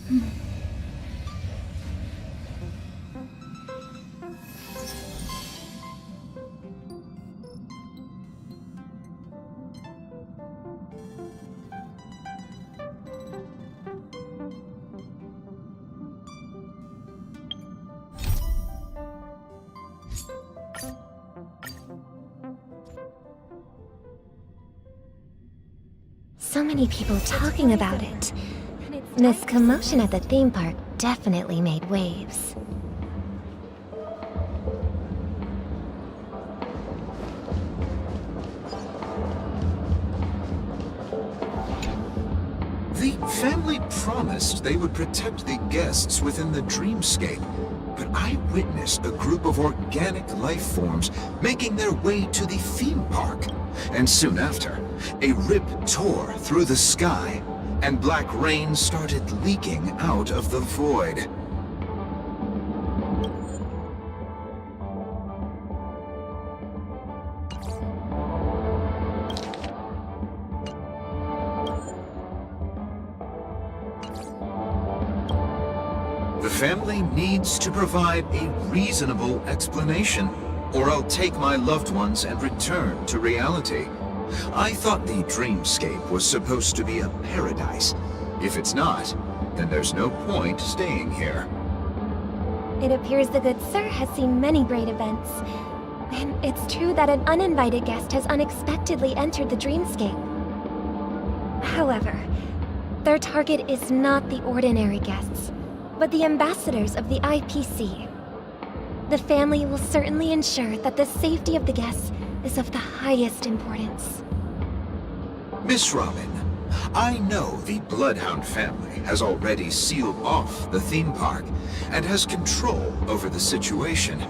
So many people talking about it. This commotion at the theme park definitely made waves. The family promised they would protect the guests within the dreamscape, but I witnessed a group of organic life forms making their way to the theme park. And soon after, a rip tore through the sky, and black rain started leaking out of the void. The family needs to provide a reasonable explanation, or I'll take my loved ones and return to reality. I thought the dreamscape was supposed to be a paradise. If it's not, then there's no point staying here. It appears the good sir has seen many great events. And it's true that an uninvited guest has unexpectedly entered the dreamscape. However, their target is not the ordinary guests, but the ambassadors of the IPC. The family will certainly ensure that the safety of the guests is of the highest importance. Miss Robin, I know the Bloodhound family has already sealed off the theme park and has control over the situation,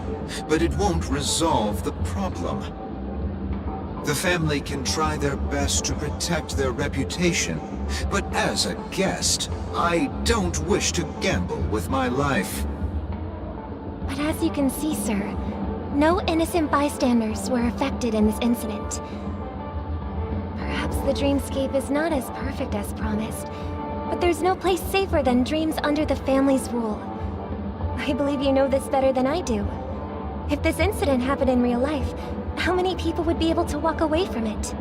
but it won't resolve the problem. The family can try their best to protect their reputation, but as a guest, I don't wish to gamble with my life. But as you can see, sir, no innocent bystanders were affected in this incident. Perhaps the dreamscape is not as perfect as promised, but there's no place safer than dreams under the family's rule. I believe you know this better than I do. If this incident happened in real life, how many people would be able to walk away from it?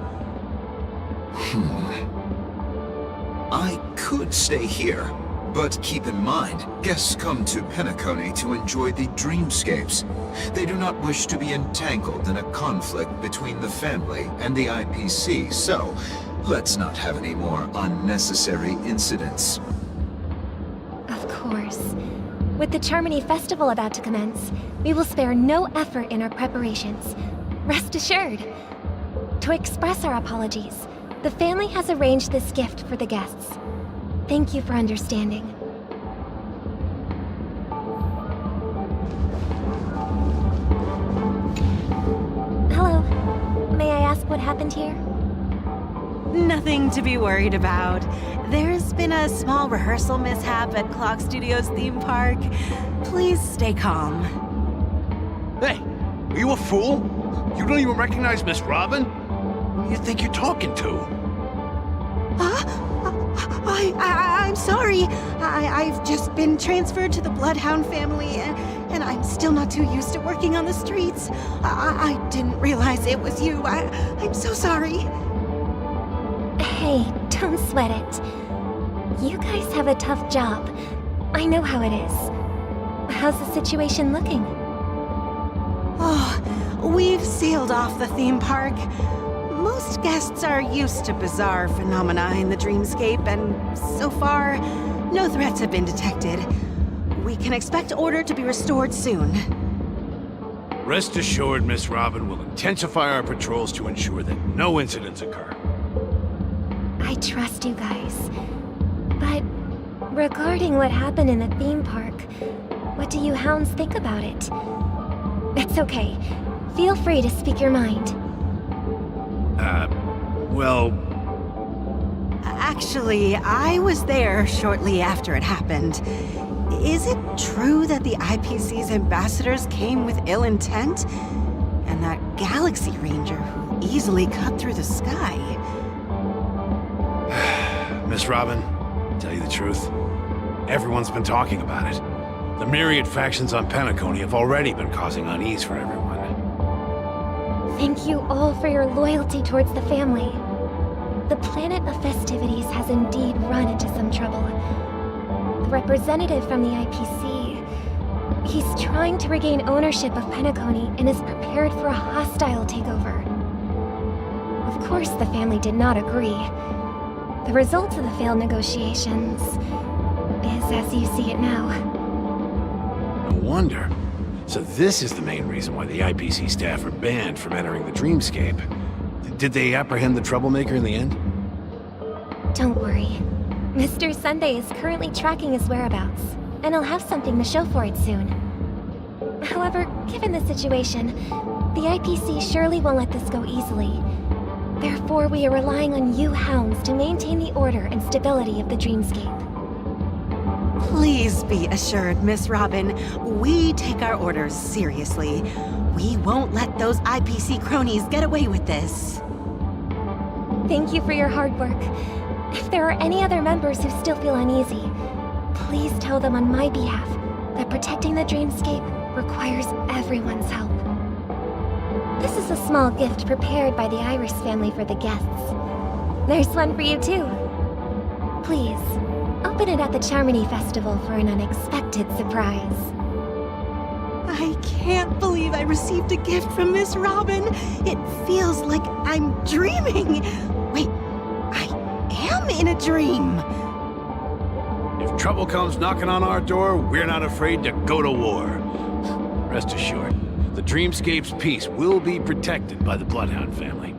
I could stay here, but keep in mind, guests come to Penacony to enjoy the dreamscapes. They do not wish to be entangled in a conflict between the family and the IPC, so let's not have any more unnecessary incidents. Of course. With the Charmony Festival about to commence, we will spare no effort in our preparations. Rest assured. To express our apologies, the family has arranged this gift for the guests. Thank you for understanding. Hello. May I ask what happened here? Nothing to be worried about. There's been a small rehearsal mishap at Clock Studios theme park. Please stay calm. Hey, are you a fool? You don't even recognize Miss Robin? Who do you think you're talking to? I'm sorry. I've just been transferred to the Bloodhound family, and I'm still not too used to working on the streets. I didn't realize it was you. I'm so sorry. Hey, don't sweat it. You guys have a tough job. I know how it is. How's the situation looking? Oh, we've sealed off the theme park. Most guests are used to bizarre phenomena in the dreamscape, and so far, no threats have been detected. We can expect order to be restored soon. Rest assured, Miss Robin will intensify our patrols to ensure that no incidents occur. I trust you guys. But regarding what happened in the theme park, what do you hounds think about it? It's okay. Feel free to speak your mind. Well... Actually, I was there shortly after it happened. Is it true that the IPC's ambassadors came with ill intent? And that Galaxy Ranger who easily cut through the sky? Miss Robin, tell you the truth, Everyone's been talking about it. The myriad factions on Penacony have already been causing unease for everyone. Thank you all for your loyalty towards the family. The planet of festivities has indeed run into some trouble. The representative from the IPC, he's trying to regain ownership of Penacony and is prepared for a hostile takeover. Of course, the family did not agree. The result of the failed negotiations is as you see it now. No wonder. So this is the main reason why the IPC staff are banned from entering the Dreamscape. Did they apprehend the troublemaker in the end? Don't worry. Mr. Sunday is currently tracking his whereabouts, and he'll have something to show for it soon. However, given the situation, the IPC surely won't let this go easily. Therefore, we are relying on you hounds to maintain the order and stability of the Dreamscape. Please be assured, Miss Robin, we take our orders seriously. We won't let those IPC cronies get away with this. Thank you for your hard work. If there are any other members who still feel uneasy, please tell them on my behalf that protecting the Dreamscape requires everyone's help. This is a small gift prepared by the Iris family for the guests. There's one for you too. Please, open it at the Charmony Festival for an unexpected surprise. I can't believe I received a gift from Miss Robin. It feels like I'm dreaming. Wait, I am in a dream. If trouble comes knocking on our door, we're not afraid to go to war. Rest assured, the Dreamscape's peace will be protected by the Bloodhound family.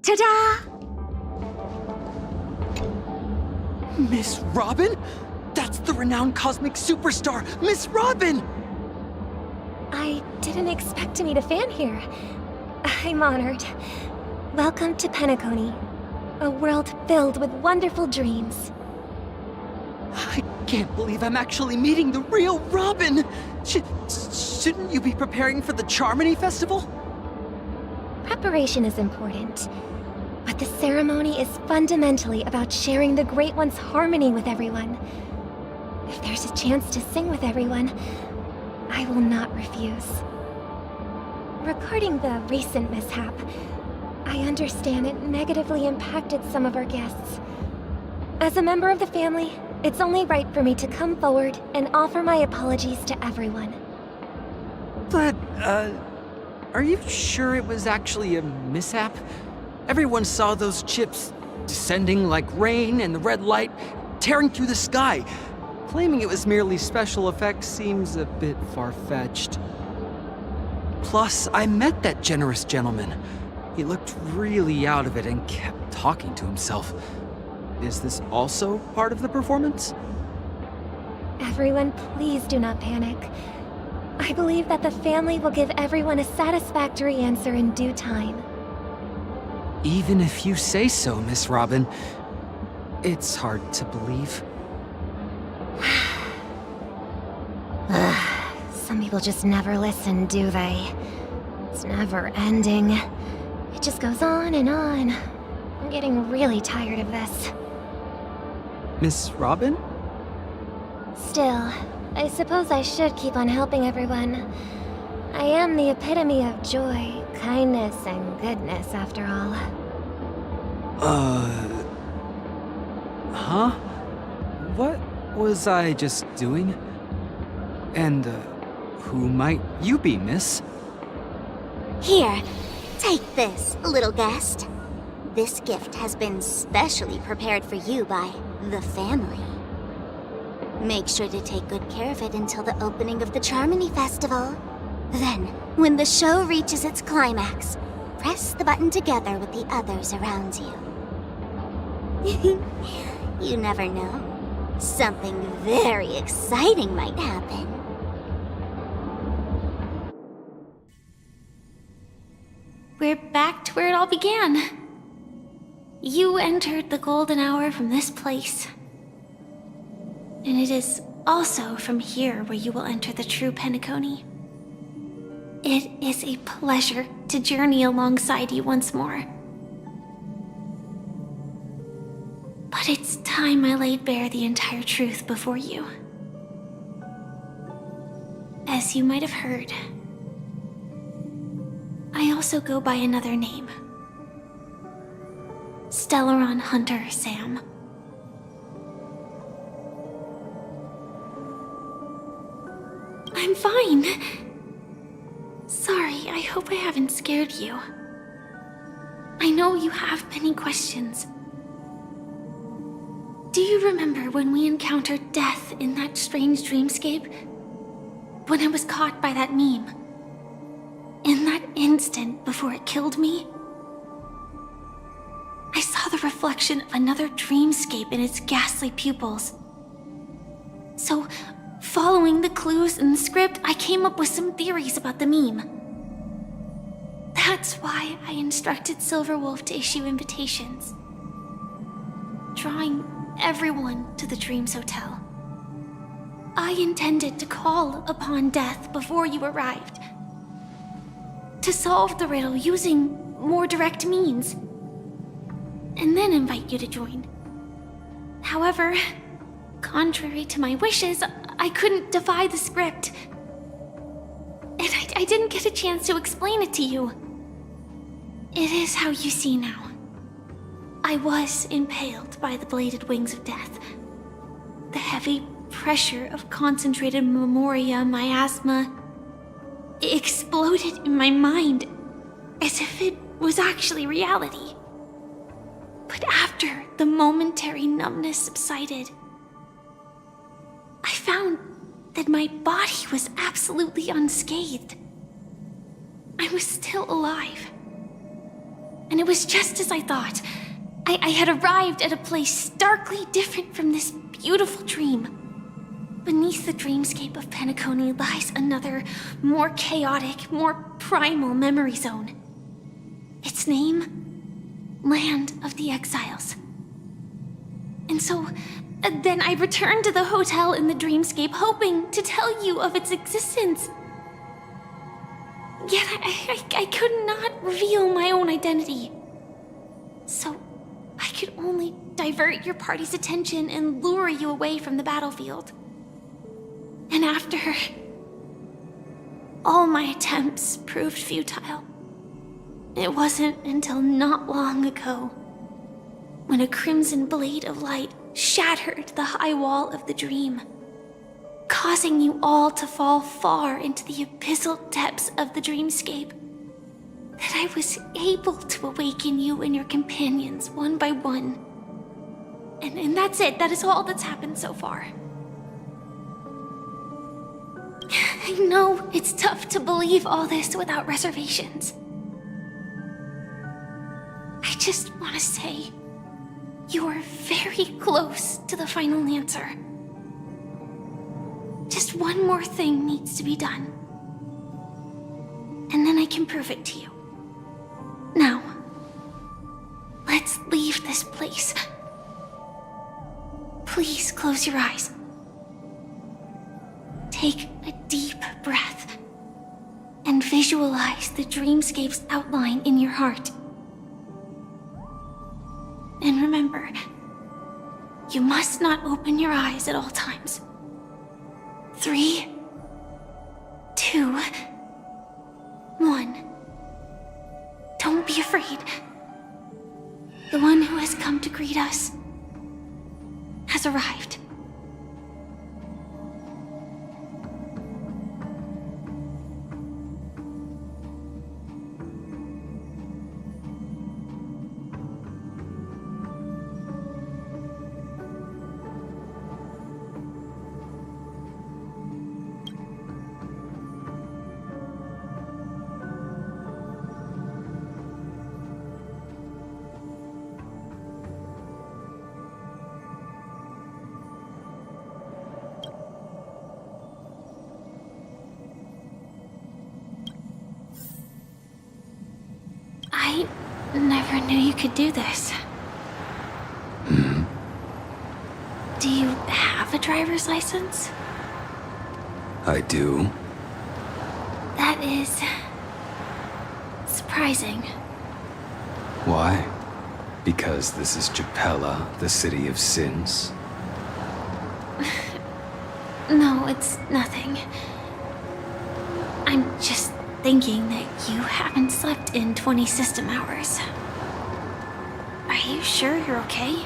Ta-da! Miss Robin? That's the renowned cosmic superstar, Miss Robin! I didn't expect to meet a fan here. I'm honored. Welcome to Penacony, a world filled with wonderful dreams. I can't believe I'm actually meeting the real Robin! Shouldn't you be preparing for the Charmony Festival? Preparation is important, but the ceremony is fundamentally about sharing the Great One's harmony with everyone. If there's a chance to sing with everyone, I will not refuse. Regarding the recent mishap, I understand it negatively impacted some of our guests. As a member of the family, it's only right for me to come forward and offer my apologies to everyone. But, are you sure it was actually a mishap? Everyone saw those chips descending like rain and the red light tearing through the sky. Claiming it was merely special effects seems a bit far-fetched. Plus, I met that generous gentleman. He looked really out of it and kept talking to himself. Is this also part of the performance? Everyone, please do not panic. I believe that the family will give everyone a satisfactory answer in due time. Even if you say so, Miss Robin, it's hard to believe. Some people just never listen, do they? It's never ending. It just goes on and on. I'm getting really tired of this. Miss Robin? Still, I suppose I should keep on helping everyone. I am the epitome of joy, kindness, and goodness, after all. Huh? What was I just doing? And, who might you be, miss? Here, take this, little guest. This gift has been specially prepared for you by the family. Make sure to take good care of it until the opening of the Charmony Festival. Then, when the show reaches its climax, press the button together with the others around you. You never know. Something very exciting might happen. we're back to where it all began. You entered the golden hour from this place. And it is also from here where you will enter the true Penacony. It is a pleasure to journey alongside you once more. But it's time I laid bare the entire truth before you. As you might have heard, I also go by another name. Stellaron Hunter Sam. I'm fine. Sorry, I hope I haven't scared you. I know you have many questions. Do you remember when we encountered death in that strange dreamscape? When I was caught by that meme? In that instant before it killed me? I saw the reflection of another dreamscape in its ghastly pupils. So, following the clues in the script, I came up with some theories about the meme. That's why I instructed Silverwolf to issue invitations, drawing everyone to the Dreams Hotel. I intended to call upon death before you arrived, to solve the riddle using more direct means, and then invite you to join. However, contrary to my wishes, I couldn't defy the script. And I didn't get a chance to explain it to you. It is how you see now. I was impaled by the bladed wings of death. The heavy pressure of concentrated memoria miasma exploded in my mind as if it was actually reality. But after the momentary numbness subsided, I found that my body was absolutely unscathed. I was still alive. And it was just as I thought. I had arrived at a place starkly different from this beautiful dream. Beneath the dreamscape of Penacony lies another, more chaotic, more primal memory zone. Its name? Land of the Exiles. And so, then I returned to the hotel in the dreamscape, hoping to tell you of its existence. Yet I could not reveal my own identity. So, I could only divert your party's attention and lure you away from the battlefield. And after all my attempts proved futile, it wasn't until not long ago when a crimson blade of light shattered the high wall of the dream, causing you all to fall far into the abyssal depths of the dreamscape, that I was able to awaken you and your companions one by one. And that's it. That is all that's happened so far. I know it's tough to believe all this without reservations. I just want to say, you are very close to the final answer. Just one more thing needs to be done. And then I can prove it to you. Now, let's leave this place. Please close your eyes. Take a deep breath and visualize the dreamscape's outline in your heart. And remember, you must not open your eyes at all times. 3, 2, 1. Don't be afraid. The one who has come to greet us has arrived. never knew you could do this. Do you have a driver's license? I do. That is... surprising. Why? Because this is Japella, the city of sins? No, it's nothing. I'm just thinking that you haven't slept in 20 system hours. Are you sure you're okay?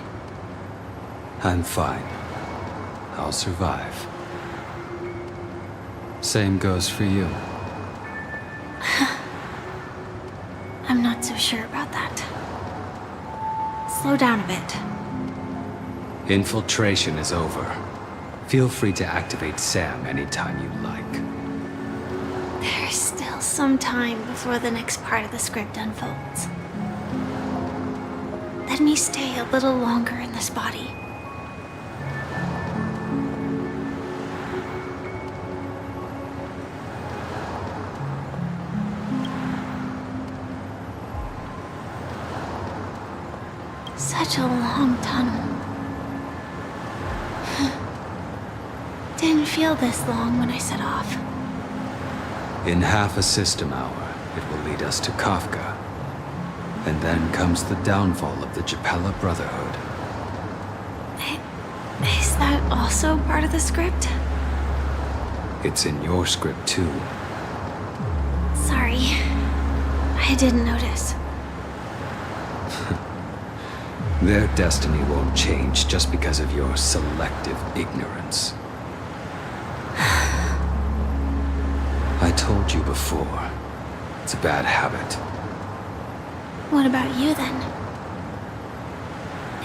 I'm fine. I'll survive. Same goes for you. I'm not so sure about that. Slow down a bit. Infiltration is over. Feel free to activate Sam anytime you like. There's still some time before the next part of the script unfolds. Let me stay a little longer in this body. Such a long tunnel. Didn't feel this long when I set off. In half a system hour, it will lead us to Kafka. And then comes the downfall of the Japella Brotherhood. Is that also part of the script? It's in your script too. Sorry. I didn't notice. Their destiny won't change just because of your selective ignorance. I told you before, it's a bad habit. What about you then?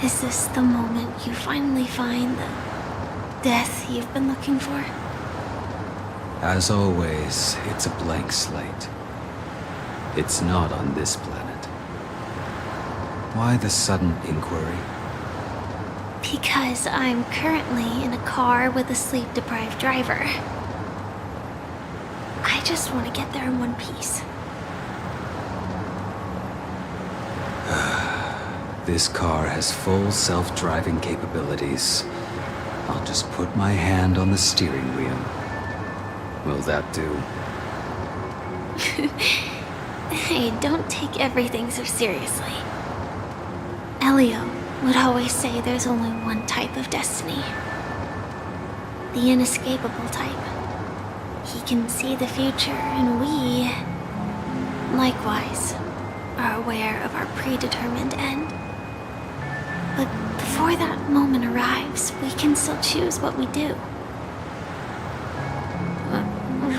Is this the moment you finally find the death you've been looking for? As always, it's a blank slate. It's not on this planet. Why the sudden inquiry? Because I'm currently in a car with a sleep-deprived driver. I just want to get there in one piece. This car has full self-driving capabilities. I'll just put my hand on the steering wheel. Will that do? Hey, don't take everything so seriously. Elio would always say there's only one type of destiny. The inescapable type. He can see the future, and we, likewise, are aware of our predetermined end. But before that moment arrives, we can still choose what we do.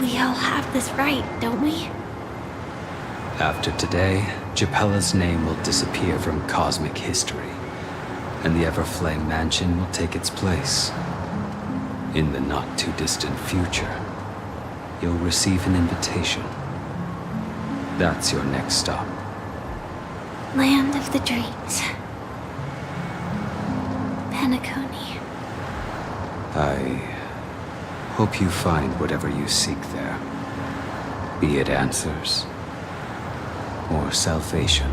We all have this right, don't we? After today, Japella's name will disappear from cosmic history, and the Everflame Mansion will take its place. In the not-too-distant future, you'll receive an invitation. That's your next stop. Land of the Dreams. Penacony. I hope you find whatever you seek there. Be it answers or salvation.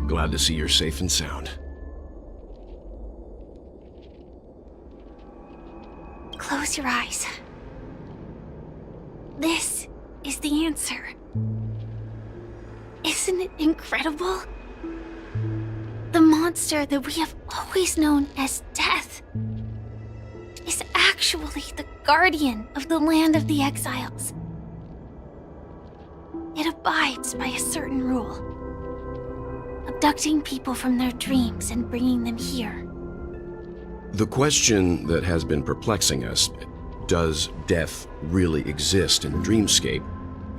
Glad to see you're safe and sound. Close your eyes. This is the answer. Isn't it incredible? The monster that we have always known as Death is actually the guardian of the land of the exiles. It abides by a certain rule, abducting people from their dreams and bringing them here. The question that has been perplexing us, does death really exist in the dreamscape,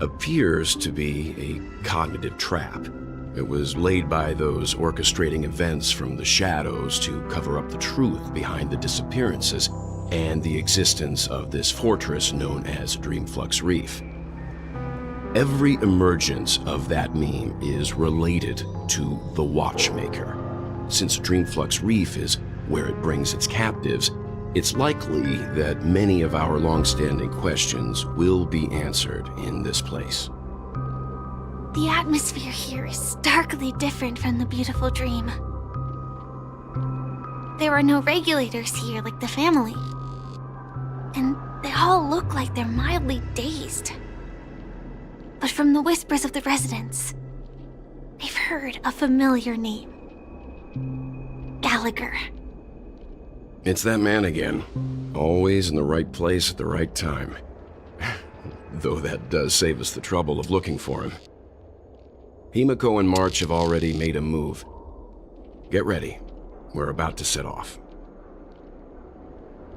appears to be a cognitive trap. It was laid by those orchestrating events from the shadows to cover up the truth behind the disappearances and the existence of this fortress known as Dreamflux Reef. Every emergence of that meme is related to the Watchmaker. Since Dreamflux Reef is where it brings its captives, It's likely that many of our long-standing questions will be answered in this place. The atmosphere here is starkly different from the beautiful dream. There are no regulators here like the family. And they all look like they're mildly dazed. But from the whispers of the residents, they've heard a familiar name. Gallagher. It's that man again. Always in the right place at the right time. Though that does save us the trouble of looking for him. Himiko and March have already made a move. Get ready. We're about to set off.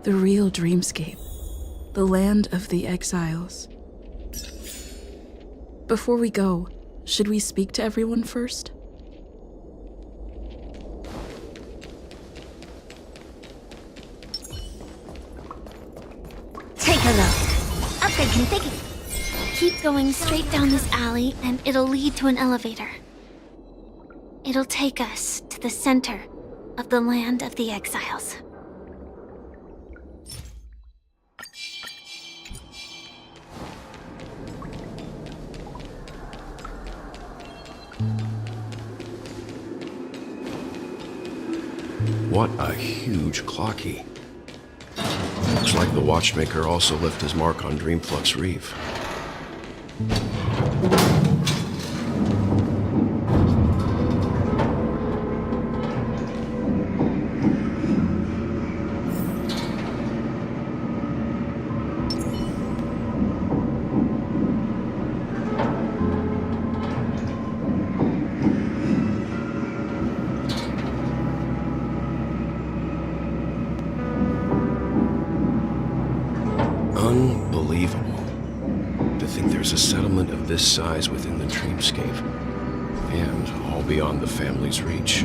The real dreamscape. The land of the exiles. Before we go, should we speak to everyone first? Take a look. Upgrade configured. Keep going straight down this alley and it'll lead to an elevator. It'll take us to the center of the land of the exiles. What a huge clocky. Looks like the watchmaker also left his mark on Dreamflux Reef. Unbelievable. To think there's a settlement of this size within the dreamscape, and all beyond the family's reach.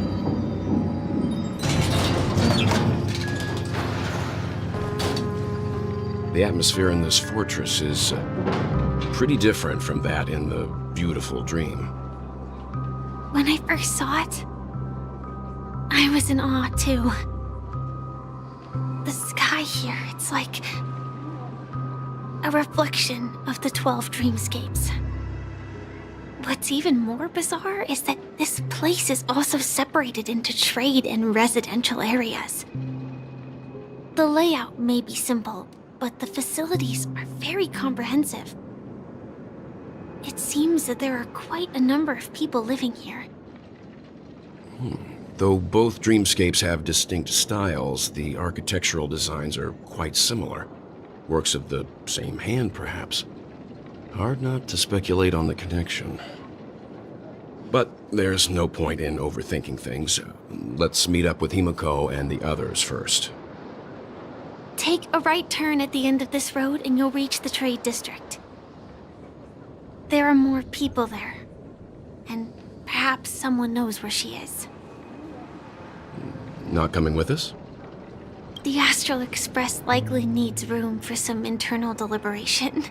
The atmosphere in this fortress is pretty different from that in the beautiful dream. When I first saw it, I was in awe too. The sky here, it's like a reflection of the 12 dreamscapes. What's even more bizarre is that this place is also separated into trade and residential areas. The layout may be simple, but the facilities are very comprehensive. It seems that there are quite a number of people living here. Though both dreamscapes have distinct styles, the architectural designs are quite similar. Works of the same hand, perhaps. Hard not to speculate on the connection. But there's no point in overthinking things. Let's meet up with Himiko and the others first. Take a right turn at the end of this road and you'll reach the trade district. There are more people there. And perhaps someone knows where she is. Not coming with us? The Astral Express likely needs room for some internal deliberation.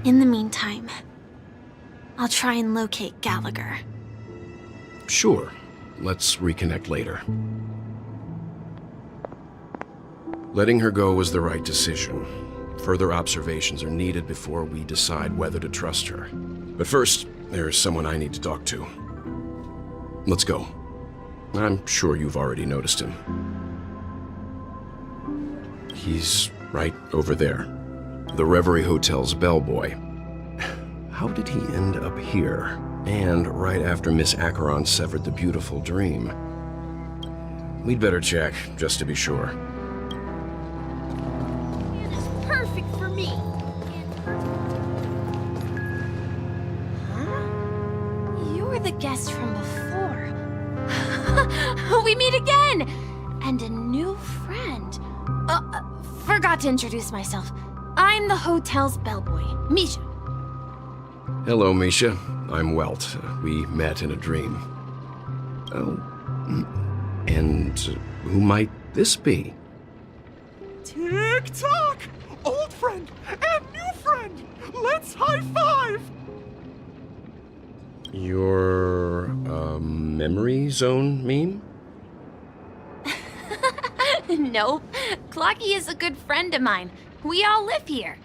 In the meantime, I'll try and locate Gallagher. Sure. Let's reconnect later. Letting her go was the right decision. Further observations are needed before we decide whether to trust her. But first, there's someone I need to talk to. Let's go. I'm sure you've already noticed him. He's right over there. The Reverie Hotel's bellboy. How did he end up here? And right after Miss Acheron severed the beautiful dream. We'd better check, just to be sure. It is perfect for me. You're the guest from before. We meet again! And a new friend. Forgot to introduce myself. I'm the hotel's bellboy, Misha. Hello, Misha. I'm Welt. We met in a dream. Oh. And who might this be? Tick-tock! Old friend and new friend! Let's high-five! Your, memory zone meme? Nope. Clocky is a good friend of mine. We all live here.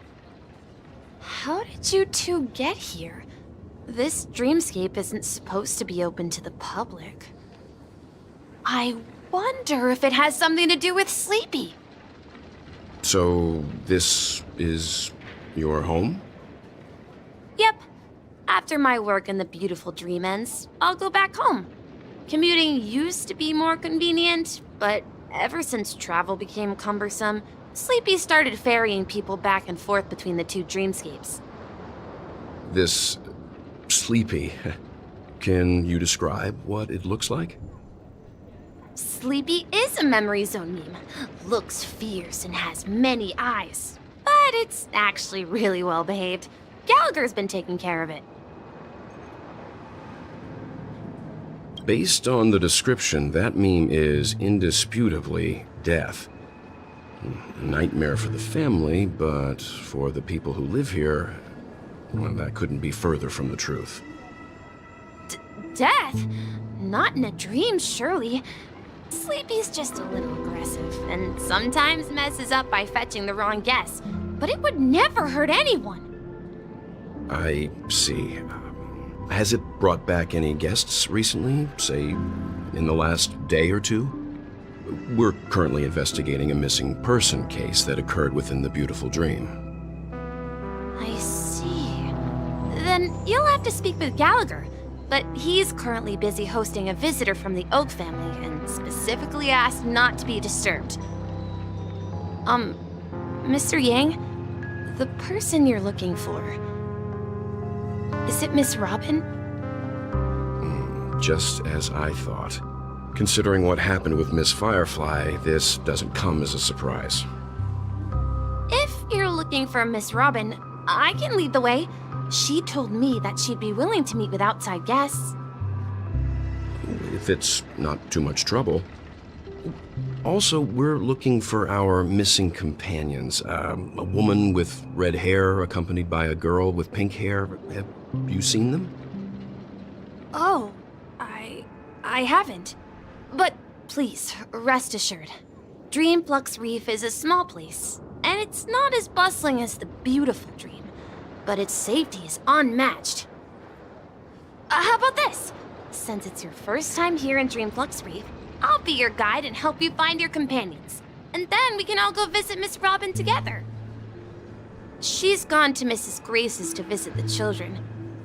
How did you two get here? This dreamscape isn't supposed to be open to the public. I wonder if it has something to do with Sleepy. So, this is your home? Yep. After my work in the beautiful dream ends, I'll go back home. Commuting used to be more convenient, but ever since travel became cumbersome, Sleepy started ferrying people back and forth between the two dreamscapes. This Sleepy. Can you describe what it looks like? Sleepy is a memory zone meme. Looks fierce and has many eyes. But it's actually really well behaved. Gallagher's been taking care of it. Based on the description, that meme is indisputably death. A nightmare for the family, but for the people who live here, well, that couldn't be further from the truth. Death? Not in a dream, surely. Sleepy's just a little aggressive, and sometimes messes up by fetching the wrong guess. But it would never hurt anyone. I see. Has it brought back any guests recently, say, in the last day or two? We're currently investigating a missing person case that occurred within the beautiful dream. I see. Then you'll have to speak with Gallagher. But he's currently busy hosting a visitor from the Oak family and specifically asked not to be disturbed. Mr. Yang, the person you're looking for, is it Miss Robin? Just as I thought. Considering what happened with Miss Firefly, this doesn't come as a surprise. If you're looking for Miss Robin, I can lead the way. She told me that she'd be willing to meet with outside guests. If it's not too much trouble. Also, we're looking for our missing companions. A woman with red hair accompanied by a girl with pink hair. Have you seen them? Oh, I haven't. But please, rest assured. Dreamflux Reef is a small place, and it's not as bustling as the beautiful dream, but its safety is unmatched. How about this? Since it's your first time here in Dreamflux Reef, I'll be your guide and help you find your companions. And then we can all go visit Miss Robin together. She's gone to Mrs. Grace's to visit the children.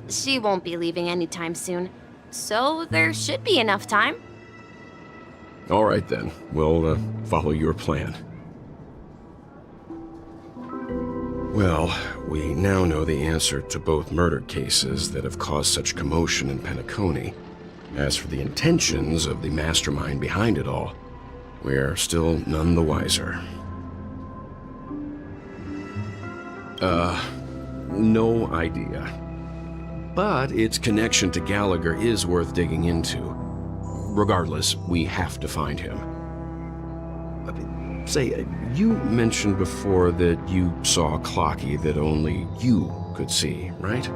She won't be leaving anytime soon, so there should be enough time. All right then, we'll follow your plan. Well, we now know the answer to both murder cases that have caused such commotion in Penacony. As for the intentions of the mastermind behind it all, we're still none the wiser. No idea. But its connection to Gallagher is worth digging into. Regardless, we have to find him. Say, you mentioned before that you saw a Clocky that only you could see, right?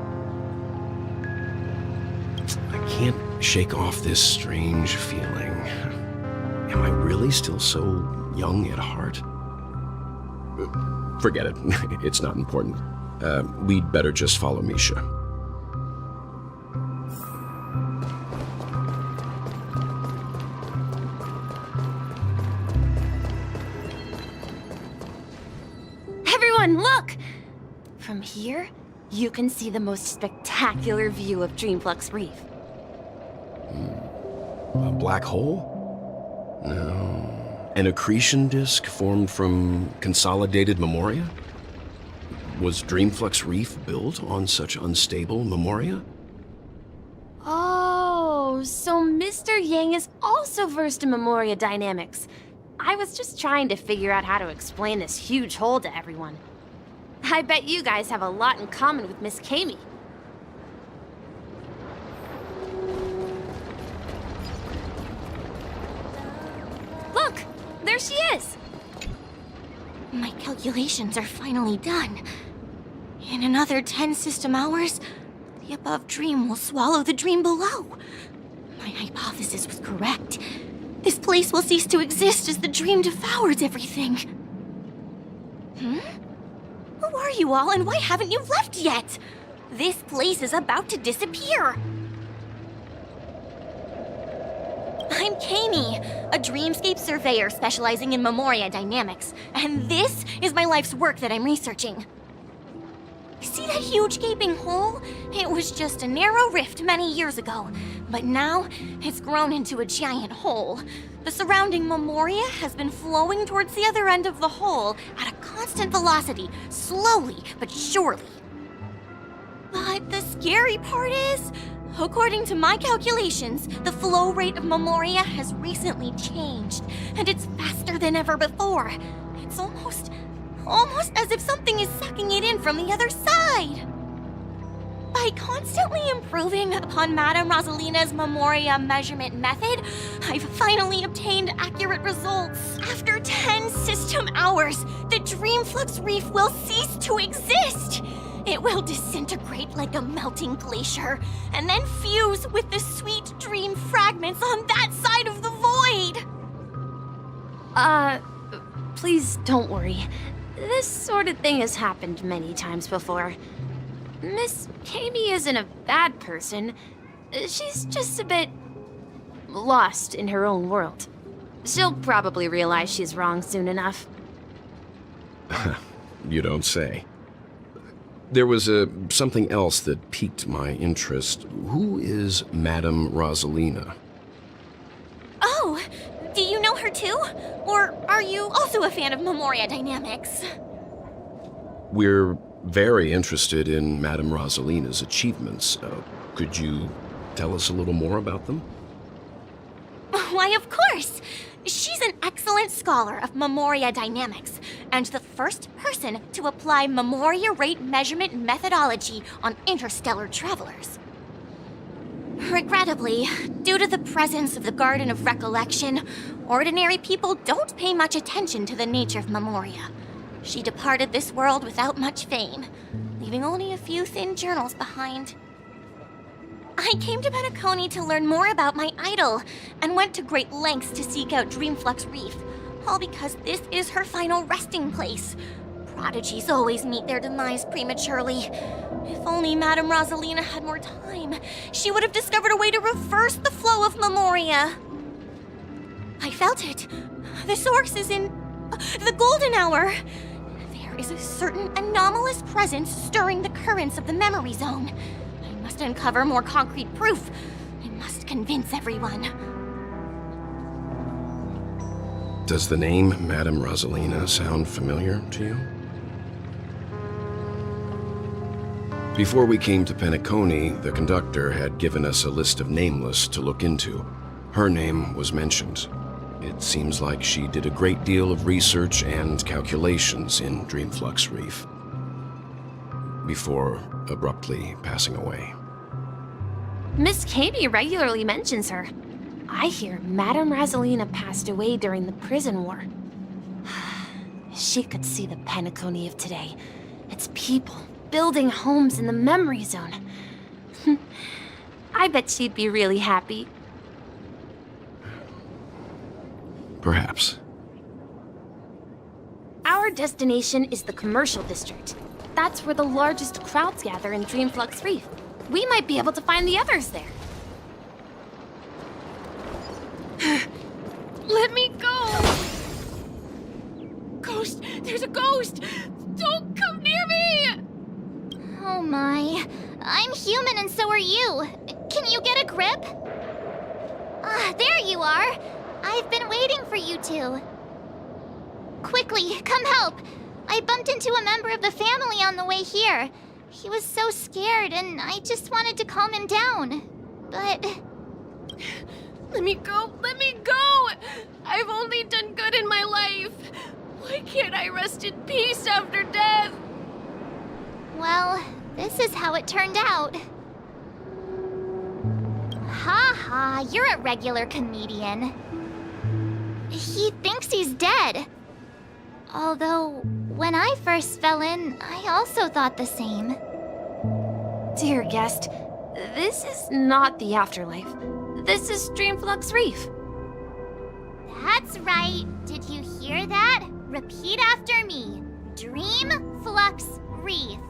I can't shake off this strange feeling. Am I really still so young at heart? Forget it. It's not important. We'd better just follow Misha. Everyone, look! From here, you can see the most spectacular view of Dreamflux Reef. A black hole? No. An accretion disk formed from consolidated memoria? Was Dreamflux Reef built on such unstable memoria? Oh, so Mr. Yang is also versed in memoria dynamics. I was just trying to figure out how to explain this huge hole to everyone. I bet you guys have a lot in common with Miss Kami. Look! There she is! My calculations are finally done. In another 10 system hours, the above dream will swallow the dream below. My hypothesis was correct. this place will cease to exist as the dream devours everything. Who are you all, and why haven't you left yet? This place is about to disappear. I'm Kami, a dreamscape surveyor specializing in Memoria dynamics, and this is my life's work that I'm researching. See that huge gaping hole? It was just a narrow rift many years ago, but now it's grown into a giant hole. The surrounding Memoria has been flowing towards the other end of the hole at a constant velocity, slowly but surely. But the scary part is, according to my calculations, the flow rate of Memoria has recently changed, and it's faster than ever before. It's almost as if something is sucking it in from the other side. By constantly improving upon Madame Rosalina's Memoria measurement method, I've finally obtained accurate results. After 10 system hours, the Dreamflux Reef will cease to exist. It will disintegrate like a melting glacier, and then fuse with the sweet dream fragments on that side of the void. Please don't worry. This sort of thing has happened many times before. Miss Kami isn't a bad person. She's just a bit lost in her own world. She'll probably realize she's wrong soon enough. You don't say. There was something else that piqued my interest. Who is Madame Rosalina? Oh, do you know her too? Or are you also a fan of Memoria dynamics? We're very interested in Madame Rosalina's achievements. Could you tell us a little more about them? Why, of course! She's an excellent scholar of Memoria dynamics, and the first person to apply Memoria rate measurement methodology on interstellar travelers. Regrettably, due to the presence of the Garden of Recollection, ordinary people don't pay much attention to the nature of Memoria. She departed this world without much fame, leaving only a few thin journals behind. I came to Penacony to learn more about my idol, and went to great lengths to seek out Dreamflux Reef, all because this is her final resting place. Prodigies always meet their demise prematurely. If only Madame Rosalina had more time, she would have discovered a way to reverse the flow of Memoria. I felt it. The source is in the golden hour. There is a certain anomalous presence stirring the currents of the memory zone. I must uncover more concrete proof. I must convince everyone. Does the name Madame Rosalina sound familiar to you? Before we came to Penacony, the conductor had given us a list of nameless to look into. Her name was mentioned. It seems like she did a great deal of research and calculations in Dreamflux Reef, before abruptly passing away. Miss Kami regularly mentions her. I hear Madame Rosalina passed away during the prison war. She could see the Penacony of today. Its people building homes in the memory zone. I bet she'd be really happy. Perhaps. Our destination is the commercial district. That's where the largest crowds gather in Dreamflux Reef. We might be able to find the others there. Let me go! Ghost! There's a ghost! Don't come near me! Oh my. I'm human and so are you. Can you get a grip? Ah, there you are. I've been waiting for you two. Quickly, come help. I bumped into a member of the family on the way here. He was so scared and I just wanted to calm him down. But... Let me go! Let me go! I've only done good in my life. Why can't I rest in peace after death? Well, this is how it turned out. Ha ha, you're a regular comedian. He thinks he's dead. Although, when I first fell in, I also thought the same. Dear guest, this is not the afterlife. This is Dreamflux Reef. That's right. Did you hear that? Repeat after me. Dream Flux Wreath.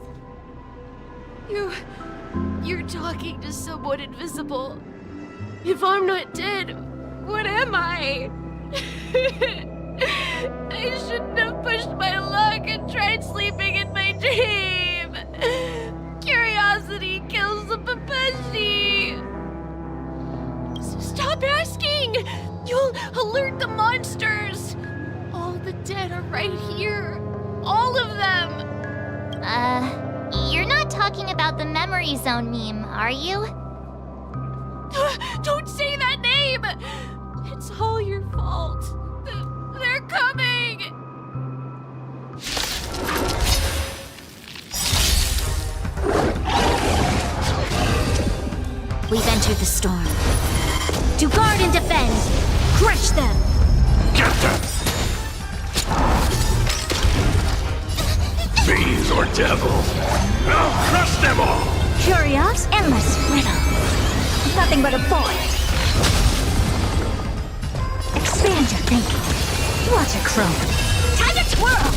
You're talking to someone invisible. If I'm not dead, what am I? I shouldn't have pushed my luck and tried sleeping in my dream. Curiosity kills the Papeshi. Stop asking! You'll alert the monsters! All the dead are right here. All of them! You're not talking about the Memory Zone meme, are you? Don't say that name! It's all your fault. They're coming! We've entered the storm. To guard and defend! Crush them! Get them! Fiends or devils! I'll crush them all! Curious, endless riddle. Nothing but a boy. Expand your thinking. Watch it grow. Time to twirl!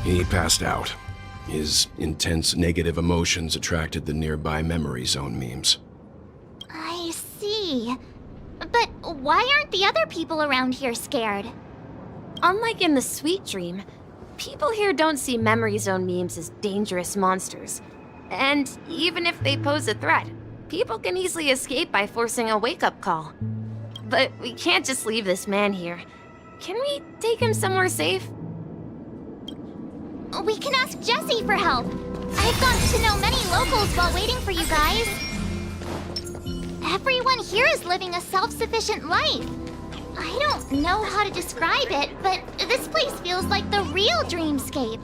He passed out. His intense negative emotions attracted the nearby Memory Zone memes. I see. But why aren't the other people around here scared? Unlike in the Sweet Dream, people here don't see Memory Zone memes as dangerous monsters. And even if they pose a threat, people can easily escape by forcing a wake-up call. But we can't just leave this man here. Can we take him somewhere safe? We can ask Jessie for help. I've gotten to know many locals while waiting for you guys. Everyone here is living a self-sufficient life. I don't know how to describe it, but this place feels like the real dreamscape.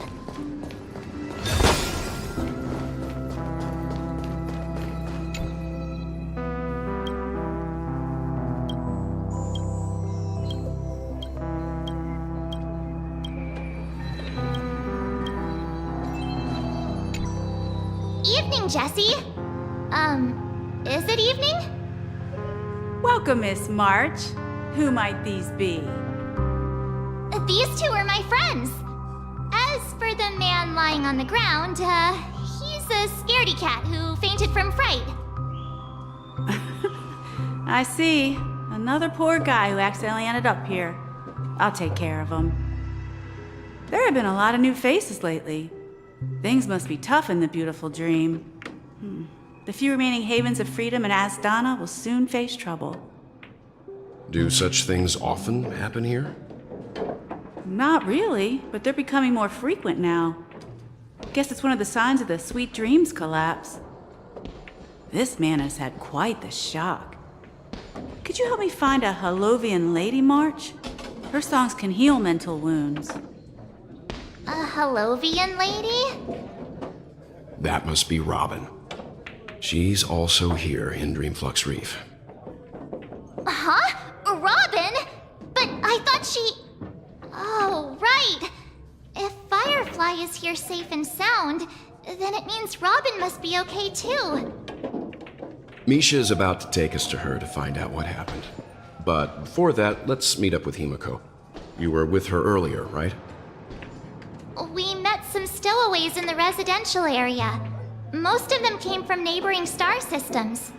Evening, Jessie. Is it evening? Welcome, Miss March. Who might these be? These two are my friends. As for the man lying on the ground, he's a scaredy cat who fainted from fright. I see. Another poor guy who accidentally ended up here. I'll take care of him. There have been a lot of new faces lately. Things must be tough in the beautiful dream. The few remaining havens of freedom in Asdana will soon face trouble. Do such things often happen here? Not really, but they're becoming more frequent now. Guess it's one of the signs of the Sweet Dreams collapse. This man has had quite the shock. Could you help me find a Halovian lady, March? Her songs can heal mental wounds. A Halovian lady? That must be Robin. She's also here in Dreamflux Reef. Huh? Robin? But I thought she... Oh, right. If Firefly is here safe and sound, then it means Robin must be okay too. Misha is about to take us to her to find out what happened. But before that, let's meet up with Himiko. You were with her earlier, right? We met some stowaways in the residential area. Most of them came from neighboring star systems.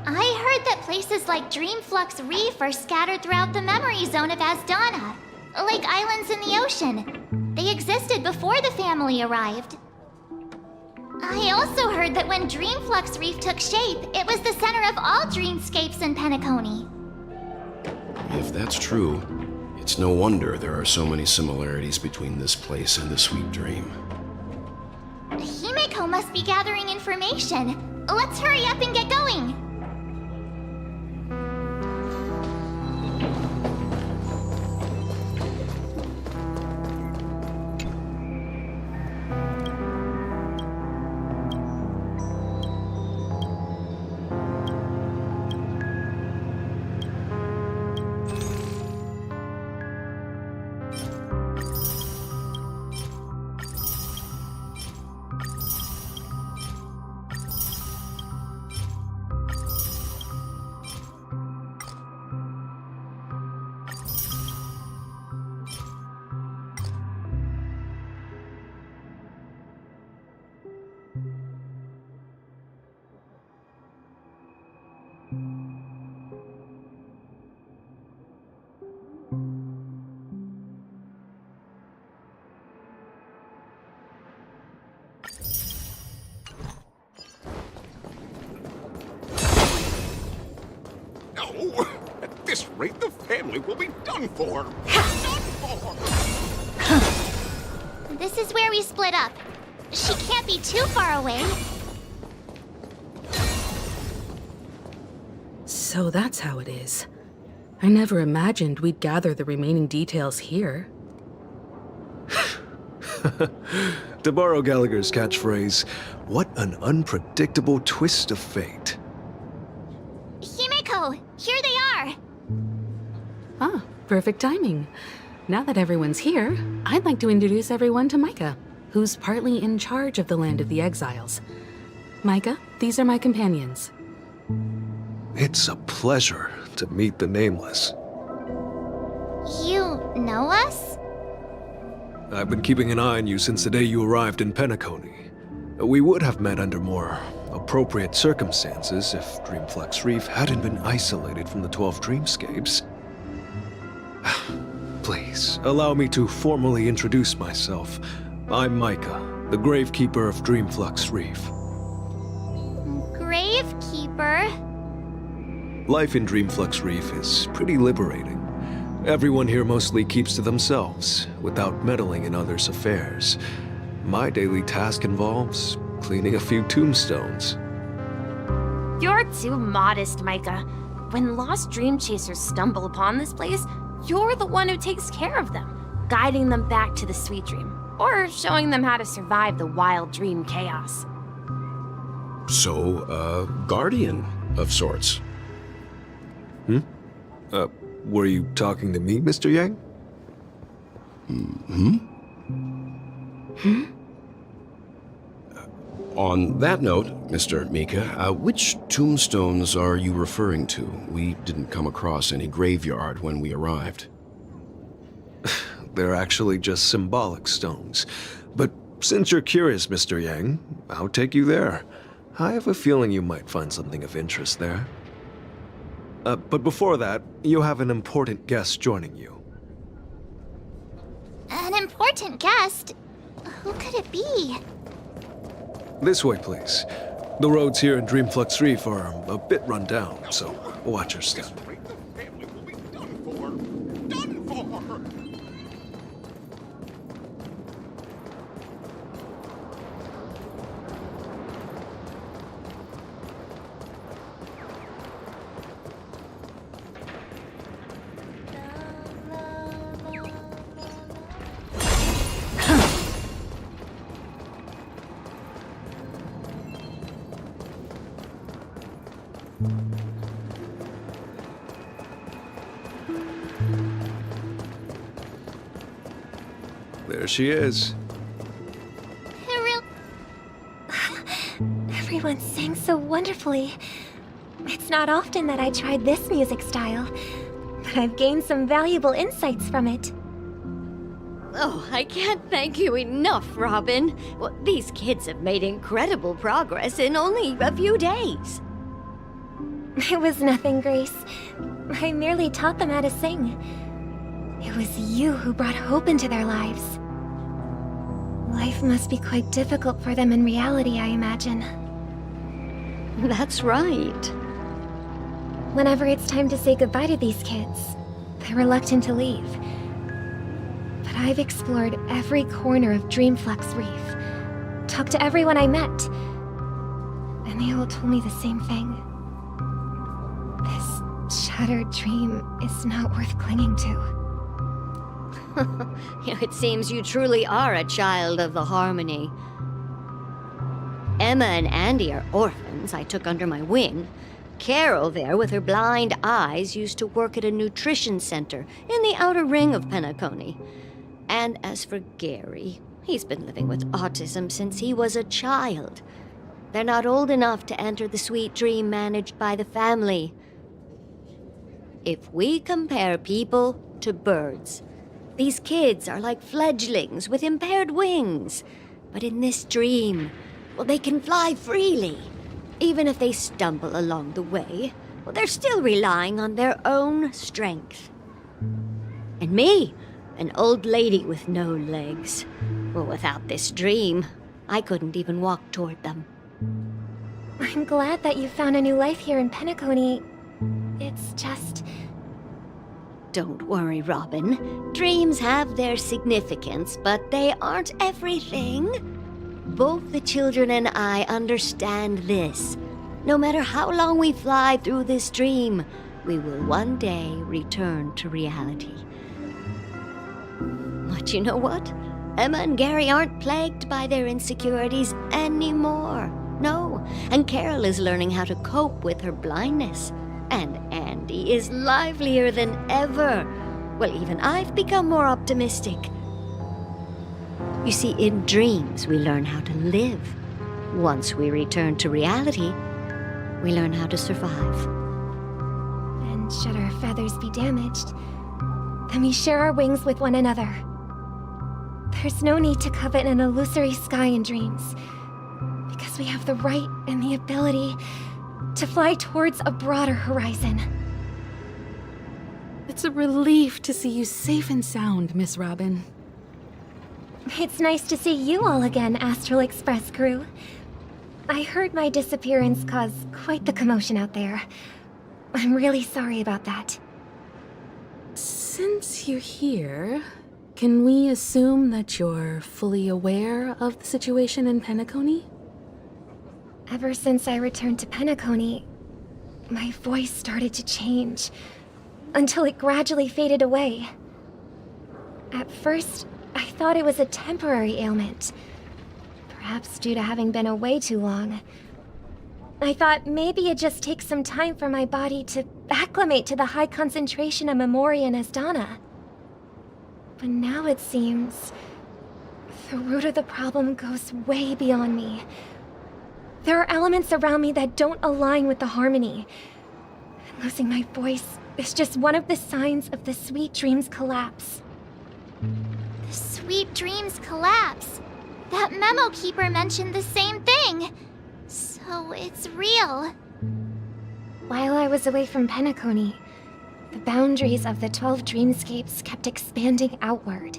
I heard that places like Dreamflux Reef are scattered throughout the memory zone of Asdana, like islands in the ocean. They existed before the family arrived. I also heard that when Dreamflux Reef took shape, it was the center of all dreamscapes in Penacony. If that's true, it's no wonder there are so many similarities between this place and the Sweet Dream. Himiko must be gathering information. Let's hurry up and get going. No! At this rate, the family will be done for! Done for! This is where we split up. She can't be too far away. So that's how it is. I never imagined we'd gather the remaining details here. To borrow Gallagher's catchphrase, what an unpredictable twist of fate. Himeko, here they are. Ah, perfect timing. Now that everyone's here, I'd like to introduce everyone to Micah, who's partly in charge of the Land of the Exiles. Micah, these are my companions. It's a pleasure to meet the Nameless. You know us? I've been keeping an eye on you since the day you arrived in Penacony. We would have met under more appropriate circumstances if Dreamflex Reef hadn't been isolated from the 12 Dreamscapes. Please, allow me to formally introduce myself. I'm Micah, the Gravekeeper of Dreamflux Reef. Gravekeeper? Life in Dreamflux Reef is pretty liberating. Everyone here mostly keeps to themselves, without meddling in others' affairs. My daily task involves cleaning a few tombstones. You're too modest, Micah. When lost dream chasers stumble upon this place, you're the one who takes care of them, guiding them back to the sweet dream, or showing them how to survive the wild dream chaos. So, a guardian of sorts. Were you talking to me, Mr. Yang? On that note, Mr. Mika, which tombstones are you referring to? We didn't come across any graveyard when we arrived. They're actually just symbolic stones. But since you're curious, Mr. Yang, I'll take you there. I have a feeling you might find something of interest there. But before that, you have an important guest joining you. An important guest? Who could it be? This way, please. The roads here in Dreamflux Reef are a bit run down, so watch your step. At this rate, the family will be done for! Done for! There she is. Everyone sang so wonderfully. It's not often that I tried this music style, but I've gained some valuable insights from it. Oh, I can't thank you enough, Robin. Well, these kids have made incredible progress in only a few days. It was nothing, Grace. I merely taught them how to sing. It was you who brought hope into their lives. Life must be quite difficult for them in reality, I imagine. That's right. Whenever it's time to say goodbye to these kids, they're reluctant to leave. But I've explored every corner of Dreamflux Reef, talked to everyone I met, and they all told me the same thing. This shattered dream is not worth clinging to. It seems you truly are a child of the Harmony. Emma and Andy are orphans I took under my wing. Carol there, with her blind eyes, used to work at a nutrition center in the outer ring of Penacony. And as for Gary, he's been living with autism since he was a child. They're not old enough to enter the sweet dream managed by the family. If we compare people to birds, these kids are like fledglings with impaired wings. But in this dream, well, they can fly freely. Even if they stumble along the way, well, they're still relying on their own strength. And me, an old lady with no legs. Well, without this dream, I couldn't even walk toward them. I'm glad that you found a new life here in Penacony. It's just... Don't worry, Robin. Dreams have their significance, but they aren't everything. Both the children and I understand this. No matter how long we fly through this dream, we will one day return to reality. But you know what? Emma and Gary aren't plagued by their insecurities anymore. No, and Carol is learning how to cope with her blindness. And Andy is livelier than ever. Well, even I've become more optimistic. You see, in dreams, we learn how to live. Once we return to reality, we learn how to survive. And should our feathers be damaged, then we share our wings with one another. There's no need to covet an illusory sky in dreams, because we have the right and the ability to fly towards a broader horizon. It's a relief to see you safe and sound, Miss Robin. It's nice to see you all again, Astral Express crew. I heard my disappearance caused quite the commotion out there. I'm really sorry about that. Since you're here, can we assume that you're fully aware of the situation in Penacony? Ever since I returned to Penacony, my voice started to change, until it gradually faded away. At first, I thought it was a temporary ailment, perhaps due to having been away too long. I thought maybe it just takes some time for my body to acclimate to the high concentration of Memoria and Asdana. But now it seems the root of the problem goes way beyond me. There are elements around me that don't align with the harmony. And losing my voice is just one of the signs of the Sweet Dreams collapse. The Sweet Dreams collapse. That memo keeper mentioned the same thing. So it's real. While I was away from Penacony, the boundaries of the 12 dreamscapes kept expanding outward.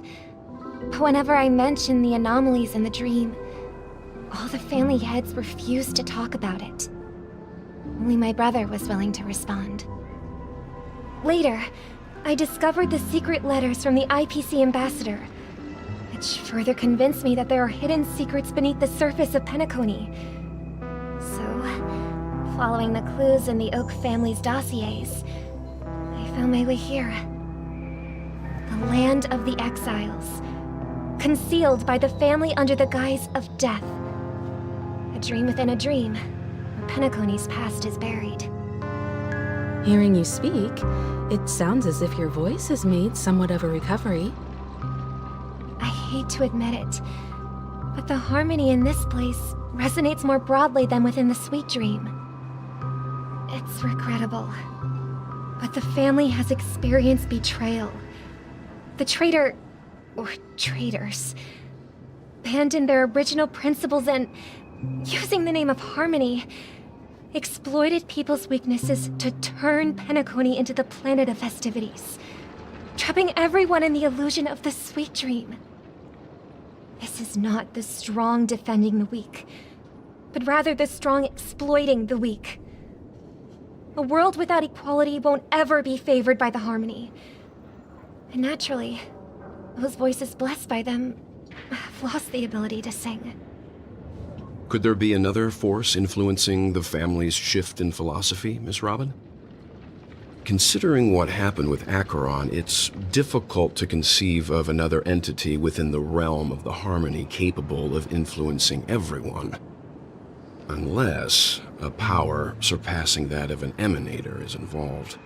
But whenever I mentioned the anomalies in the dream, all the family heads refused to talk about it. Only my brother was willing to respond. Later, I discovered the secret letters from the IPC ambassador, which further convinced me that there are hidden secrets beneath the surface of Penacony. So, following the clues in the Oak family's dossiers, I found my way here. The land of the exiles, concealed by the family under the guise of death. A dream within a dream, where Penacony's past is buried. Hearing you speak, it sounds as if your voice has made somewhat of a recovery. I hate to admit it, but the harmony in this place resonates more broadly than within the Sweet Dream. It's regrettable, but the family has experienced betrayal. The traitor, or traitors, abandoned their original principles and, using the name of harmony, exploited people's weaknesses to turn Penacony into the planet of festivities, trapping everyone in the illusion of the Sweet Dream. This is not the strong defending the weak, but rather the strong exploiting the weak. A world without equality won't ever be favored by the harmony. And naturally, those voices blessed by them have lost the ability to sing. Could there be another force influencing the family's shift in philosophy, Miss Robin? Considering what happened with Acheron, it's difficult to conceive of another entity within the realm of the harmony capable of influencing everyone. Unless a power surpassing that of an emanator is involved.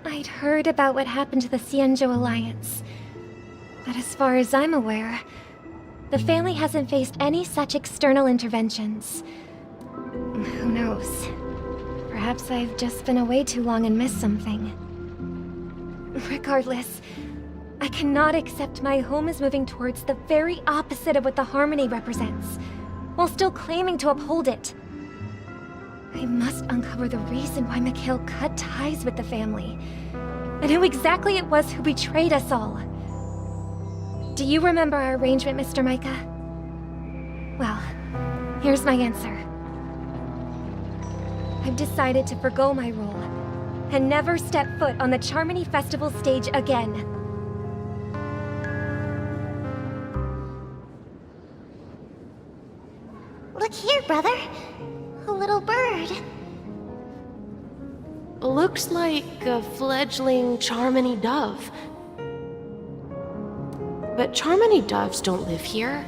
I'd heard about what happened to the Xianzhou Alliance, but as far as I'm aware, the family hasn't faced any such external interventions. Who knows? Perhaps I've just been away too long and missed something. Regardless, I cannot accept my home is moving towards the very opposite of what the harmony represents, while still claiming to uphold it. I must uncover the reason why Mikhail cut ties with the family, and who exactly it was who betrayed us all. Do you remember our arrangement, Mr. Micah? Well, here's my answer. I've decided to forgo my role and never step foot on the Charmony Festival stage again. Look here, brother. A little bird. Looks like a fledgling Charmony dove. But Charmony doves don't live here.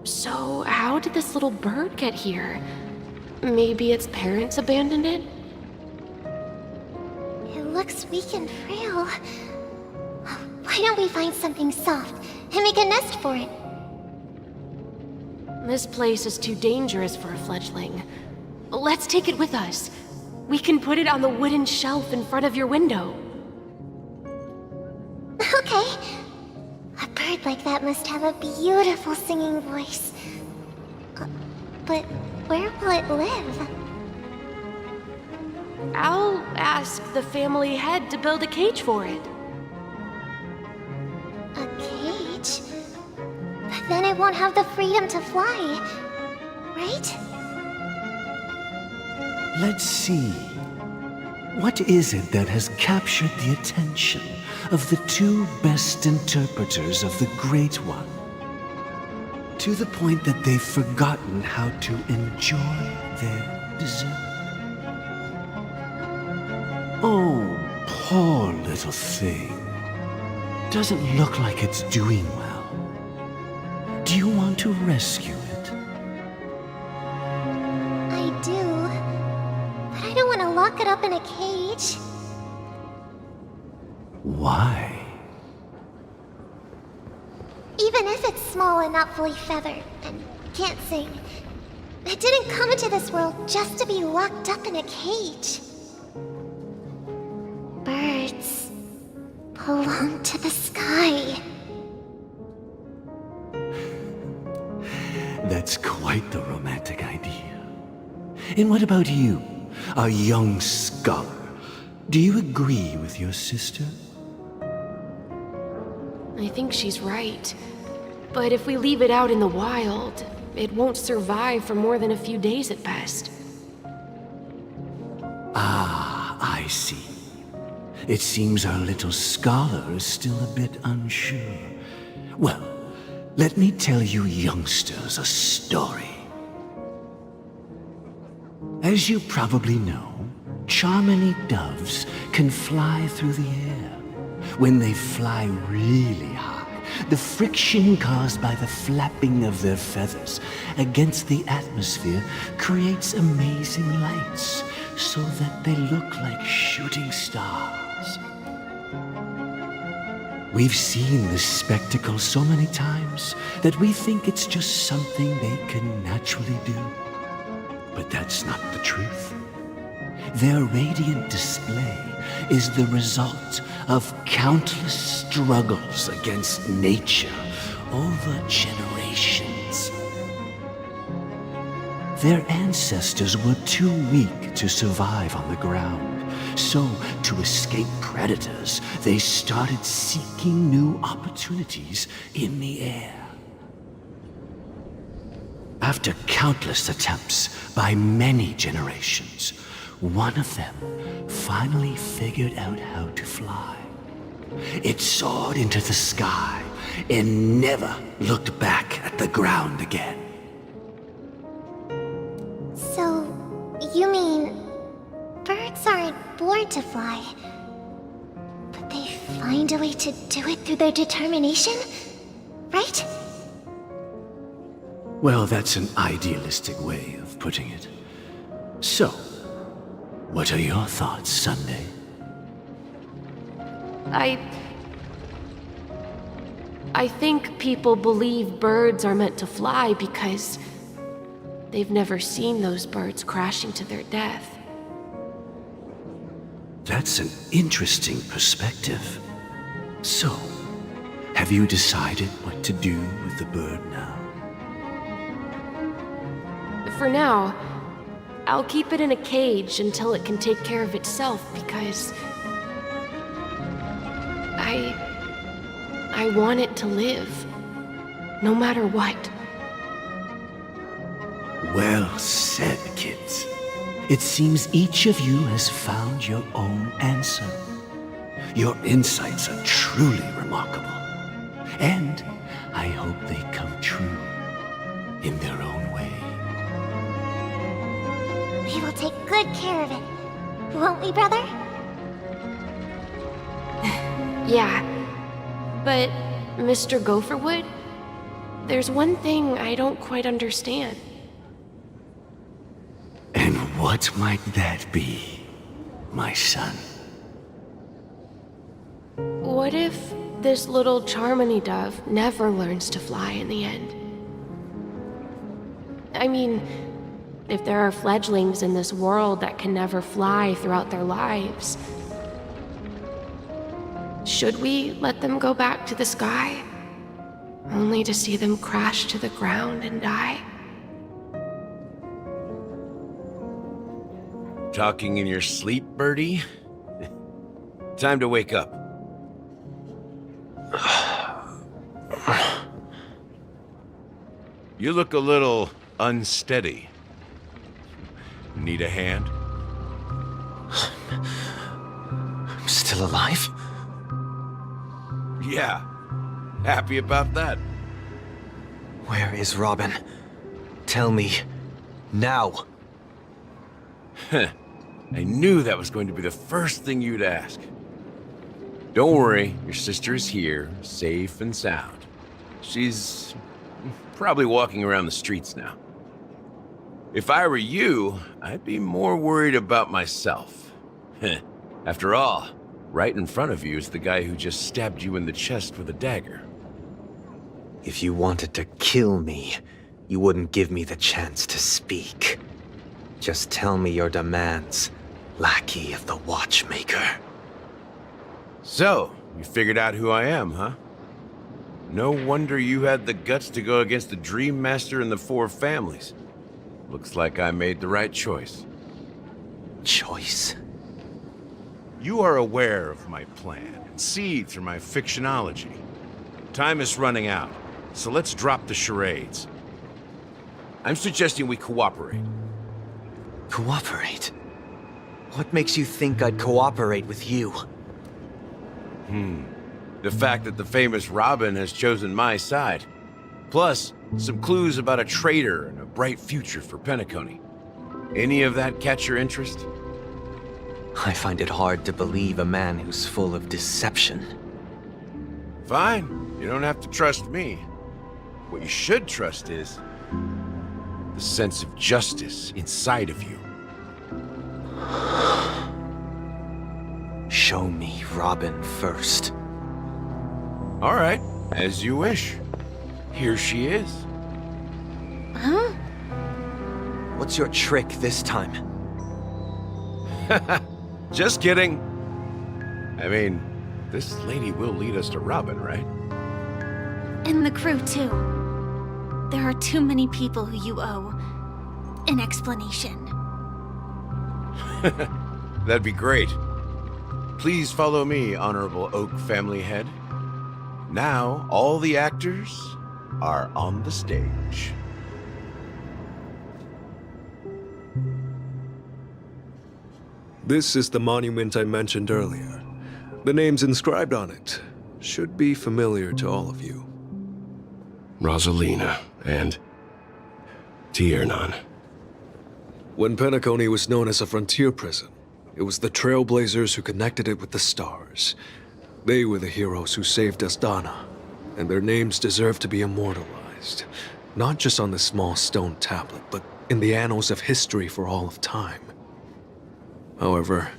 So how did this little bird get here? Maybe its parents abandoned it? It looks weak and frail. Why don't we find something soft and make a nest for it? This place is too dangerous for a fledgling. Let's take it with us. We can put it on the wooden shelf in front of your window. Okay. A bird like that must have a beautiful singing voice. But where will it live? I'll ask the family head to build a cage for it. A cage? But then it won't have the freedom to fly, right? Let's see. What is it that has captured the attention of the two best interpreters of the Great One? To the point that they've forgotten how to enjoy their dessert. Oh, poor little thing. Doesn't look like it's doing well. Do you want to rescue it? I do. But I don't want to lock it up in a cage. Why? Even if it's small and not fully feathered and can't sing, it didn't come into this world just to be locked up in a cage. Birds belong to the sky. That's quite the romantic idea. And what about you, a young scholar? Do you agree with your sister? I think she's right. But if we leave it out in the wild, it won't survive for more than a few days at best. Ah, I see. It seems our little scholar is still a bit unsure. Well, let me tell you youngsters a story. As you probably know, Charmony doves can fly through the air. When they fly really high, the friction caused by the flapping of their feathers against the atmosphere creates amazing lights, so that they look like shooting stars. We've seen this spectacle so many times that we think it's just something they can naturally do. But that's not the truth. Their radiant display is the result of countless struggles against nature over generations. Their ancestors were too weak to survive on the ground, so to escape predators, they started seeking new opportunities in the air. After countless attempts by many generations, one of them finally figured out how to fly. It soared into the sky and never looked back at the ground again. So, you mean birds aren't born to fly, but they find a way to do it through their determination, right? Well, that's an idealistic way of putting it. So, what are your thoughts, Sunday? I think people believe birds are meant to fly because they've never seen those birds crashing to their death. That's an interesting perspective. So, have you decided what to do with the bird now? For now, I'll keep it in a cage until it can take care of itself because I want it to live, no matter what. Well said, kids. It seems each of you has found your own answer. Your insights are truly remarkable. And I hope they come true in their own way. We will take good care of it. Won't we, brother? Yeah. But, Mr. Gopherwood, there's one thing I don't quite understand. And what might that be, my son? What if this little Charmony dove never learns to fly in the end? I mean, if there are fledglings in this world that can never fly throughout their lives, should we let them go back to the sky, only to see them crash to the ground and die? Talking in your sleep, Birdie? Time to wake up. You look a little unsteady. Need a hand? I'm still alive? Yeah. Happy about that. Where is Robin? Tell me. Now. I knew that was going to be the first thing you'd ask. Don't worry, your sister is here, safe and sound. She's probably walking around the streets now. If I were you, I'd be more worried about myself. After all, right in front of you is the guy who just stabbed you in the chest with a dagger. If you wanted to kill me, you wouldn't give me the chance to speak. Just tell me your demands, lackey of the Watchmaker. So, you figured out who I am, huh? No wonder you had the guts to go against the Dream Master and the Four Families. Looks like I made the right choice. Choice? You are aware of my plan and see through my fictionology. Time is running out, so let's drop the charades. I'm suggesting we cooperate. Cooperate? What makes you think I'd cooperate with you? The fact that the famous Robin has chosen my side. Plus, some clues about a traitor and a bright future for Penacony. Any of that catch your interest? I find it hard to believe a man who's full of deception. Fine, you don't have to trust me. What you should trust is the sense of justice inside of you. Show me Robin first. All right, as you wish. Here she is. Huh? What's your trick this time? Just kidding. I mean, this lady will lead us to Robin, right? And the crew, too. There are too many people who you owe an explanation. That'd be great. Please follow me, Honorable Oak Family Head. Now, all the actors are on the stage. This is the monument I mentioned earlier. The names inscribed on it should be familiar to all of you. Rosalina and Tiernan. When Penacony was known as a frontier prison, it was the Trailblazers who connected it with the stars. They were the heroes who saved Astana, and their names deserve to be immortalized, not just on this small stone tablet, but in the annals of history for all of time. However,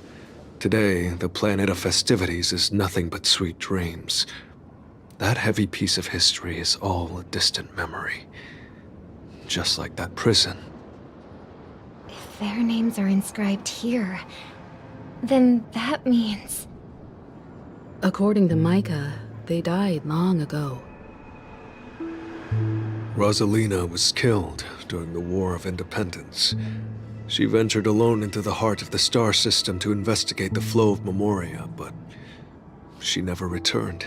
today, the planet of festivities is nothing but sweet dreams. That heavy piece of history is all a distant memory. Just like that prison. If their names are inscribed here, then that means... According to Micah, they died long ago. Rosalina was killed during the War of Independence. She ventured alone into the heart of the star system to investigate the flow of Memoria, but she never returned.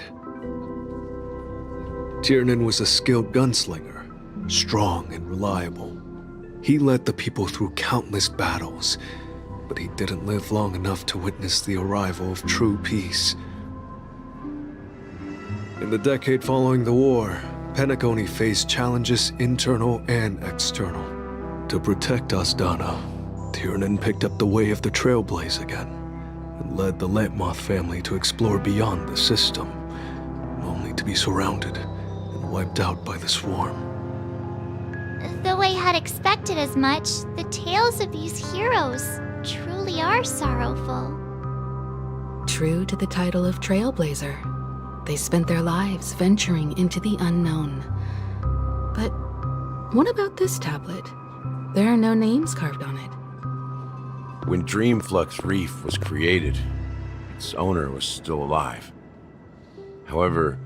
Tiernan was a skilled gunslinger, strong and reliable. He led the people through countless battles, but he didn't live long enough to witness the arrival of true peace. In the decade following the war, Penacony faced challenges internal and external. To protect Asdana, Tiernan picked up the way of the Trailblaze again, and led the Letmoth family to explore beyond the system, only to be surrounded and wiped out by the Swarm. Though I had expected as much, the tales of these heroes truly are sorrowful. True to the title of Trailblazer, they spent their lives venturing into the unknown. But what about this tablet? There are no names carved on it. When Dreamflux Reef was created, its owner was still alive. However,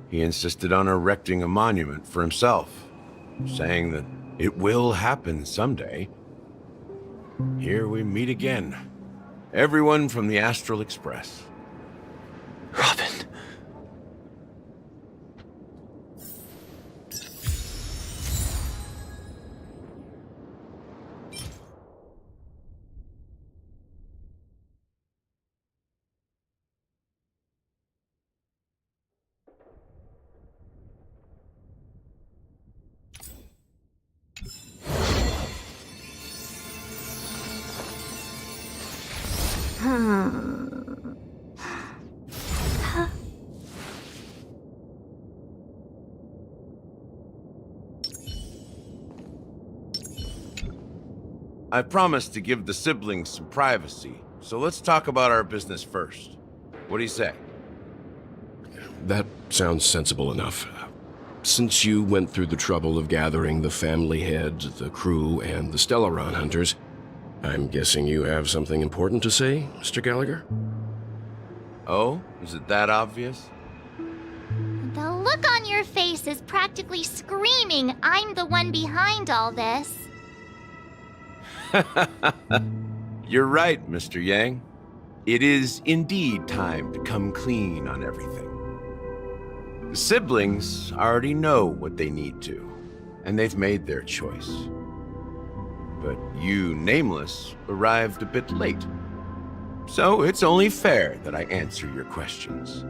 he insisted on erecting a monument for himself, saying that it will happen someday. Here we meet again. Everyone from the Astral Express. Robin. I promised to give the siblings some privacy, so let's talk about our business first. What do you say? That sounds sensible enough. Since you went through the trouble of gathering the family heads, the crew, and the Stellaron hunters, I'm guessing you have something important to say, Mr. Gallagher? Oh? Is it that obvious? The look on your face is practically screaming, I'm the one behind all this. You're right, Mr. Yang. It is indeed time to come clean on everything. The siblings already know what they need to, and they've made their choice. But you, Nameless, arrived a bit late. So it's only fair that I answer your questions.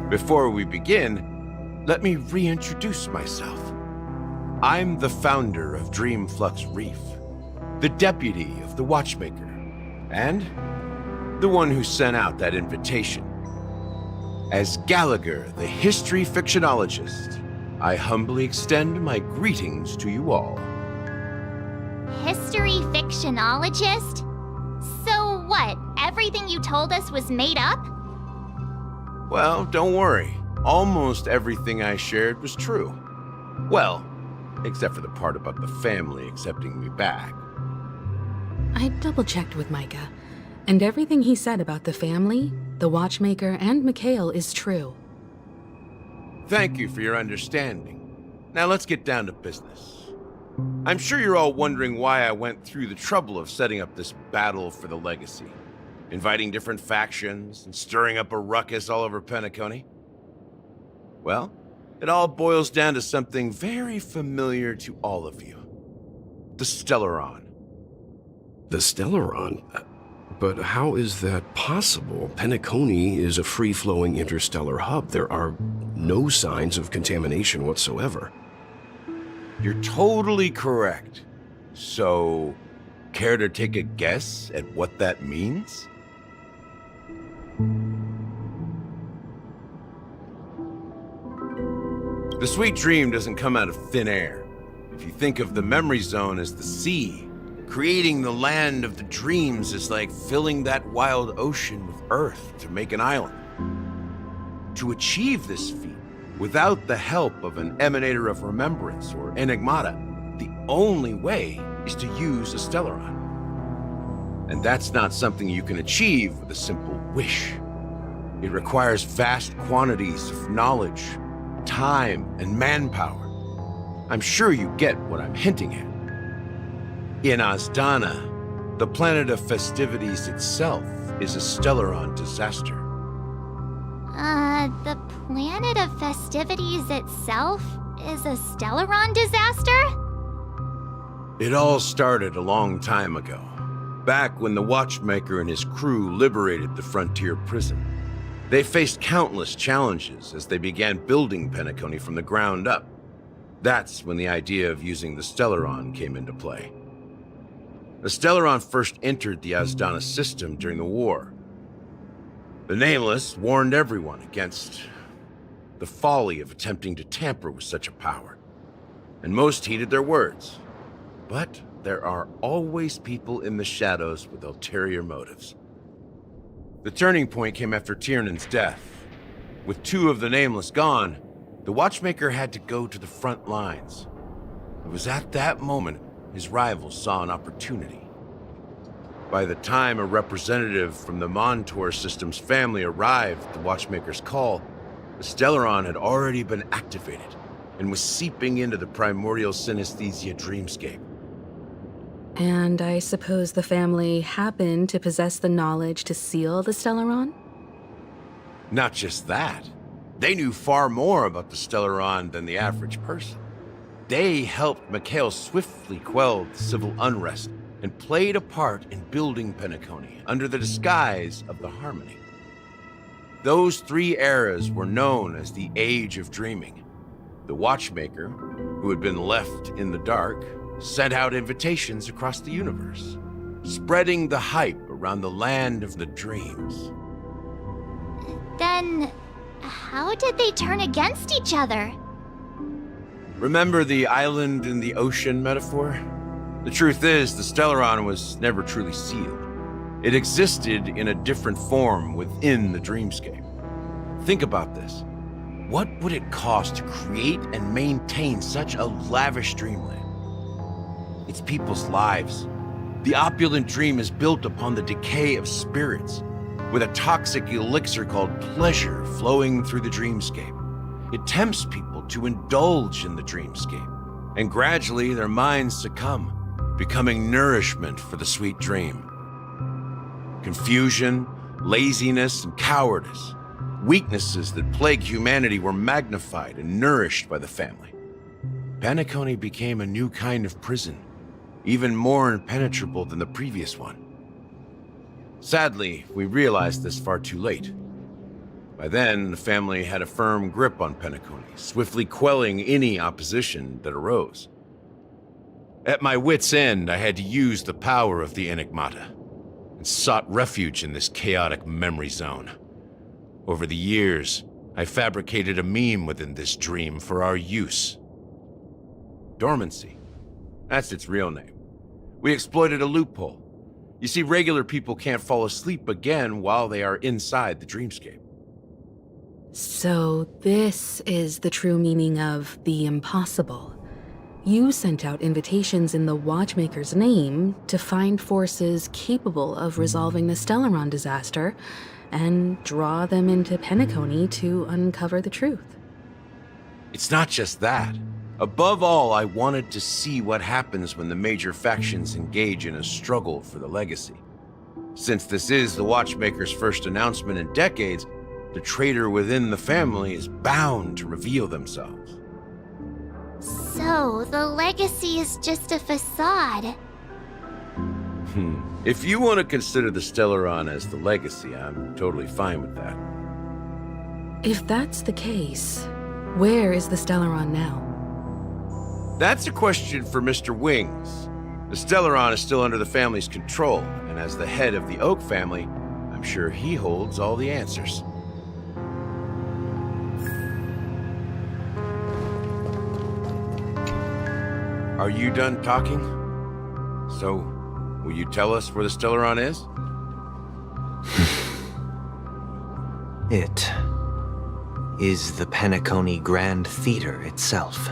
Before we begin, let me reintroduce myself. I'm the founder of Dreamflux Reef, the deputy of the Watchmaker, and the one who sent out that invitation. As Gallagher, the history fictionologist, I humbly extend my greetings to you all. History fictionologist? So what, everything you told us was made up? Well, don't worry. Almost everything I shared was true. Well, except for the part about the family accepting me back. I double-checked with Micah, and everything he said about the family, the Watchmaker, and Mikhail is true. Thank you for your understanding. Now let's get down to business. I'm sure you're all wondering why I went through the trouble of setting up this battle for the legacy, inviting different factions and stirring up a ruckus all over Penacony. Well, it all boils down to something very familiar to all of you. The Stellaron. The Stellaron? But how is that possible? Penacony is a free-flowing interstellar hub. There are no signs of contamination whatsoever. You're totally correct. So, care to take a guess at what that means? The sweet dream doesn't come out of thin air. If you think of the memory zone as the sea, creating the land of the dreams is like filling that wild ocean with earth to make an island. To achieve this feat, without the help of an emanator of remembrance or enigmata, the only way is to use a Stellaron. And that's not something you can achieve with a simple wish. It requires vast quantities of knowledge, time, and manpower. I'm sure you get what I'm hinting at. In Asdana, the planet of festivities itself is a Stellaron disaster. The planet of festivities itself is a Stellaron disaster? It all started a long time ago, back when the Watchmaker and his crew liberated the frontier prison. They faced countless challenges as they began building Penacony from the ground up. That's when the idea of using the Stellaron came into play. The Stellaron first entered the Asdana system during the war. The Nameless warned everyone against the folly of attempting to tamper with such a power, and most heeded their words. But there are always people in the shadows with ulterior motives. The turning point came after Tiernan's death. With two of the Nameless gone, the Watchmaker had to go to the front lines. It was at that moment his rivals saw an opportunity. By the time a representative from the Montour Systems family arrived at the Watchmaker's call, the Stellaron had already been activated and was seeping into the primordial synesthesia dreamscape. And I suppose the family happened to possess the knowledge to seal the Stellaron? Not just that. They knew far more about the Stellaron than the average person. They helped Mikhail swiftly quell the civil unrest and played a part in building Penacony under the disguise of the Harmony. Those 3 eras were known as the Age of Dreaming. The Watchmaker, who had been left in the dark, sent out invitations across the universe, spreading the hype around the land of the dreams. Then, how did they turn against each other? Remember the island in the ocean metaphor? The truth is, the Stellaron was never truly sealed. It existed in a different form within the dreamscape. Think about this. What would it cost to create and maintain such a lavish dreamland? It's people's lives. The opulent dream is built upon the decay of spirits, with a toxic elixir called pleasure flowing through the dreamscape. It tempts people to indulge in the dreamscape, and gradually their minds succumb, becoming nourishment for the sweet dream. Confusion, laziness, and cowardice, weaknesses that plague humanity, were magnified and nourished by the family. Penacony became a new kind of prison, even more impenetrable than the previous one. Sadly, we realized this far too late. By then, the family had a firm grip on Penacony, swiftly quelling any opposition that arose. At my wit's end, I had to use the power of the Enigmata, and sought refuge in this chaotic memory zone. Over the years, I fabricated a meme within this dream for our use. Dormancy. That's its real name. We exploited a loophole. You see, regular people can't fall asleep again while they are inside the dreamscape. So this is the true meaning of the impossible. You sent out invitations in the Watchmaker's name to find forces capable of resolving the Stellaron disaster and draw them into Penacony to uncover the truth. It's not just that. Above all, I wanted to see what happens when the major factions engage in a struggle for the legacy. Since this is the Watchmaker's first announcement in decades, the traitor within the family is bound to reveal themselves. So, the legacy is just a facade. If you want to consider the Stellaron as the legacy, I'm totally fine with that. If that's the case, where is the Stellaron now? That's a question for Mr. Wings. The Stellaron is still under the family's control, and as the head of the Oak family, I'm sure he holds all the answers. Are you done talking? So, will you tell us where the Stellaron is? It is the Penacony Grand Theater itself.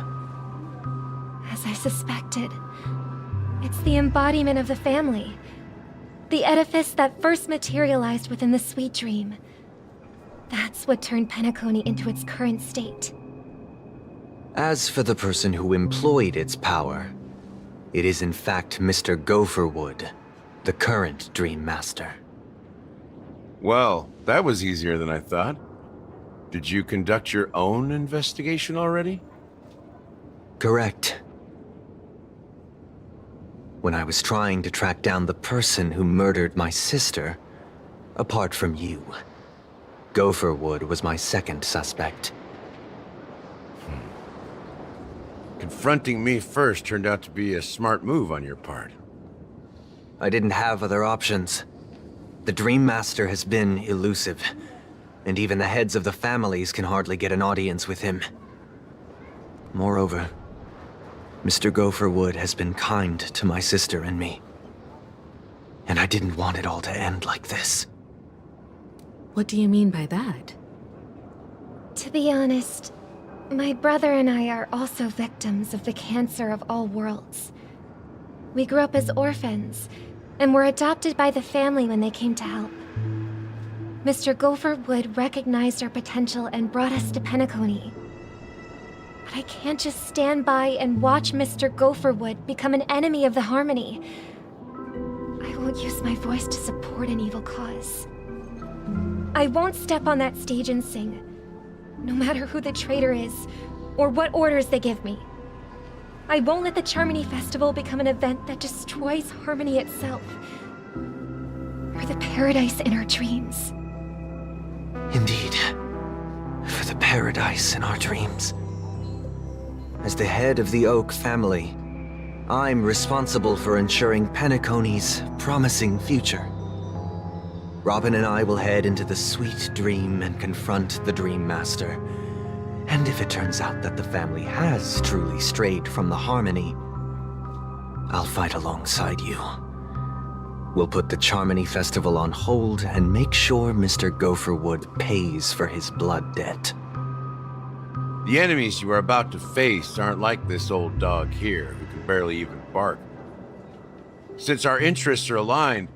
As I suspected, it's the embodiment of the family. The edifice that first materialized within the sweet dream. That's what turned Penacony into its current state. As for the person who employed its power, it is in fact Mr. Gopherwood, the current Dream Master. Well, that was easier than I thought. Did you conduct your own investigation already? Correct. when I was trying to track down the person who murdered my sister, apart from you. Gopherwood was my second suspect. Confronting me first turned out to be a smart move on your part. I didn't have other options. The Dream Master has been elusive, and even the heads of the families can hardly get an audience with him. Moreover, Mr. Gopherwood has been kind to my sister and me. And I didn't want it all to end like this. What do you mean by that? To be honest, my brother and I are also victims of the cancer of all worlds. We grew up as orphans, and were adopted by the family when they came to help. Mr. Gopherwood recognized our potential and brought us to Penacony. But I can't just stand by and watch Mr. Gopherwood become an enemy of the Harmony. I won't use my voice to support an evil cause. I won't step on that stage and sing, no matter who the traitor is, or what orders they give me. I won't let the Charmony Festival become an event that destroys Harmony itself, or the paradise in our dreams. Indeed. For the paradise in our dreams. As the head of the Oak family, I'm responsible for ensuring Penacony's promising future. Robin and I will head into the Sweet Dream and confront the Dream Master. And if it turns out that the family has truly strayed from the Harmony, I'll fight alongside you. We'll put the Charmony Festival on hold and make sure Mr. Gopherwood pays for his blood debt. The enemies you are about to face aren't like this old dog here, who can barely even bark. Since our interests are aligned,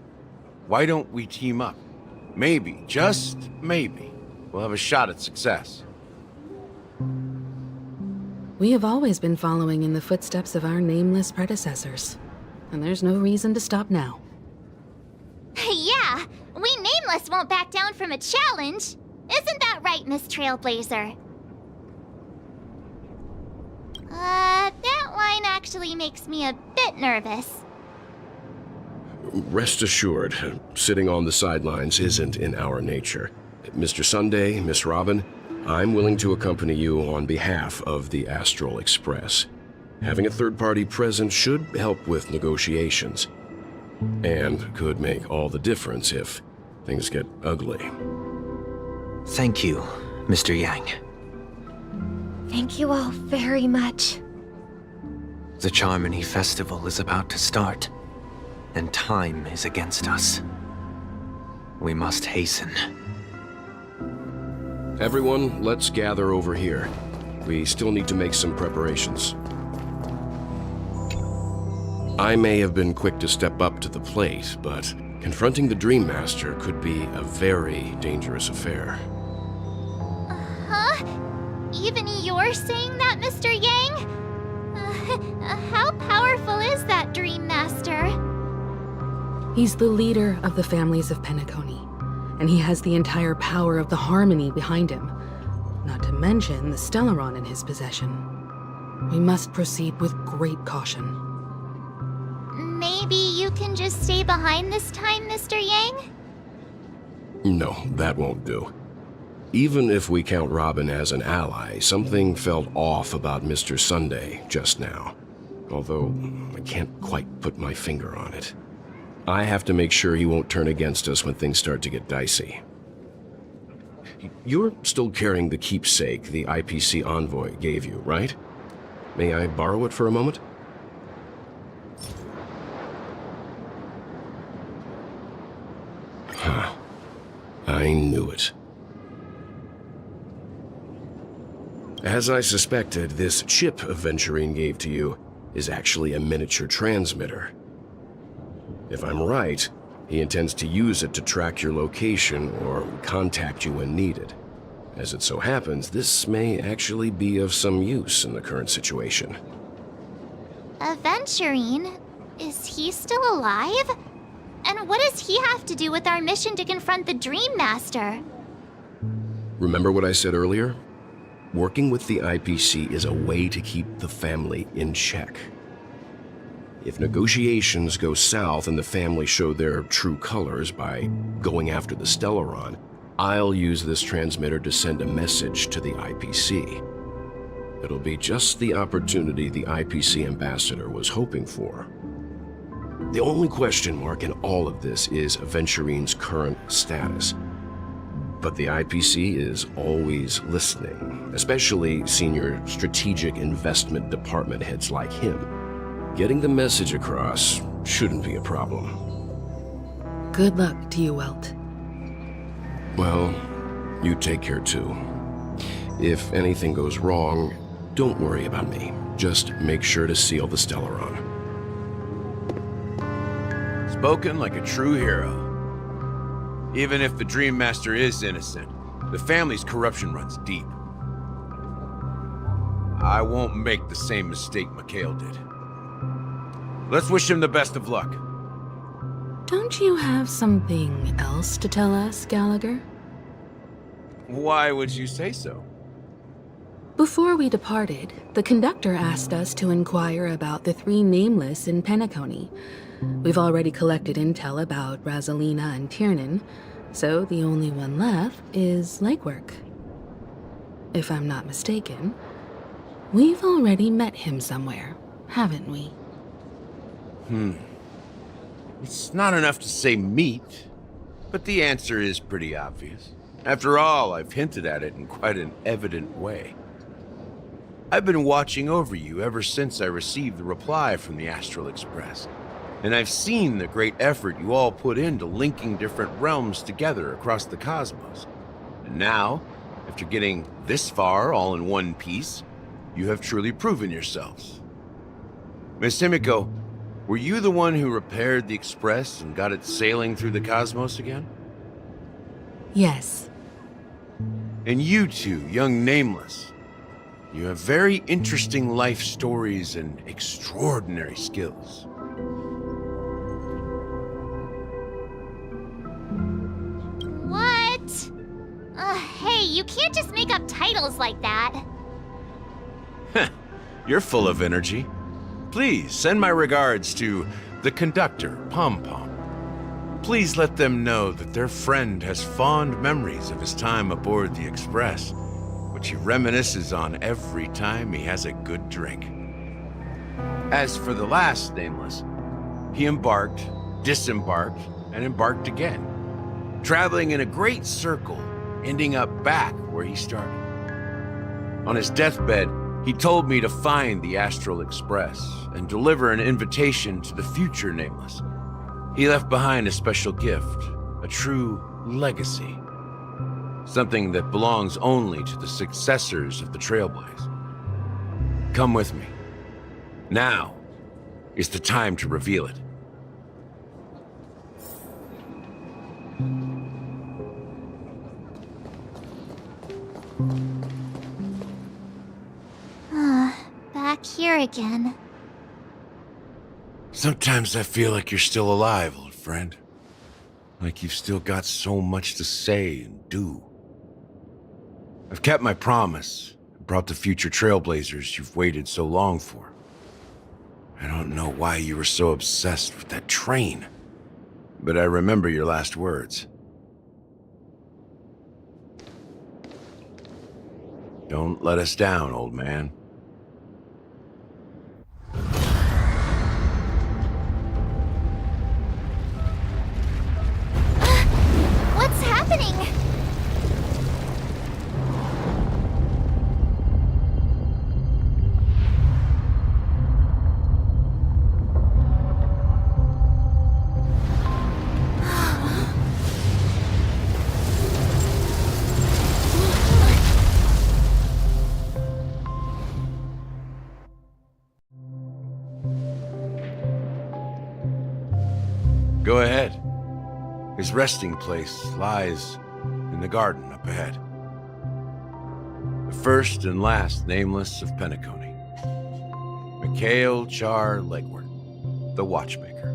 why don't we team up? Maybe, just maybe, we'll have a shot at success. We have always been following in the footsteps of our nameless predecessors, and there's no reason to stop now. Yeah, we Nameless won't back down from a challenge. Isn't that right, Miss Trailblazer? That line actually makes me a bit nervous. Rest assured, sitting on the sidelines isn't in our nature. Mr. Sunday, Miss Robin, I'm willing to accompany you on behalf of the Astral Express. Having a third party present should help with negotiations, and could make all the difference if things get ugly. Thank you, Mr. Yang. Thank you all very much. The Charmony Festival is about to start, and time is against us. We must hasten. Everyone, let's gather over here. We still need to make some preparations. I may have been quick to step up to the plate, but confronting the Dream Master could be a very dangerous affair. Huh? Even you're saying that, Mr. Yang? How powerful is that Dream Master? He's the leader of the families of Penacony, and he has the entire power of the Harmony behind him, not to mention the Stellaron in his possession. We must proceed with great caution. Maybe you can just stay behind this time, Mr. Yang? No, that won't do. Even if we count Robin as an ally, something felt off about Mr. Sunday just now. Although, I can't quite put my finger on it. I have to make sure he won't turn against us when things start to get dicey. You're still carrying the keepsake the IPC envoy gave you, right? May I borrow it for a moment? Huh. I knew it. As I suspected, this chip Aventurine gave to you is actually a miniature transmitter. If I'm right, he intends to use it to track your location or contact you when needed. As it so happens, this may actually be of some use in the current situation. Aventurine? Is he still alive? And what does he have to do with our mission to confront the Dream Master? Remember what I said earlier? Working with the IPC is a way to keep the family in check. If negotiations go south and the family show their true colors by going after the Stellaron, I'll use this transmitter to send a message to the IPC. It'll be just the opportunity the IPC ambassador was hoping for. The only question mark in all of this is Aventurine's current status. But the IPC is always listening, especially senior strategic investment department heads like him. Getting the message across shouldn't be a problem. Good luck to you, Welt. Well, you take care too. If anything goes wrong, don't worry about me. Just make sure to seal the Stellaron. Spoken like a true hero. Even if the Dream Master is innocent, the family's corruption runs deep. I won't make the same mistake Mikhail did. Let's wish him the best of luck. Don't you have something else to tell us, Gallagher? Why would you say so? Before we departed, the conductor asked us to inquire about the 3 nameless in Penacony. We've already collected intel about Razalina and Tiernan, so the only one left is legwork. If I'm not mistaken, we've already met him somewhere, haven't we? It's not enough to say meet, but the answer is pretty obvious. After all, I've hinted at it in quite an evident way. I've been watching over you ever since I received the reply from the Astral Express, and I've seen the great effort you all put into linking different realms together across the cosmos. And now, after getting this far all in one piece, you have truly proven yourselves. Miss Himiko, were you the one who repaired the Express and got it sailing through the cosmos again? Yes. And you two, young Nameless, you have very interesting life stories and extraordinary skills. What? Hey, you can't just make up titles like that. You're full of energy. Please send my regards to the conductor, Pom Pom. Please let them know that their friend has fond memories of his time aboard the Express, which he reminisces on every time he has a good drink. As for the last Nameless, he embarked, disembarked, and embarked again, traveling in a great circle, ending up back where he started. On his deathbed, he told me to find the Astral Express and deliver an invitation to the future Nameless. He left behind a special gift, a true legacy. Something that belongs only to the successors of the Trailblaze. Come with me. Now is the time to reveal it. Back here again. Sometimes I feel like you're still alive, old friend. Like you've still got so much to say and do. I've kept my promise and brought the future Trailblazers you've waited so long for. I don't know why you were so obsessed with that train, but I remember your last words. Don't let us down, old man. What's happening? Go ahead. His resting place lies in the garden up ahead. The first and last Nameless of Penacony. Mikhail Char Legward, the Watchmaker.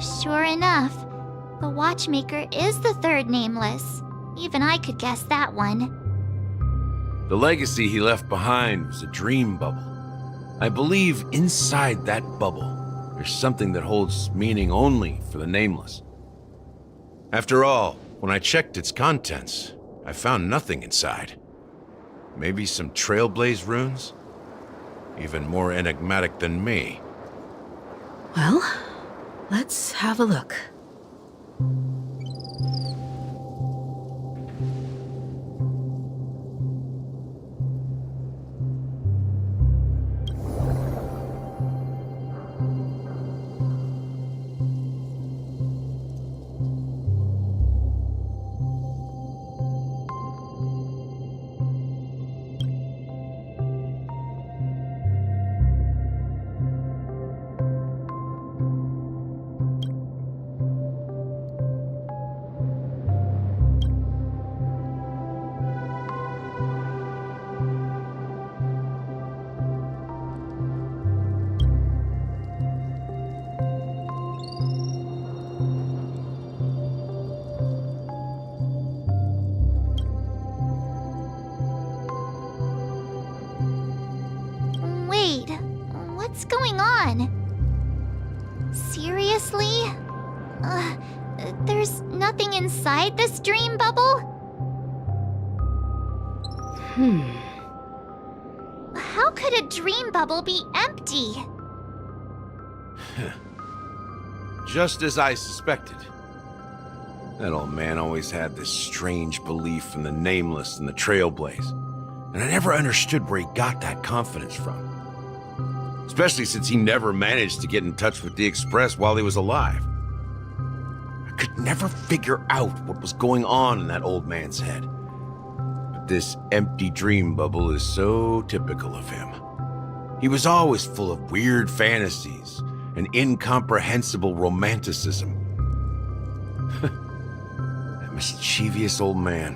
Sure enough, the watchmaker is the third nameless. Even I could guess that one. The legacy he left behind was a dream bubble. I believe inside that bubble, there's something that holds meaning only for the nameless. After all, when I checked its contents, I found nothing inside. Maybe some Trailblaze runes? Even more enigmatic than me. Well, let's have a look. Wait, what's going on? Seriously? There's nothing inside this dream bubble? How could a dream bubble be empty? Just as I suspected. That old man always had this strange belief in the nameless and the Trailblaze, and I never understood where he got that confidence from. Especially since he never managed to get in touch with the Express while he was alive. I could never figure out what was going on in that old man's head. But this empty dream bubble is so typical of him. He was always full of weird fantasies and incomprehensible romanticism. That mischievous old man.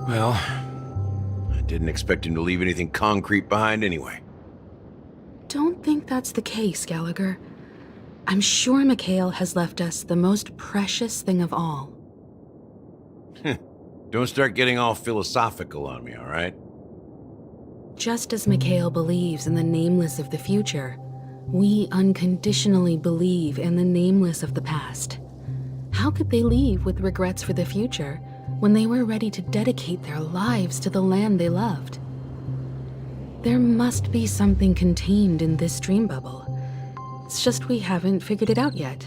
Well, I didn't expect him to leave anything concrete behind anyway. Don't think that's the case, Gallagher. I'm sure Mikhail has left us the most precious thing of all. Don't start getting all philosophical on me, all right? Just as Mikhail believes in the nameless of the future, we unconditionally believe in the nameless of the past. How could they leave with regrets for the future when they were ready to dedicate their lives to the land they loved? There must be something contained in this dream bubble. It's just we haven't figured it out yet.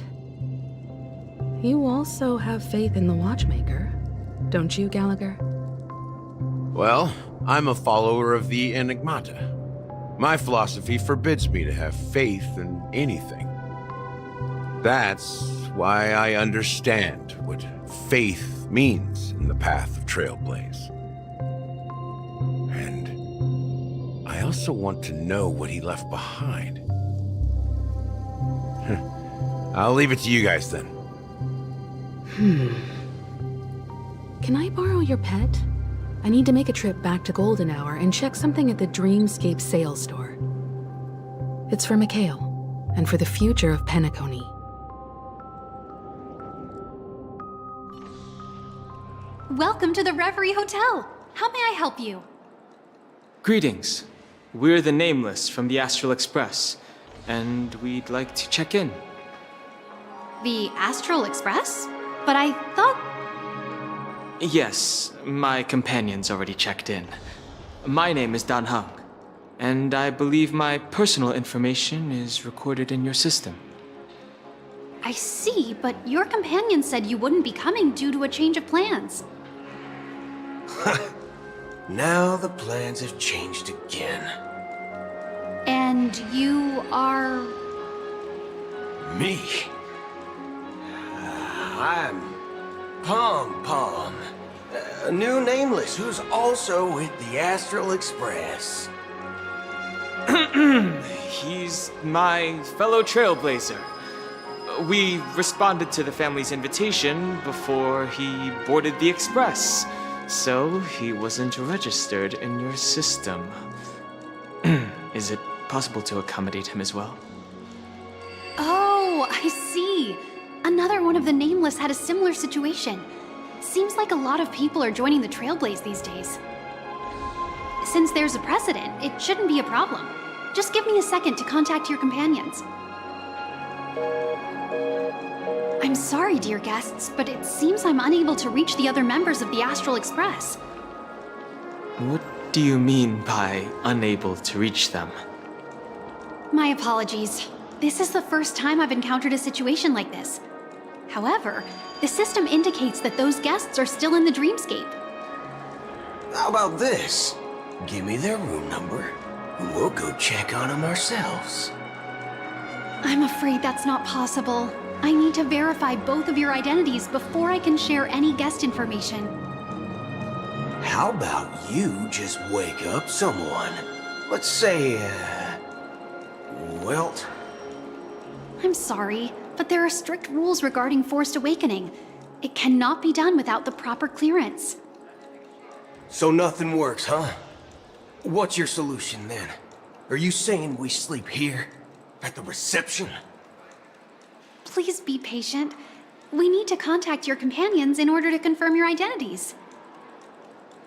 You also have faith in the watchmaker, don't you, Gallagher? Well, I'm a follower of the Enigmata. My philosophy forbids me to have faith in anything. That's why I understand what faith means in the path of Trailblaze. And I also want to know what he left behind. I'll leave it to you guys then. Can I borrow your pet? I need to make a trip back to Golden Hour and check something at the Dreamscape sales store. It's for Mikhail, and for the future of Penacony. Welcome to the Reverie Hotel. How may I help you? Greetings. We're the Nameless from the Astral Express, and we'd like to check in. The Astral Express? But I thought... Yes, my companion's already checked in. My name is Dan Hung, and I believe my personal information is recorded in your system. I see, but your companion said you wouldn't be coming due to a change of plans. Now the plans have changed again. And you are... Me? I'm Pom Pom, a new Nameless who's also with the Astral Express. He's my fellow Trailblazer. We responded to the family's invitation before he boarded the Express, so he wasn't registered in your system. Is it possible to accommodate him as well? Oh, I see. Another one of the Nameless had a similar situation. Seems like a lot of people are joining the Trailblaze these days. Since there's a precedent, it shouldn't be a problem. Just give me a second to contact your companions. I'm sorry, dear guests, but it seems I'm unable to reach the other members of the Astral Express. What do you mean by unable to reach them? My apologies. This is the first time I've encountered a situation like this. However, the system indicates that those guests are still in the dreamscape. How about this? Give me their room number, and we'll go check on them ourselves. I'm afraid that's not possible. I need to verify both of your identities before I can share any guest information. How about you just wake up someone? Let's say, Welt? I'm sorry, but there are strict rules regarding forced awakening. It cannot be done without the proper clearance. So nothing works, huh? What's your solution then? Are you saying we sleep here? At the reception? Please be patient. We need to contact your companions in order to confirm your identities.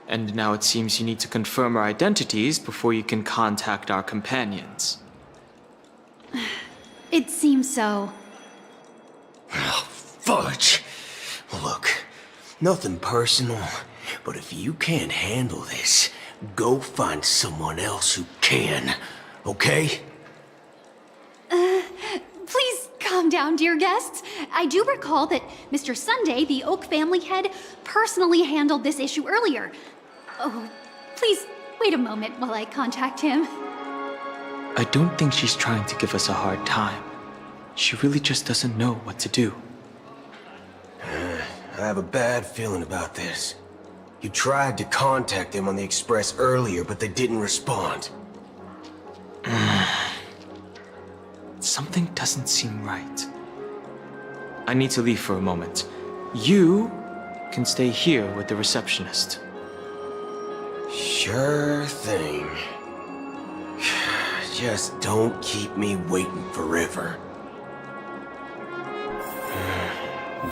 And now it seems you need to confirm our identities before you can contact our companions. It seems so. Oh, fudge! Look, nothing personal, but if you can't handle this, go find someone else who can, okay? Please calm down, dear guests. I do recall that Mr. Sunday, the Oak family head, personally handled this issue earlier. Oh, please wait a moment while I contact him. I don't think she's trying to give us a hard time. She really just doesn't know what to do. I have a bad feeling about this. You tried to contact them on the Express earlier, but they didn't respond. Something doesn't seem right. I need to leave for a moment. You can stay here with the receptionist. Sure thing. Just don't keep me waiting forever.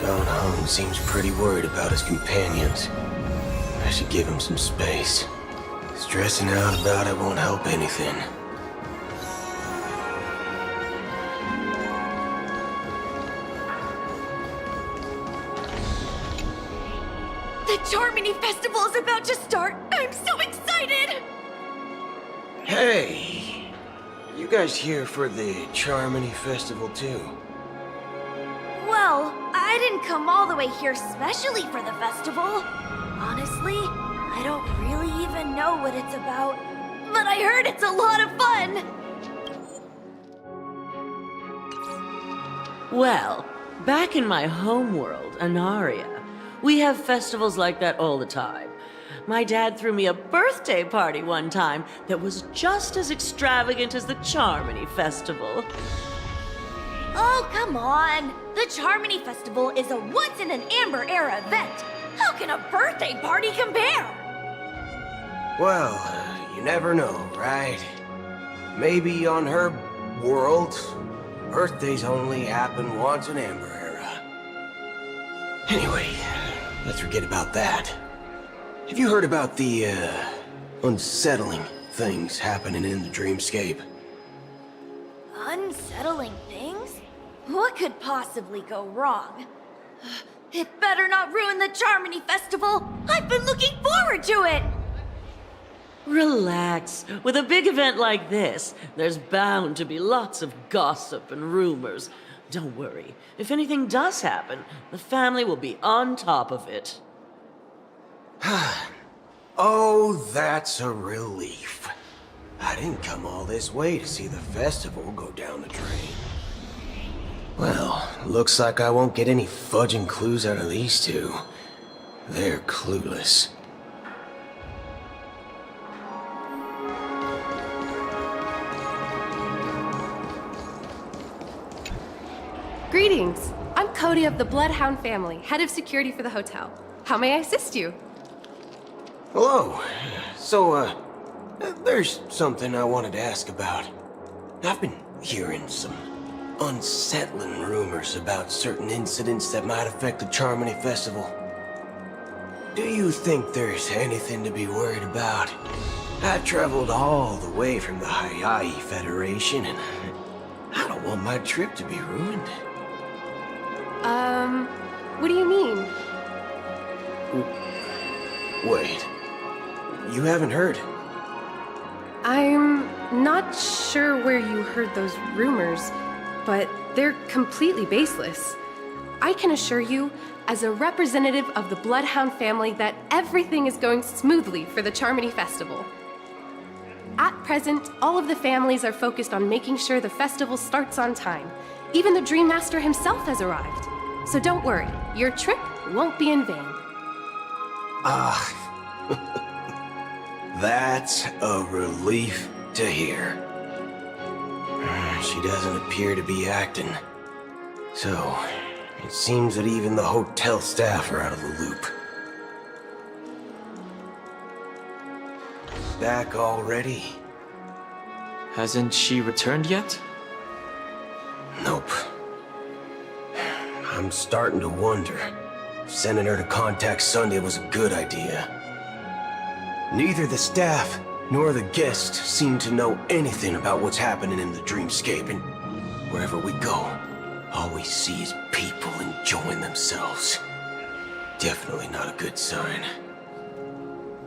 Don Hung seems pretty worried about his companions. I should give him some space. Stressing out about it won't help anything. The Charmony Festival is about to start! I'm so excited! Hey! You guys here for the Charmony Festival too? Well, I didn't come all the way here specially for the festival. Honestly, I don't really even know what it's about. But I heard it's a lot of fun! Well, back in my homeworld, Anaria, we have festivals like that all the time. My dad threw me a birthday party one time that was just as extravagant as the Charmony Festival. Oh, come on! The Charmony Festival is a once-in-an-Amber-era event! How can a birthday party compare? Well, you never know, right? Maybe on her world, birthdays only happen once in Amber Era. Anyway, let's forget about that. Have you heard about the, unsettling things happening in the dreamscape? Unsettling things? What could possibly go wrong? It better not ruin the Charmony Festival! I've been looking forward to it! Relax. With a big event like this, there's bound to be lots of gossip and rumors. Don't worry. If anything does happen, the family will be on top of it. Oh, that's a relief. I didn't come all this way to see the festival go down the drain. Well, looks like I won't get any fudging clues out of these two. They're clueless. Greetings. I'm Cody of the Bloodhound family, head of security for the hotel. How may I assist you? Hello. So, there's something I wanted to ask about. I've been hearing some unsettling rumors about certain incidents that might affect the Charmony Festival. Do you think there's anything to be worried about? I traveled all the way from the Hayaii Federation, and I don't want my trip to be ruined. What do you mean? Wait, you haven't heard? I'm not sure where you heard those rumors, but they're completely baseless. I can assure you, as a representative of the Bloodhound family, that everything is going smoothly for the Charmony Festival. At present, all of the families are focused on making sure the festival starts on time. Even the Dream Master himself has arrived. So don't worry, your trip won't be in vain. That's a relief to hear. She doesn't appear to be acting. So, it seems that even the hotel staff are out of the loop. Back already? Hasn't she returned yet? Nope. I'm starting to wonder if sending her to contact Sunday was a good idea. Neither the staff nor the guests seem to know anything about what's happening in the dreamscape, and wherever we go, all we see is people enjoying themselves. Definitely not a good sign.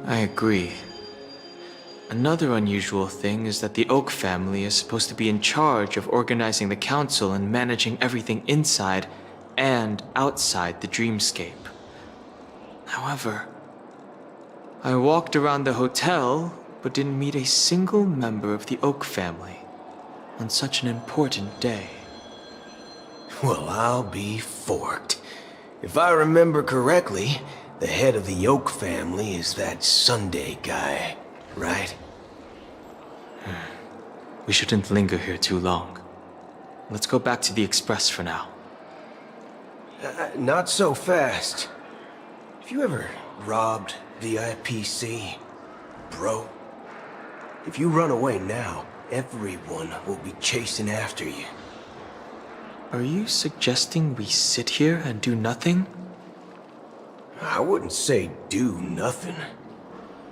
I agree. Another unusual thing is that the Oak family is supposed to be in charge of organizing the council and managing everything inside and outside the dreamscape. However, I walked around the hotel but didn't meet a single member of the Oak family on such an important day. Well, I'll be forked. If I remember correctly, the head of the Oak family is that Sunday guy, right? We shouldn't linger here too long. Let's go back to the Express for now. Not so fast. Have you ever robbed VIPC, bro? If you run away now, everyone will be chasing after you. Are you suggesting we sit here and do nothing? I wouldn't say do nothing,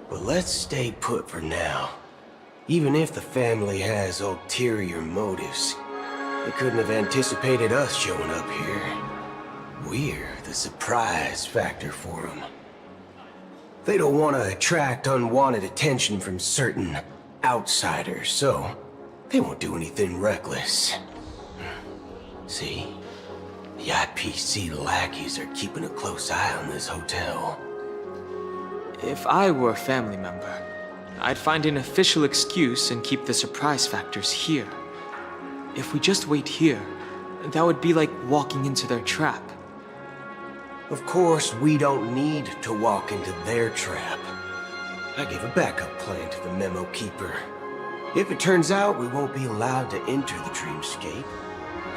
but let's stay put for now. Even if the family has ulterior motives, they couldn't have anticipated us showing up here. We're the surprise factor for them. They don't want to attract unwanted attention from certain outsiders, so they won't do anything reckless. See? The IPC lackeys are keeping a close eye on this hotel. If I were a family member, I'd find an official excuse and keep the surprise factors here. If we just wait here, that would be like walking into their trap. Of course, we don't need to walk into their trap. I gave a backup plan to the memo keeper. If it turns out we won't be allowed to enter the dreamscape,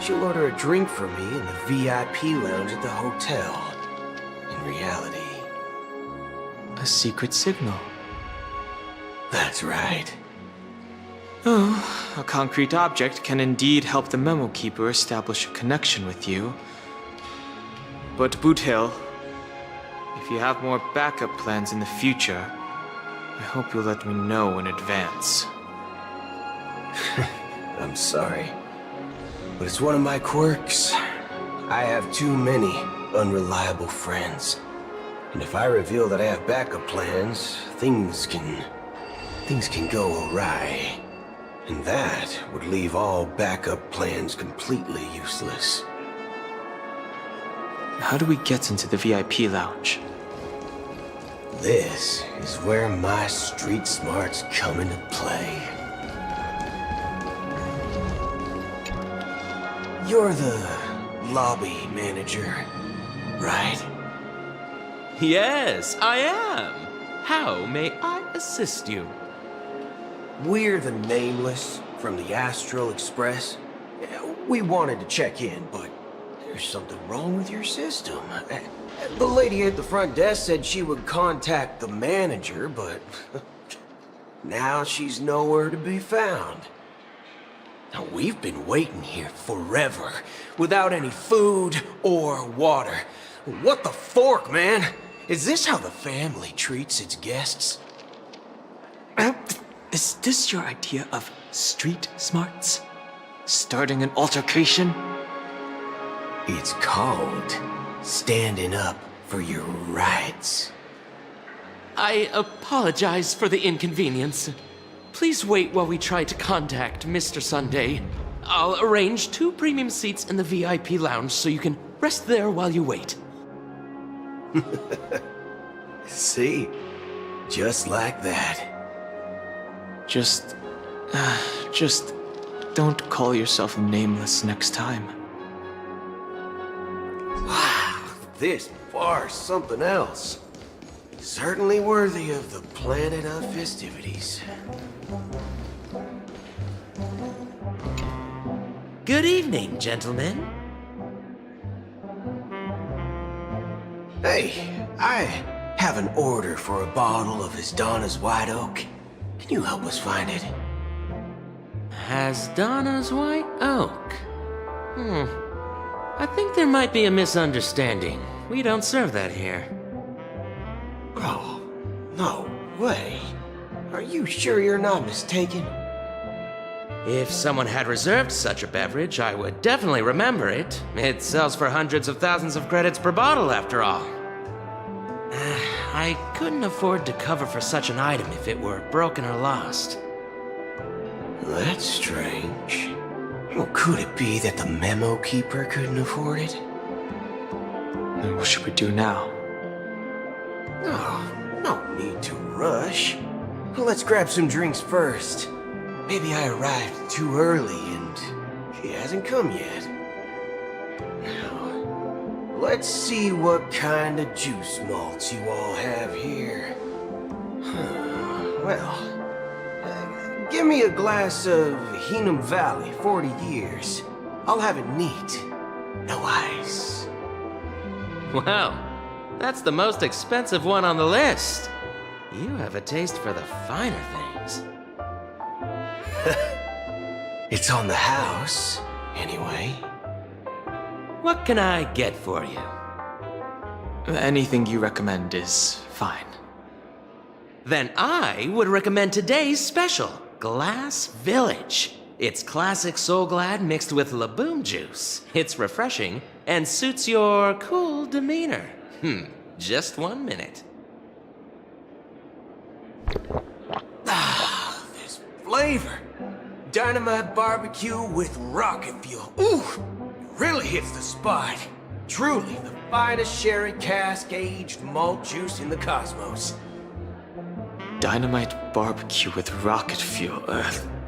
she'll order a drink for me in the VIP lounge at the hotel. In reality... a secret signal. That's right. Oh, a concrete object can indeed help the memo keeper establish a connection with you. But Boot Hill, if you have more backup plans in the future, I hope you'll let me know in advance. I'm sorry, but it's one of my quirks. I have too many unreliable friends. And if I reveal that I have backup plans, things can go awry. And that would leave all backup plans completely useless. How do we get into the VIP lounge? This is where my street smarts come into play. You're the lobby manager, right? Yes, I am. How may I assist you? We're the Nameless from the Astral Express. We wanted to check in, but there's something wrong with your system. The lady at the front desk said she would contact the manager, but now she's nowhere to be found. Now, we've been waiting here forever, without any food or water. What the fork, man? Is this how the family treats its guests? Is this your idea of street smarts? Starting an altercation? It's called standing up for your rights. I apologize for the inconvenience. Please wait while we try to contact Mr. Sunday. I'll arrange 2 premium seats in the VIP lounge so you can rest there while you wait. See? Just like that. Just don't call yourself nameless next time. Wow, this bar's something else. Certainly worthy of the planet of festivities. Good evening, gentlemen. Hey, I have an order for a bottle of His Donna's White Oak. Can you help us find it? Has Donna's White Oak? I think there might be a misunderstanding. We don't serve that here. Oh, no way. Are you sure you're not mistaken? If someone had reserved such a beverage, I would definitely remember it. It sells for hundreds of thousands of credits per bottle, after all. I couldn't afford to cover for such an item if it were broken or lost. That's strange. Well, could it be that the memo keeper couldn't afford it? Then what should we do now? Oh, no need to rush. Well, let's grab some drinks first. Maybe I arrived too early and she hasn't come yet. Now, let's see what kind of juice malts you all have here. Well, give me a glass of Heenum Valley, 40 years. I'll have it neat. No ice. Wow, that's the most expensive one on the list. You have a taste for the finer things. It's on the house, anyway. What can I get for you? Anything you recommend is fine. Then I would recommend today's special, Glass Village. It's classic Soul Glad mixed with Laboom juice. It's refreshing and suits your cool demeanor. Just 1 minute. Ah, this flavor. Dynamite barbecue with rocket fuel. Ooh, it really hits the spot. Truly the finest sherry cask-aged malt juice in the cosmos. Dynamite barbecue with rocket fuel.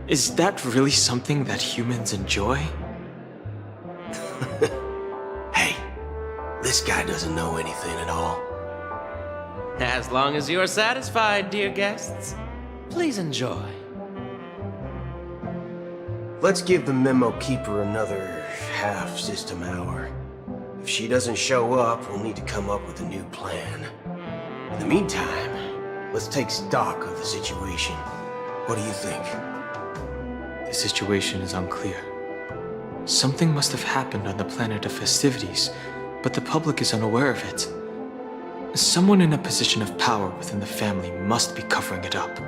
Is that really something that humans enjoy? Hey, this guy doesn't know anything at all. As long as you're satisfied, dear guests, please enjoy. Let's give the memo keeper another half-system hour. If she doesn't show up, we'll need to come up with a new plan. In the meantime, let's take stock of the situation. What do you think? The situation is unclear. Something must have happened on the planet of festivities, but the public is unaware of it. Someone in a position of power within the family must be covering it up.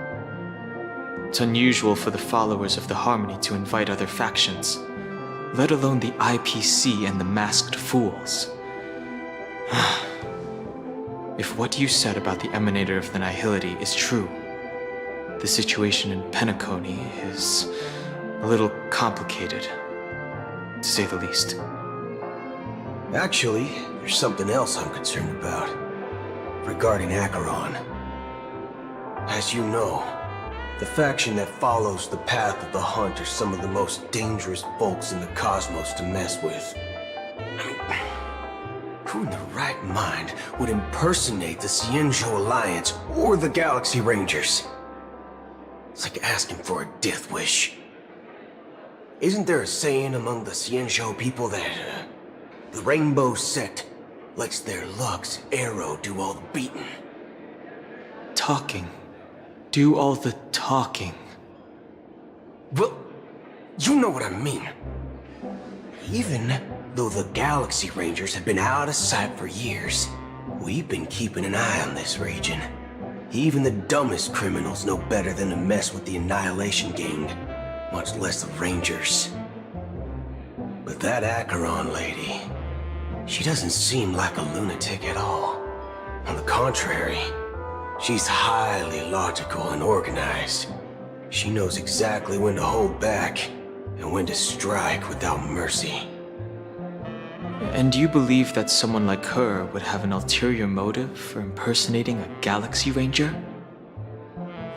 It's unusual for the followers of the Harmony to invite other factions, let alone the IPC and the Masked Fools. If what you said about the Emanator of the Nihility is true, the situation in Penacony is a little complicated, to say the least. Actually, there's something else I'm concerned about, regarding Acheron. As you know, the faction that follows the path of the Hunt are some of the most dangerous folks in the cosmos to mess with. I mean, who in their right mind would impersonate the Cienjo Alliance or the Galaxy Rangers? It's like asking for a death wish. Isn't there a saying among the Cienjo people that the Rainbow Sect lets their Lux arrow do all the beating? Talking. Do all the talking. Well, You know what I mean. Even though the Galaxy Rangers have been out of sight for years, we've been keeping an eye on this region. Even the dumbest criminals know better than to mess with the Annihilation Gang, much less the Rangers. But that Acheron lady, she doesn't seem like a lunatic at all. On the contrary, she's highly logical and organized. She knows exactly when to hold back and when to strike without mercy. And do you believe that someone like her would have an ulterior motive for impersonating a Galaxy Ranger?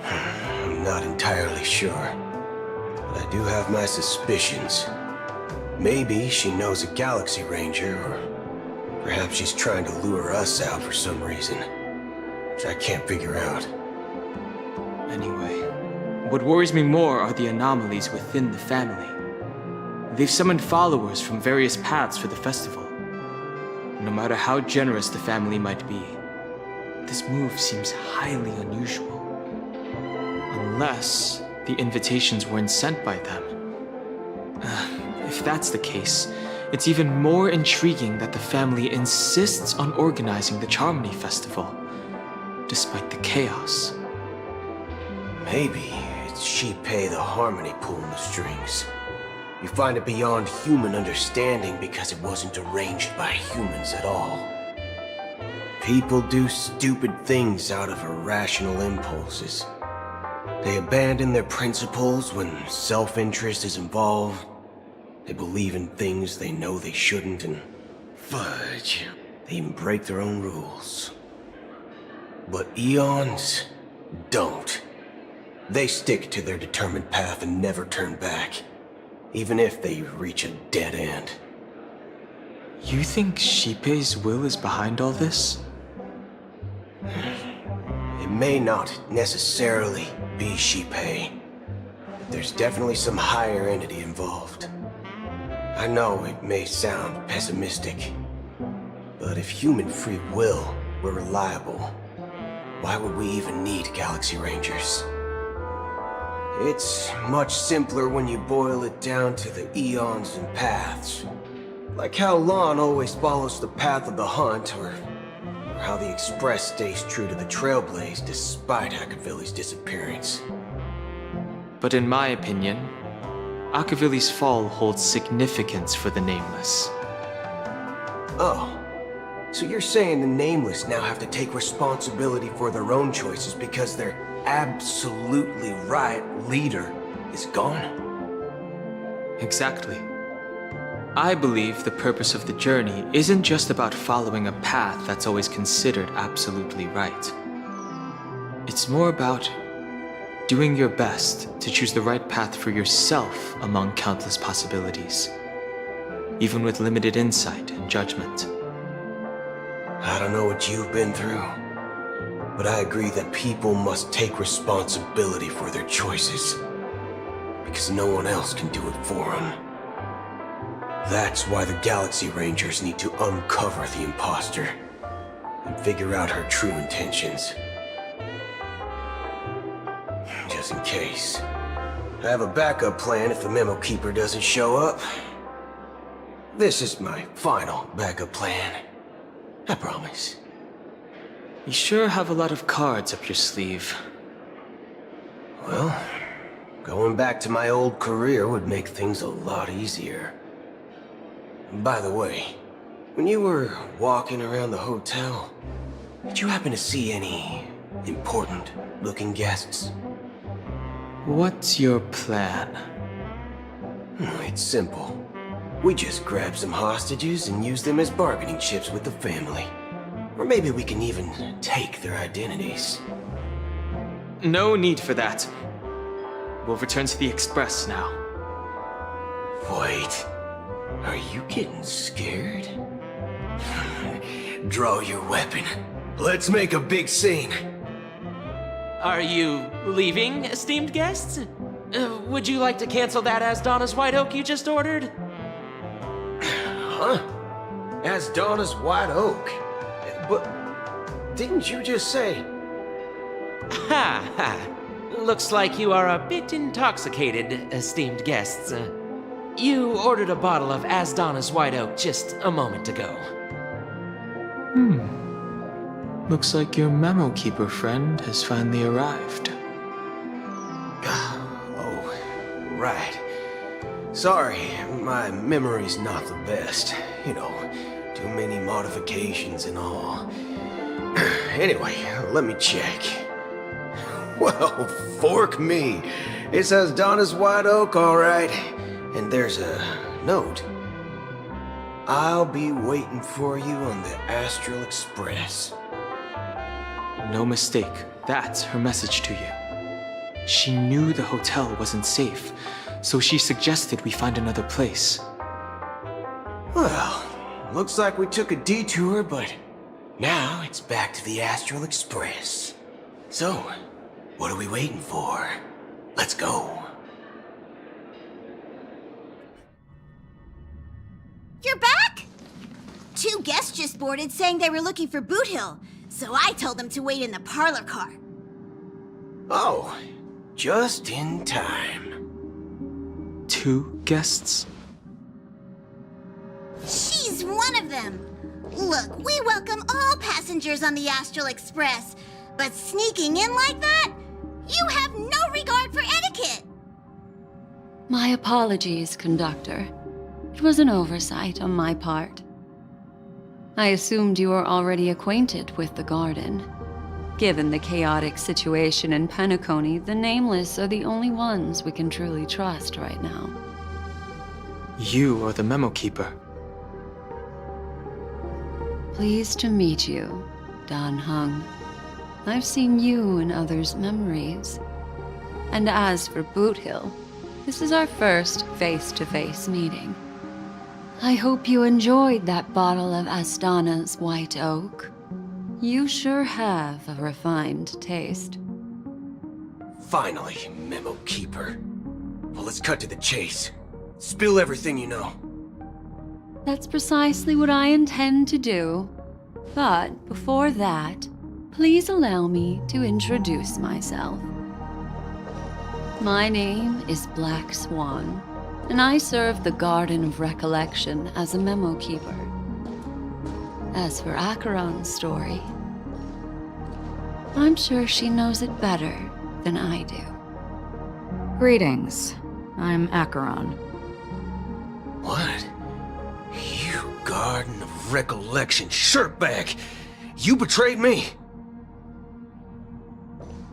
I'm not entirely sure, but I do have my suspicions. Maybe she knows a Galaxy Ranger, or perhaps she's trying to lure us out for some reason, which I can't figure out. Anyway, what worries me more are the anomalies within the family. They've summoned followers from various paths for the festival. No matter how generous the family might be, this move seems highly unusual. Unless the invitations weren't sent by them. If that's the case, it's even more intriguing that the family insists on organizing the Charmony Festival, despite the chaos. Maybe it's Shipei the Harmony pulling the strings. You find it beyond human understanding because it wasn't arranged by humans at all. People do stupid things out of irrational impulses. They abandon their principles when self-interest is involved. They believe in things they know they shouldn't, and fudge, they even break their own rules. But Eons don't. They stick to their determined path and never turn back, even if they reach a dead end. You think Shipei's will is behind all this? It may not necessarily be Shipei, but there's definitely some higher entity involved. I know it may sound pessimistic, but if human free will were reliable, why would we even need Galaxy Rangers? It's much simpler when you boil it down to the eons and paths. Like how Lon always follows the path of the hunt, or how the Express stays true to the Trailblaze despite Akavili's disappearance. But in my opinion, Akavili's fall holds significance for the Nameless. Oh, so you're saying the Nameless now have to take responsibility for their own choices because their absolutely right leader is gone? Exactly. I believe the purpose of the journey isn't just about following a path that's always considered absolutely right. It's more about doing your best to choose the right path for yourself among countless possibilities, even with limited insight and judgment. I don't know what you've been through, but I agree that people must take responsibility for their choices, because no one else can do it for them. That's why the Galaxy Rangers need to uncover the imposter and figure out her true intentions. Just in case. I have a backup plan if the Memo Keeper doesn't show up. This is my final backup plan. I promise. You sure have a lot of cards up your sleeve. Well, going back to my old career would make things a lot easier. By the way, when you were walking around the hotel, did you happen to see any important-looking guests? What's your plan? It's simple. We just grab some hostages and use them as bargaining chips with the family. Or maybe we can even take their identities. No need for that. We'll return to the Express now. Wait. Are you getting scared? Draw your weapon. Let's make a big scene. Are you leaving, esteemed guests? Would you like to cancel that as Donna's White Oak you just ordered? Huh? As Donna's White Oak? But didn't you just say... Ha ha! looks like you are a bit intoxicated, esteemed guests. You ordered a bottle of Asdana's White Oak just a moment ago. Looks like your memo keeper friend has finally arrived. Oh, right. Sorry, my memory's not the best. You know, too many modifications and all. Anyway, let me check. Well, fork me. It says Donna's White Oak, all right. And there's a note. I'll be waiting for you on the Astral Express. No mistake, that's her message to you. She knew the hotel wasn't safe, so she suggested we find another place. Well, looks like we took a detour, but now it's back to the Astral Express. So, what are we waiting for? Let's go. You're back? 2 guests just boarded saying they were looking for Boot Hill, so I told them to wait in the parlor car. Oh, just in time. 2 guests? She's one of them. Look, we welcome all passengers on the Astral Express, but sneaking in like that? You have no regard for etiquette. My apologies, conductor. It was an oversight on my part. I assumed you were already acquainted with the garden. Given the chaotic situation in Penacony, the Nameless are the only ones we can truly trust right now. You are the memo keeper. Pleased to meet you, Dan Hung. I've seen you in others' memories. And as for Boot Hill, this is our first face-to-face meeting. I hope you enjoyed that bottle of Astana's White Oak. You sure have a refined taste. Finally, Memo Keeper. Well, let's cut to the chase. Spill everything you know. That's precisely what I intend to do. But before that, please allow me to introduce myself. My name is Black Swan, and I serve the Garden of Recollection as a memo keeper. As for Acheron's story, I'm sure she knows it better than I do. Greetings. I'm Acheron. What? You Garden of Recollection shirtbag! You betrayed me!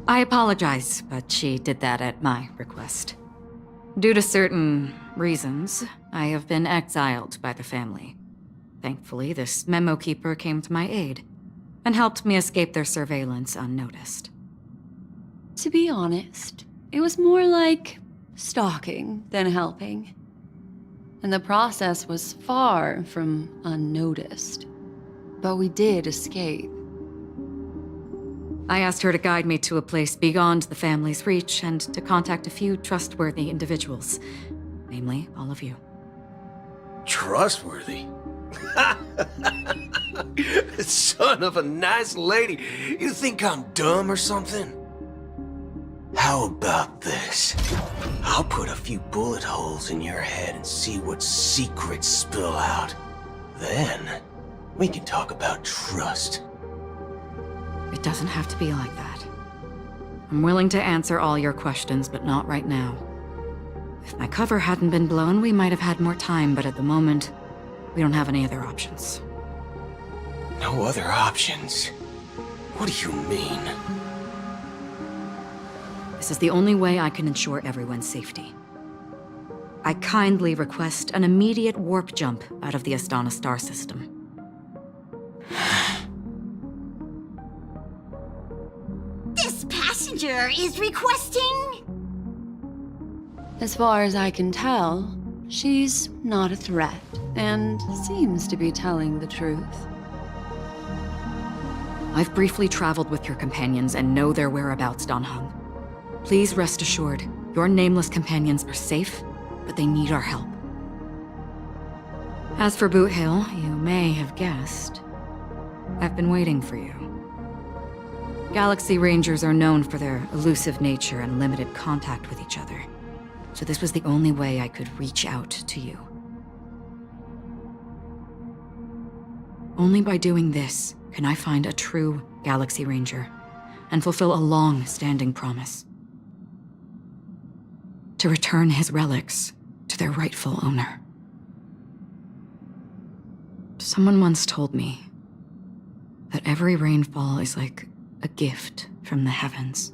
I apologize, but she did that at my request. Due to certain reasons, I have been exiled by the family. Thankfully, this memo keeper came to my aid and helped me escape their surveillance unnoticed. To be honest, it was more like stalking than helping. And the process was far from unnoticed. But we did escape. I asked her to guide me to a place beyond the family's reach and to contact a few trustworthy individuals. Namely, all of you. Trustworthy? Son of a nice lady. You think I'm dumb or something? How about this? I'll put a few bullet holes in your head and see what secrets spill out. Then, we can talk about trust. It doesn't have to be like that. I'm willing to answer all your questions, but not right now. If my cover hadn't been blown, we might have had more time, but at the moment, we don't have any other options. No other options? What do you mean? This is the only way I can ensure everyone's safety. I kindly request an immediate warp jump out of the Astana star system. This passenger is requesting... As far as I can tell, she's not a threat, and seems to be telling the truth. I've briefly traveled with your companions and know their whereabouts, Dan Hung. Please rest assured, your nameless companions are safe, but they need our help. As for Boot Hill, you may have guessed. I've been waiting for you. Galaxy Rangers are known for their elusive nature and limited contact with each other. So this was the only way I could reach out to you. Only by doing this can I find a true Galaxy Ranger and fulfill a long-standing promise. To return his relics to their rightful owner. Someone once told me that every rainfall is like a gift from the heavens,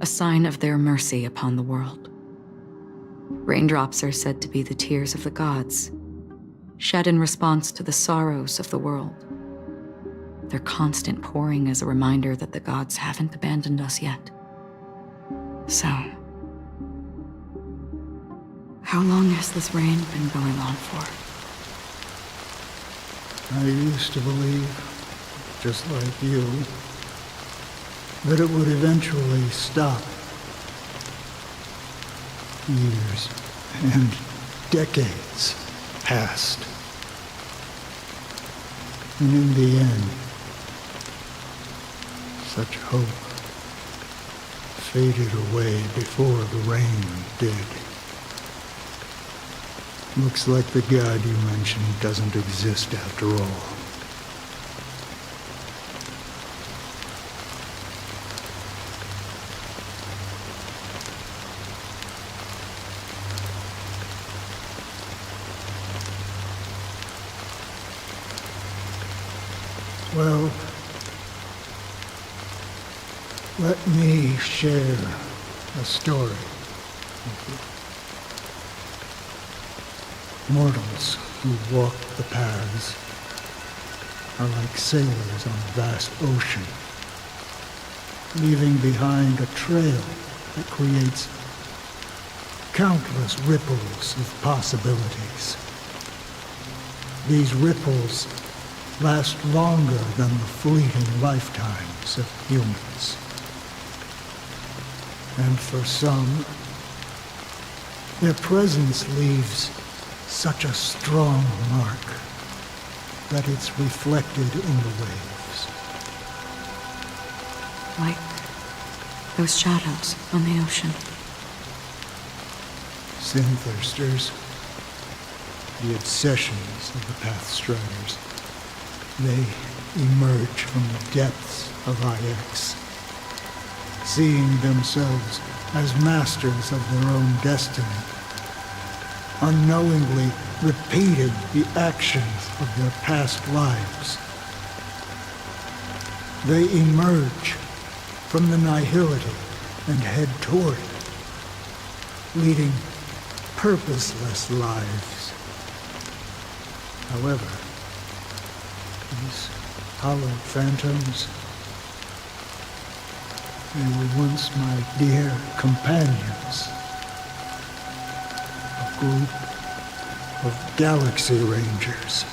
a sign of their mercy upon the world. Raindrops are said to be the tears of the gods, shed in response to the sorrows of the world. Their constant pouring is a reminder that the gods haven't abandoned us yet. So, how long has this rain been going on for? I used to believe, just like you, that it would eventually stop. Years and decades passed. And in the end, such hope faded away before the rain did. Looks like the god you mentioned doesn't exist after all. Well, let me share a story with you. Mortals who walk the paths are like sailors on a vast ocean, leaving behind a trail that creates countless ripples of possibilities. These ripples last longer than the fleeting lifetimes of humans. And for some, their presence leaves such a strong mark that it's reflected in the waves. Like those shadows on the ocean. Sin-thirsters, the obsessions of the Pathstriders. They emerge from the depths of IX, seeing themselves as masters of their own destiny, unknowingly repeating the actions of their past lives. They emerge from the nihility and head toward it, leading purposeless lives. However, these hallowed phantoms, they were once my dear companions. A group of Galaxy Rangers.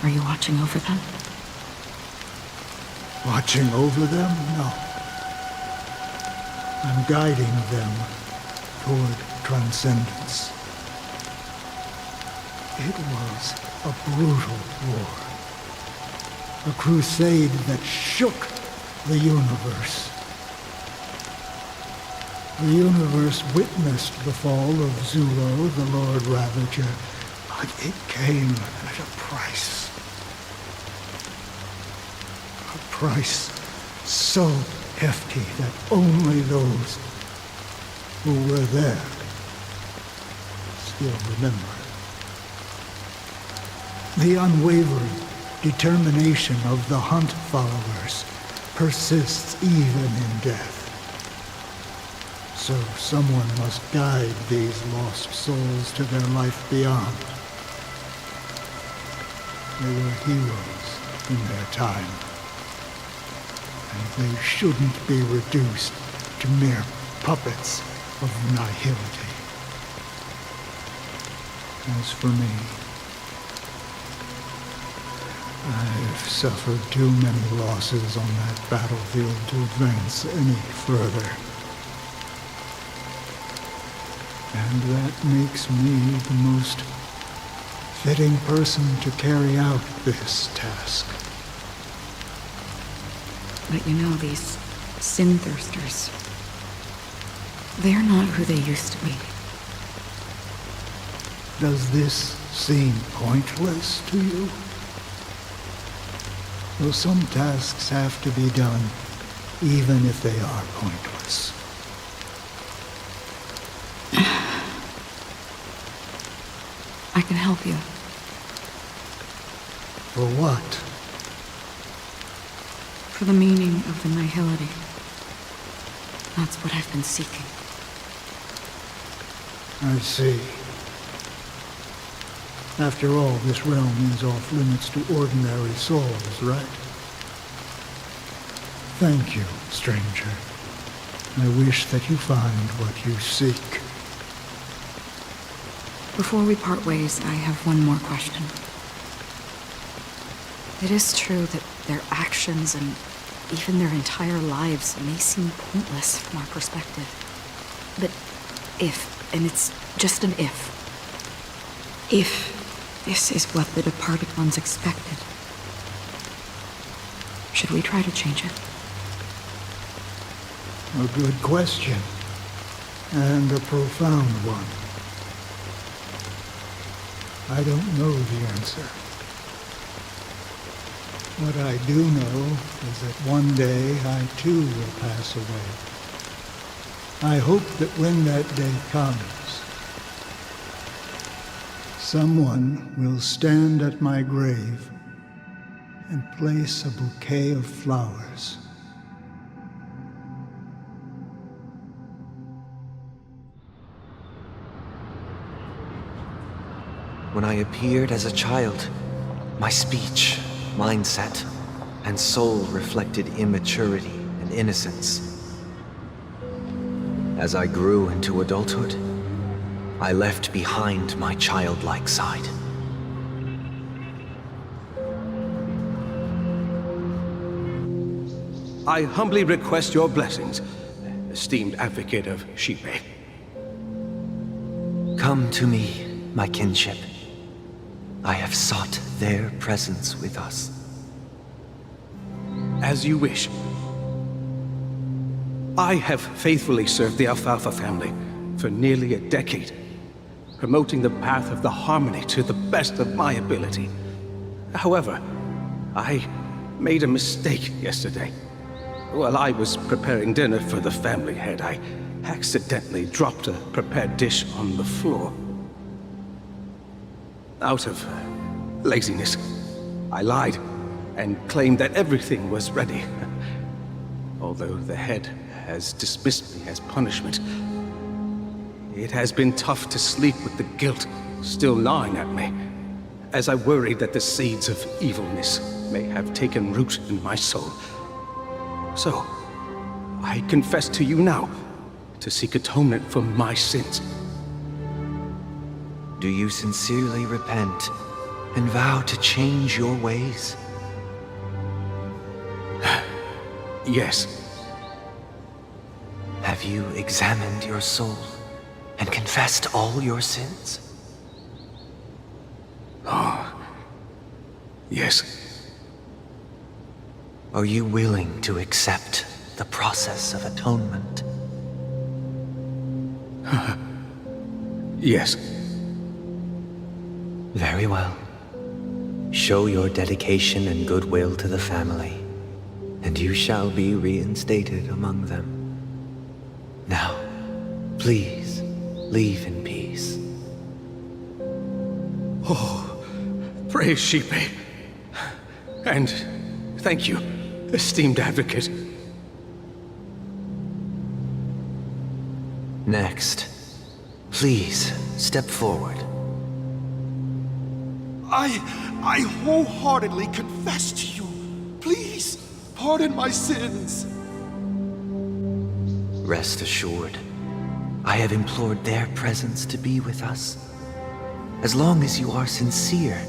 Are you watching over them? Watching over them? No. I'm guiding them toward transcendence. It was a brutal war. A crusade that shook the universe. The universe witnessed the fall of Zulo, the Lord Ravager, but it came at a price. A price so hefty that only those who were there still remember. The unwavering determination of the Hunt followers persists even in death. So someone must guide these lost souls to their life beyond. They were heroes in their time, and they shouldn't be reduced to mere puppets of nihility. As for me, I've suffered too many losses on that battlefield to advance any further. And that makes me the most fitting person to carry out this task. But you know, these sin thirsters, they're not who they used to be. Does this seem pointless to you? Well, some tasks have to be done, even if they are pointless. I can help you. For what? For the meaning of the nihility. That's what I've been seeking. I see. After all, this realm is off limits to ordinary souls, right? Thank you, stranger. I wish that you find what you seek. Before we part ways, I have one more question. It is true that their actions and even their entire lives may seem pointless from our perspective. But if, and it's just an if this is what the departed ones expected, should we try to change it? A good question. And a profound one. I don't know the answer. What I do know is that one day I too will pass away. I hope that when that day comes, someone will stand at my grave and place a bouquet of flowers. When I appeared as a child, my speech, mindset, and soul reflected immaturity and innocence. As I grew into adulthood, I left behind my childlike side. I humbly request your blessings, esteemed advocate of Shipe. Come to me, my kinship. I have sought their presence with us. As you wish. I have faithfully served the Alfalfa family for nearly a decade, promoting the path of the harmony to the best of my ability. However, I made a mistake yesterday. While I was preparing dinner for the family head, I accidentally dropped a prepared dish on the floor. Out of laziness, I lied and claimed that everything was ready. Although the head has dismissed me as punishment, it has been tough to sleep with the guilt still gnawing at me, as I worried that the seeds of evilness may have taken root in my soul. So, I confess to you now to seek atonement for my sins. Do you sincerely repent and vow to change your ways? Yes. Have you examined your soul and confessed all your sins? Oh, yes. Are you willing to accept the process of atonement? Yes. Very well. Show your dedication and goodwill to the family, and you shall be reinstated among them. Now, please, leave in peace. Oh, praise Shipe. And thank you, esteemed advocate. Next, please step forward. I wholeheartedly confess to you. Please, pardon my sins. Rest assured, I have implored their presence to be with us. As long as you are sincere,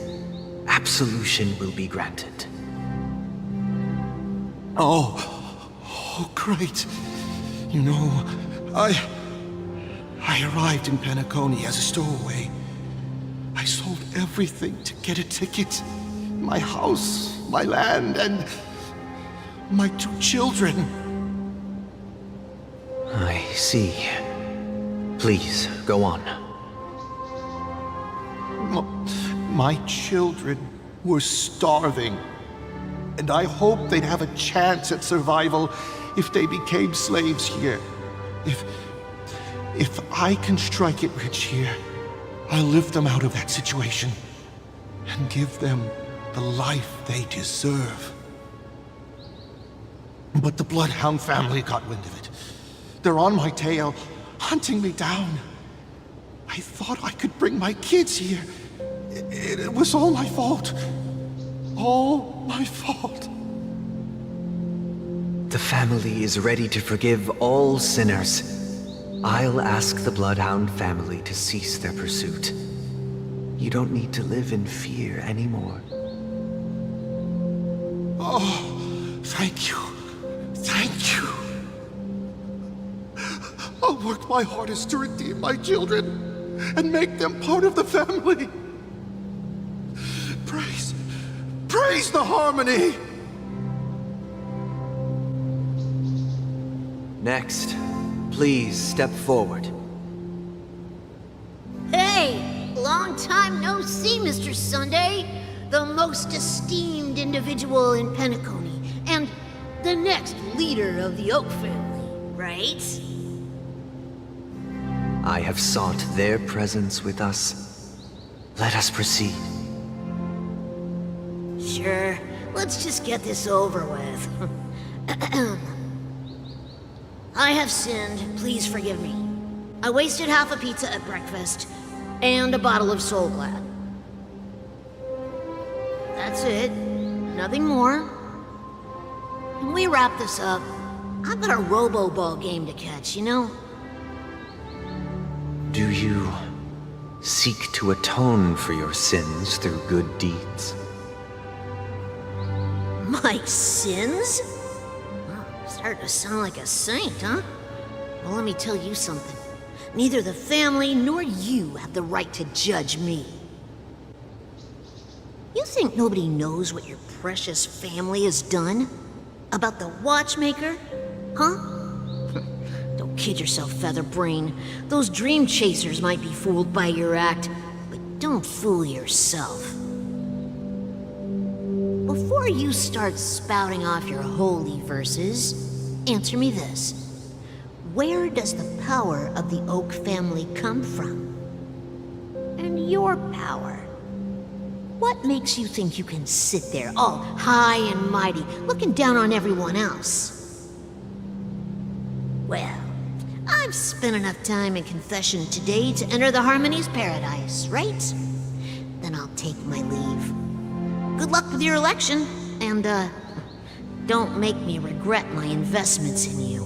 absolution will be granted. Oh, great. You know, I arrived in Penacony as a stowaway. I sold everything to get a ticket. My house, my land, and My 2 children. I see. Please, go on. My children were starving, and I hoped they'd have a chance at survival if they became slaves here. If I can strike it rich here, I'll lift them out of that situation and give them the life they deserve. But the Bloodhound family got wind of it. They're on my tail, hunting me down. I thought I could bring my kids here. It was all my fault. All my fault. The family is ready to forgive all sinners. I'll ask the Bloodhound family to cease their pursuit. You don't need to live in fear anymore. Oh, thank you. Thank you. I'll work my hardest to redeem my children and make them part of the family. Praise the harmony! Next, please step forward. Hey! Long time no see, Mr. Sunday. The most esteemed individual in Penacony, and the next leader of the Oak family, right? I have sought their presence with us. Let us proceed. Sure. Let's just get this over with. I have sinned. Please forgive me. I wasted half a pizza at breakfast, and a bottle of Soul Glad. That's it. Nothing more. When we wrap this up, I've got a robo-ball game to catch, you know? Do you seek to atone for your sins through good deeds? My sins? Starting to sound like a saint, huh? Well, let me tell you something. Neither the family nor you have the right to judge me. You think nobody knows what your precious family has done? About the watchmaker? Huh? Don't kid yourself, Featherbrain. Those dream chasers might be fooled by your act, but don't fool yourself. Before you start spouting off your holy verses, answer me this. Where does the power of the Oak family come from? And your power? What makes you think you can sit there all high and mighty, looking down on everyone else? Well, I've spent enough time in confession today to enter the Harmony's paradise, right? Then I'll take my leave. Good luck with your election, and, don't make me regret my investments in you.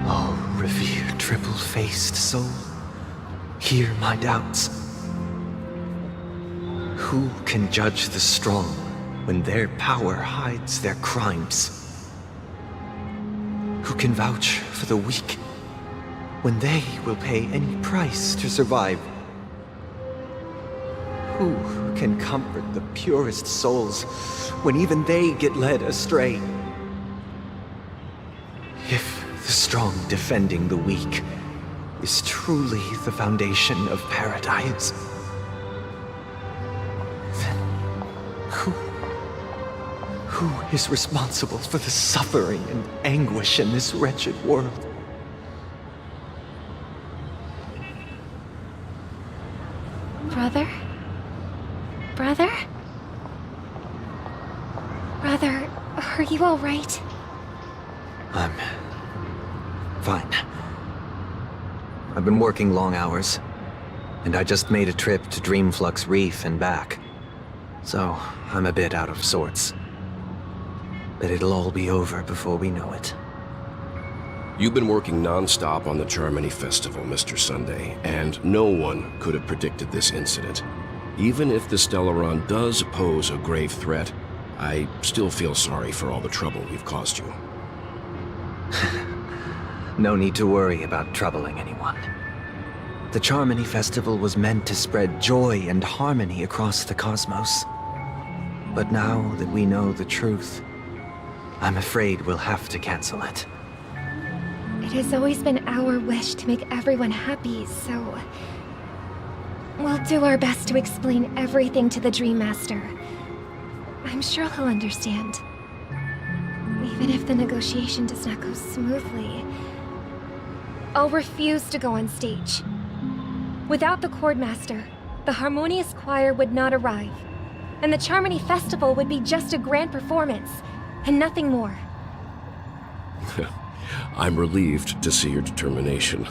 Oh, revered triple-faced soul, hear my doubts. Who can judge the strong when their power hides their crimes? Who can vouch for the weak when they will pay any price to survive? Who can comfort the purest souls when even they get led astray? If the strong defending the weak is truly the foundation of paradise, then who is responsible for the suffering and anguish in this wretched world? Brother? Brother? Brother, are you all right? I'm fine. I've been working long hours, and I just made a trip to Dreamflux Reef and back. So, I'm a bit out of sorts. But it'll all be over before we know it. You've been working non-stop on the Germany Festival, Mr. Sunday, and no one could have predicted this incident. Even if the Stellaron does pose a grave threat, I still feel sorry for all the trouble we've caused you. No need to worry about troubling anyone. The Charmony Festival was meant to spread joy and harmony across the cosmos. But now that we know the truth, I'm afraid we'll have to cancel it. It has always been our wish to make everyone happy, so... we'll do our best to explain everything to the Dream Master. I'm sure he'll understand. Even if the negotiation does not go smoothly, I'll refuse to go on stage. Without the Chordmaster, the Harmonious Choir would not arrive, and the Charmony Festival would be just a grand performance, and nothing more. I'm relieved to see your determination.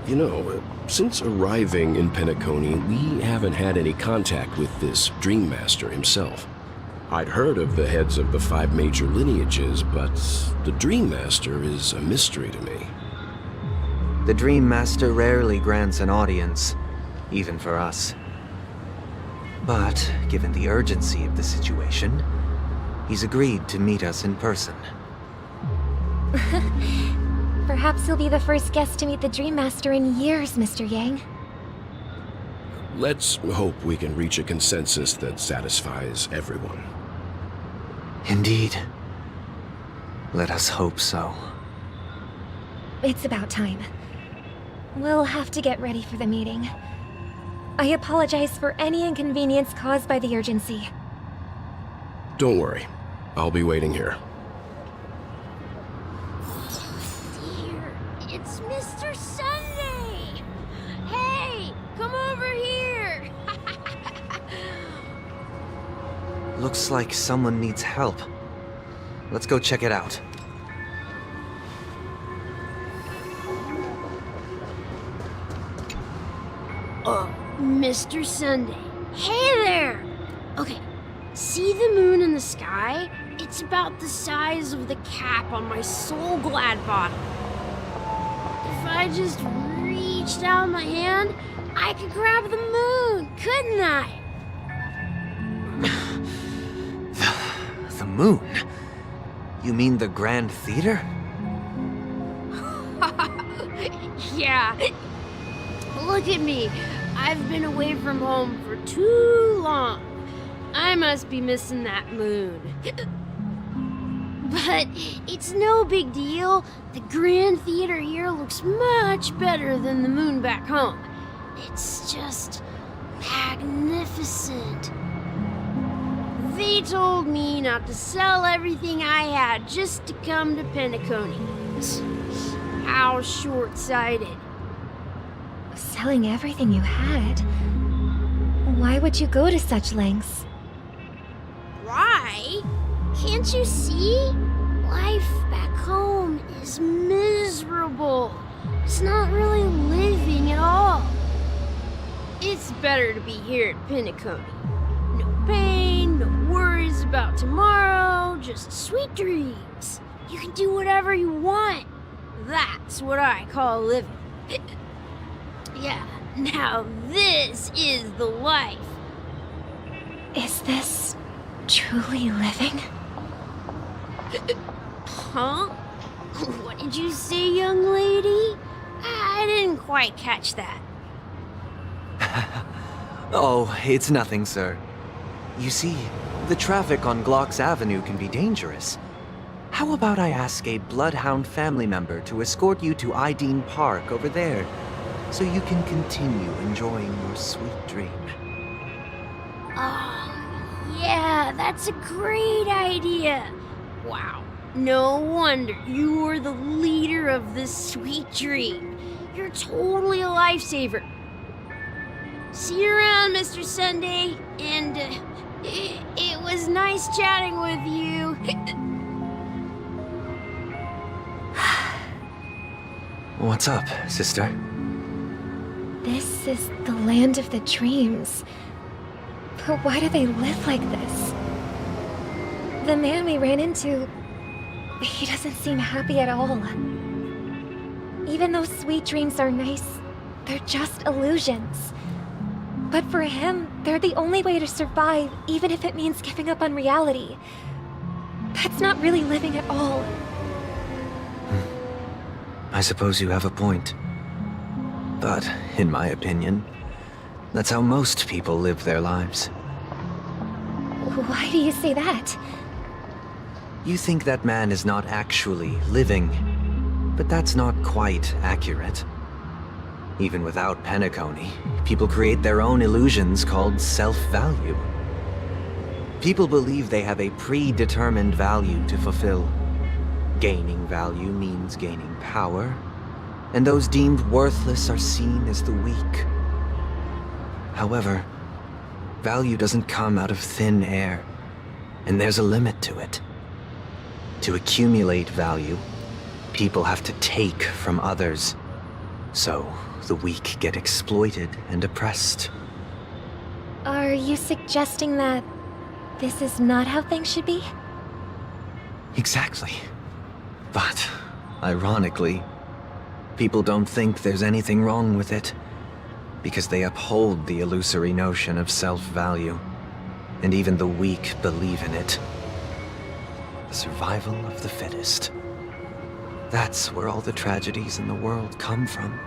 You know, since arriving in Penacony, we haven't had any contact with this Dream Master himself. I'd heard of the heads of the 5 major lineages, but the Dream Master is a mystery to me. The Dream Master rarely grants an audience, even for us. But, given the urgency of the situation, he's agreed to meet us in person. Perhaps he'll be the first guest to meet the Dream Master in years, Mr. Yang. Let's hope we can reach a consensus that satisfies everyone. Indeed. Let us hope so. It's about time. We'll have to get ready for the meeting. I apologize for any inconvenience caused by the urgency. Don't worry. I'll be waiting here. It's Mr. Sunday! Hey, come over here! Looks like someone needs help. Let's go check it out. Mr. Sunday. Hey there! Okay, see the moon in the sky? It's about the size of the cap on my Soul Glad bottle. If I just reached out my hand, I could grab the moon, couldn't I? The moon? You mean the Grand Theater? Yeah. Look at me. I've been away from home for too long. I must be missing that moon. But it's no big deal. The Grand Theater here looks much better than the moon back home. It's just magnificent. They told me not to sell everything I had just to come to Penacony. How short-sighted. Selling everything you had? Why would you go to such lengths? Why? Can't you see? Life back home is miserable. It's not really living at all. It's better to be here at Penacony. No pain, no worries about tomorrow, just sweet dreams. You can do whatever you want. That's what I call living. Yeah, now this is the life. Is this truly living? Huh? What did you say, young lady? I didn't quite catch that. Oh, it's nothing, sir. You see, the traffic on Glock's Avenue can be dangerous. How about I ask a Bloodhound family member to escort you to Ideen Park over there, so you can continue enjoying your sweet dream? Oh, yeah, that's a great idea. Wow, no wonder you were the leader of this sweet dream. You're totally a lifesaver. See you around, Mr. Sunday, and it was nice chatting with you. What's up, sister? This is the land of the dreams. But why do they live like this? The man we ran into, he doesn't seem happy at all. Even though sweet dreams are nice, they're just illusions. But for him, they're the only way to survive, even if it means giving up on reality. That's not really living at all. I suppose you have a point. But, in my opinion, that's how most people live their lives. Why do you say that? You think that man is not actually living, but that's not quite accurate. Even without Penacony, people create their own illusions called self-value. People believe they have a predetermined value to fulfill. Gaining value means gaining power, and those deemed worthless are seen as the weak. However, value doesn't come out of thin air, and there's a limit to it. To accumulate value, people have to take from others, so the weak get exploited and oppressed. Are you suggesting that this is not how things should be? Exactly. But, ironically, people don't think there's anything wrong with it, because they uphold the illusory notion of self-value, and even the weak believe in it. The survival of the fittest. That's where all the tragedies in the world come from.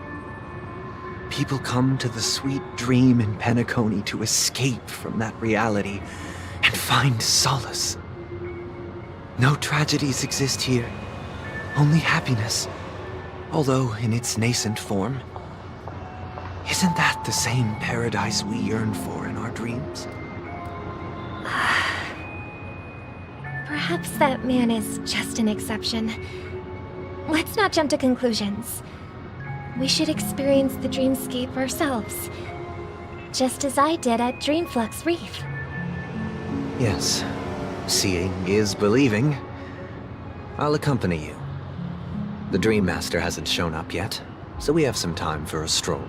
People come to the sweet dream in Penacony to escape from that reality and find solace. No tragedies exist here, only happiness, although in its nascent form. Isn't that the same paradise we yearn for in our dreams? Perhaps that man is just an exception. Let's not jump to conclusions. We should experience the dreamscape ourselves, just as I did at Dreamflux Reef. Yes, seeing is believing. I'll accompany you. The Dream Master hasn't shown up yet, so we have some time for a stroll.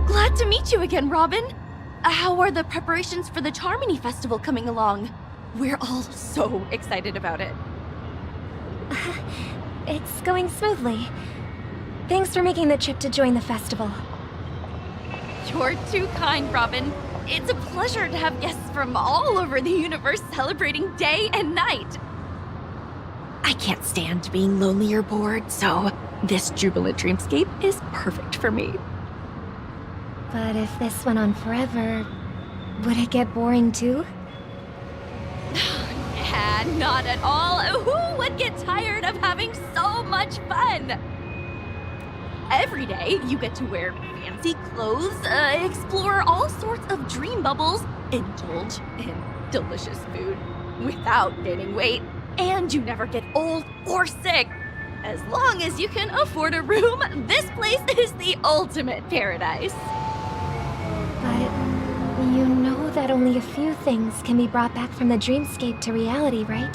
Glad to meet you again, Robin. How are the preparations for the Charmony Festival coming along? We're all so excited about it. It's going smoothly. Thanks for making the trip to join the festival. You're too kind, Robin. It's a pleasure to have guests from all over the universe celebrating day and night. I can't stand being lonely or bored, so this jubilant dreamscape is perfect for me. But if this went on forever, would it get boring too? Nah, not at all. Who would get tired of having so much fun? Every day, you get to wear fancy clothes, explore all sorts of dream bubbles, indulge in delicious food without gaining weight, and you never get old or sick. As long as you can afford a room, this place is the ultimate paradise. But you know that only a few things can be brought back from the dreamscape to reality, right?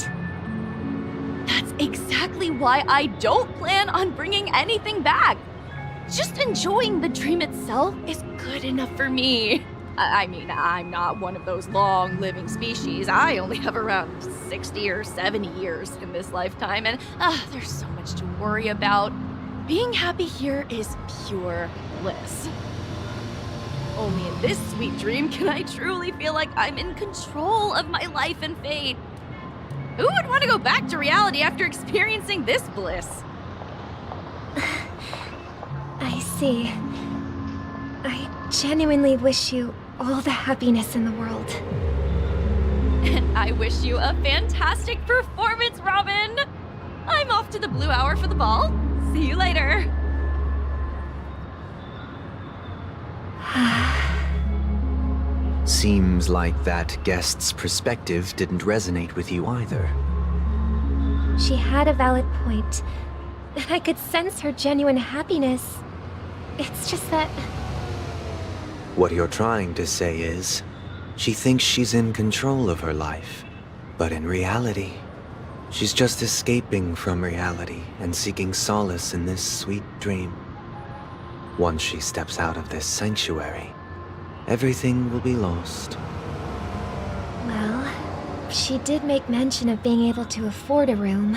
That's exactly why I don't plan on bringing anything back. Just enjoying the dream itself is good enough for me. I mean, I'm not one of those long-living species. I only have around 60 or 70 years in this lifetime, and there's so much to worry about. Being happy here is pure bliss. Only in this sweet dream can I truly feel like I'm in control of my life and fate. Who would want to go back to reality after experiencing this bliss? I see. I genuinely wish you all the happiness in the world. And I wish you a fantastic performance, Robin! I'm off to the Blue Hour for the ball. See you later. Seems like that guest's perspective didn't resonate with you either. She had a valid point. I could sense her genuine happiness. It's just that... What you're trying to say is, She thinks she's in control of her life, but in reality, she's just escaping from reality and seeking solace in this sweet dream. Once she steps out of this sanctuary, everything will be lost. Well, she did make mention of being able to afford a room,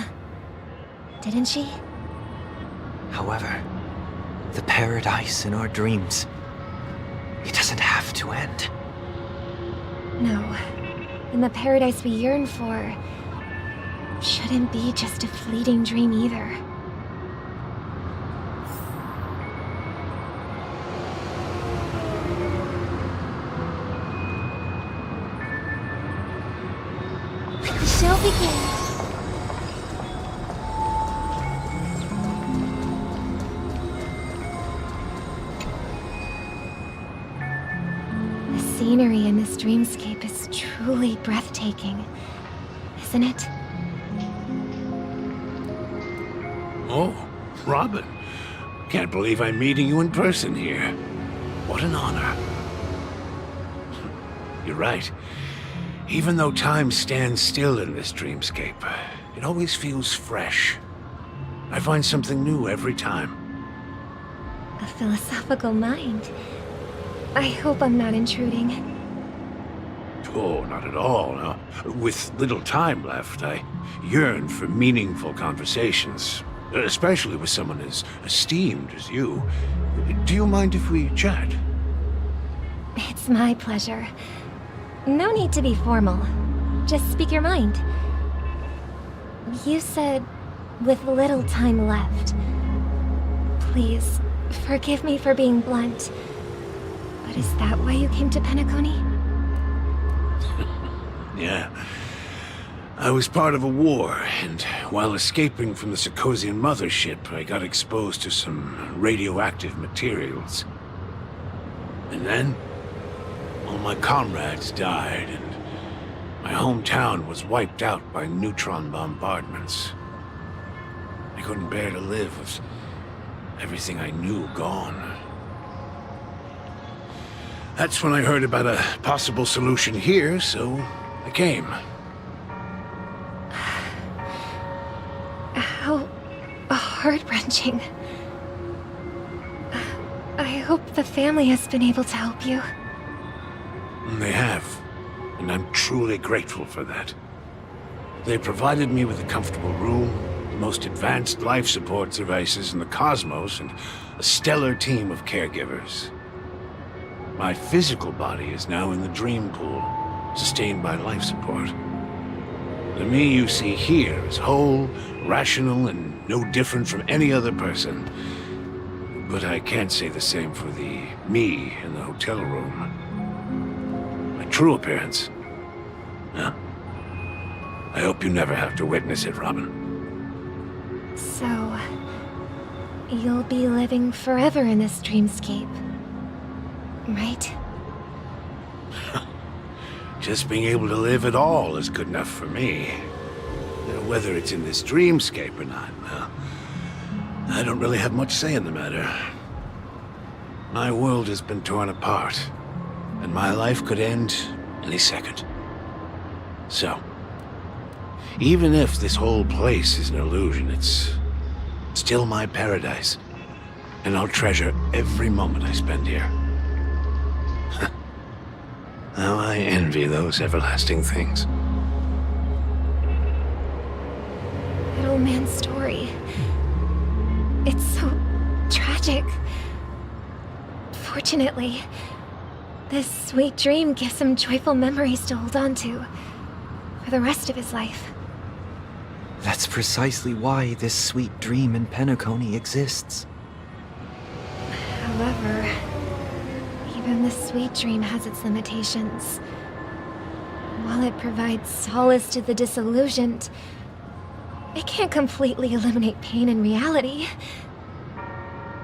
didn't she? However, the paradise in our dreams, it doesn't have to end. No. And the paradise we yearn for shouldn't be just a fleeting dream either. The show begins. The scenery in this dreamscape is truly breathtaking, isn't it? Oh, Robin. Can't believe I'm meeting you in person here. What an honor. You're right. Even though time stands still in this dreamscape, it always feels fresh. I find something new every time. A philosophical mind. I hope I'm not intruding. Oh, not at all. No. With little time left, I yearn for meaningful conversations, especially with someone as esteemed as you. Do you mind if we chat? It's my pleasure. No need to be formal. Just speak your mind. You said, with little time left. Please, forgive me for being blunt. But is that why you came to Penacony? Yeah. I was part of a war, and while escaping from the Sarkosian mothership, I got exposed to some radioactive materials. And then, all my comrades died, and my hometown was wiped out by neutron bombardments. I couldn't bear to live with everything I knew gone. That's when I heard about a possible solution here, so I came. How heart-wrenching. I hope the family has been able to help you. They have, and I'm truly grateful for that. They provided me with a comfortable room, the most advanced life support devices in the cosmos, and a stellar team of caregivers. My physical body is now in the dream pool, sustained by life support. The me you see here is whole, rational, and no different from any other person. But I can't say the same for the me in the hotel room. My true appearance? Huh? I hope you never have to witness it, Robin. So, you'll be living forever in this dreamscape, right? Just being able to live at all is good enough for me. Whether it's in this dreamscape or not, well, I don't really have much say in the matter. My world has been torn apart, and my life could end any second. So, even if this whole place is an illusion, it's still my paradise, and I'll treasure every moment I spend here. How I envy those everlasting things. That old man's story. It's so tragic. Fortunately, this sweet dream gives him joyful memories to hold on to for the rest of his life. That's precisely why this sweet dream in Penacony exists. However, even the sweet dream has its limitations. While it provides solace to the disillusioned, it can't completely eliminate pain in reality.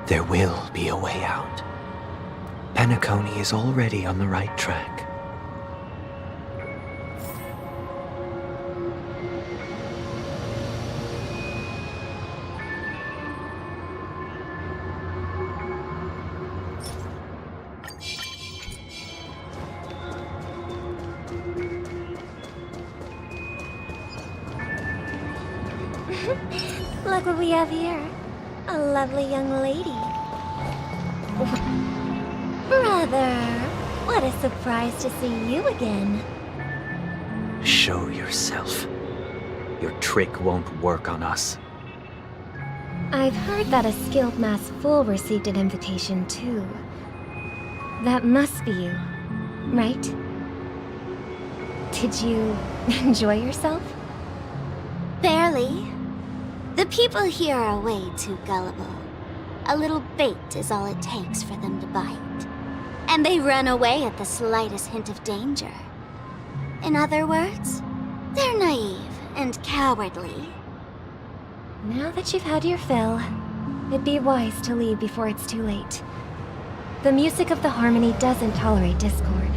There will be a way out. Penacony is already on the right track. what we have here? A lovely young lady. Brother, what a surprise to see you again. Show yourself. Your trick won't work on us. I've heard that a skilled mass fool received an invitation too. That must be you, right? Did you enjoy yourself? Barely. The people here are way too gullible. A little bait is all it takes for them to bite. And they run away at the slightest hint of danger. In other words, they're naive and cowardly. Now that you've had your fill, it'd be wise to leave before it's too late. The music of the harmony doesn't tolerate discord.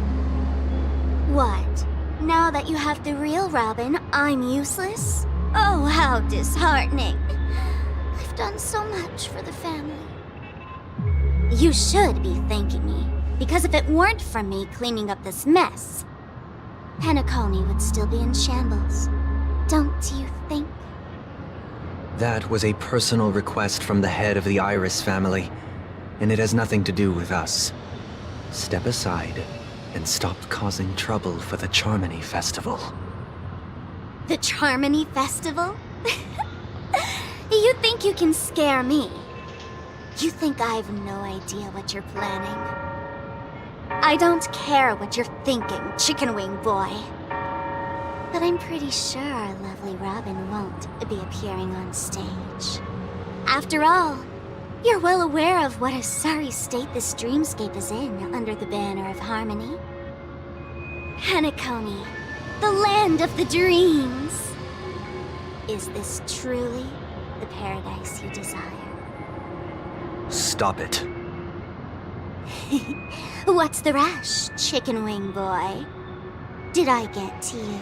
What? Now that you have the real Robin, I'm useless? Oh, how disheartening. I've done so much for the family. You should be thanking me, because if it weren't for me cleaning up this mess, Penacony would still be in shambles. Don't you think? That was a personal request from the head of the Iris family, and it has nothing to do with us. Step aside and stop causing trouble for the Charmony Festival. The Charmony Festival? You think you can scare me? You think I have no idea what you're planning? I don't care what you're thinking, Chicken Wing Boy. But I'm pretty sure our lovely Robin won't be appearing on stage. After all, you're well aware of what a sorry state this dreamscape is in under the banner of harmony. Penacony, the land of the dreams. Is this truly the paradise you desire? Stop it. What's the rush, Chicken Wing Boy? Did I get to you?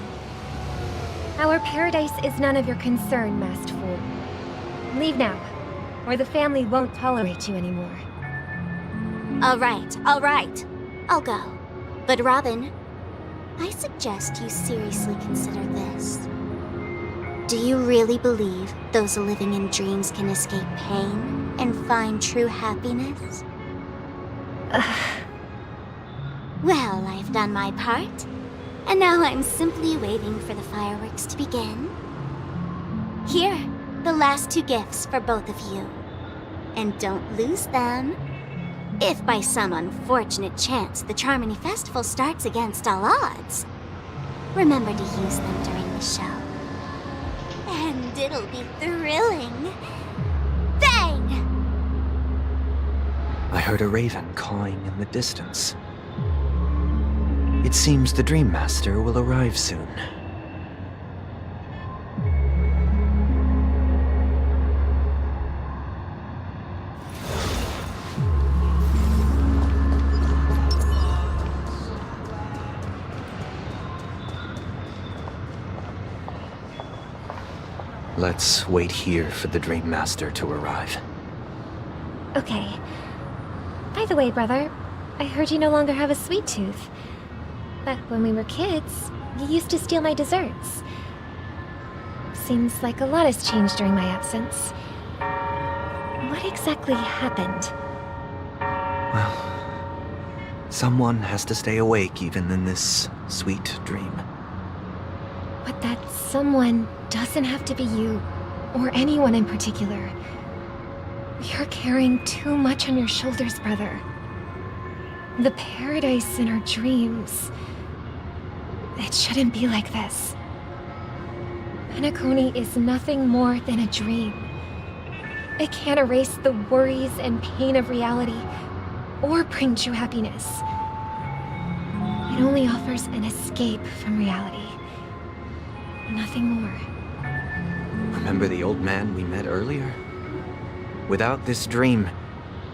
Our paradise is none of your concern, masked fool. Leave now, or the family won't tolerate you anymore. All right. I'll go. But Robin, I suggest you seriously consider this. Do you really believe those living in dreams can escape pain and find true happiness? Well, I've done my part, and now I'm simply waiting for the fireworks to begin. Here, the last 2 gifts for both of you. And don't lose them. If by some unfortunate chance the Charmony Festival starts against all odds, remember to use them during the show. And it'll be thrilling. Bang! I heard a raven cawing in the distance. It seems the Dream Master will arrive soon. Let's wait here for the Dream Master to arrive. Okay. By the way, brother, I heard you no longer have a sweet tooth. Back when we were kids, you used to steal my desserts. Seems like a lot has changed during my absence. What exactly happened? Well, someone has to stay awake even in this sweet dream. But that someone doesn't have to be you, or anyone in particular. You're carrying too much on your shoulders, brother. The paradise in our dreams. It shouldn't be like this. Penacony is nothing more than a dream. It can't erase the worries and pain of reality, or bring true happiness. It only offers an escape from reality. Nothing more. Remember the old man we met earlier? Without this dream,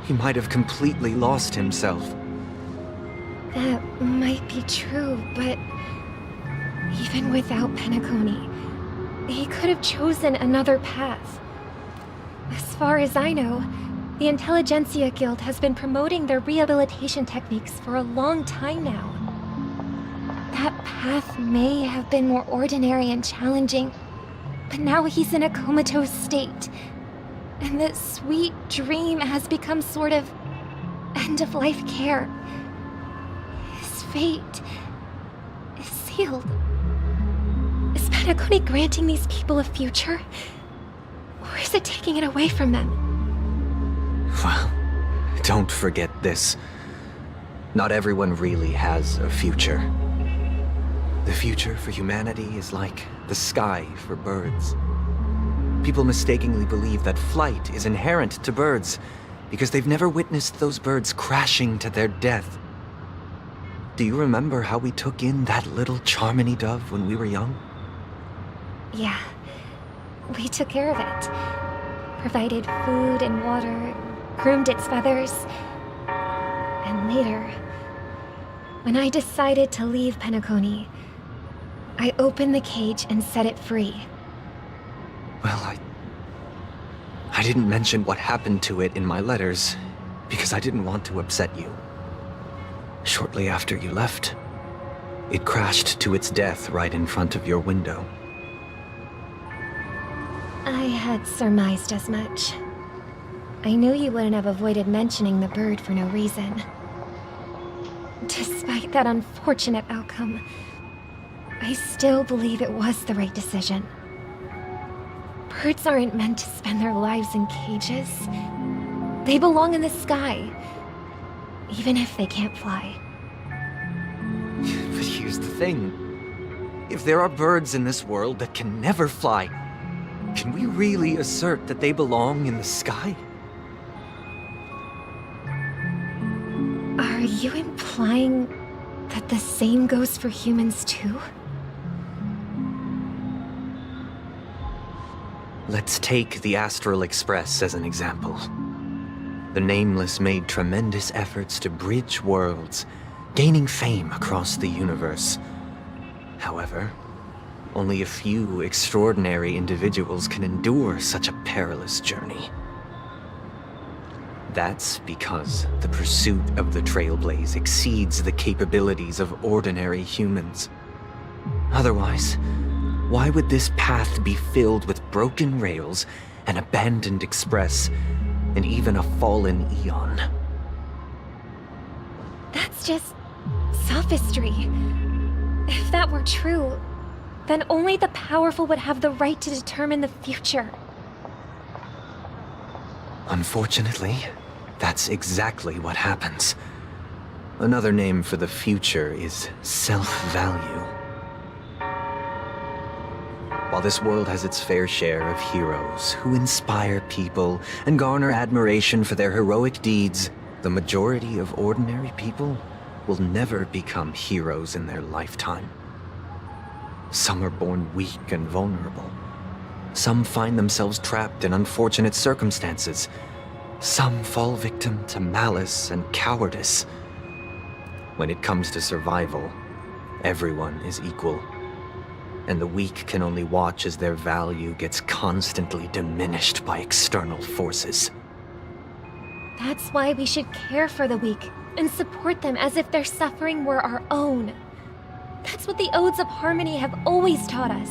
he might have completely lost himself. That might be true, but even without Penacony, he could have chosen another path. As far as I know, the Intelligentsia Guild has been promoting their rehabilitation techniques for a long time now. That path may have been more ordinary and challenging, but now he's in a comatose state, And the sweet dream has become sort of end-of-life care. His fate is sealed. Is Penacony granting these people a future? Or is it taking it away from them? Well, don't forget this. Not everyone really has a future. The future for humanity is like the sky for birds. People mistakenly believe that flight is inherent to birds because they've never witnessed those birds crashing to their death. Do you remember how we took in that little Charmony dove when we were young? Yeah. We took care of it. Provided food and water, groomed its feathers. And later, when I decided to leave Penacony, I opened the cage and set it free. Well, I didn't mention what happened to it in my letters because I didn't want to upset you. Shortly after you left, it crashed to its death right in front of your window. I had surmised as much. I knew you wouldn't have avoided mentioning the bird for no reason. Despite that unfortunate outcome, I still believe it was the right decision. Birds aren't meant to spend their lives in cages. They belong in the sky, even if they can't fly. But here's the thing. If there are birds in this world that can never fly, can we really assert that they belong in the sky? Are you implying that the same goes for humans too? Let's take the Astral Express as an example. The Nameless made tremendous efforts to bridge worlds, gaining fame across the universe. However, only a few extraordinary individuals can endure such a perilous journey. That's because the pursuit of the Trailblaze exceeds the capabilities of ordinary humans. Otherwise, why would this path be filled with broken rails, an abandoned express, and even a fallen Eon? That's just sophistry. If that were true, then only the powerful would have the right to determine the future. Unfortunately, that's exactly what happens. Another name for the future is self-value. While this world has its fair share of heroes who inspire people and garner admiration for their heroic deeds, the majority of ordinary people will never become heroes in their lifetime. Some are born weak and vulnerable. Some find themselves trapped in unfortunate circumstances. Some fall victim to malice and cowardice. When it comes to survival, everyone is equal. And the weak can only watch as their value gets constantly diminished by external forces. That's why we should care for the weak and support them as if their suffering were our own. That's what the Odes of Harmony have always taught us.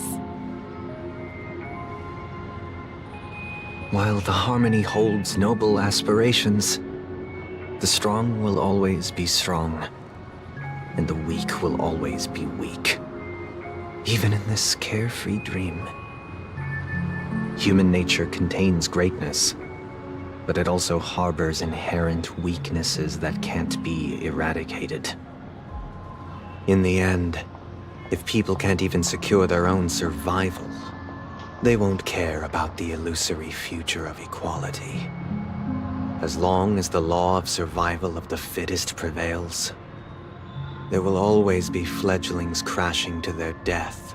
While the Harmony holds noble aspirations, the strong will always be strong, and the weak will always be weak. Even in this carefree dream. Human nature contains greatness, but it also harbors inherent weaknesses that can't be eradicated. In the end, if people can't even secure their own survival, they won't care about the illusory future of equality. As long as the law of survival of the fittest prevails, there will always be fledglings crashing to their death.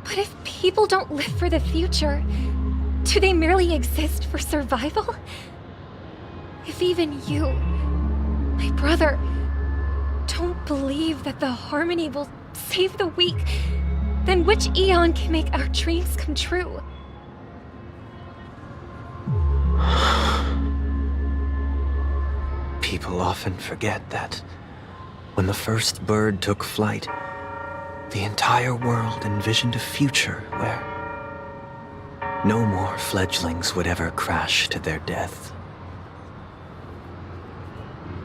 But if people don't live for the future, do they merely exist for survival? If even you, my brother, don't believe that the Harmony will save the weak, then which Eon can make our dreams come true? People often forget that when the first bird took flight, the entire world envisioned a future where no more fledglings would ever crash to their death.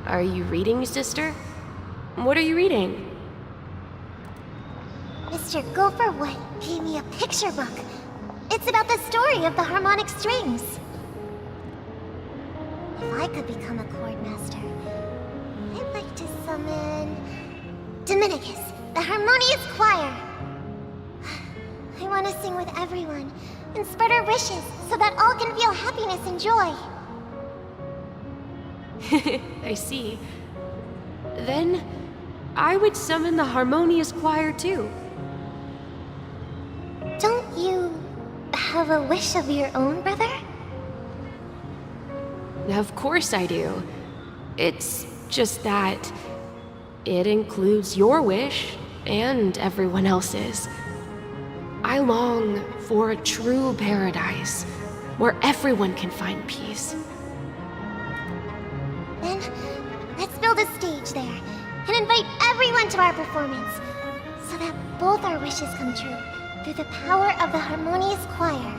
Are you reading, sister? What are you reading? Mr. Gopherwood gave me a picture book. It's about the story of the harmonic strings. If I could become a chord master, I'd like to summon Dominicus, the harmonious choir. I want to sing with everyone and spread our wishes so that all can feel happiness and joy. I see. Then I would summon the harmonious choir too. Don't you have a wish of your own, brother? Of course I do. It's just that it includes your wish and everyone else's. I long for a true paradise where everyone can find peace. Then, let's build a stage there and invite everyone to our performance so that both our wishes come true through the power of the harmonious choir.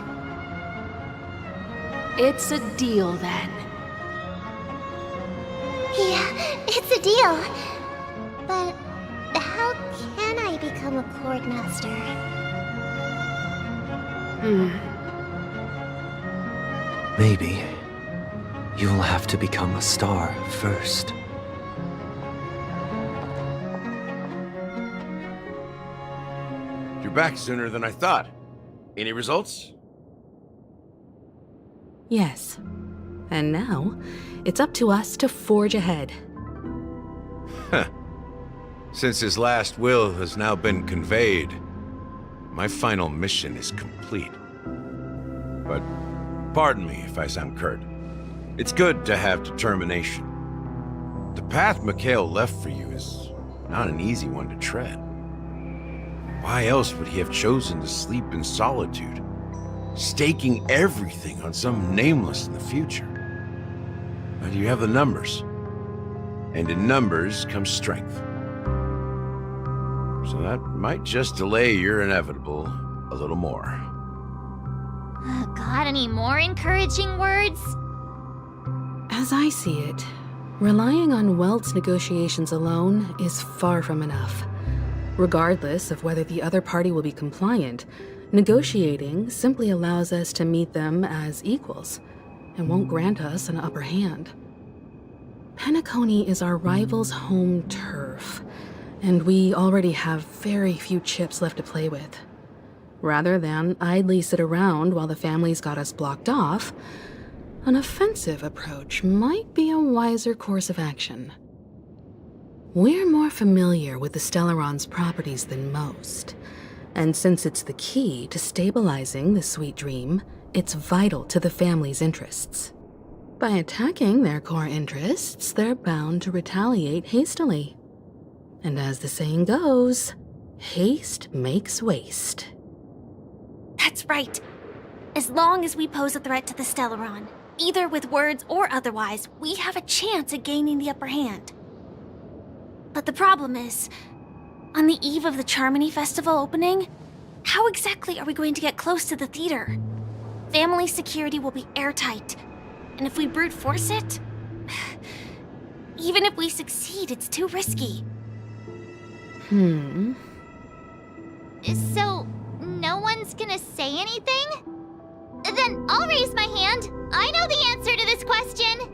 It's a deal then. Yeah, it's a deal. But how can I become a chord master? Maybe you'll have to become a star first. You're back sooner than I thought. Any results? Yes. And now, it's up to us to forge ahead. Huh. Since his last will has now been conveyed, my final mission is complete. But pardon me if I sound curt. It's good to have determination. The path Mikhail left for you is not an easy one to tread. Why else would he have chosen to sleep in solitude, staking everything on some nameless in the future? But you have the numbers, and in numbers comes strength. So that might just delay your inevitable a little more. Got any more encouraging words? As I see it, relying on Welt's negotiations alone is far from enough. Regardless of whether the other party will be compliant, negotiating simply allows us to meet them as equals and won't grant us an upper hand. Penacony is our rival's home turf, and we already have very few chips left to play with. Rather than idly sit around while the family's got us blocked off, an offensive approach might be a wiser course of action. We're more familiar with the Stellaron's properties than most, and since it's the key to stabilizing the sweet dream, it's vital to the family's interests. By attacking their core interests, they're bound to retaliate hastily. And as the saying goes, haste makes waste. That's right. As long as we pose a threat to the Stellaron, either with words or otherwise, we have a chance at gaining the upper hand. But the problem is, on the eve of the Charmony Festival opening, how exactly are we going to get close to the theater? Family security will be airtight, and if we brute force it, even if we succeed, it's too risky. So, no one's gonna say anything? Then I'll raise my hand. I know the answer to this question.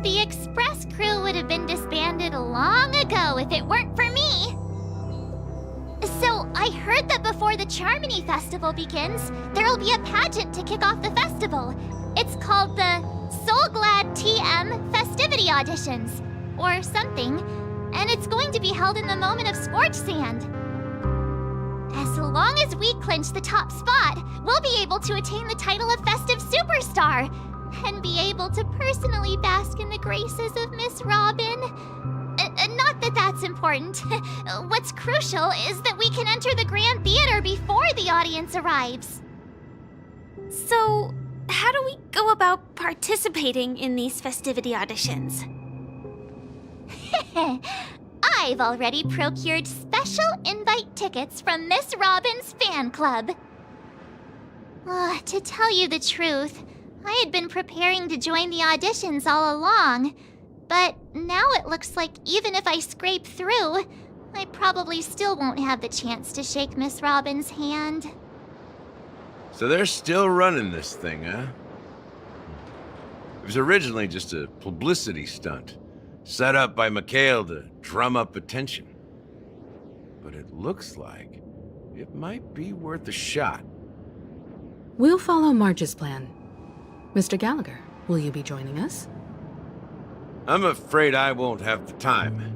The express crew would have been disbanded long ago if it weren't for me. So, I heard that before the Charmony Festival begins, there'll be a pageant to kick off the festival. It's called the Soul Glad TM Festivity Auditions, or something, and it's going to be held in the moment of Scorch Sand. As long as we clinch the top spot, we'll be able to attain the title of Festive Superstar, and be able to personally bask in the graces of Miss Robin. Not that that's important. What's crucial is that we can enter the Grand Theater before the audience arrives. So, how do we go about participating in these festivity auditions? I've already procured special invite tickets from Miss Robin's fan club. To tell you the truth, I had been preparing to join the auditions all along. But now it looks like even if I scrape through, I probably still won't have the chance to shake Miss Robin's hand. So they're still running this thing, huh? It was originally just a publicity stunt, set up by Mikhail to drum up attention. But it looks like it might be worth a shot. We'll follow Marge's plan. Mr. Gallagher, will you be joining us? I'm afraid I won't have the time.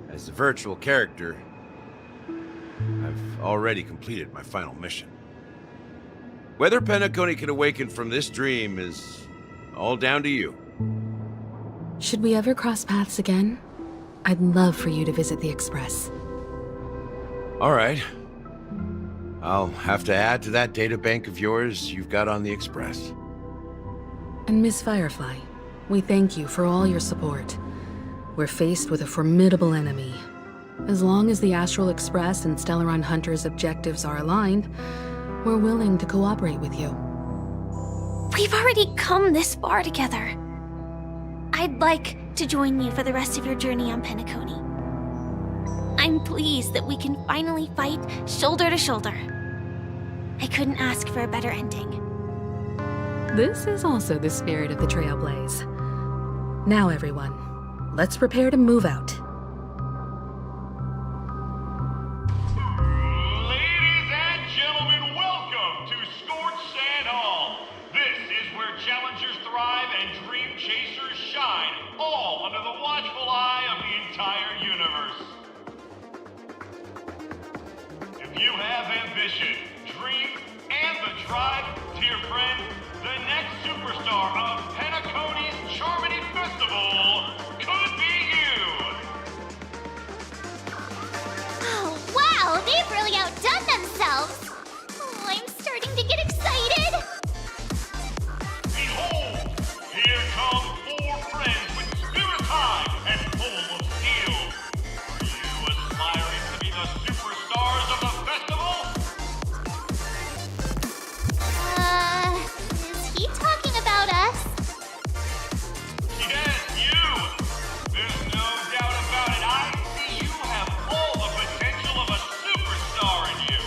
As a virtual character, I've already completed my final mission. Whether Penacony can awaken from this dream is all down to you. Should we ever cross paths again? I'd love for you to visit the Express. All right. I'll have to add to that databank of yours you've got on the Express. And Miss Firefly, we thank you for all your support. We're faced with a formidable enemy. As long as the Astral Express and Stellaron Hunter's objectives are aligned, we're willing to cooperate with you. We've already come this far together. I'd like to join you for the rest of your journey on Penacony. I'm pleased that we can finally fight shoulder to shoulder. I couldn't ask for a better ending. This is also the spirit of the Trailblaze. Now everyone, let's prepare to move out. Ladies and gentlemen, welcome to Scorched Sand Hall. This is where challengers thrive and dream chasers shine, all under the watchful eye of the entire universe. If you have ambition, dreams, and the drive, dear friend, the next superstar of Penacony's Charmony Festival could be you! Oh, wow! They've really outdone themselves! Oh, I'm starting to get excited! Behold! Here come 4 friends with spirit high and full of steel! Are you aspiring to be the superstars of the festival? Is he talking about us? Yes, you! There's no doubt about it. I see you have all the potential of a superstar in you!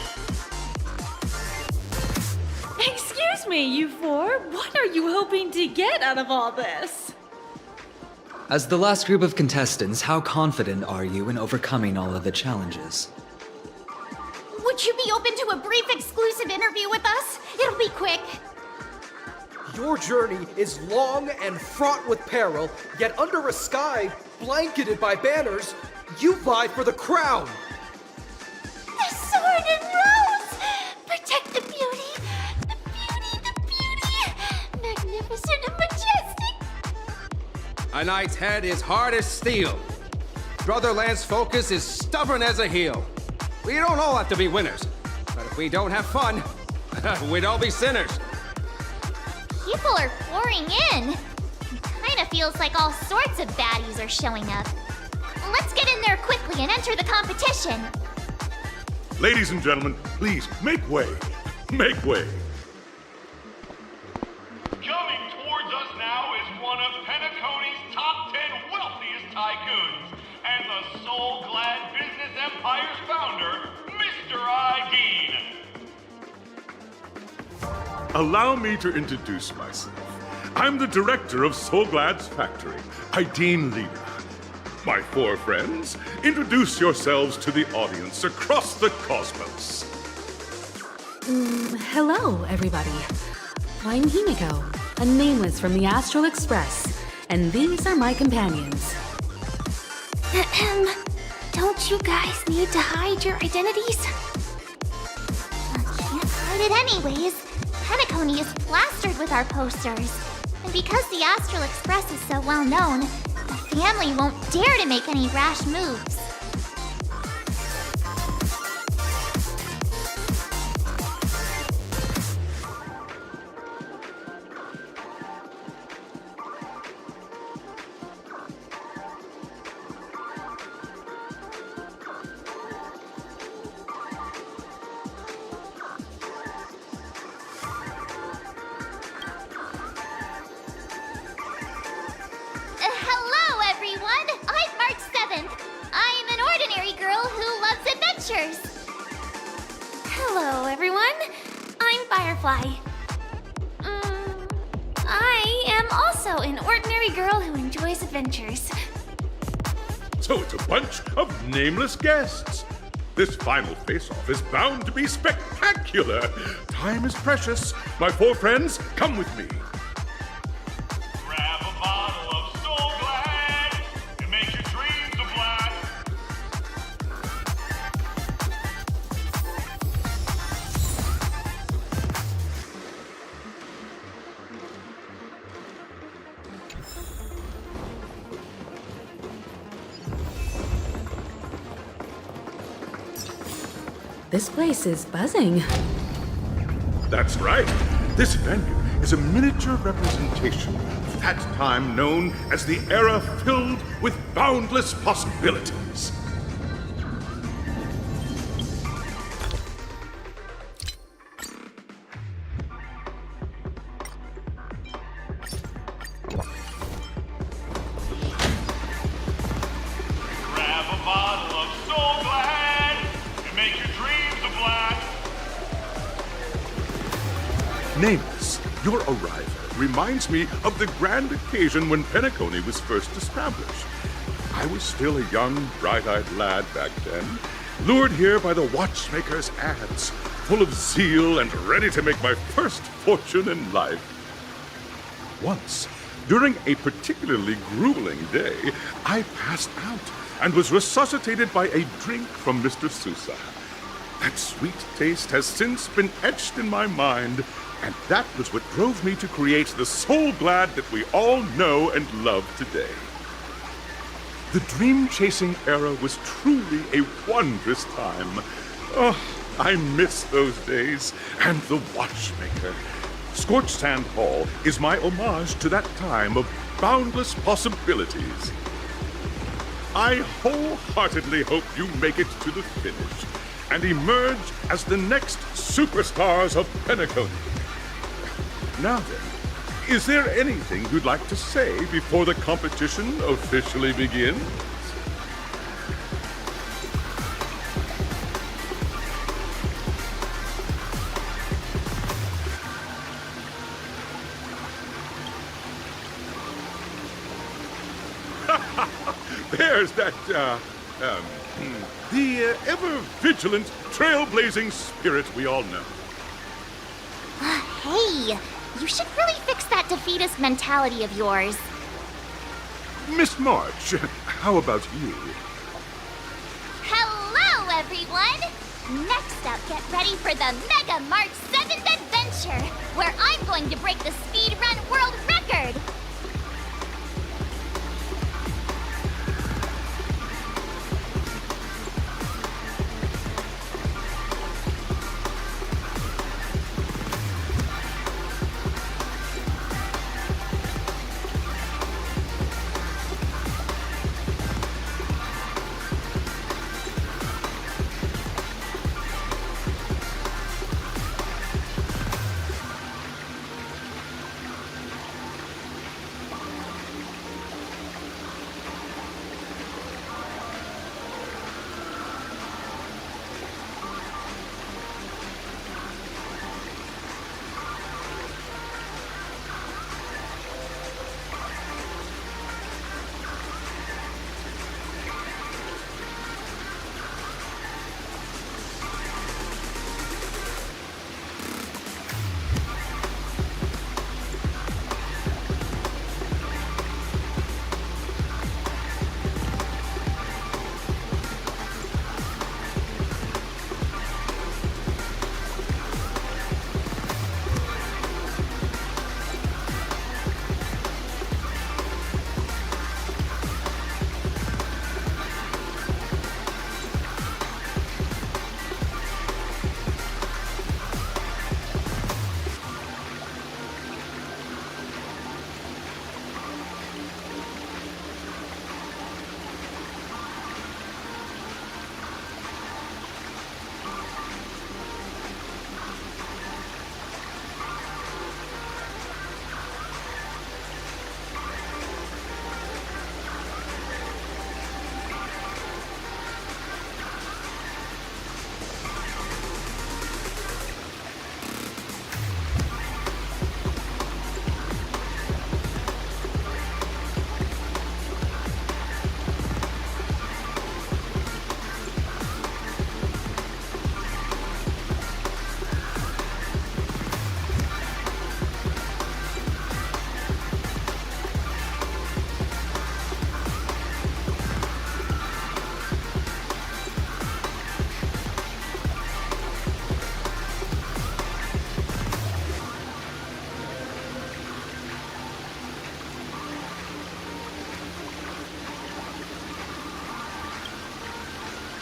Excuse me, you 4. What are you hoping to get out of all this? As the last group of contestants, how confident are you in overcoming all of the challenges? Would you be open to a brief exclusive interview with us? It'll be quick. Your journey is long and fraught with peril, yet under a sky blanketed by banners, you vie for the crown. The sword and rose! Protect the beauty! The beauty, the beauty! Magnificent and majestic! A knight's head is hard as steel. Brother Lance's focus is stubborn as a heel. We don't all have to be winners, but if we don't have fun, we'd all be sinners. People are pouring in. It kinda feels like all sorts of baddies are showing up. Let's get in there quickly and enter the competition. Ladies and gentlemen, please make way. Make way. Coming towards us now is one of Penacony's top 10 wealthiest tycoons and the soul-glad business empire's founder, Mr. Dean. Allow me to introduce myself. I'm the director of Soulglad's factory, Dean Leader. My 4 friends, introduce yourselves to the audience across the cosmos. Hello, everybody. I'm Himiko, a nameless from the Astral Express, and these are my companions. Don't you guys need to hide your identities? Can't hide it anyways. Penacony is plastered with our posters. And because the Astral Express is so well known, the family won't dare to make any rash moves. Firefly. I am also an ordinary girl who enjoys adventures. So it's a bunch of nameless guests. This final face-off is bound to be spectacular. Time is precious. My four friends, come with me. Grab a bottle of Soul Glad and make your dreams a blast. This place is buzzing. That's right. This venue is a miniature representation of that time known as the era filled with boundless possibilities. Grab a bottle of Soul Glad and make your dreams a blast. Nameless, your arrival reminds me of the grand occasion when Penacony was first established. I was still a young, bright-eyed lad back then, lured here by the watchmaker's ads, full of zeal and ready to make my first fortune in life. Once, during a particularly grueling day, I passed out and was resuscitated by a drink from Mr. Sousa. That sweet taste has since been etched in my mind, and that was what drove me to create the Soul Glad that we all know and love today. The dream-chasing era was truly a wondrous time. Oh, I miss those days, and the watchmaker. Scorched Sand Hall is my homage to that time of boundless possibilities. I wholeheartedly hope you make it to the finish and emerge as the next superstars of Penacony. Now then, is there anything you'd like to say before the competition officially begins? There's that, the ever-vigilant, trailblazing spirit we all know. Hey, you should really fix that defeatist mentality of yours. Miss March, how about you? Hello, everyone! Next up, get ready for the Mega March 7th Adventure, where I'm going to break the speedrun world record!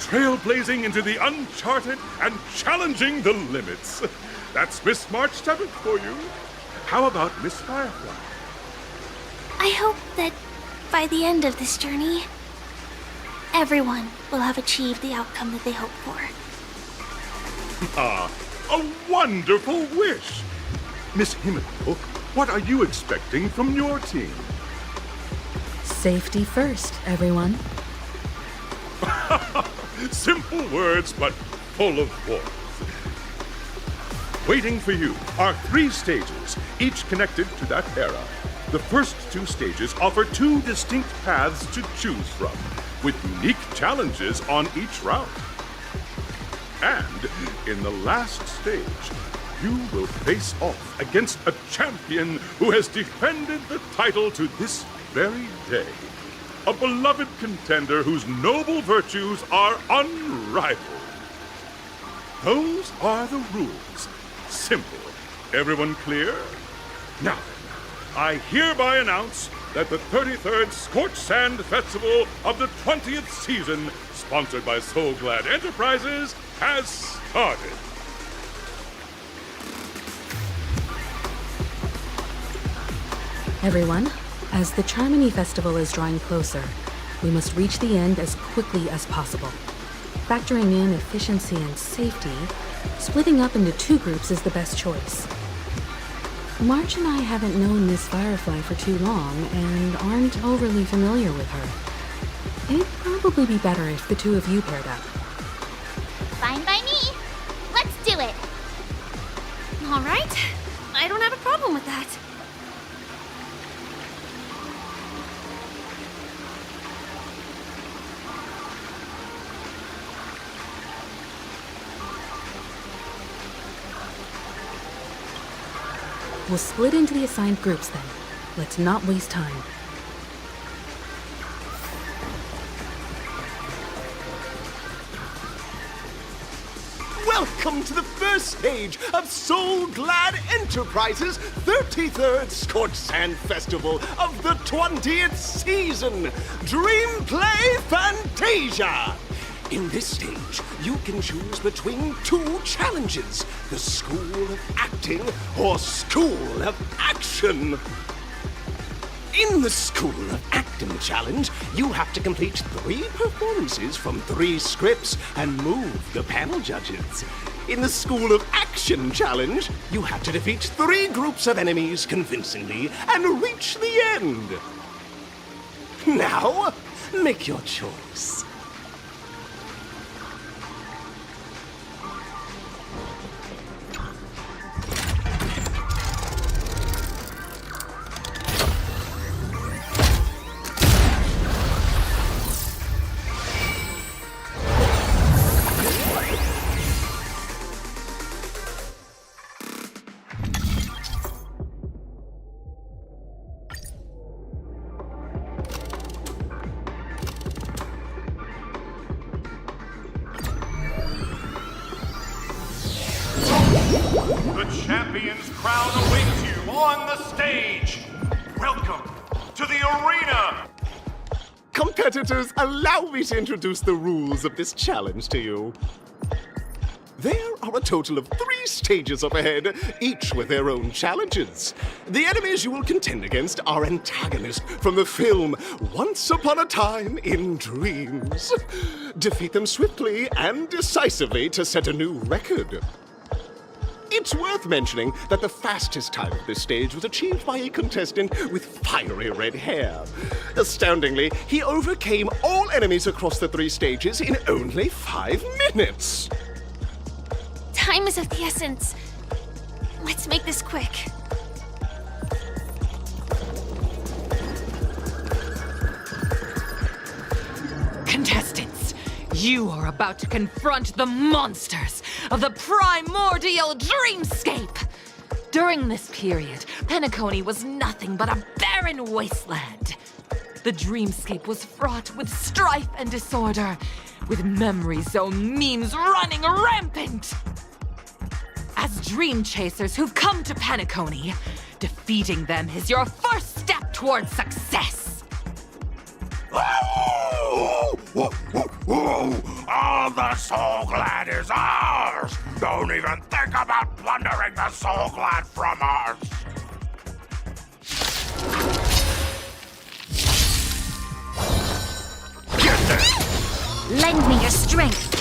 trailblazing into the uncharted and challenging the limits. That's Miss March 7th for you. How about Miss Firefly? I hope that by the end of this journey, everyone will have achieved the outcome that they hope for. Ah, a wonderful wish! Miss Himiko, what are you expecting from your team? Safety first, everyone. Simple words, but full of warmth. Waiting for you are 3 stages, each connected to that era. The first 2 stages offer 2 distinct paths to choose from, with unique challenges on each route. And in the last stage, you will face off against a champion who has defended the title to this very day. A beloved contender whose noble virtues are unrivaled. Those are the rules. Simple. Everyone clear? Now then, I hereby announce that the 33rd Scorched Sand Festival of the 20th season, sponsored by Soul Glad Enterprises, has started. Everyone, as the Charmony Festival is drawing closer, we must reach the end as quickly as possible. Factoring in efficiency and safety, splitting up into 2 groups is the best choice. March and I haven't known Miss Firefly for too long and aren't overly familiar with her. It'd probably be better if the 2 of you paired up. Fine by me. Let's do it. All right. I don't have a problem with that. We'll split into the assigned groups then. Let's not waste time. Welcome to the first stage of Soul Glad Enterprises' 33rd Scorched Sand Festival of the 20th season, Dream Play Fantasia! In this stage, you can choose between 2 challenges, the School of Acting or School of Action. In the School of Acting challenge, you have to complete 3 performances from 3 scripts and move the panel judges. In the School of Action challenge, you have to defeat 3 groups of enemies convincingly and reach the end. Now, make your choice. The champion's crown awaits you on the stage. Welcome to the arena. Competitors, allow me to introduce the rules of this challenge to you. There are a total of 3 stages up ahead, each with their own challenges. The enemies you will contend against are antagonists from the film Once Upon a Time in Dreams. Defeat them swiftly and decisively to set a new record. It's worth mentioning that the fastest time of this stage was achieved by a contestant with fiery red hair. Astoundingly, he overcame all enemies across the 3 stages in only 5 minutes. Time is of the essence. Let's make this quick. Contestants, you are about to confront the monsters of the primordial dreamscape. During this period, Penacony was nothing but a barren wasteland. The dreamscape was fraught with strife and disorder, with memory zone memes running rampant. As dream chasers who've come to Penacony, defeating them is your first step towards success. I'll the Soul Glad is ours! Don't even think about plundering the Soul Glad from us! Get this! Lend me your strength.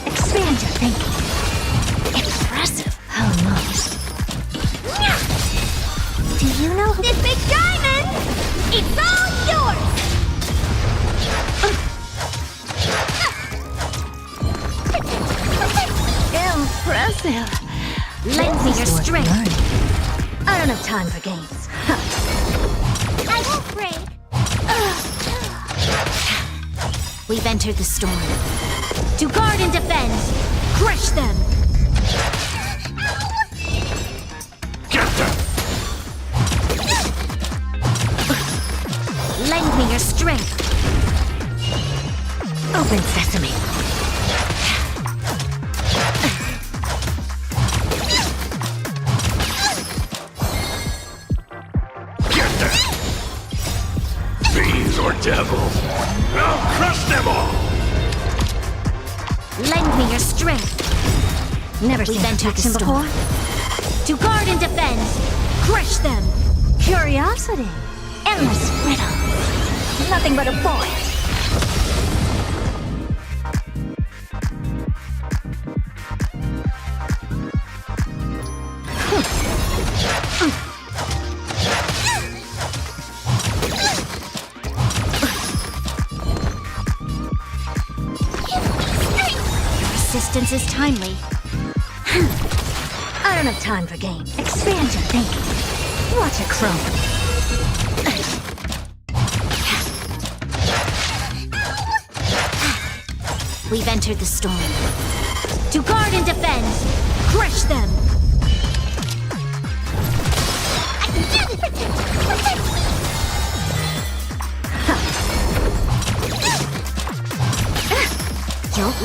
Expand your thinking. Impressive, almost. Do you know who this big diamond? It's all yours! Impressive. Lend me your strength. I don't have time for games. I won't break. We've entered the storm. To guard and defend. Crush them. Get them! Lend me your strength. Open sesame. Get them! Bees or devils, I'll crush them all! Lend me your strength. Never seen entered the storm. To guard and defend. Crush them. Curiosity. Endless riddle. Nothing but a boy. Your resistance is timely. I don't have time for games. Expand your thinking. Watch it chrome. We've entered the storm. To guard and defend. Crush them.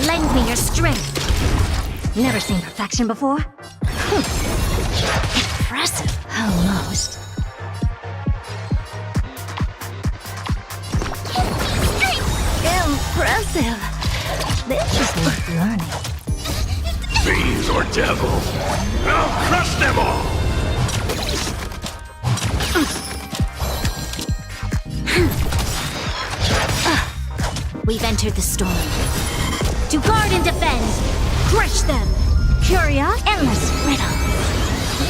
Lend me your strength. Never seen perfection before? Impressive, almost. Impressive. This is worth learning. Bees or devils, I'll crush them all! We've entered the storm. To guard and defend. Crush them. Curious, endless riddle.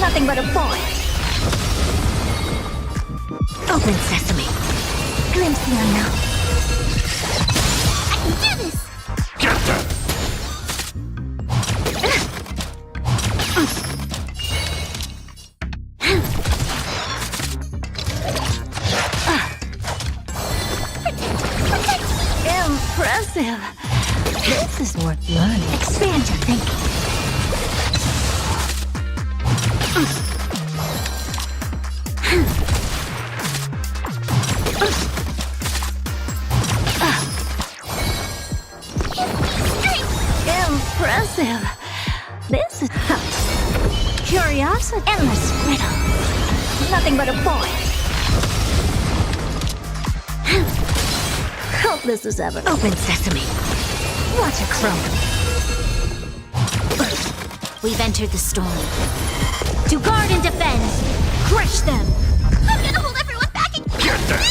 Nothing but a boy. Open sesame. Glimpse the unknown. I can do this! Get them! Impressive. This is worth learning. Expand your thinking. Impressive. This is curiosity. Endless riddle. Nothing but a boy. Hope this is ever. Open sesame. Watch it crumble. We've entered the storm. To guard and defend. Crush them. I'm gonna hold everyone back and get them!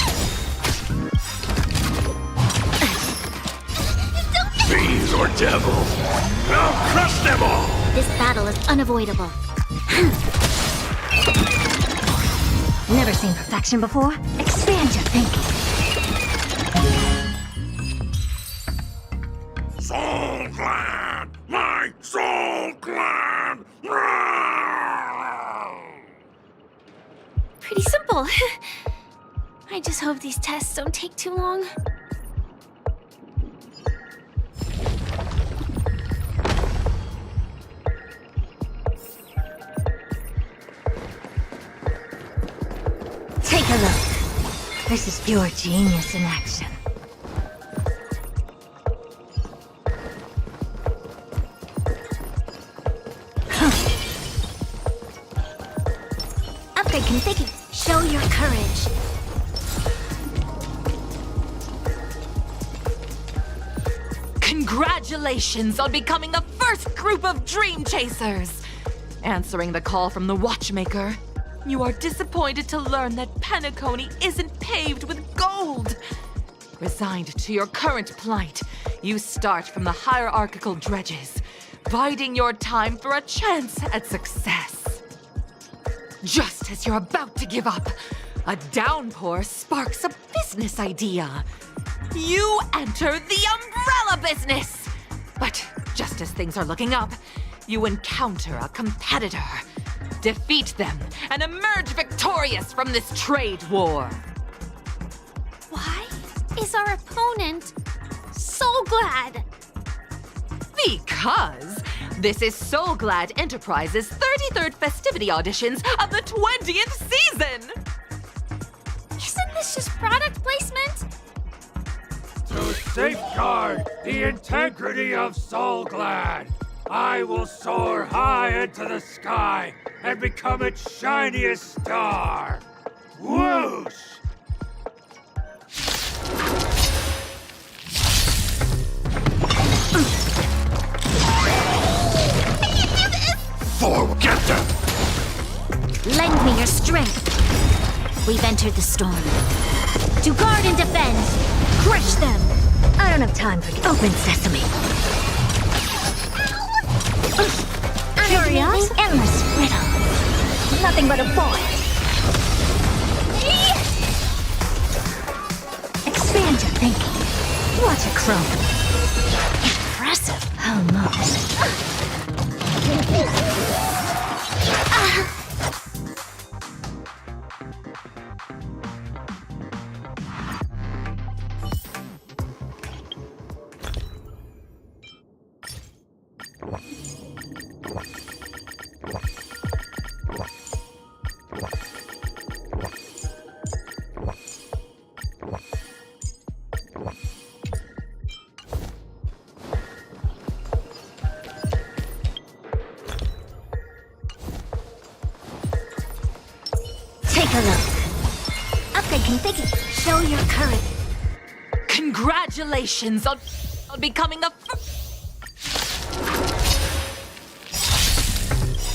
Bees or devils, I'll crush them all! This battle is unavoidable. Never seen perfection before? Expand your thinking. Soul Glad! My Soul Glad! Pretty simple. I just hope these tests don't take too long. Take a look. This is pure genius in action. Upgrade configured. Show your courage. Congratulations on becoming the first group of Dream Chasers! Answering the call from the Watchmaker, you are disappointed to learn that Penacony isn't paved with gold. Resigned to your current plight, you start from the hierarchical dredges, biding your time for a chance at success. Just as you're about to give up, a downpour sparks a business idea. You enter the umbrella business! But just as things are looking up, you encounter a competitor. Defeat them and emerge victorious from this trade war. Why is our opponent so glad? Because this is So Glad Enterprises' 33rd festivity auditions of the 20th season! Isn't this just product placement? To safeguard the integrity of Soul Glad, I will soar high into the sky and become its shiniest star. Whoosh! Forward! Get them! Lend me your strength. We've entered the storm. To guard and defend, crush them. I don't have time for open sesame. Curious, endless riddle. Nothing but a void. Expand your thinking. Watch it grow. Impressive, almost. Take a look. Upgrade configured. Show your courage. Congratulations on becoming the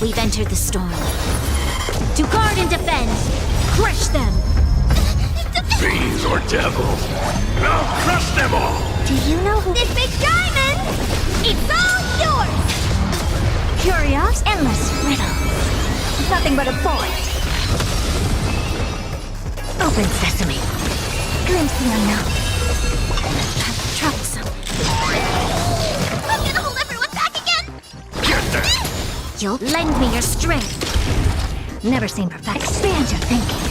We've entered the storm. To guard and defend, crush them. Fiends or devils, I'll crush them all! Do you know who? This big diamond! It's all yours! Curious, endless riddle. Nothing but a void. Open sesame. Glimpse the unknown. Troublesome. I'm gonna hold everyone back again! Get them! You'll lend me your strength. Never seen perfect. Expand your thinking.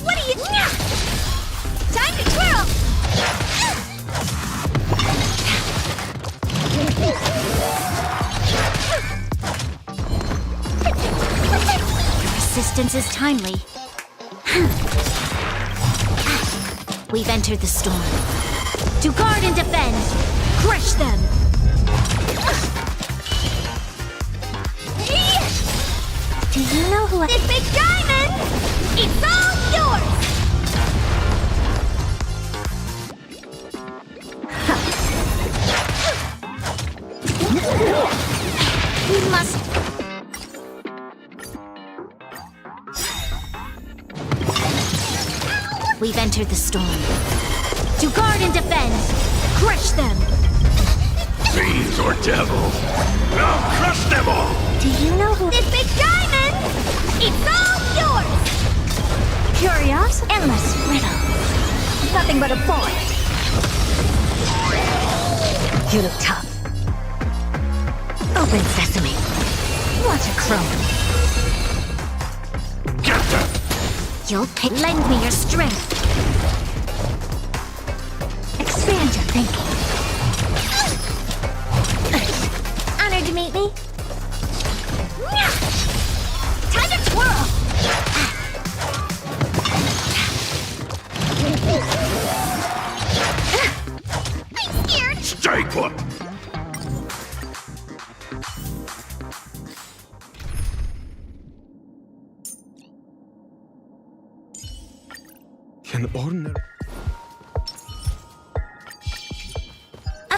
What are you... Time to twirl! Your resistance is timely. We've entered the storm. To guard and defend, crush them. Do you know who This big diamond! It's all yours! We must... We've entered the storm. To guard and defend, crush them. Fiends or devils, I'll crush them all! Do you know who... This big diamond! It's all yours! Curious, endless riddle. Nothing but a void. You look tough. Open sesame. Watch it grow. Get them! You'll pick. Lend me your strength. Expand your thinking. Honored to meet me. Time to twirl! I'm scared! Stay put! Can ordinary...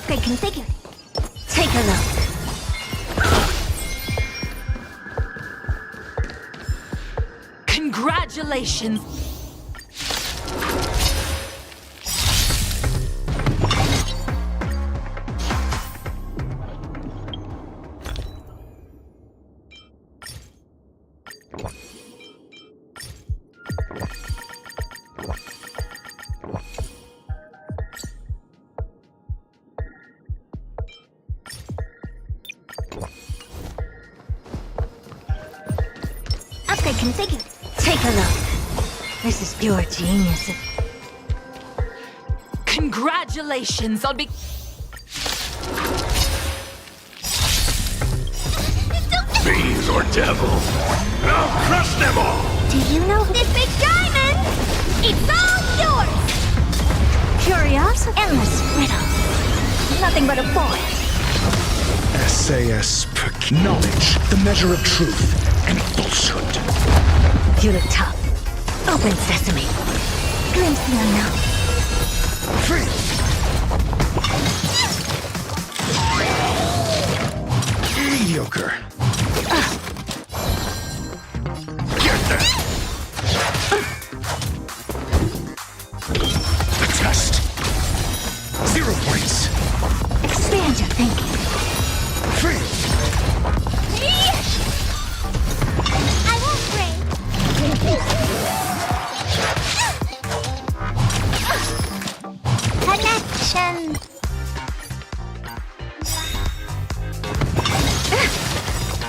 Upgrade configured. Take a look. Congratulations! Upgrade configured. Take a look. This is pure genius. Congratulations on be- Fiends or devil, I'll crush them all! Do you know who this big diamond? It's all yours! Curiosity, endless riddle. Nothing but a boy. SAS per knowledge, the measure of truth and falsehood. You look tough. Open sesame. Glimpse the unknown. Free! Mediocre. Get them! A test. 0 points. Expand your thinking. Free! I won't break. Connection.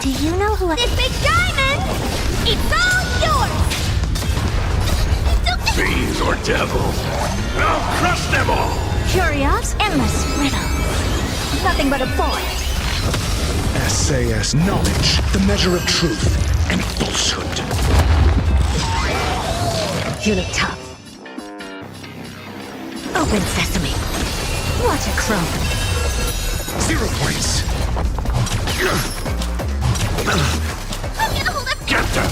Do you know who this big diamond? It's all yours. Fiends or devil, I'll crush them all! Curious, endless riddle. Nothing but a boy. SAS knowledge, the measure of truth and falsehood. You look tough. Open sesame. What a crone. 0 points. Get them!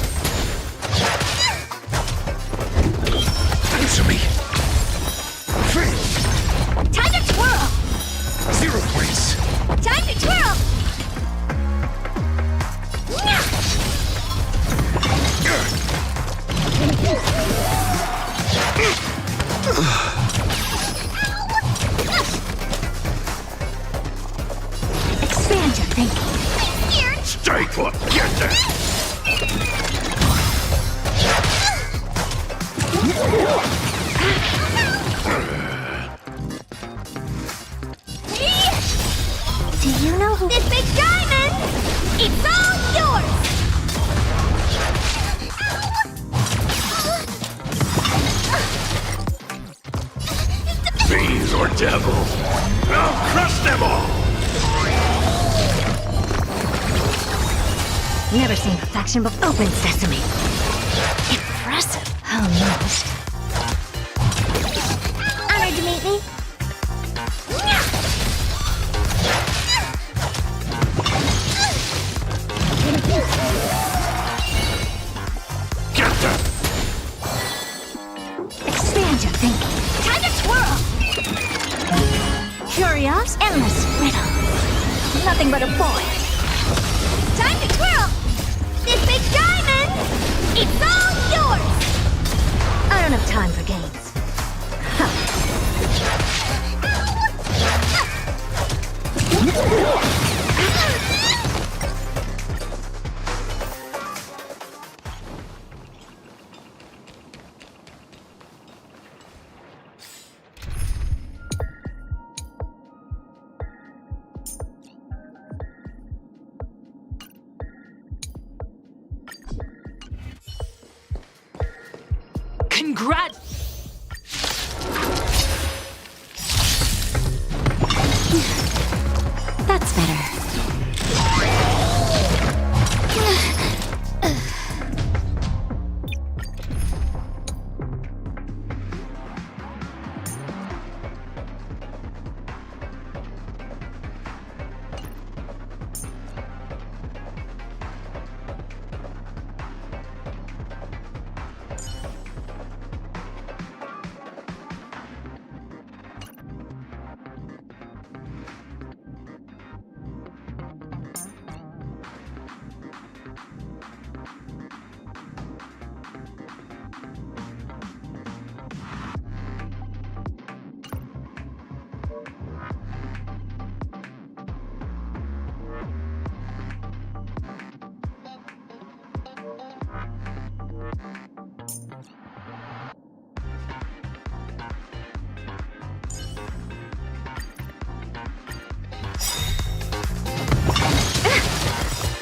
Answer me. Free! Time to twirl! 0 points. Time to twirl! Expand your thinking. Stay put! Get them! Do you know who this big diamond? It's all yours! Fiends or devil, I'll crush them all! Never seen perfection before. Open sesame. Impressive. Almost. Honored to meet me. Get them! Expand your thinking. Time to twirl! Curious, endless riddle. Nothing but a boy. Time to twirl! This big diamond! It's all yours! I don't have time for games. Congrat! That's better.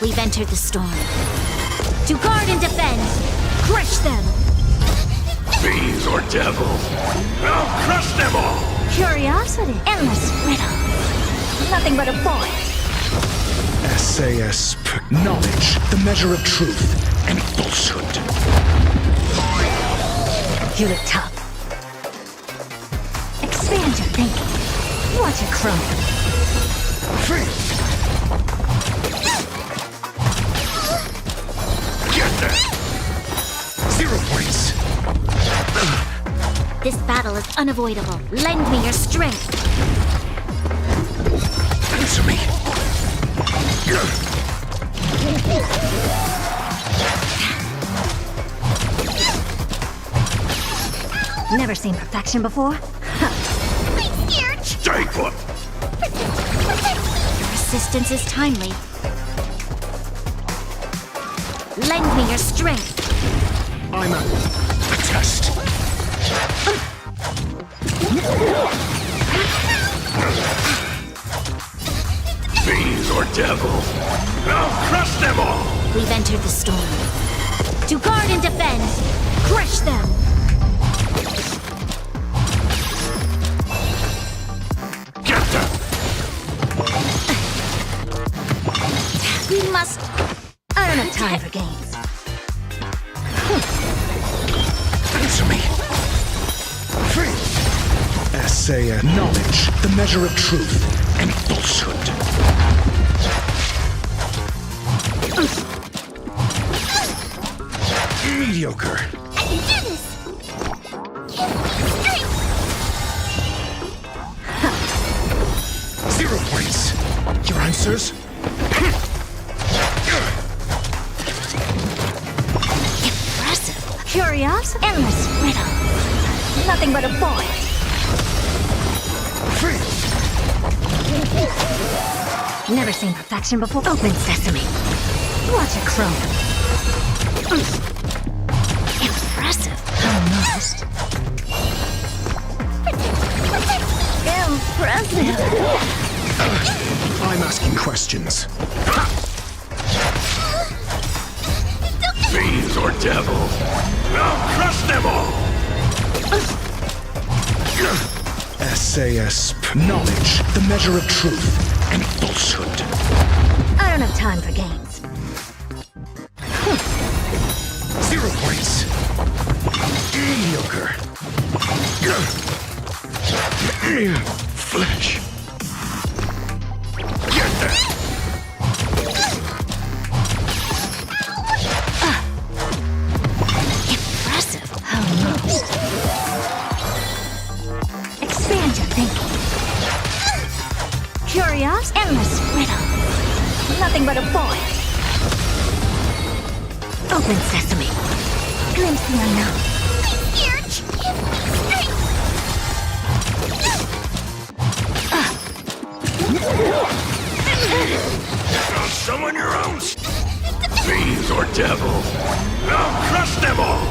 We've entered the storm. To guard and defend, crush them! Fiends or devil, I'll crush them all! Curiosity, endless riddle. Nothing but a point. SAS, knowledge, the measure of truth and falsehood. You look tough. Expand your thinking. Watch it crumble. Get that! 0 points. This battle is unavoidable. Lend me your strength. Answer me. Never seen perfection before? I'm scared. Stay put! Your resistance is timely. Lend me your strength. I'm a test. Fiends or devil, I'll crush them all! We've entered the storm. To guard and defend, crush them! Get them! We must... I don't have time for games. Answer me. SAS, knowledge, the measure of truth and falsehood. Mediocre. I can do this! Give me strength! 0 points. Your answers? Impressive. Curiosity? Endless riddle. Nothing but a point. Never seen perfection before. Open sesame. Watch it crumble. Impressive. Almost. Impressive. I'm asking questions. Fiends or devil, I'll crush them all! SAS, knowledge, the measure of truth and falsehood. I don't have time for games. 0 points. Mediocre. Flesh. Get that! Impressive. Almost. Expand your thinking. Curiosity? Endless riddle. Nothing but a point. Open sesame. Glimpse the unknown. I'm scared. Give me strength. Now summon your own fiends or devil, I'll crush them all!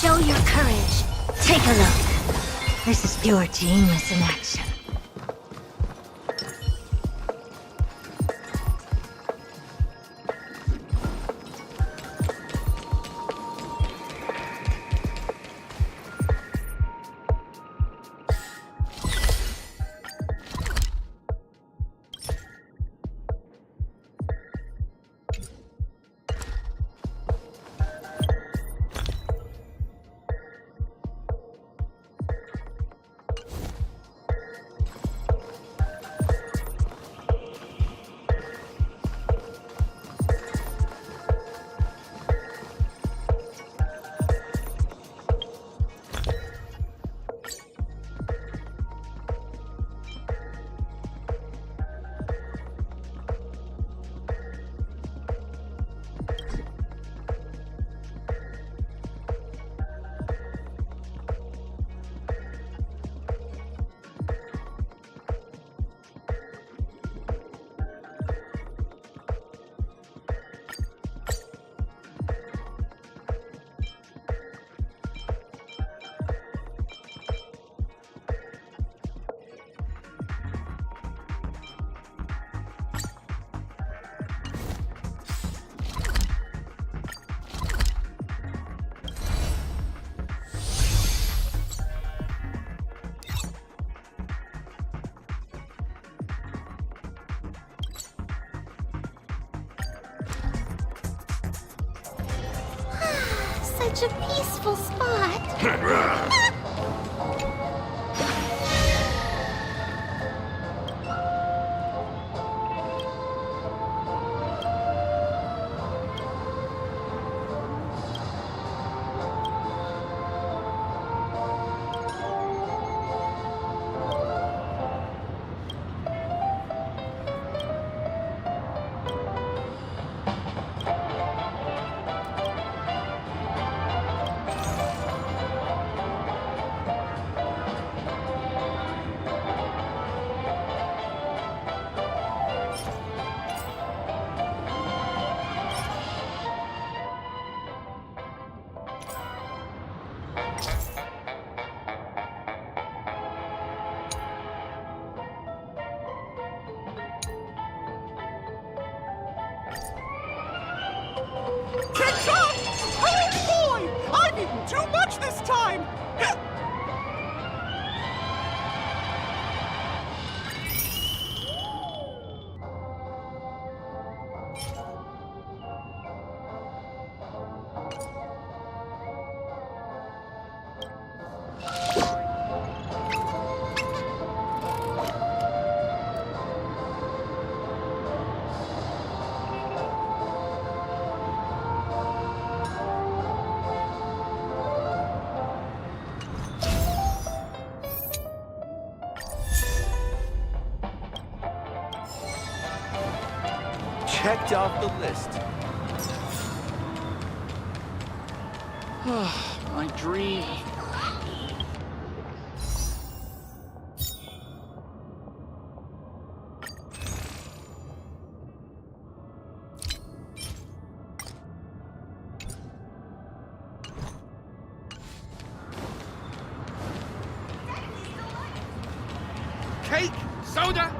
Show your courage. Take a look. This is pure genius in action. Such a peaceful spot. Ketchup! Oh boy! I've eaten too much this time! Checked off the list. My dream. Cake, soda.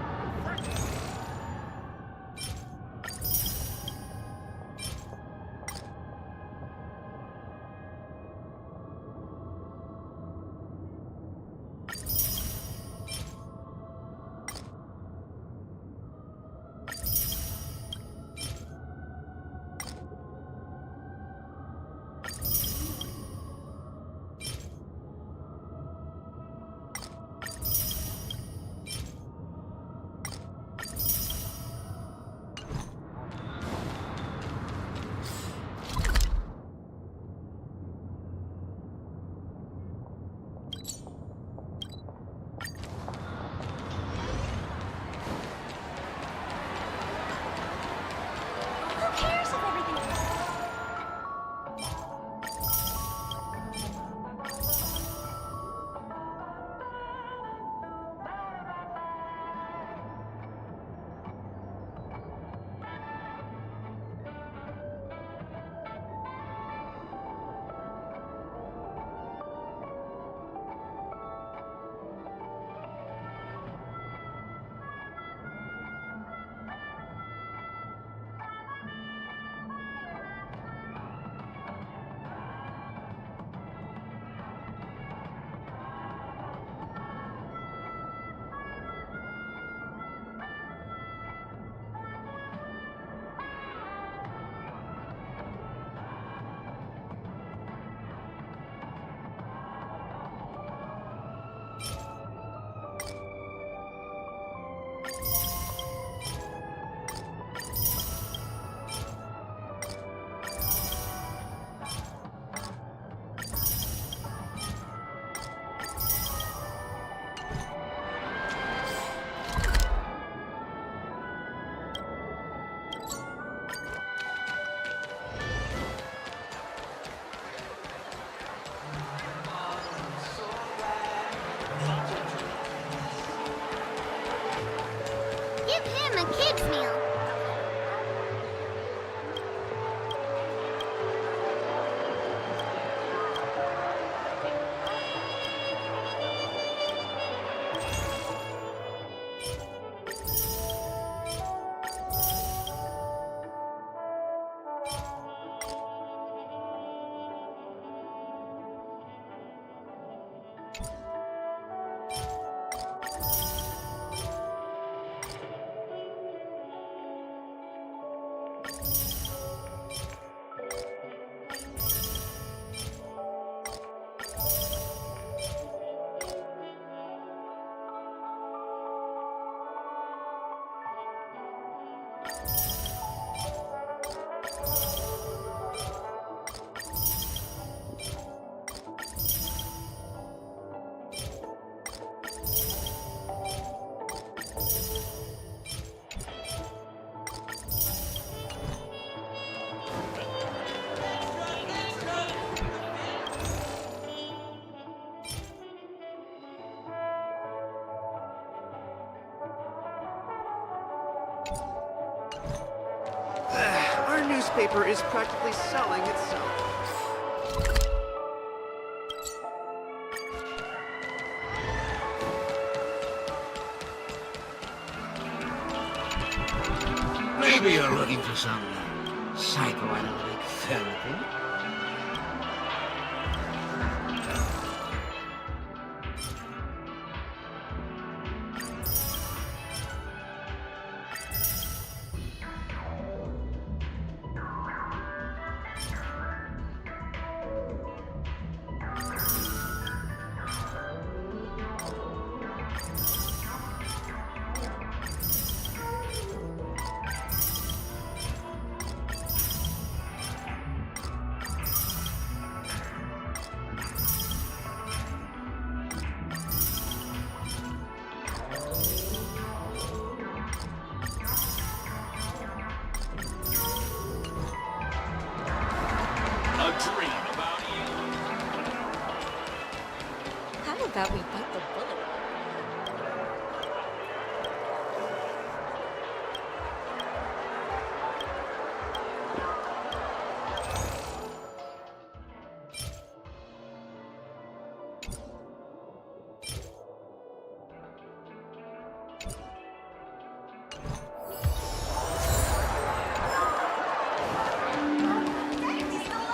Give him a kid's meal. Our newspaper is practically selling itself. Maybe you're looking for some psychoanalytic therapy. How about we bite the bullet?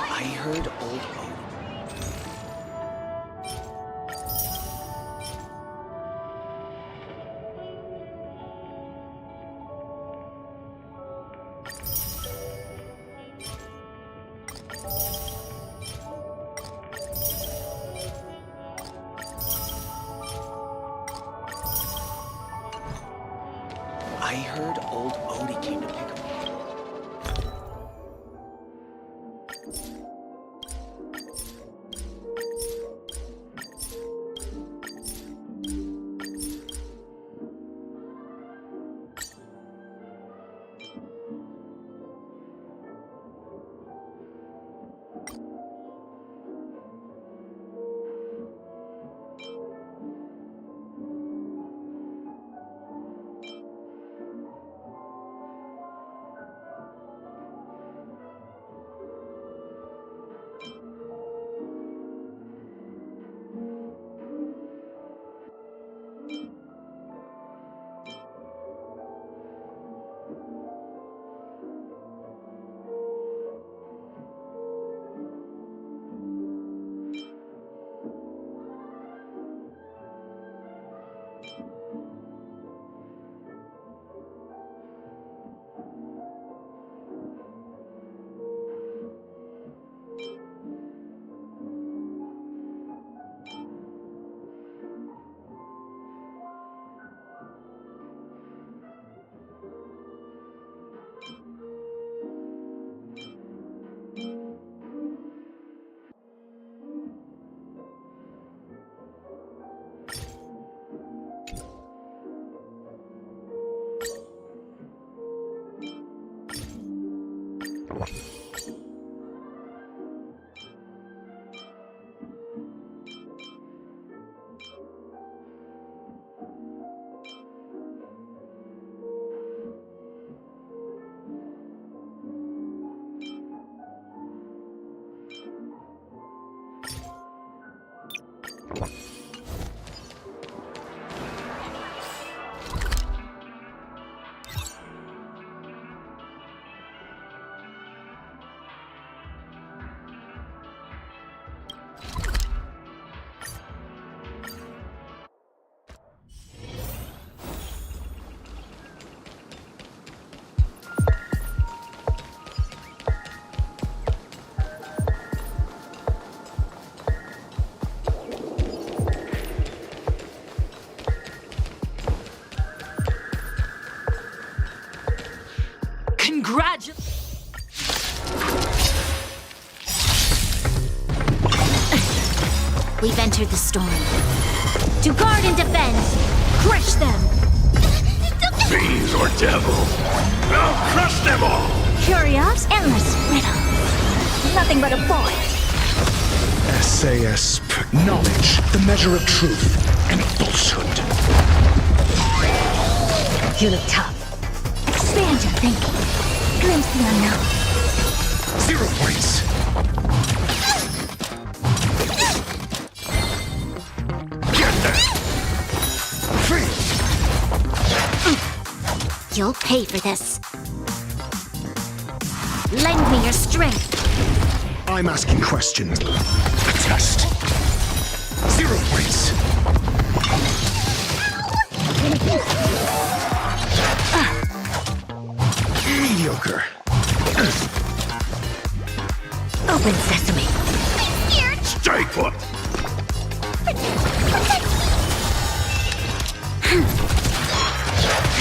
I heard old Oak. I heard old Odie came to pick him up. We've entered the storm. To guard and defend, crush them! Fiends or devil, I'll crush them all! Curios, endless riddle. Nothing but a boy. SAS, knowledge, the measure of truth and falsehood. You look tough. Expand your thinking. Glimpse the unknown. 0 points. Get that! Free! You'll pay for this. Lend me your strength. I'm asking questions. A test. 0 points. Mediocre. Open sesame. Stay put!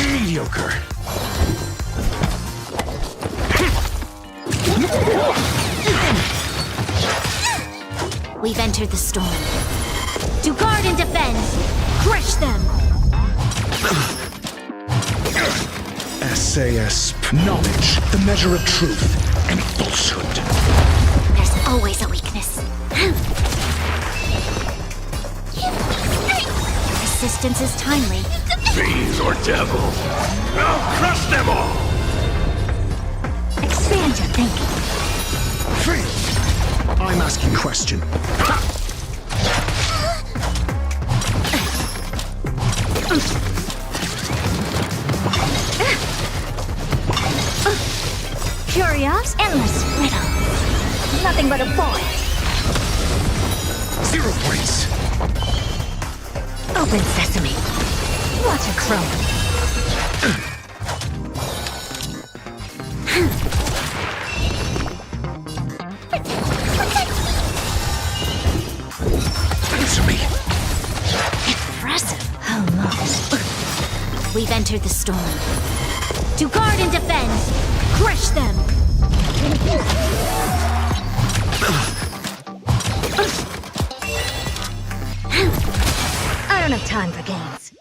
Mediocre. We've entered the storm. To guard and defend, crush them! SAS, knowledge, the measure of truth and falsehood. There's always a weakness. Your assistance is timely. Fiends or devil, I'll crush them all! Expand your thinking. Free! I'm asking question. Curios, endless riddle. Nothing but a boy. 0 points. Open sesame. Watch a crumb. Answer me. Impressive. Almost. We've entered the storm. To guard and defend, crush them! I don't have time for games.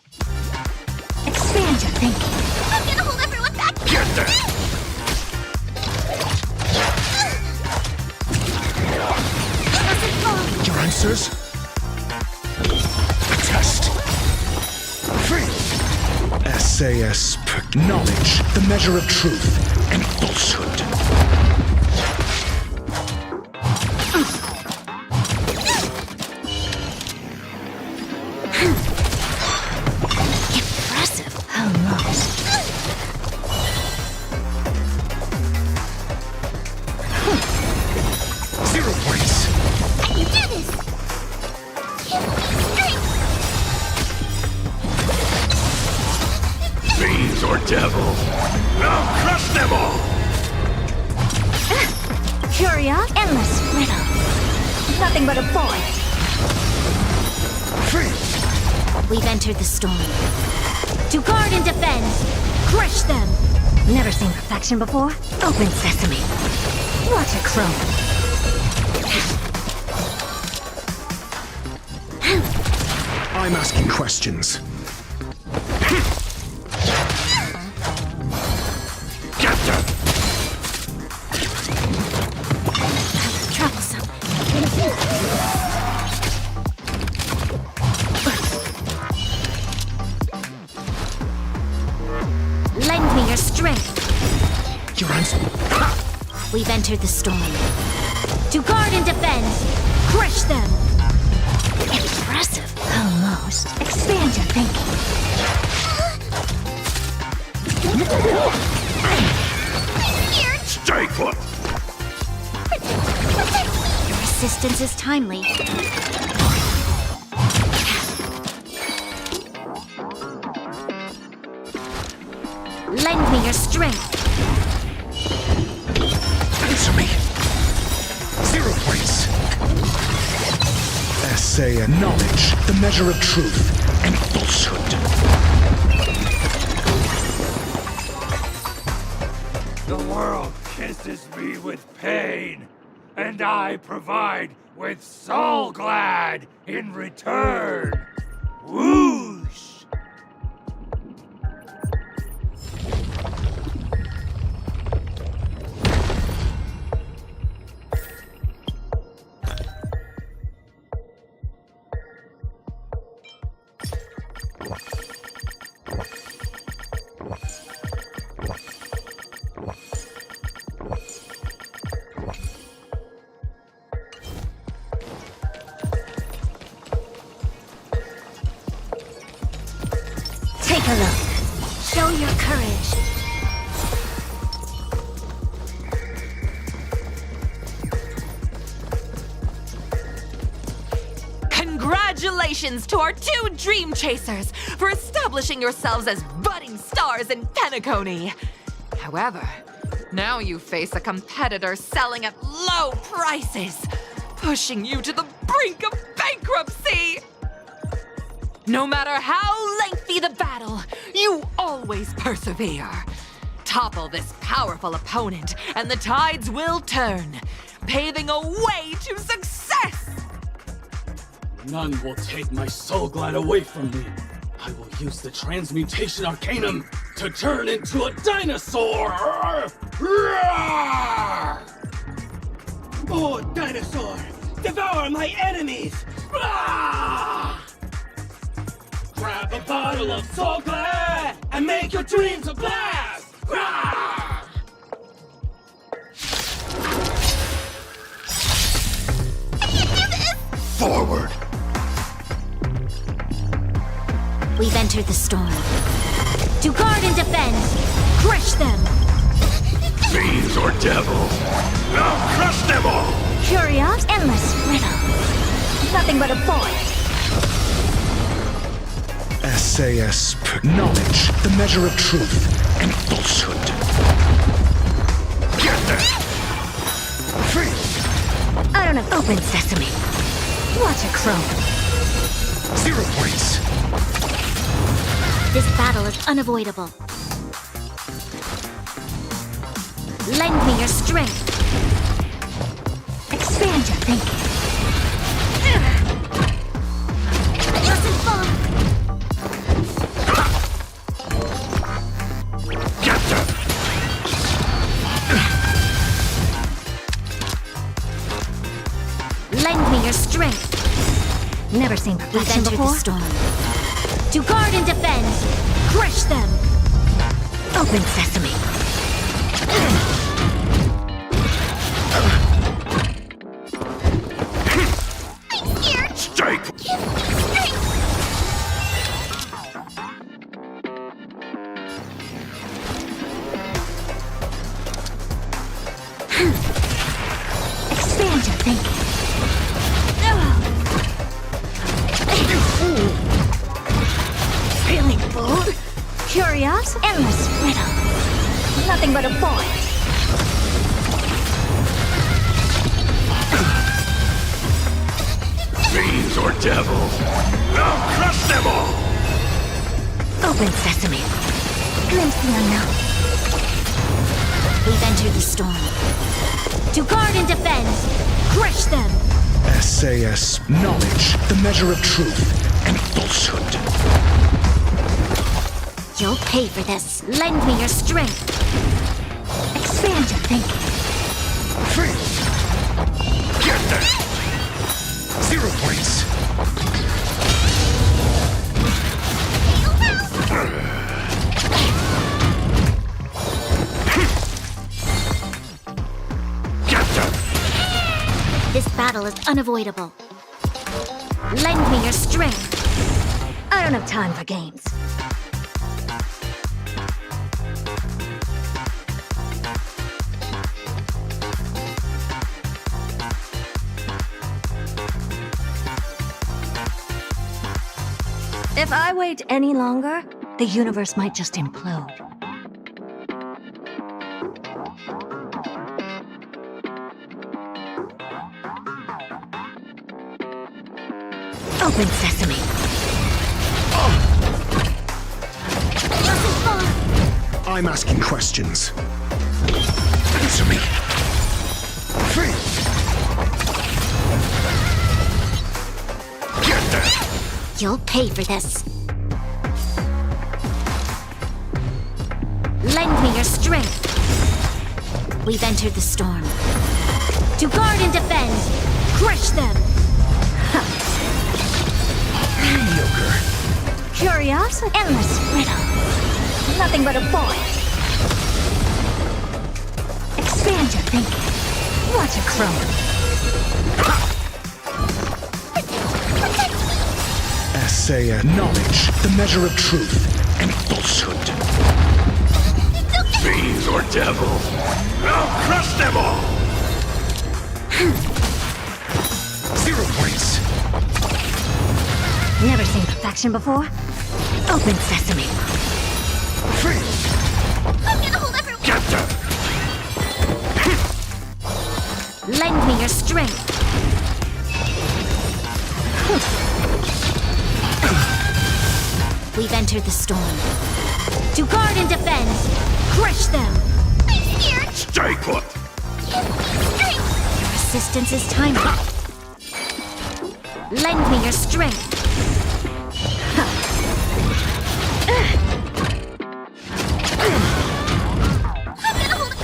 Expand your thinking. I'm gonna hold everyone back! Get that! Your answers? A test. Free! SAS, knowledge, the measure of truth and falsehood. Impressive. Almost. Zero points. I can do this! Fiends or devil, I'll crush them all! Curios, endless riddle. Nothing but a boy. Free! We've entered the storm. To guard and defend, crush them! Never seen perfection before? Open sesame. Watch it crumb. I'm asking questions. Get them! Troublesome. Lend me your strength. Your answer. We've entered the storm. To guard and defend, crush them! Impressive. Almost. Expand your thinking. Stay put! Your assistance is timely. Lend me your strength. Answer me. 0 points. Essay and knowledge, the measure of truth and falsehood. The world kisses me with pain, and I provide with Soul Glad in return. Whoosh! Take a look. Show your courage. Congratulations to our 2 Dream Chasers for establishing yourselves as budding stars in Penacony. However, now you face a competitor selling at low prices, pushing you to the brink of bankruptcy. No matter how lengthy the battle, you always persevere. Topple this powerful opponent, and the tides will turn, paving a way to success! None will take my Soul Glad away from me. I will use the Transmutation Arcanum to turn into a dinosaur! Oh, dinosaur! Devour my enemies! Grab a bottle of Soul Glad and make your dreams a blast! Forward! We've entered the storm. To guard and defend, crush them! Fiends or devils! Now crush them all! Curious, endless riddle. Nothing but a void. SAS, knowledge, the measure of truth and falsehood. Get them! Freeze! I don't have open sesame. Watch a chrome. 0 points. This battle is unavoidable. Lend me your strength. Expand your thinking. Doesn't fall. Get them! Lend me your strength. Never seen perfection before. The storm. To guard and defend, crush them. Open sesame. I'm scared. Strike! Expand your thinking. Feeling bold? Curious? Endless riddle. Nothing but a void. Fiends or devils! Now crush them all! Open sesame. Glimpse the unknown. We've entered the storm. To guard and defend, crush them. SAS, knowledge, the measure of truth and falsehood. You'll pay for this. Lend me your strength. Expand your thinking. Freeze! Get them! 0 points. Get them! This battle is unavoidable. Lend me your strength. I don't have time for games. If I wait any longer, the universe might just implode. Open sesame. I'm asking questions. Answer me. Free. Get that. You'll pay for this. Lend me your strength. We've entered the storm. To guard and defend. Crush them. Mediocre. Curiosity. Endless riddle. Nothing but a boy. Expand your thinking. Watch a crone. Essay knowledge, the measure of truth and falsehood. Fiends or devils, I'll crush them all! 0 points. Never seen perfection before? Open sesame. Free. I'm gonna hold everyone. Get them. Lend me your strength. We've entered the storm. To guard and defend. Crush them. I'm scared. Stay put! Your assistance is timely. Lend me your strength.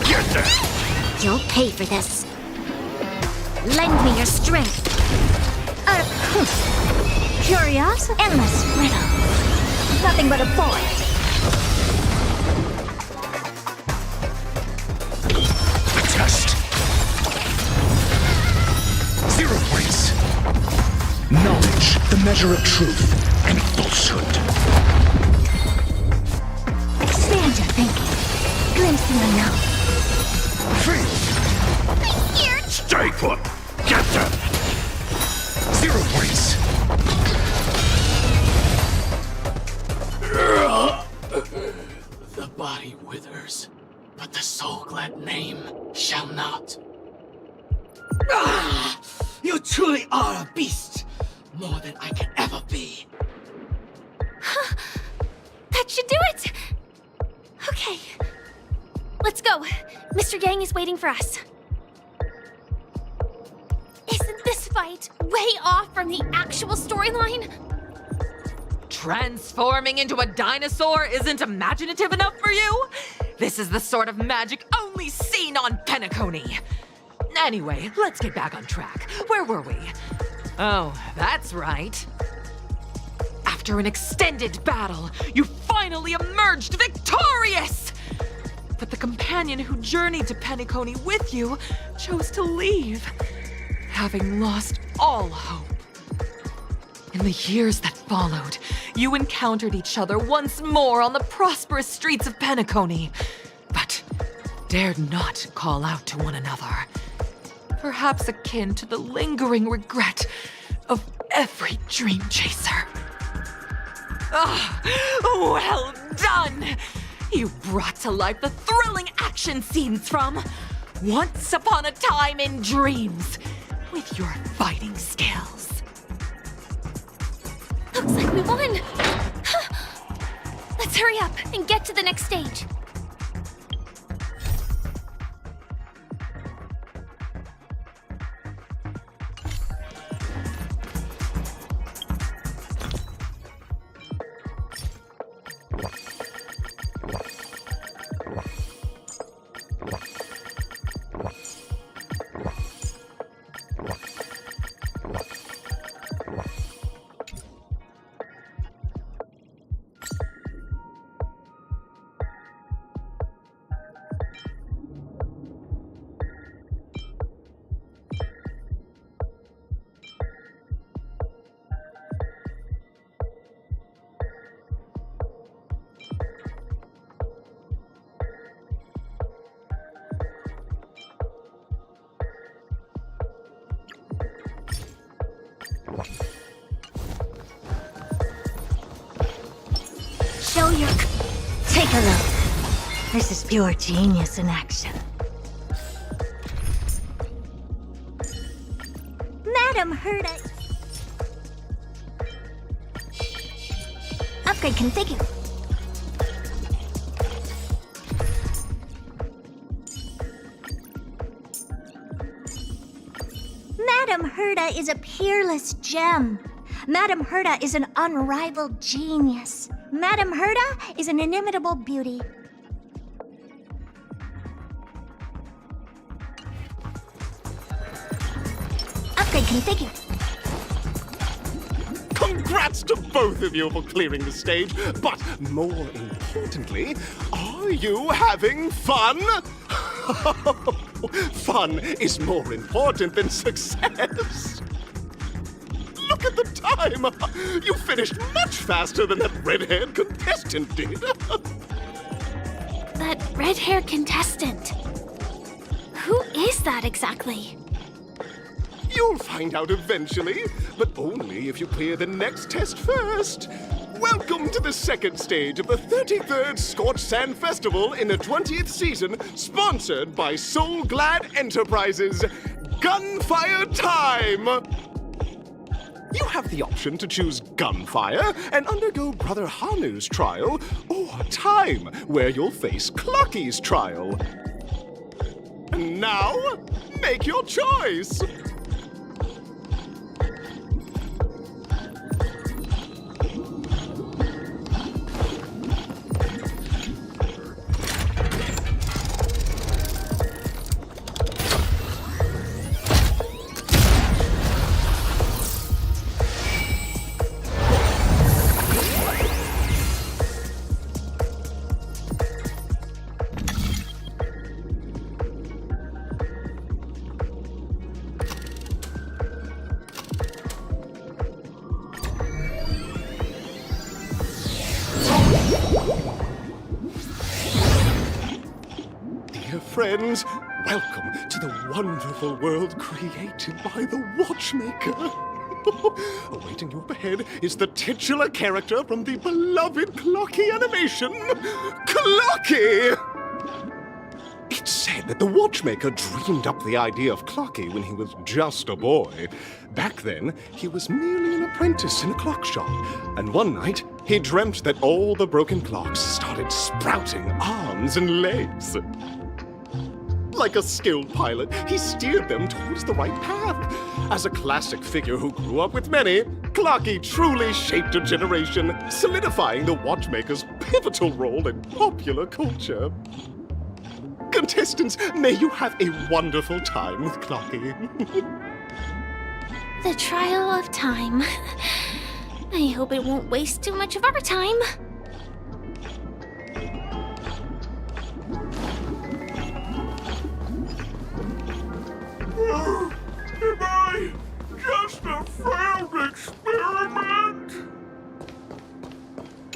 Get that! You'll pay for this. Lend me your strength. Curiosity? Endless riddle. Nothing but a boy. A test. 0 points. Knowledge, the measure of truth and falsehood. Expand your thinking. Glimpse the unknown. Free. I'm scared. Stay put! Get them! 0 points. The body withers, but the soul-glad name shall not. Ah! You truly are a beast! More than I can ever be. That should do it! Okay. Let's go. Mr. Yang is waiting for us. Isn't this fight way off from the actual storyline? Transforming into a dinosaur isn't imaginative enough for you? This is the sort of magic only seen on Penacony. Anyway, let's get back on track. Where were we? Oh, that's right. After an extended battle, you finally emerged victorious! But the companion who journeyed to Penacony with you chose to leave, having lost all hope. In the years that followed, you encountered each other once more on the prosperous streets of Penacony, but dared not call out to one another. Perhaps akin to the lingering regret of every dream chaser. Ah, well done! You brought to life the thrilling action scenes from Once Upon a Time in Dreams with your fighting skills. Looks like we won! Let's hurry up and get to the next stage. Show your... Take a look. This is pure genius in action. Madam Herta. Upgrade configured. Madam Herta is a peerless gem. Madam Herta is an unrivaled genius. Madam Herta is an inimitable beauty. Upgrade configured. Congrats to both of you for clearing the stage, but more importantly, are you having fun? Fun is more important than success. Look at the time! You finished much faster than that red-haired contestant did. That red-haired contestant. Who is that exactly? You'll find out eventually, but only if you clear the next test first. Welcome to the second stage of the 33rd Scorched Sand Festival in the 20th season, sponsored by Soul Glad Enterprises. Gunfire time! You have the option to choose gunfire and undergo Brother Hanu's trial, or time, where you'll face Clocky's trial. And now, make your choice! Friends, welcome to the wonderful world created by the Watchmaker. Awaiting you up ahead is the titular character from the beloved Clocky animation, Clocky! It's said that the Watchmaker dreamed up the idea of Clocky when he was just a boy. Back then, he was merely an apprentice in a clock shop, and one night, he dreamt that all the broken clocks started sprouting arms and legs. Like a skilled pilot, he steered them towards the right path. As a classic figure who grew up with many, Clocky truly shaped a generation, solidifying the Watchmaker's pivotal role in popular culture. Contestants, may you have a wonderful time with Clocky. The trial of time. I hope it won't waste too much of our time. Am I just a failed experiment?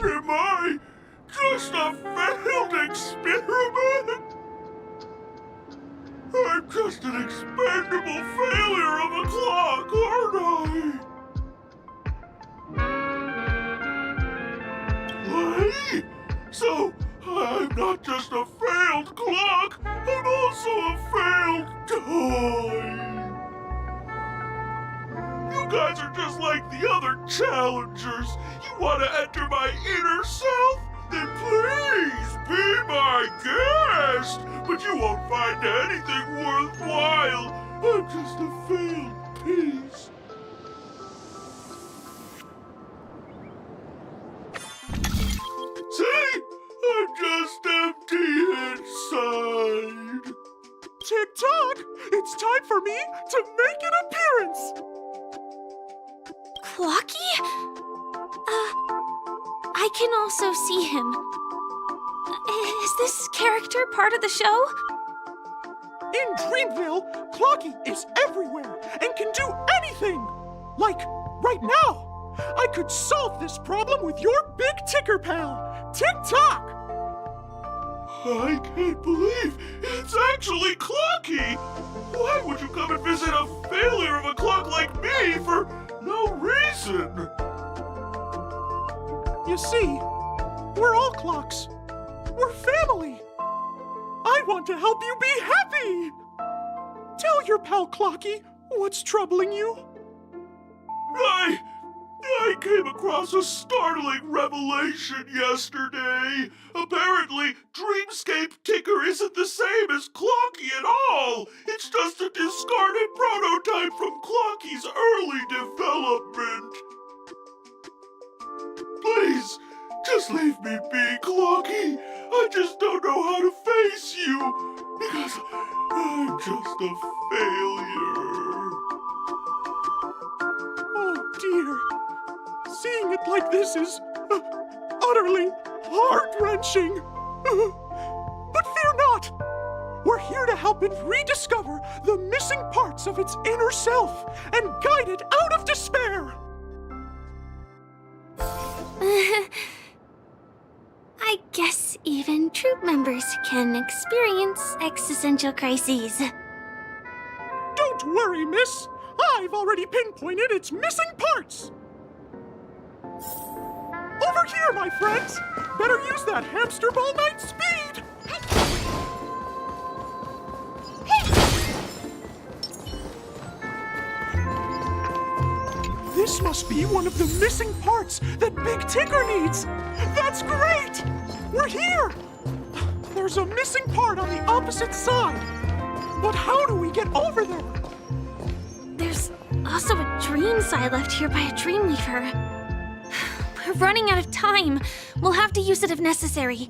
Am I just a failed experiment? I'm just an expendable failure of a clock, aren't I? Hey, so I'm not just a failed clock, I'm also a failed toy. You guys are just like the other challengers. You want to enter my inner self? Then please be my guest. But you won't find anything worthwhile. I'm just a failed piece. See? I'm just empty inside. Tick-tock! It's time for me to make an appearance! Clocky? I can also see him. Is this character part of the show? In Dreamville, Clocky is everywhere and can do anything! Like, right now! I could solve this problem with your big ticker pal, Tick-tock! I can't believe it's actually Clocky! Why would you come and visit a failure of a clock like me for no reason? You see, we're all clocks. We're family. I want to help you be happy! Tell your pal Clocky what's troubling you. I came across a startling revelation yesterday. Apparently, Dreamscape Tinker isn't the same as Clocky at all. It's just a discarded prototype from Clocky's early development. Please, just leave me be, Clocky. I just don't know how to face you, because I'm just a failure. Oh dear. Seeing it like this is utterly heart-wrenching. But fear not. We're here to help it rediscover the missing parts of its inner self and guide it out of despair. I guess even troop members can experience existential crises. Don't worry, miss. I've already pinpointed its missing parts. Over here, my friends! Better use that hamster ball knight speed! This must be one of the missing parts that Big Tinker needs! That's great! We're here! There's a missing part on the opposite side. But how do we get over there? There's also a dream side left here by a Dreamweaver. We're running out of time. We'll have to use it if necessary.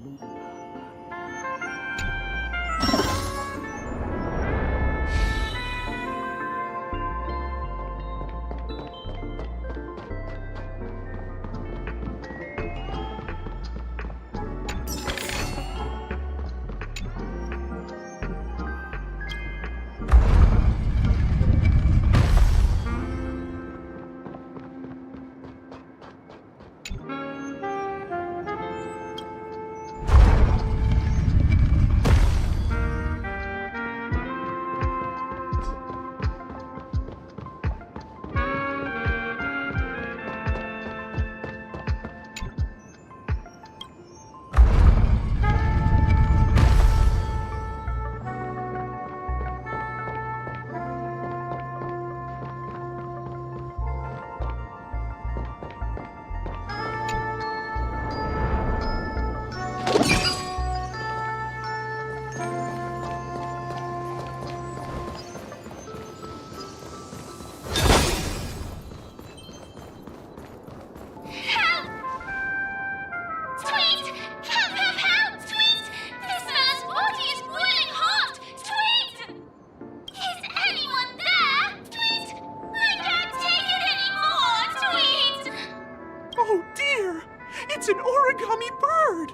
It's an origami bird!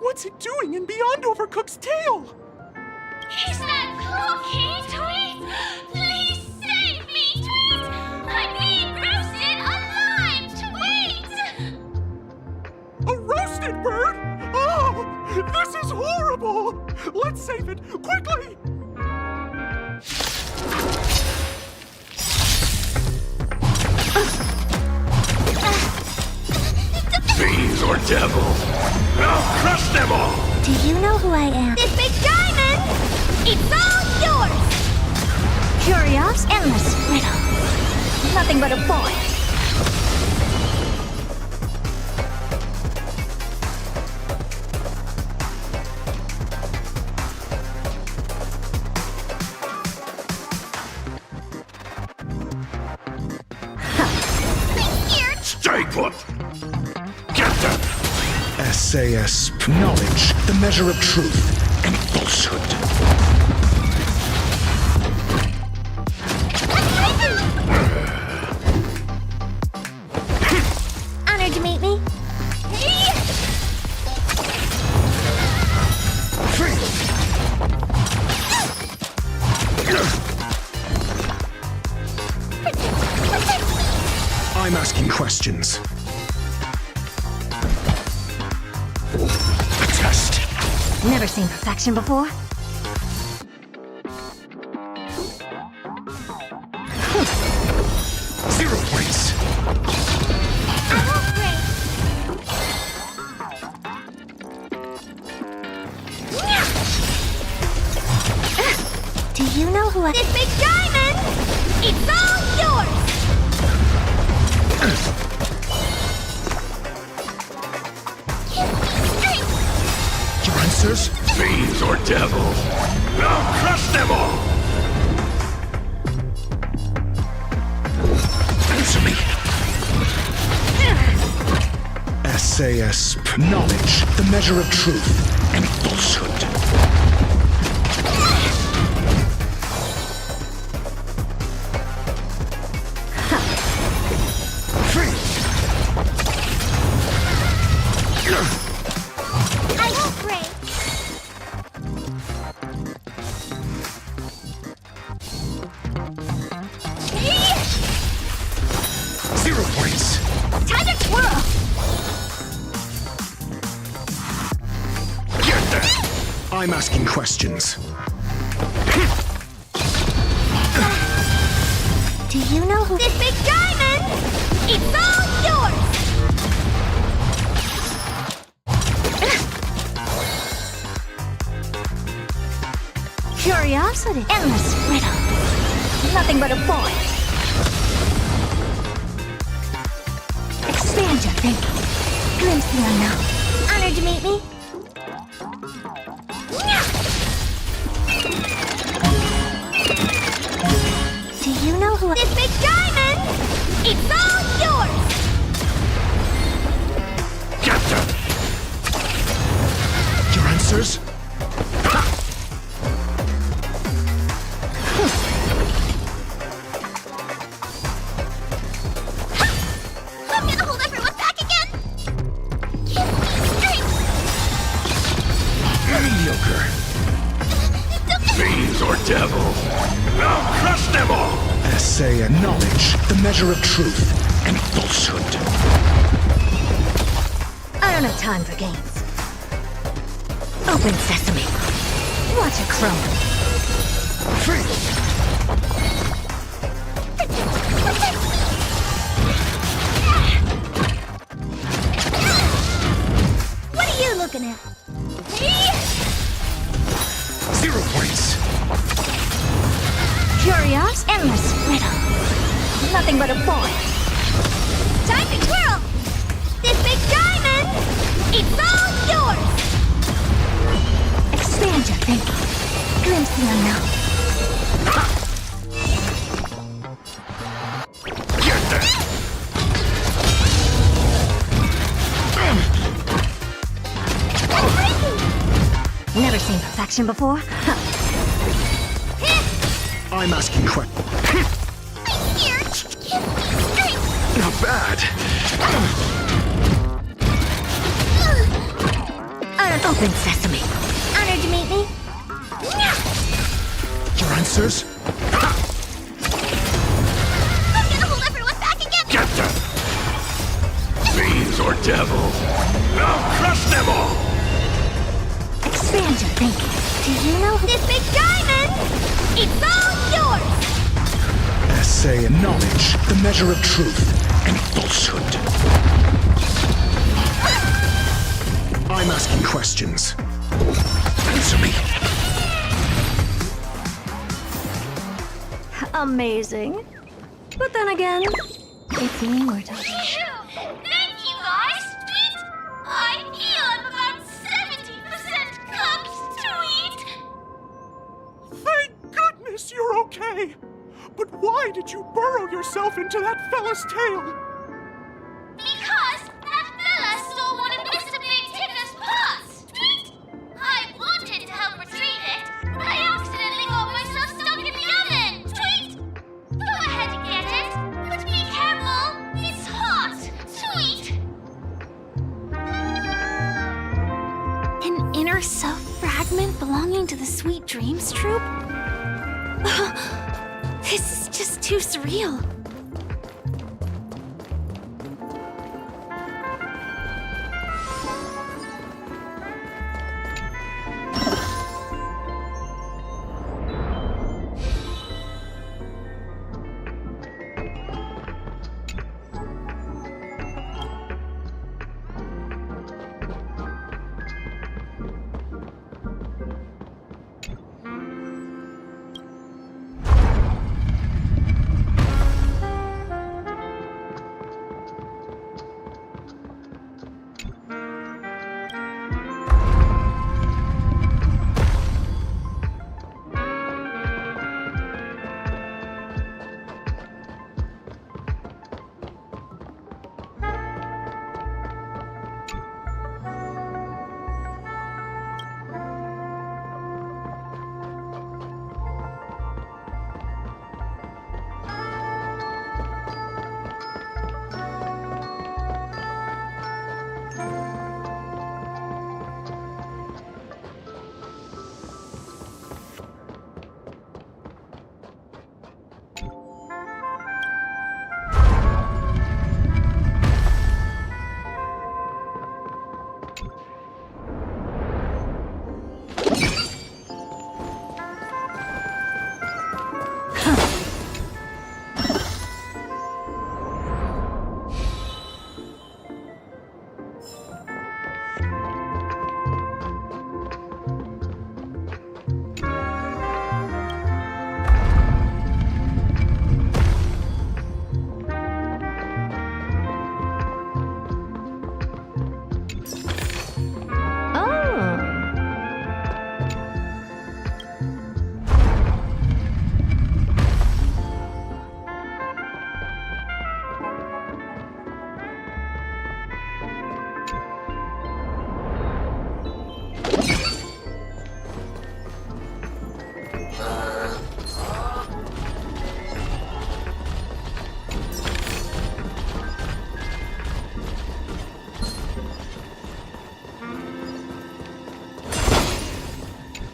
What's it doing in beyond Overcook's tail? Is that Clocky, Tweet? Please save me, Tweet! I'm being roasted alive, Tweet! A roasted bird? Oh, this is horrible! Let's save it, quickly! Fiend or devil, I'll crush them all! Do you know who I am? This big diamond! It's all yours! Curious, endless riddle. Nothing but a boy. Stay put! Get them! SAS, knowledge, the measure of truth and falsehood. Honored to meet me. I'm asking questions. A test. Never seen perfection before? Zero points. Do you know who this big diamond? It's all yours! Your answers? Fiends or devils? I'll crush them all! Answer me. SAS. Knowledge, the measure of truth and falsehood. I won't break. Zero points. Time to twirl! Get there. I'm asking questions. Do you know who this big diamond? It's all yours! Curiosity. Endless riddle. Nothing but a point. Expand your thinking. Glimpse the unknown. Honored to meet me. Do you know who this big diamond? It's all yours! Get them. Your answers? I'm gonna hold everyone back again! Give me strength! Mediocre. Fiends or devils? I'll crush them all! Essay and knowledge, the measure of truth and falsehood. I don't have time for games. Open sesame. Watch it crumble. What are you looking at? 0 points. Curious, endless riddle. Nothing but a point. Time to twirl! This big diamond! It's all yours! Expand your thinking. Glimpse the unknown. Get there. Never seen perfection before? I'm asking questions. Not bad. Open sesame. Honored to meet me. Your answers? I'm gonna hold everyone back again! Get them! Fiends or devils? I'll crush them all! Expand your thinking. Do you know this big diamond? It's all yours! Essay and knowledge, the measure of truth and falsehood. I'm asking questions. Answer me. Amazing. But then again, it's me we're talking. Thank you, guys. Tweet. I heal I'm about 70% cups. Tweet. Thank goodness you're okay! But why did you burrow yourself into that fella's tail? Because that fella stole one of Mr. Big Ticker's pots. Tweet. I wanted to help retrieve it, but I accidentally got myself stuck in the oven. Tweet. Go ahead and get it, but be careful. It's hot. Tweet. An inner self fragment belonging to the Sweet Dreams troupe? This is just too surreal.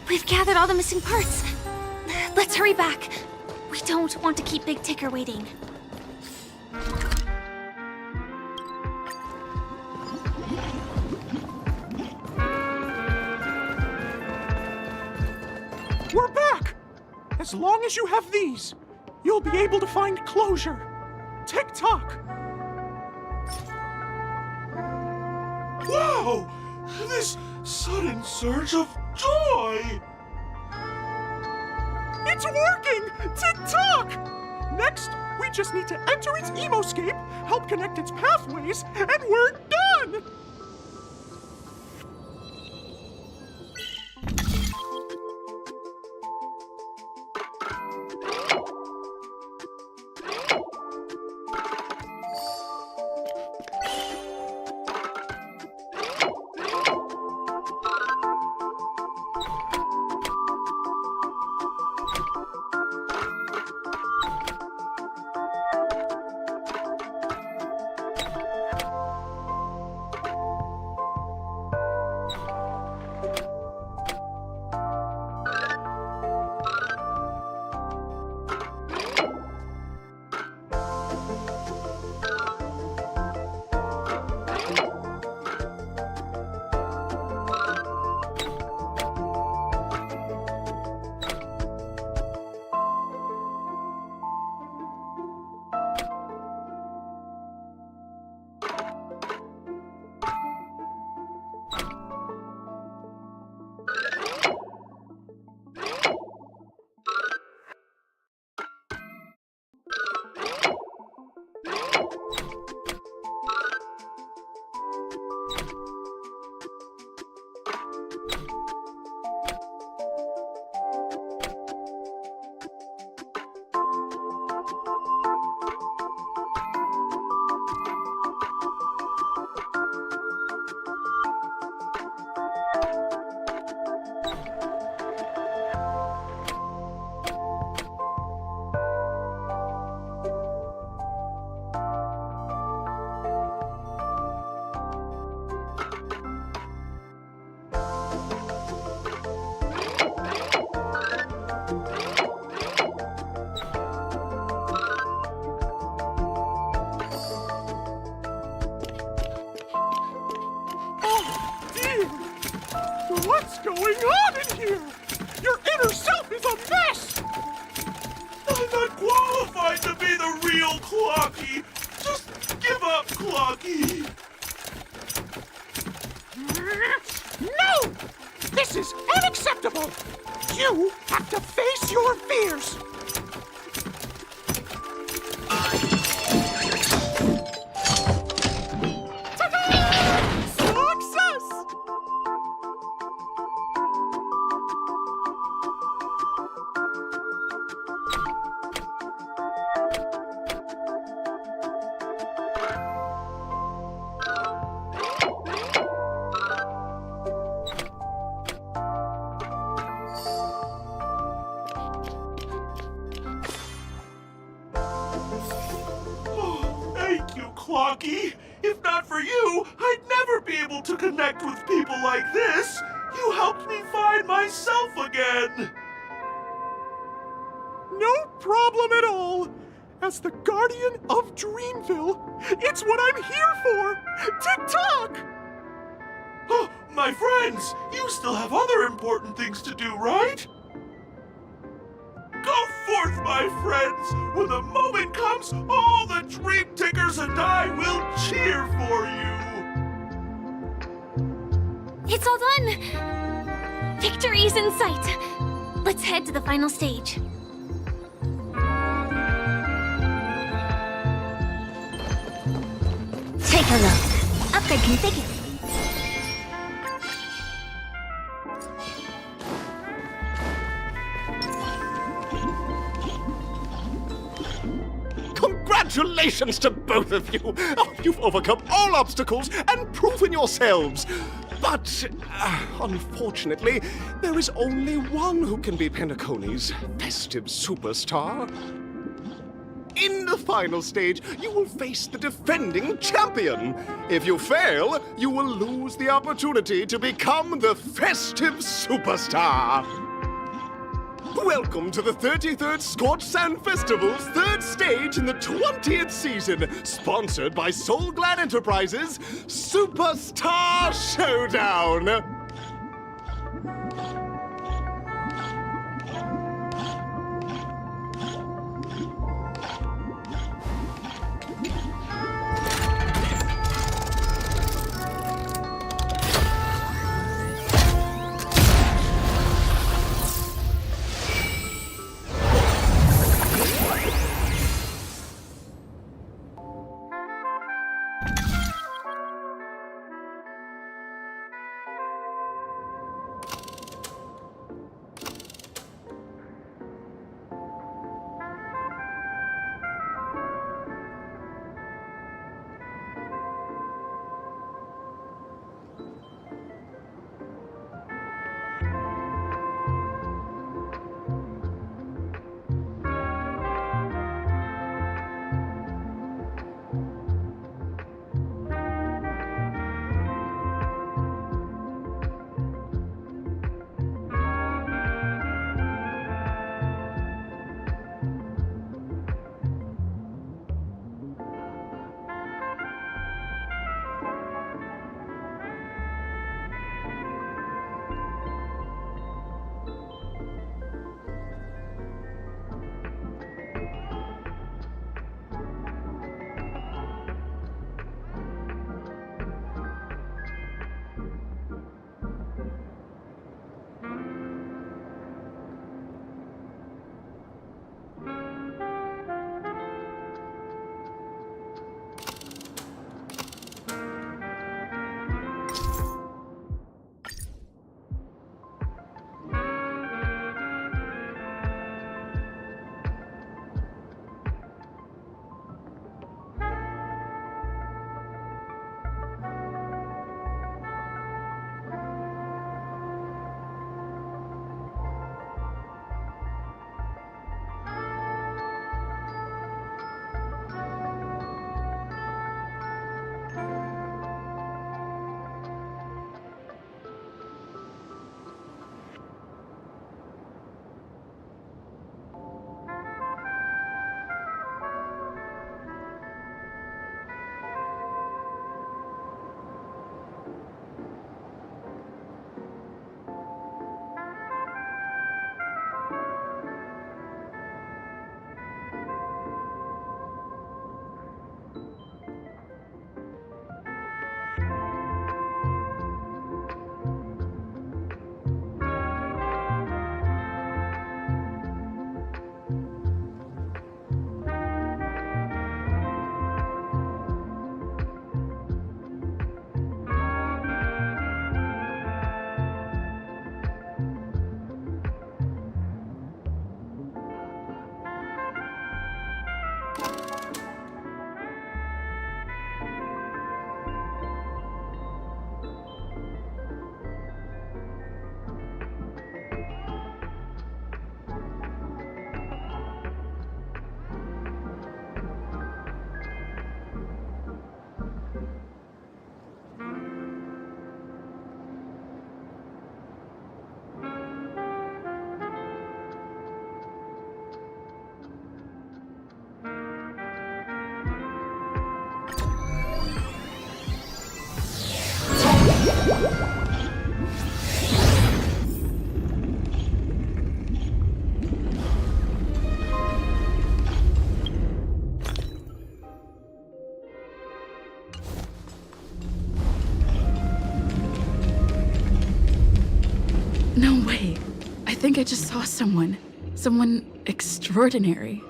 We've gathered all the missing parts. Let's hurry back. We don't want to keep Big Ticker waiting. We're back! As long as you have these, you'll be able to find closure. Tick-tock! Wow! This sudden surge of joy! It's working! Tick-tock! Next, we just need to enter its emoscape, help connect its pathways, and we're done! What's going on in here? Your inner self is a mess! I'm not qualified to be the real Clocky! Just give up, Clocky! No! This is unacceptable! You have to face your fears! Thank you, Clocky! If not for you, I'd never be able to connect with people like this! You helped me find myself again! No problem at all! As the guardian of Dreamville, it's what I'm here for! Tick-tock! Oh, my friends, you still have other important things to do, right? Go forth, my friends! When the moment comes, all the Dream Tickers and I will cheer for you! It's all done! Victory's in sight! Let's head to the final stage. Take a look. Upgrade configured. Congratulations to both of you! Oh, you've overcome all obstacles and proven yourselves! But, unfortunately, there is only one who can be Penacony's festive superstar. In the final stage, you will face the defending champion. If you fail, you will lose the opportunity to become the festive superstar. Welcome to the 33rd Scorched Sand Festival's third stage in the 20th season, sponsored by Soulglad Enterprises' Superstar Showdown. No way. I think I just saw someone. Someone extraordinary.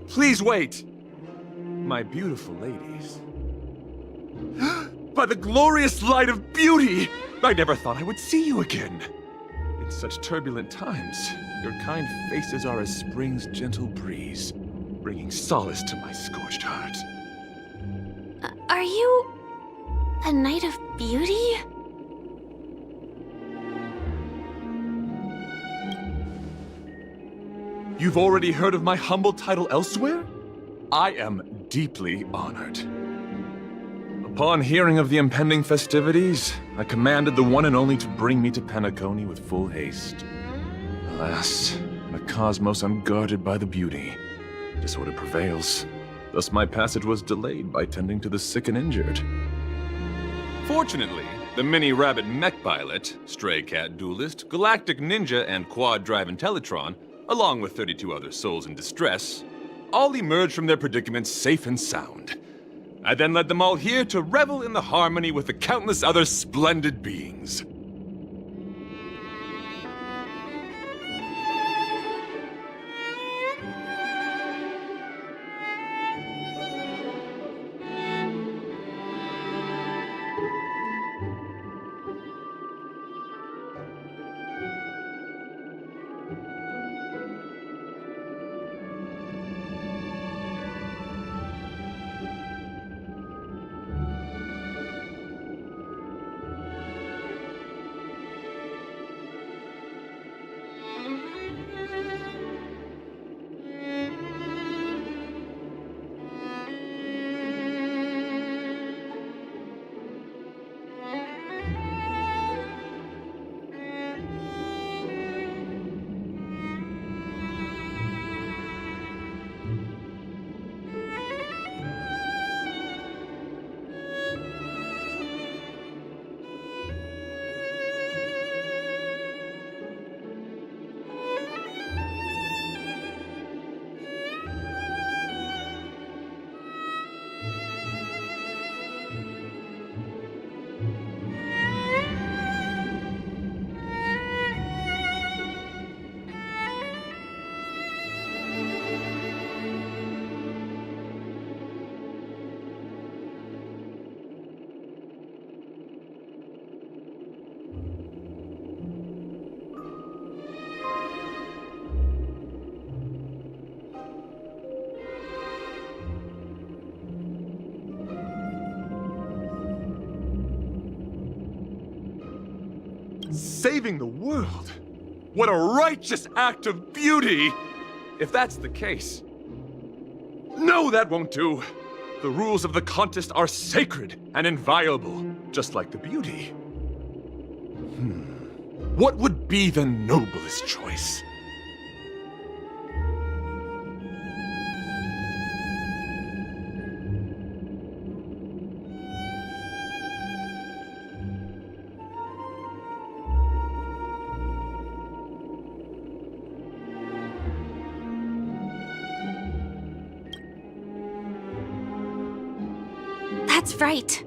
Please wait! My beautiful ladies. By the glorious light of beauty! I never thought I would see you again. In such turbulent times, your kind faces are as spring's gentle breeze. bringing solace to my scorched heart. Are you a Knight of Beauty? You've already heard of my humble title elsewhere? I am deeply honored. Upon hearing of the impending festivities, I commanded the one and only to bring me to Penacony with full haste. Alas, in a cosmos unguarded by the beauty, disorder prevails. Thus my passage was delayed by tending to the sick and injured. Fortunately, the mini-rabbit mech pilot, stray cat duelist, galactic ninja, and quad-drive Intellitron, along with 32 other souls in distress, all emerged from their predicaments safe and sound. I then led them all here to revel in the harmony with the countless other splendid beings. Saving the world? What a righteous act of beauty! If that's the case... No, that won't do! The rules of the contest are sacred and inviolable, just like the beauty. What would be the noblest choice? That's right.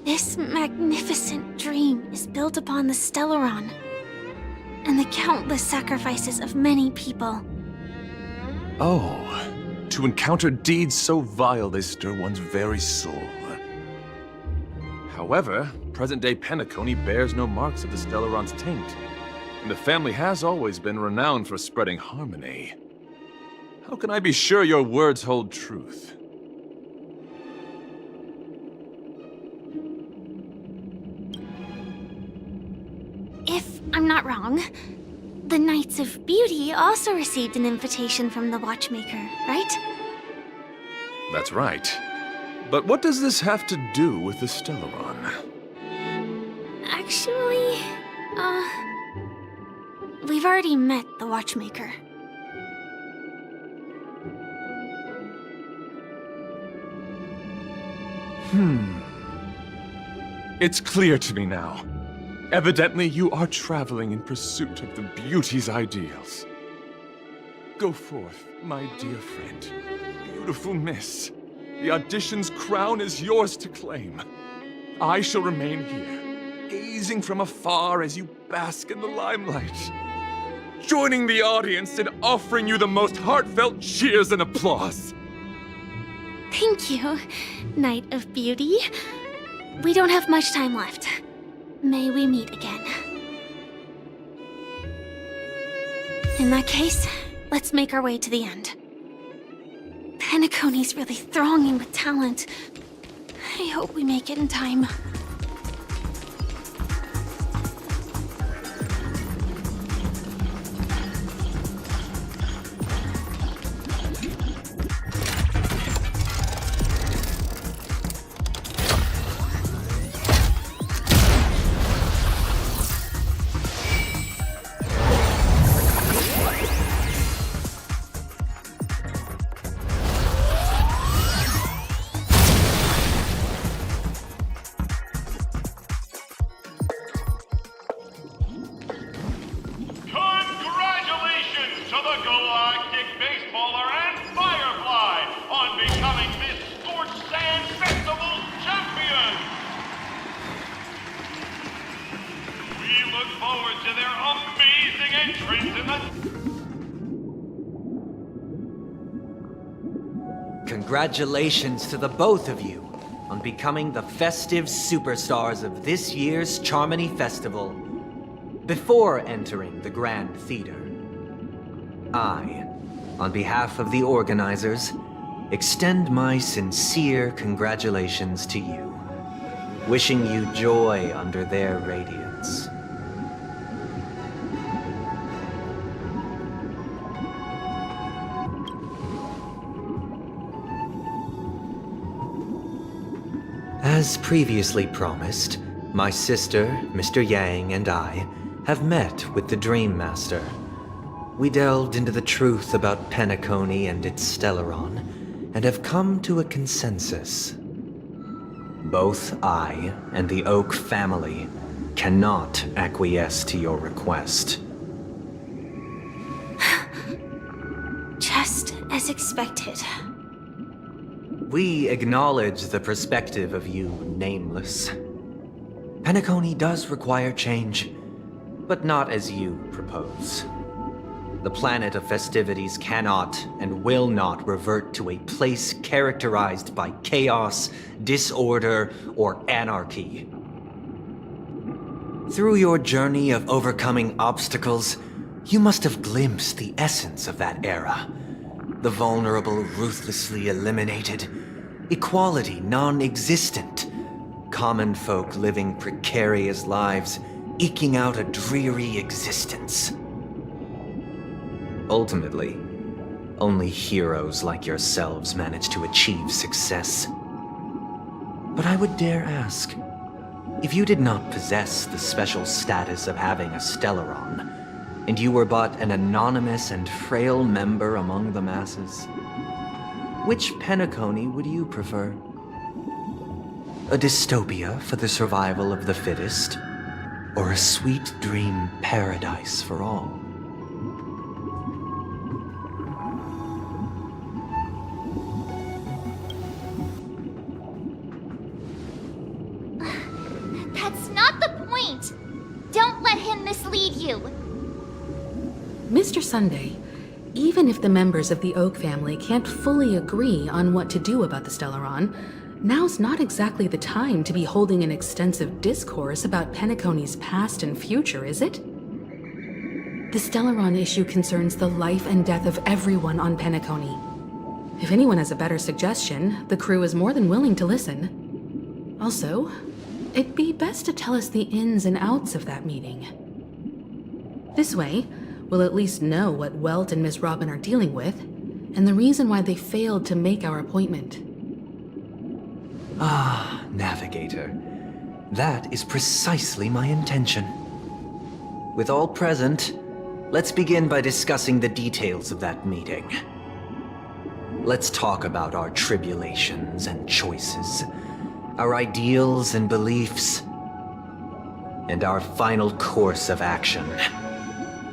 This magnificent dream is built upon the Stellaron and the countless sacrifices of many people. Oh, to encounter deeds so vile they stir one's very soul. However, present-day Penacony bears no marks of the Stellaron's taint, and the family has always been renowned for spreading harmony. How can I be sure your words hold truth? If I'm not wrong, the Knights of Beauty also received an invitation from the Watchmaker, right? That's right. But what does this have to do with the Stellaron? Actually, we've already met the Watchmaker. It's clear to me now. Evidently, you are traveling in pursuit of the beauty's ideals. Go forth, my dear friend. Beautiful miss. The audition's crown is yours to claim. I shall remain here, gazing from afar as you bask in the limelight, joining the audience and offering you the most heartfelt cheers and applause. Thank you, Knight of Beauty. We don't have much time left. May we meet again. In that case, let's make our way to the end. Penacony's really thronging with talent. I hope we make it in time. Congratulations to the Galactic Baseballer and Firefly on becoming this Scorched Sand Festival champion! We look forward to their amazing entrance in the... Congratulations to the both of you on becoming the festive superstars of this year's Charmony Festival. Before entering the Grand Theater, I, on behalf of the organizers, extend my sincere congratulations to you, wishing you joy under their radiance. As previously promised, my sister, Mr. Yang, and I have met with the Dream Master. We delved into the truth about Penacony and its Stellaron, and have come to a consensus. Both I and the Oak family cannot acquiesce to your request. Just as expected. We acknowledge the perspective of you, Nameless. Penacony does require change, but not as you propose. The planet of festivities cannot and will not revert to a place characterized by chaos, disorder, or anarchy. Through your journey of overcoming obstacles, you must have glimpsed the essence of that era. The vulnerable ruthlessly eliminated, equality non-existent, common folk living precarious lives, eking out a dreary existence. Ultimately, only heroes like yourselves manage to achieve success. But I would dare ask, if you did not possess the special status of having a Stellaron, and you were but an anonymous and frail member among the masses, which Penacony would you prefer? A dystopia for the survival of the fittest, or a sweet dream paradise for all? That's not the point! Don't let him mislead you! Mr. Sunday, even if the members of the Oak family can't fully agree on what to do about the Stellaron, now's not exactly the time to be holding an extensive discourse about Penacony's past and future, is it? The Stellaron issue concerns the life and death of everyone on Penacony. If anyone has a better suggestion, the crew is more than willing to listen. Also, it'd be best to tell us the ins and outs of that meeting. This way, we'll at least know what Welt and Miss Robin are dealing with, and the reason why they failed to make our appointment. Ah, Navigator. That is precisely my intention. With all present, let's begin by discussing the details of that meeting. Let's talk about our tribulations and choices, our ideals and beliefs, and our final course of action.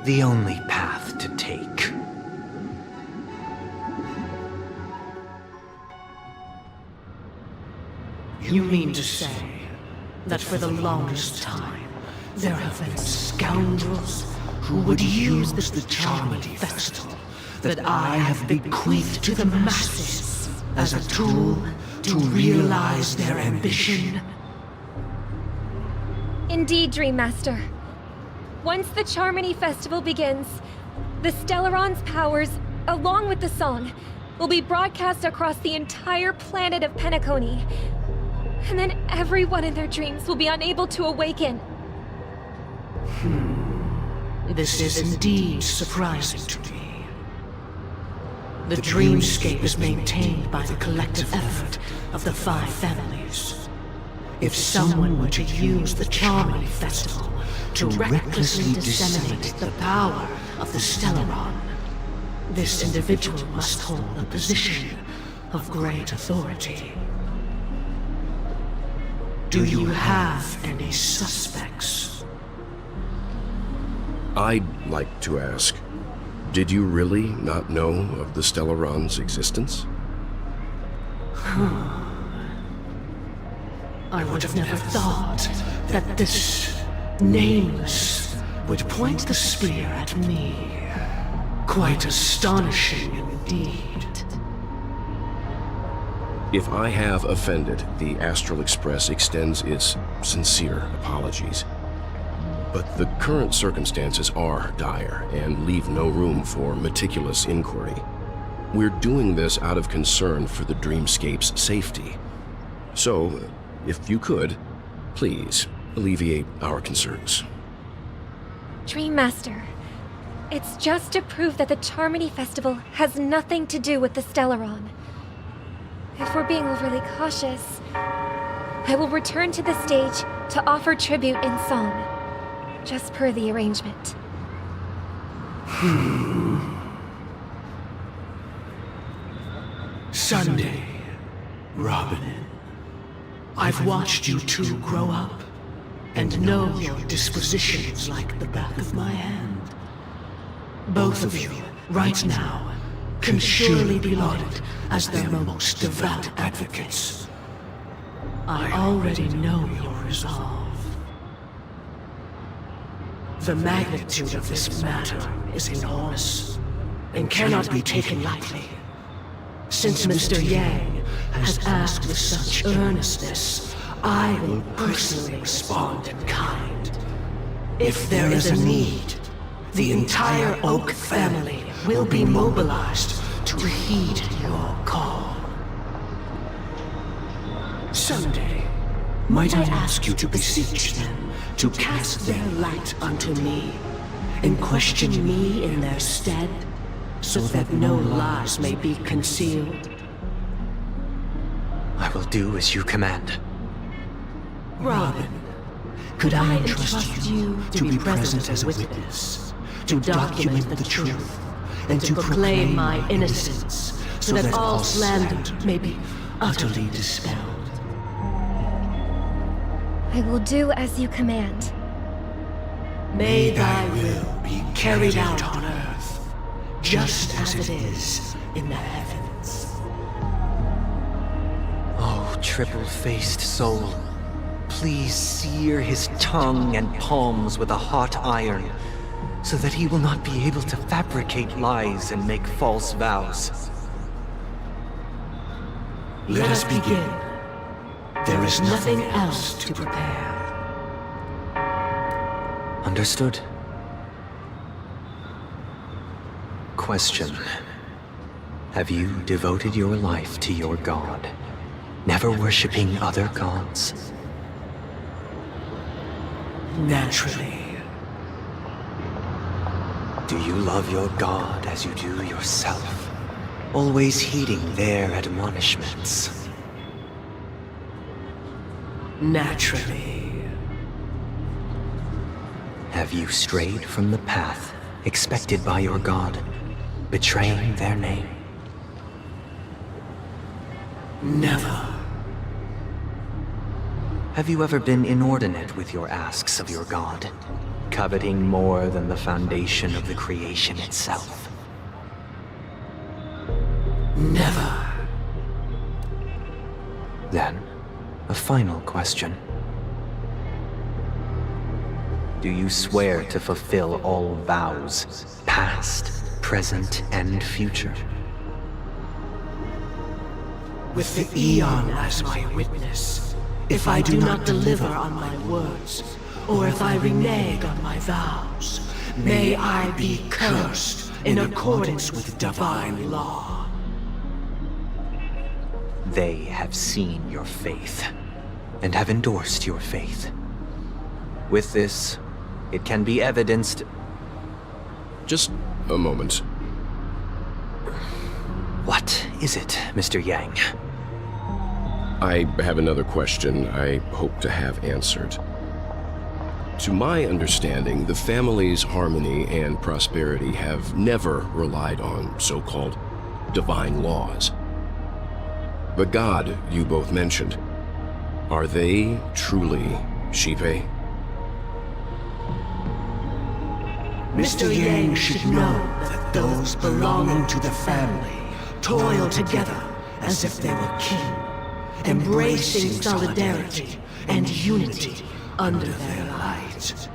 The only path to take. You mean to say that for the longest time, there have been scoundrels who would use the Charmony Festival that I have bequeathed to the masses as a tool to realize their ambition? Indeed, Dream Master. Once the Charmony Festival begins, the Stellaron's powers, along with the song, will be broadcast across the entire planet of Penacony. And then everyone in their dreams will be unable to awaken. This is indeed surprising to me. The dreamscape is maintained by the collective effort of the 5 families. If someone were to use the Charmony Festival to recklessly disseminate the power of the Stellaron, this individual must hold a position of great authority. Do you have any suspects? I'd like to ask, did you really not know of the Stellaron's existence? I would have never thought that this nameless would point the spear at me. Quite astonishing indeed. If I have offended, the Astral Express extends its sincere apologies. But the current circumstances are dire and leave no room for meticulous inquiry. We're doing this out of concern for the Dreamscape's safety. So, if you could, please alleviate our concerns. Dream Master, it's just to prove that the Charmony Festival has nothing to do with the Stellaron. If we're being overly cautious, I will return to the stage to offer tribute in song, just per the arrangement. Sunday, Robin. I've watched you two grow up, and know your dispositions like the back of my hand. Both of you, right now, can surely be lauded as their most devout advocates. I already know your resolve. The magnitude of this matter is enormous, and cannot be taken lightly. Since Mr. Yang has asked with such earnestness, I will personally respond in kind. If there is a need, the entire Oak family will be mobilized to heed your call. Someday, might I ask you to beseech them to cast their light unto me, and question me in their stead, so that no lies may be concealed? I will do as you command. Robin, could I entrust you to be present as a witness, to document the truth, and to proclaim my innocence, so that all slander may be utterly dispelled? I will do as you command. May thy will be carried out on earth, just as it is in the heavens. Oh, triple-faced soul, please sear his tongue and palms with a hot iron, so that he will not be able to fabricate lies and make false vows. Let us begin. There is nothing else to prepare. Understood. Question. Have you devoted your life to your god, never worshipping other gods? Naturally. Do you love your god as you do yourself, always heeding their admonishments? Naturally. Have you strayed from the path expected by your god, betraying their name? Never. Have you ever been inordinate with your asks of your god, coveting more than the foundation of the creation itself? Never. Then, a final question. Do you swear to fulfill all vows, past, present, and future? With the Eon as my witness, if I do not deliver on my words, or if I renege on my vows, may I be cursed in accordance with divine law. They have seen your faith, and have endorsed your faith. With this, it can be evidenced... Just a moment. What is it, Mr. Yang? I have another question I hope to have answered. To my understanding, the family's harmony and prosperity have never relied on so-called divine laws. The god you both mentioned, are they truly Shipe? Mr. Yang should know that those belonging to the family toil together as if they were kin, embracing solidarity and unity under their light.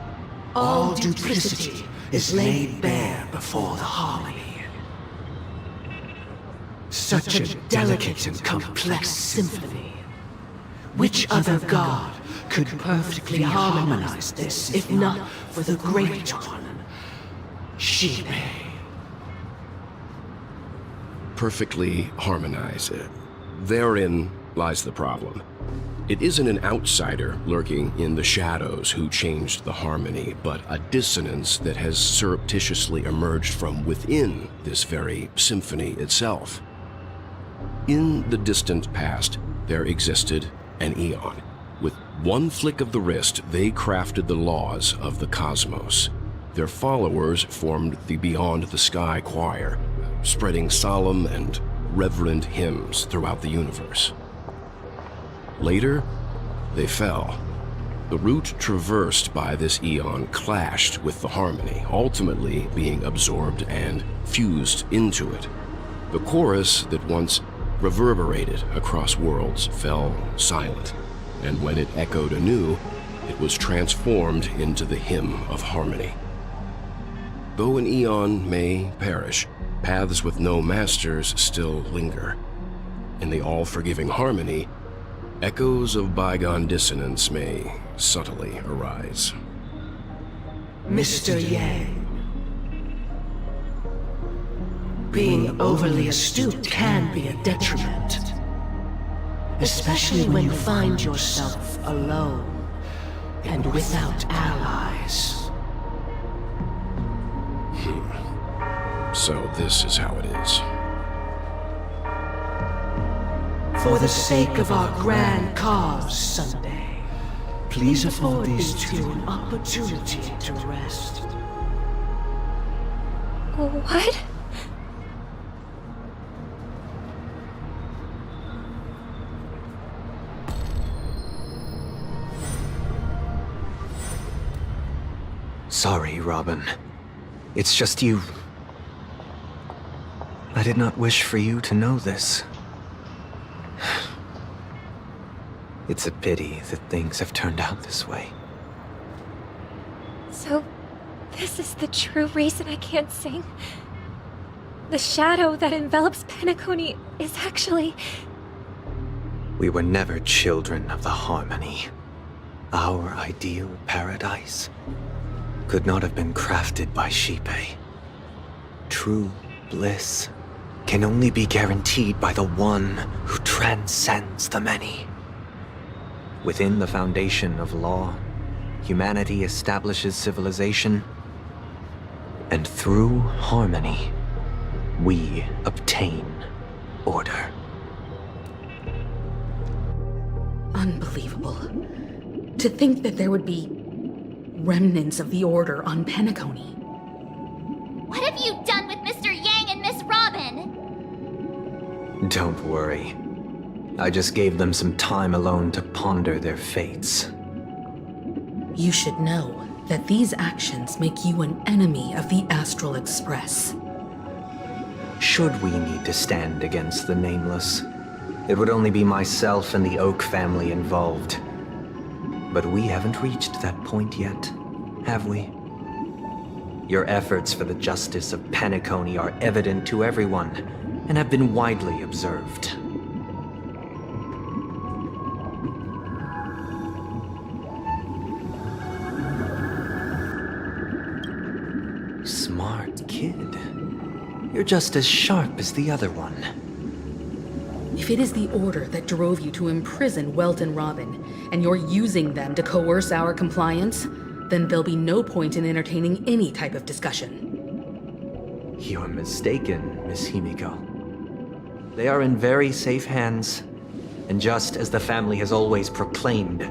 All duplicity is laid bare before the harmony. Such a delicate and complex symphony. Which other god could perfectly harmonize this, if not for the Great One, Shipe? Perfectly harmonize it. Therein lies the problem. It isn't an outsider lurking in the shadows who changed the harmony, but a dissonance that has surreptitiously emerged from within this very symphony itself. In the distant past, there existed an eon. With one flick of the wrist, they crafted the laws of the cosmos. Their followers formed the Beyond the Sky Choir, spreading solemn and reverent hymns throughout the universe. Later, they fell. The route traversed by this eon clashed with the harmony, ultimately being absorbed and fused into it. The chorus that once reverberated across worlds fell silent, and when it echoed anew, it was transformed into the hymn of harmony. Though an eon may perish, paths with no masters still linger. In the all-forgiving harmony, echoes of bygone dissonance may subtly arise. Mr. Yang. Being overly astute can be a detriment. Especially when you find yourself alone and without allies. So this is how it is. For the sake of our grand cause, Sunday, please afford these two an opportunity to rest. What? Sorry, Robin. It's just you. I did not wish for you to know this. It's a pity that things have turned out this way. So, this is the true reason I can't sing? The shadow that envelops Penacony is actually... We were never children of the harmony. Our ideal paradise could not have been crafted by Shipe. True bliss can only be guaranteed by the one who transcends the many. Within the foundation of law, humanity establishes civilization, and through harmony, we obtain order. Unbelievable. To think that there would be remnants of the Order on Penacony. What have you done with Mr. Yang and Miss Robin? Don't worry. I just gave them some time alone to ponder their fates. You should know that these actions make you an enemy of the Astral Express. Should we need to stand against the Nameless, it would only be myself and the Oak family involved. But we haven't reached that point yet, have we? Your efforts for the justice of Penacony are evident to everyone, and have been widely observed. Smart kid. You're just as sharp as the other one. If If it is the Order that drove you to imprison Welt and Robin, and you're using them to coerce our compliance, then there'll be no point in entertaining any type of discussion. You're mistaken, Miss Himiko. They are in very safe hands, and just as the family has always proclaimed,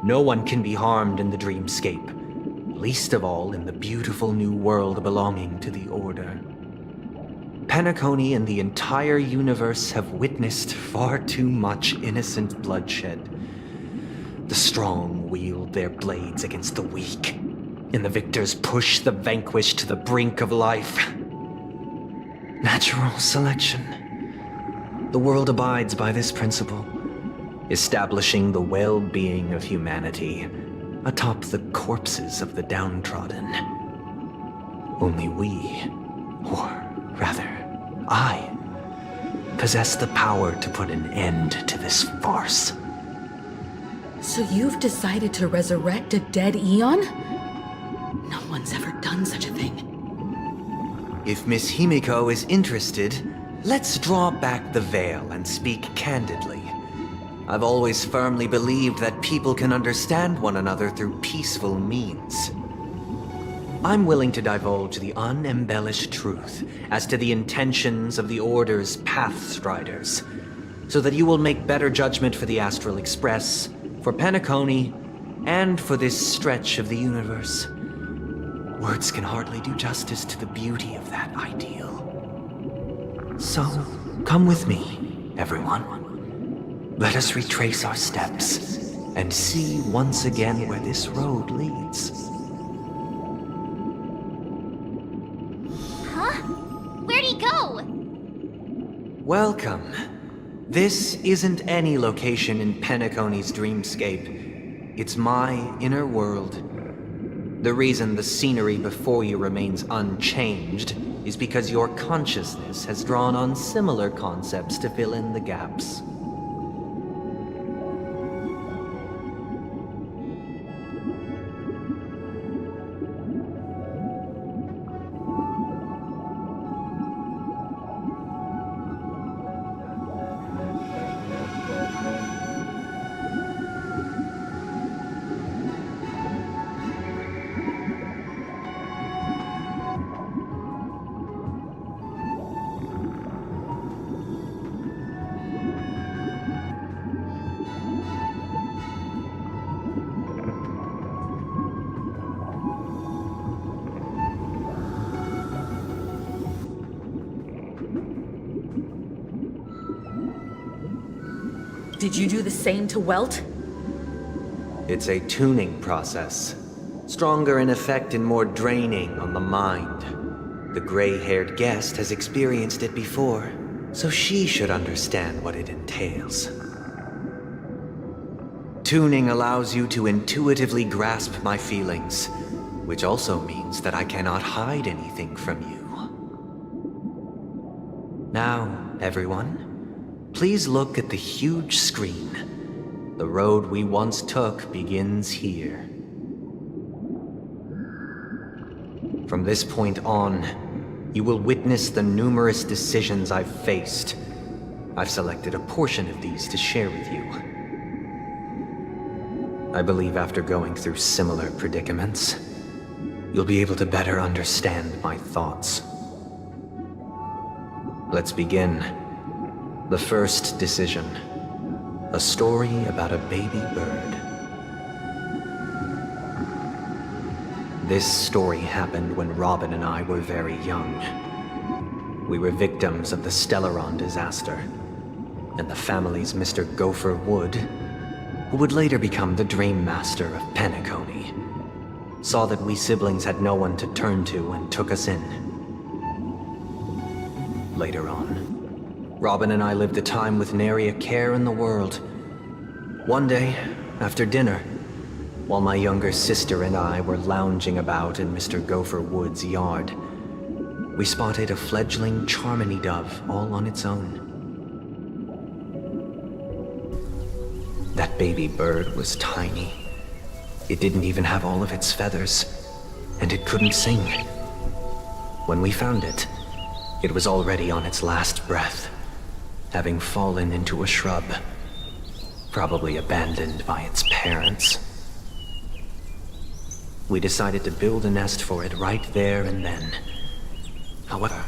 no one can be harmed in the dreamscape, least of all in the beautiful new world belonging to the Order. Penacony and the entire universe have witnessed far too much innocent bloodshed. The strong wield their blades against the weak, and the victors push the vanquished to the brink of life. Natural selection. The world abides by this principle, establishing the well-being of humanity atop the corpses of the downtrodden. Only we, or rather, I, possess the power to put an end to this farce. So you've decided to resurrect a dead Eon? No one's ever done such a thing. If Miss Himiko is interested, let's draw back the veil and speak candidly. I've always firmly believed that people can understand one another through peaceful means. I'm willing to divulge the unembellished truth as to the intentions of the Order's Pathstriders, so that you will make better judgment for the Astral Express, for Penacony, and for this stretch of the universe. Words can hardly do justice to the beauty of that ideal. So, come with me, everyone. Let us retrace our steps and see once again where this road leads. Huh? Where'd he go? Welcome. This isn't any location in Penacony's dreamscape. It's my inner world. The reason the scenery before you remains unchanged is because your consciousness has drawn on similar concepts to fill in the gaps. Did you do the same to Welt? It's a tuning process. Stronger in effect and more draining on the mind. The gray-haired guest has experienced it before, so she should understand what it entails. Tuning allows you to intuitively grasp my feelings, which also means that I cannot hide anything from you. Now, everyone, please look at the huge screen. The road we once took begins here. From this point on, you will witness the numerous decisions I've faced. I've selected a portion of these to share with you. I believe after going through similar predicaments, you'll be able to better understand my thoughts. Let's begin. The first decision. A story about a baby bird. This story happened when Robin and I were very young. We were victims of the Stellaron disaster, and the family's Mr. Gopher Wood, who would later become the Dream Master of Penacony, saw that we siblings had no one to turn to and took us in. Later on, Robin and I lived a time with nary a care in the world. One day, after dinner, while my younger sister and I were lounging about in Mr. Gopher Wood's yard, we spotted a fledgling Charmony dove all on its own. That baby bird was tiny. It didn't even have all of its feathers, and it couldn't sing. When we found it, it was already on its last breath. having fallen into a shrub, probably abandoned by its parents. We decided to build a nest for it right there and then. However,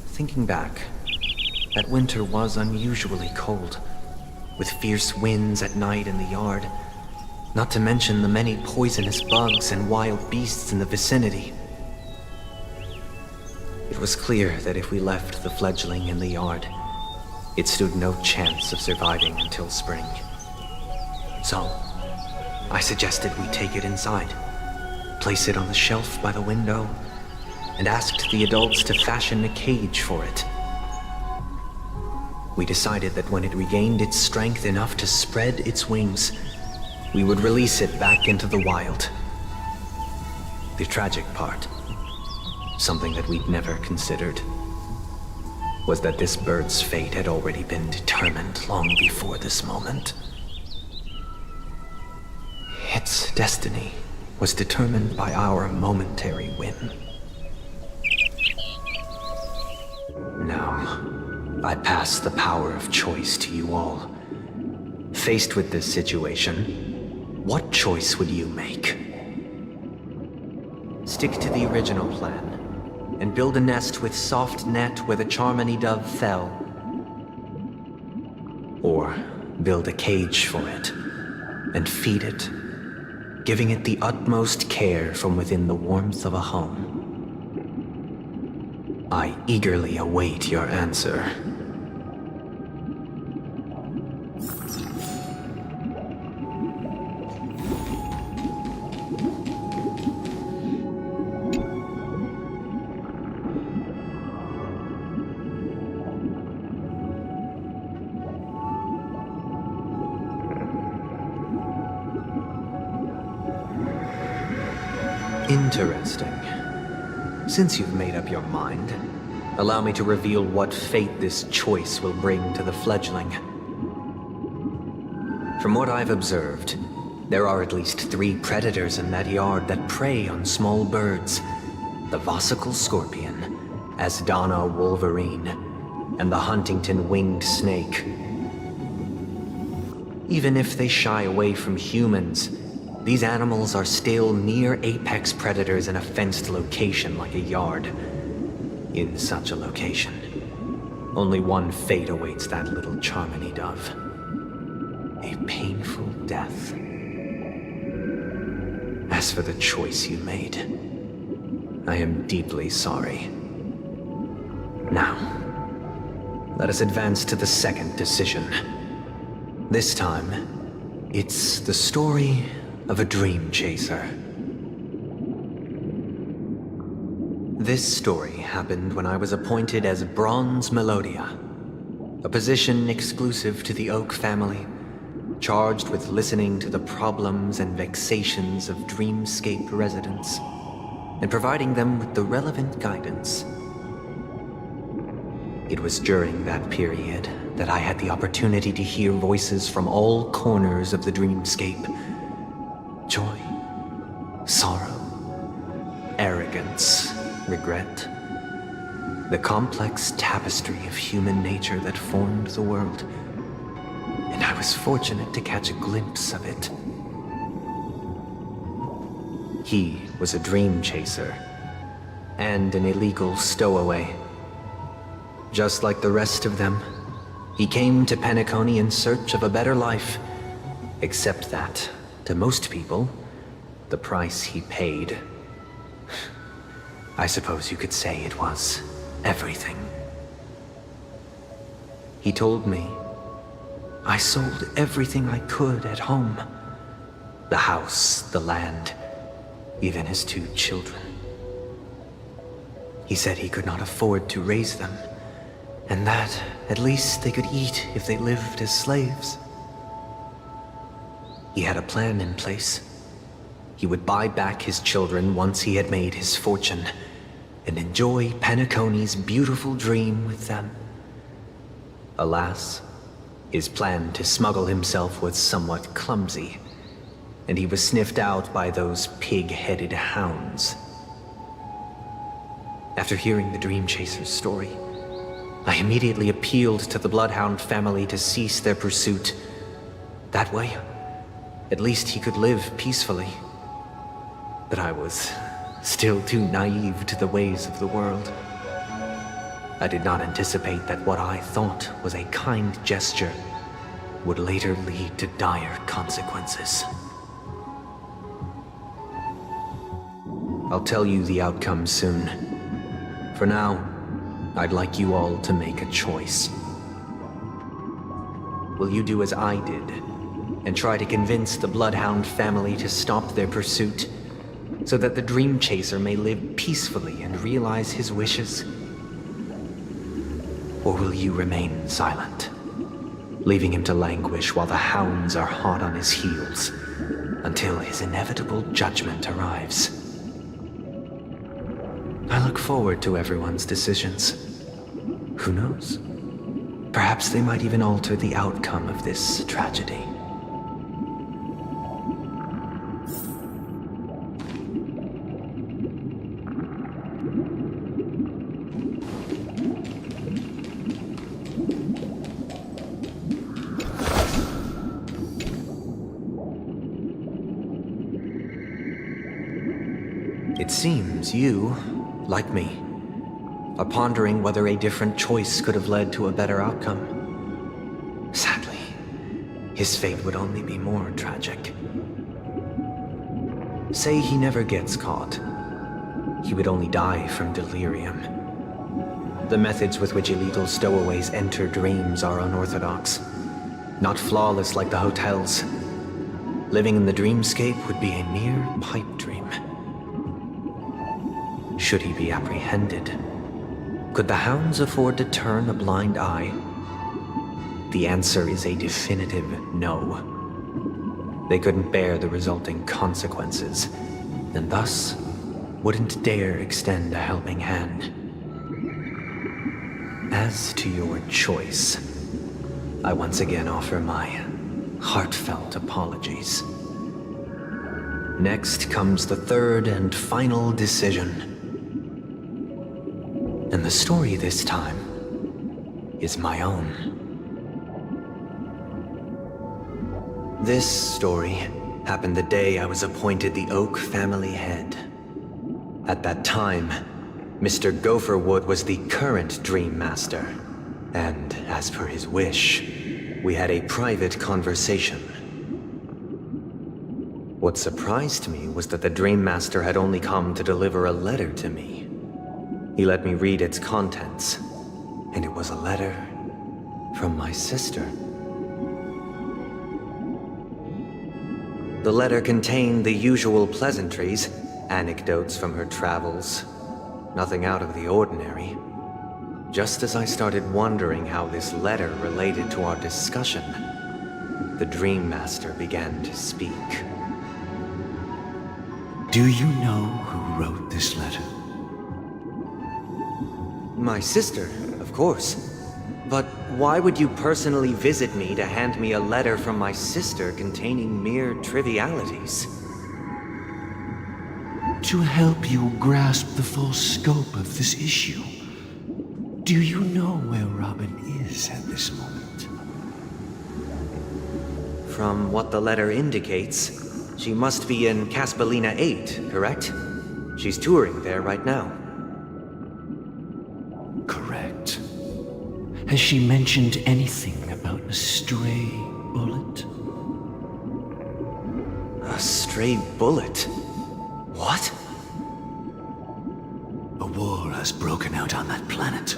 thinking back, that winter was unusually cold, with fierce winds at night in the yard, not to mention the many poisonous bugs and wild beasts in the vicinity. It was clear that if we left the fledgling in the yard, it stood no chance of surviving until spring. So, I suggested we take it inside, place it on the shelf by the window, and asked the adults to fashion a cage for it. We decided that when it regained its strength enough to spread its wings, we would release it back into the wild. The tragic part, something that we'd never considered, was that this bird's fate had already been determined long before this moment. Its destiny was determined by our momentary whim. Now, I pass the power of choice to you all. Faced with this situation, what choice would you make? Stick to the original plan and build a nest with soft net where the Charmony dove fell. Or build a cage for it and feed it, giving it the utmost care from within the warmth of a home. I eagerly await your answer. Interesting. Since you've made up your mind, allow me to reveal what fate this choice will bring to the fledgling. From what I've observed, there are at least 3 predators in that yard that prey on small birds. The Vossicle scorpion, Asdana wolverine, and the Huntington winged snake. Even if they shy away from humans, these animals are still near apex predators in a fenced location like a yard. In such a location, only one fate awaits that little Charmony dove. A painful death. As for the choice you made, I am deeply sorry. Now, let us advance to the second decision. This time, it's the story of a dream chaser. This story happened when I was appointed as Bronze Melodia, a position exclusive to the Oak family, charged with listening to the problems and vexations of Dreamscape residents, and providing them with the relevant guidance. It was during that period that I had the opportunity to hear voices from all corners of the Dreamscape. Joy, sorrow, arrogance, regret. The complex tapestry of human nature that formed the world. And I was fortunate to catch a glimpse of it. He was a dream chaser, and an illegal stowaway. Just like the rest of them, he came to Penacony in search of a better life, except that, to most people, the price he paid, I suppose you could say it was everything. He told me I sold everything I could at home. The house, the land, even his 2 children. He said he could not afford to raise them, and that at least they could eat if they lived as slaves. He had a plan in place. He would buy back his children once he had made his fortune, and enjoy Penacony's beautiful dream with them. Alas, his plan to smuggle himself was somewhat clumsy, and he was sniffed out by those pig-headed hounds. After hearing the Dream Chaser's story, I immediately appealed to the Bloodhound family to cease their pursuit. That way, at least he could live peacefully. But I was still too naive to the ways of the world. I did not anticipate that what I thought was a kind gesture would later lead to dire consequences. I'll tell you the outcome soon. For now, I'd like you all to make a choice. Will you do as I did and try to convince the Bloodhound family to stop their pursuit so that the Dream Chaser may live peacefully and realize his wishes? Or will you remain silent, leaving him to languish while the hounds are hot on his heels until his inevitable judgment arrives? I look forward to everyone's decisions. Who knows? Perhaps they might even alter the outcome of this tragedy. It seems you, like me, are pondering whether a different choice could have led to a better outcome. Sadly, his fate would only be more tragic. Say he never gets caught. He would only die from delirium. The methods with which illegal stowaways enter dreams are unorthodox, not flawless like the hotels. Living in the dreamscape would be a mere pipe dream. Should he be apprehended? Could the hounds afford to turn a blind eye? The answer is a definitive no. They couldn't bear the resulting consequences, and thus wouldn't dare extend a helping hand. As to your choice, I once again offer my heartfelt apologies. Next comes the third and final decision. And the story this time is my own. This story happened the day I was appointed the Oak family head. At that time, Mr. Gopherwood was the current Dream Master, and as per his wish, we had a private conversation. What surprised me was that the Dream Master had only come to deliver a letter to me. He let me read its contents, and it was a letter from my sister. The letter contained the usual pleasantries, anecdotes from her travels, nothing out of the ordinary. Just as I started wondering how this letter related to our discussion, the Dream Master began to speak. Do you know who wrote this letter? My sister, of course. But why would you personally visit me to hand me a letter from my sister containing mere trivialities? To help you grasp the full scope of this issue. Do you know where Robin is at this moment? From what the letter indicates, she must be in Caspelina 8, correct? She's touring there right now. Correct. Has she mentioned anything about a stray bullet? A stray bullet? What? A war has broken out on that planet.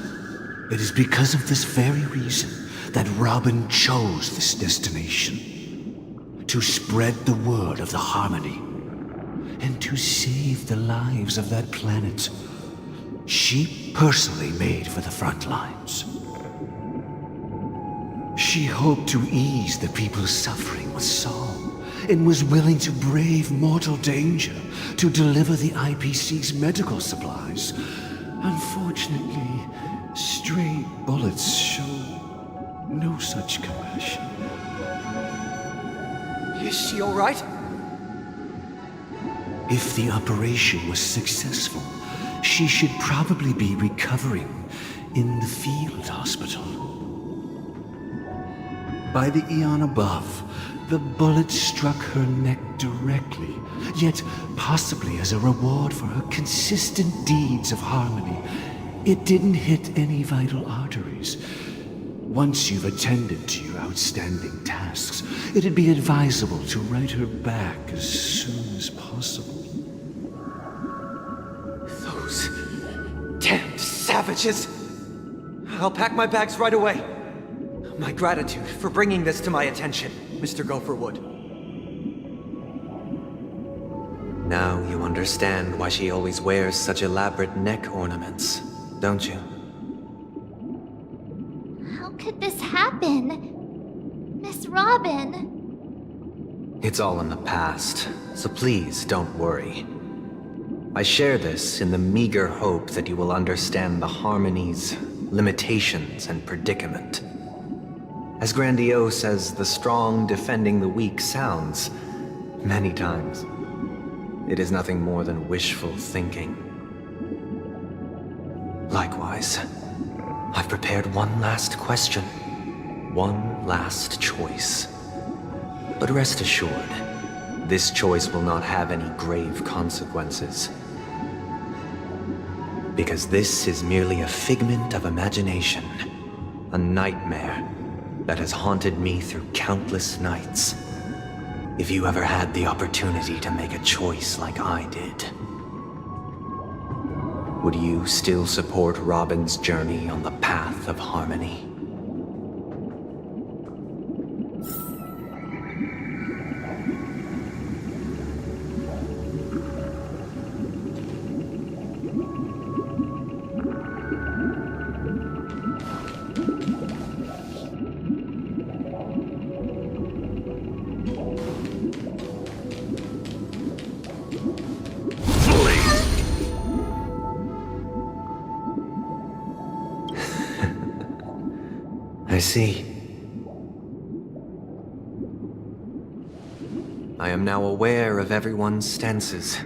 It is because of this very reason that Robin chose this destination. To spread the word of the Harmony. And to save the lives of that planet. She personally made for the front lines. She hoped to ease the people's suffering with song, and was willing to brave mortal danger to deliver the IPC's medical supplies. Unfortunately, stray bullets show no such compassion. Is she all right? If the operation was successful, she should probably be recovering in the field hospital. By the eon above, the bullet struck her neck directly, yet possibly as a reward for her consistent deeds of harmony, it didn't hit any vital arteries. Once you've attended to your outstanding tasks, it'd be advisable to write her back as soon as possible. Those damned savages! I'll pack my bags right away. My gratitude for bringing this to my attention, Mr. Gopherwood. Now you understand why she always wears such elaborate neck ornaments, don't you? How could this happen? Miss Robin. It's all in the past, so please don't worry. I share this in the meager hope that you will understand the Harmony's limitations and predicament. As grandiose as the strong defending the weak sounds, many times, it is nothing more than wishful thinking. Likewise, I've prepared one last question, one last choice. But rest assured, this choice will not have any grave consequences. Because this is merely a figment of imagination, a nightmare that has haunted me through countless nights. If you ever had the opportunity to make a choice like I did, would you still support Robin's journey on the path of harmony? I see. I am now aware of everyone's stances.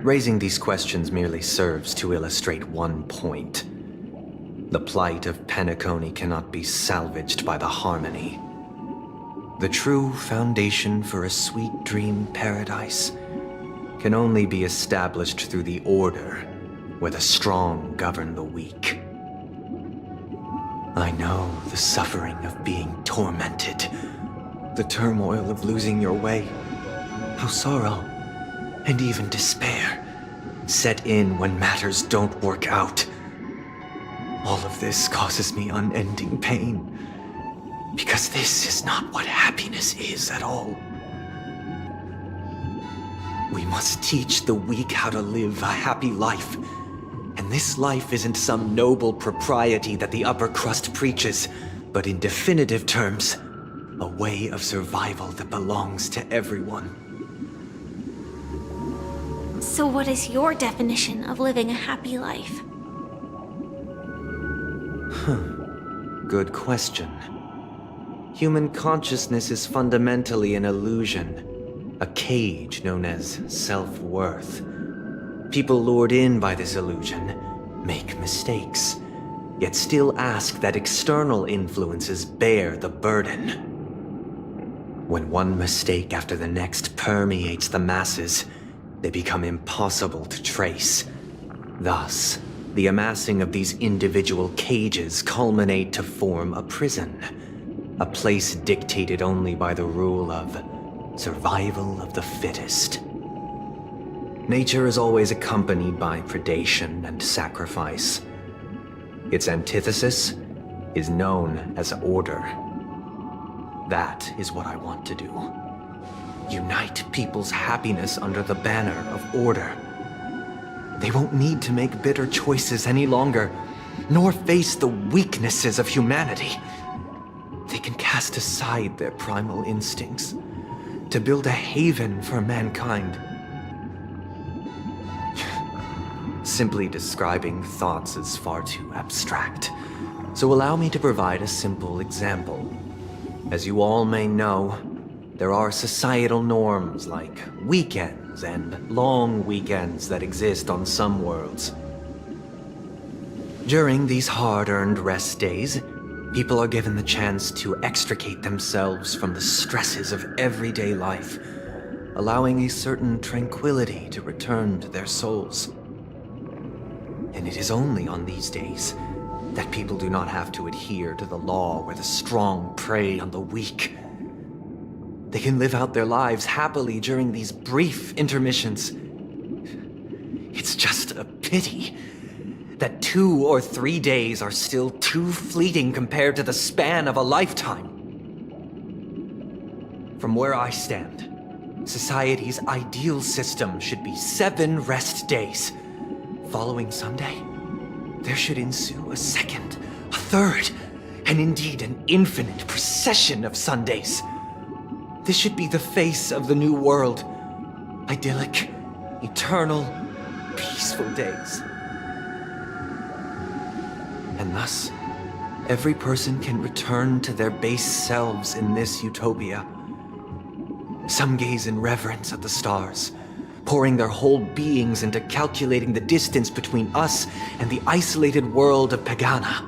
Raising these questions merely serves to illustrate one point. The plight of Penacony cannot be salvaged by the Harmony. The true foundation for a sweet dream paradise can only be established through the Order, where the strong govern the weak. I know the suffering of being tormented, the turmoil of losing your way, how sorrow and even despair set in when matters don't work out. All of this causes me unending pain, because this is not what happiness is at all. We must teach the weak how to live a happy life. And this life isn't some noble propriety that the upper crust preaches, but in definitive terms, a way of survival that belongs to everyone. So what is your definition of living a happy life? Good question. Human consciousness is fundamentally an illusion, a cage known as self-worth. People lured in by this illusion make mistakes, yet still ask that external influences bear the burden. When one mistake after the next permeates the masses, they become impossible to trace. Thus, the amassing of these individual cages culminate to form a prison, a place dictated only by the rule of survival of the fittest. Nature is always accompanied by predation and sacrifice. Its antithesis is known as order. That is what I want to do. Unite people's happiness under the banner of order. They won't need to make bitter choices any longer, nor face the weaknesses of humanity. They can cast aside their primal instincts to build a haven for mankind. Simply describing thoughts is far too abstract, so allow me to provide a simple example. As you all may know, there are societal norms like weekends and long weekends that exist on some worlds. During these hard-earned rest days, people are given the chance to extricate themselves from the stresses of everyday life, allowing a certain tranquility to return to their souls. And it is only on these days that people do not have to adhere to the law where the strong prey on the weak. They can live out their lives happily during these brief intermissions. It's just a pity that 2 or 3 days are still too fleeting compared to the span of a lifetime. From where I stand, society's ideal system should be 7 rest days. Following Sunday, there should ensue a second, a third, and indeed an infinite procession of Sundays. This should be the face of the new world. Idyllic, eternal, peaceful days. And thus, every person can return to their base selves in this utopia. Some gaze in reverence at the stars, pouring their whole beings into calculating the distance between us and the isolated world of Pagana.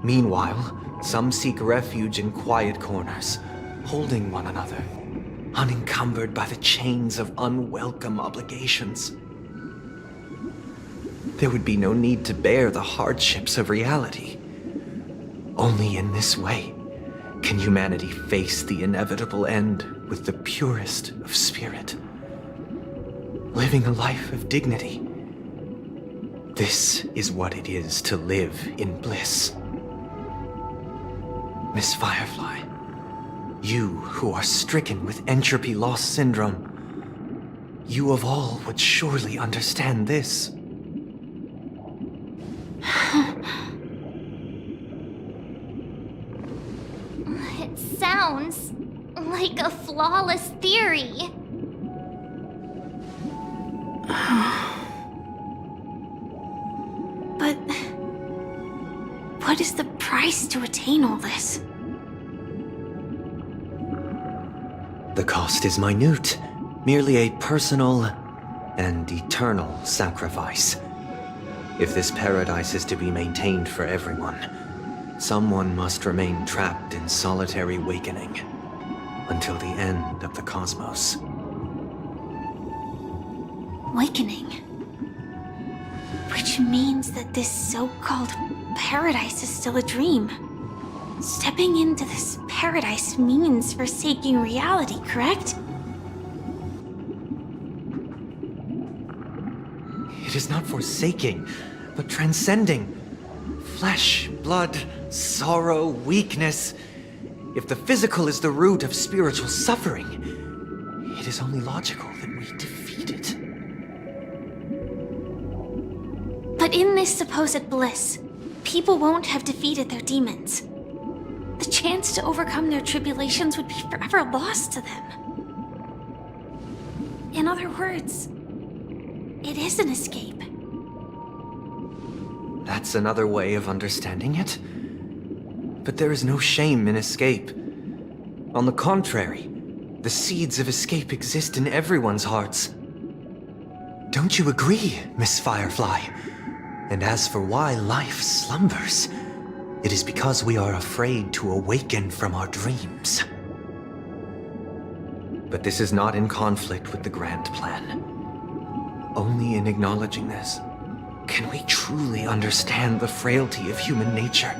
Meanwhile, some seek refuge in quiet corners, holding one another, unencumbered by the chains of unwelcome obligations. There would be no need to bear the hardships of reality. Only in this way can humanity face the inevitable end with the purest of spirit, living a life of dignity. This is what it is to live in bliss. Miss Firefly, you who are stricken with entropy loss syndrome, you of all would surely understand this. It sounds like a flawless theory. But what is the price to attain all this? The cost is minute, merely a personal and eternal sacrifice. If this paradise is to be maintained for everyone, someone must remain trapped in solitary awakening until the end of the cosmos. Awakening. Which means that this so-called paradise is still a dream. Stepping into this paradise means forsaking reality, correct? It is not forsaking, but transcending. Flesh, blood, sorrow, weakness. If the physical is the root of spiritual suffering, it is only logical that we defeat it. But in this supposed bliss, people won't have defeated their demons. The chance to overcome their tribulations would be forever lost to them. In other words, it is an escape. That's another way of understanding it. But there is no shame in escape. On the contrary, the seeds of escape exist in everyone's hearts. Don't you agree, Miss Firefly? And as for why life slumbers, it is because we are afraid to awaken from our dreams. But this is not in conflict with the grand plan. Only in acknowledging this can we truly understand the frailty of human nature,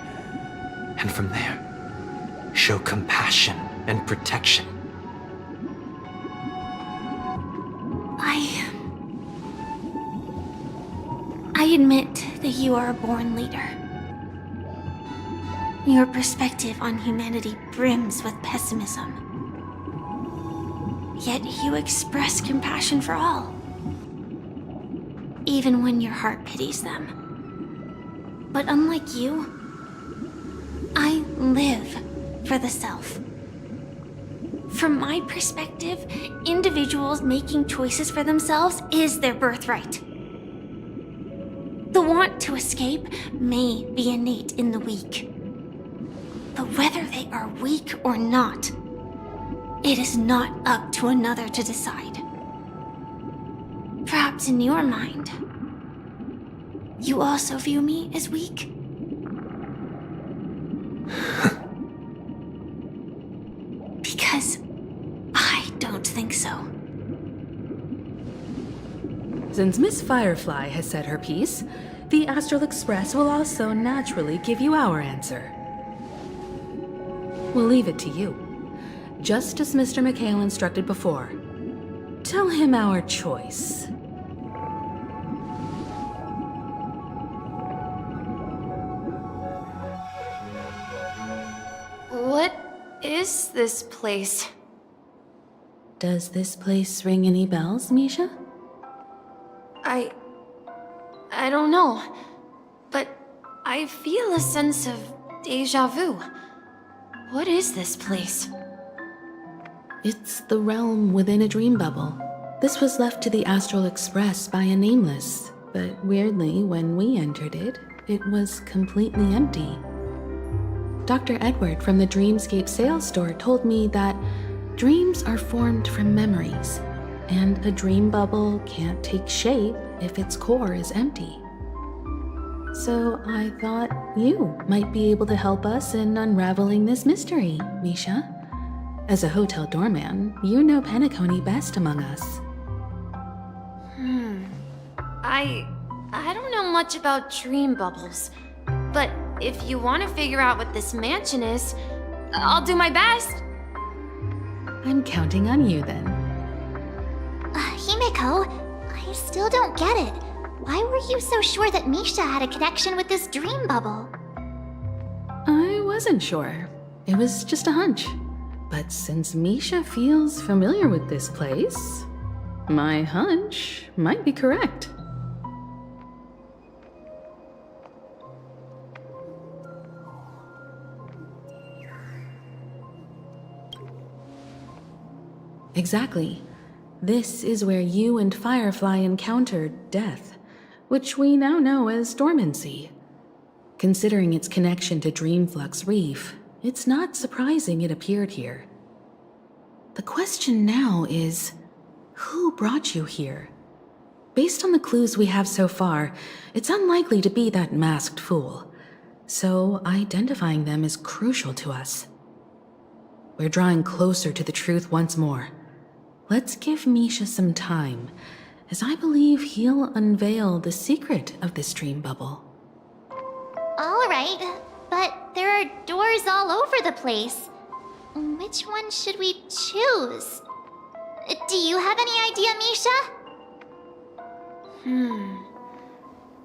and from there, show compassion and protection. I admit that you are a born leader. Your perspective on humanity brims with pessimism. Yet you express compassion for all, even when your heart pities them. But unlike you, I live for the self. From my perspective, individuals making choices for themselves is their birthright. The want to escape may be innate in the weak. But whether they are weak or not, it is not up to another to decide. Perhaps in your mind, you also view me as weak? Because I don't think so. Since Miss Firefly has said her piece, the Astral Express will also naturally give you our answer. We'll leave it to you. Just as Mr. McHale instructed before. Tell him our choice. What is this place? Does this place ring any bells, Misha? I don't know, but I feel a sense of déjà vu. What is this place? It's the realm within a dream bubble. This was left to the Astral Express by a nameless, but weirdly, when we entered it, it was completely empty. Dr. Edward from the Dreamscape sales store told me that dreams are formed from memories, and a dream bubble can't take shape if its core is empty. So I thought you might be able to help us in unraveling this mystery, Misha. As a hotel doorman, you know Penacony best among us. I don't know much about dream bubbles, but if you want to figure out what this mansion is, I'll do my best. I'm counting on you then. Himeko, I still don't get it. Why were you so sure that Misha had a connection with this dream bubble? I wasn't sure. It was just a hunch. But since Misha feels familiar with this place, my hunch might be correct. Exactly. This is where you and Firefly encountered death, which we now know as dormancy. Considering its connection to Dreamflux Reef, it's not surprising it appeared here. The question now is, who brought you here? Based on the clues we have so far, it's unlikely to be that masked fool. So identifying them is crucial to us. We're drawing closer to the truth once more. Let's give Misha some time, as I believe he'll unveil the secret of this dream bubble. All right, but there are doors all over the place. Which one should we choose? Do you have any idea, Misha?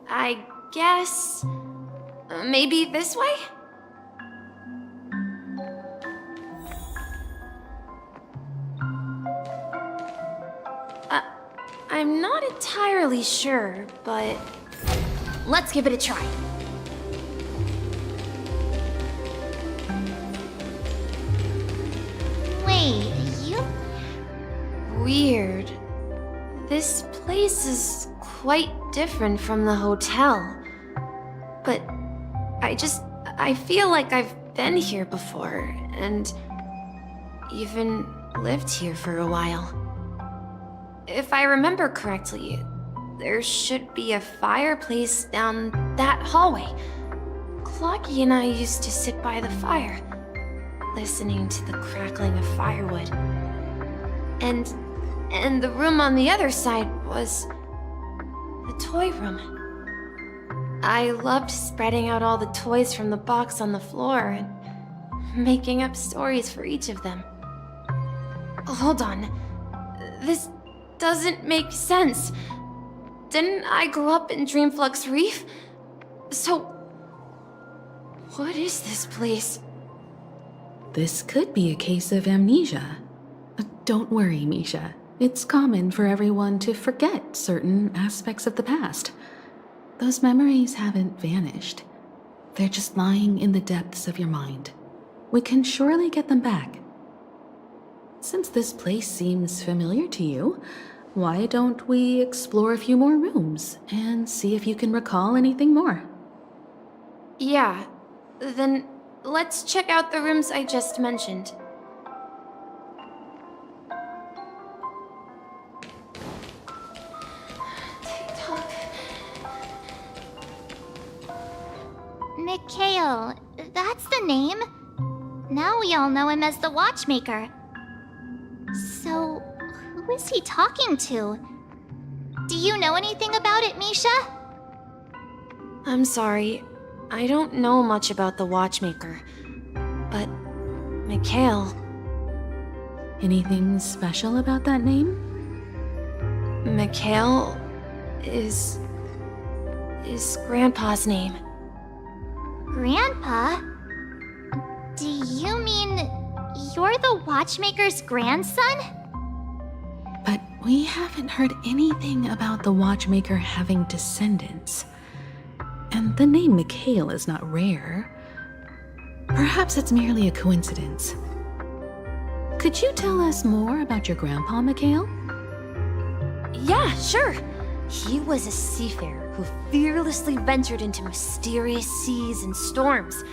I guess... maybe this way? I'm not entirely sure, but... let's give it a try. Wait, you... Weird. This place is quite different from the hotel. But I feel like I've been here before, and even lived here for a while. If I remember correctly, there should be a fireplace down that hallway. Clocky and I used to sit by the fire, listening to the crackling of firewood. And the room on the other side was the toy room. I loved spreading out all the toys from the box on the floor and making up stories for each of them. Hold on. This doesn't make sense. Didn't I grow up in Dreamflux Reef? So, what is this place? This could be a case of amnesia. Don't worry, Misha. It's common for everyone to forget certain aspects of the past. Those memories haven't vanished. They're just lying in the depths of your mind. We can surely get them back. Since this place seems familiar to you, why don't we explore a few more rooms and see if you can recall anything more? Yeah, then let's check out the rooms I just mentioned. Mikhail, that's the name. Now we all know him as the Watchmaker. So, who is he talking to? Do you know anything about it, Misha? I'm sorry. I don't know much about the Watchmaker. But, Mikhail... Anything special about that name? Mikhail is Grandpa's name. Grandpa? Do you mean you're the Watchmaker's grandson? But we haven't heard anything about the Watchmaker having descendants. And the name Mikhail is not rare. Perhaps it's merely a coincidence. Could you tell us more about your grandpa, Mikhail? Yeah, sure. He was a seafarer who fearlessly ventured into mysterious seas and storms.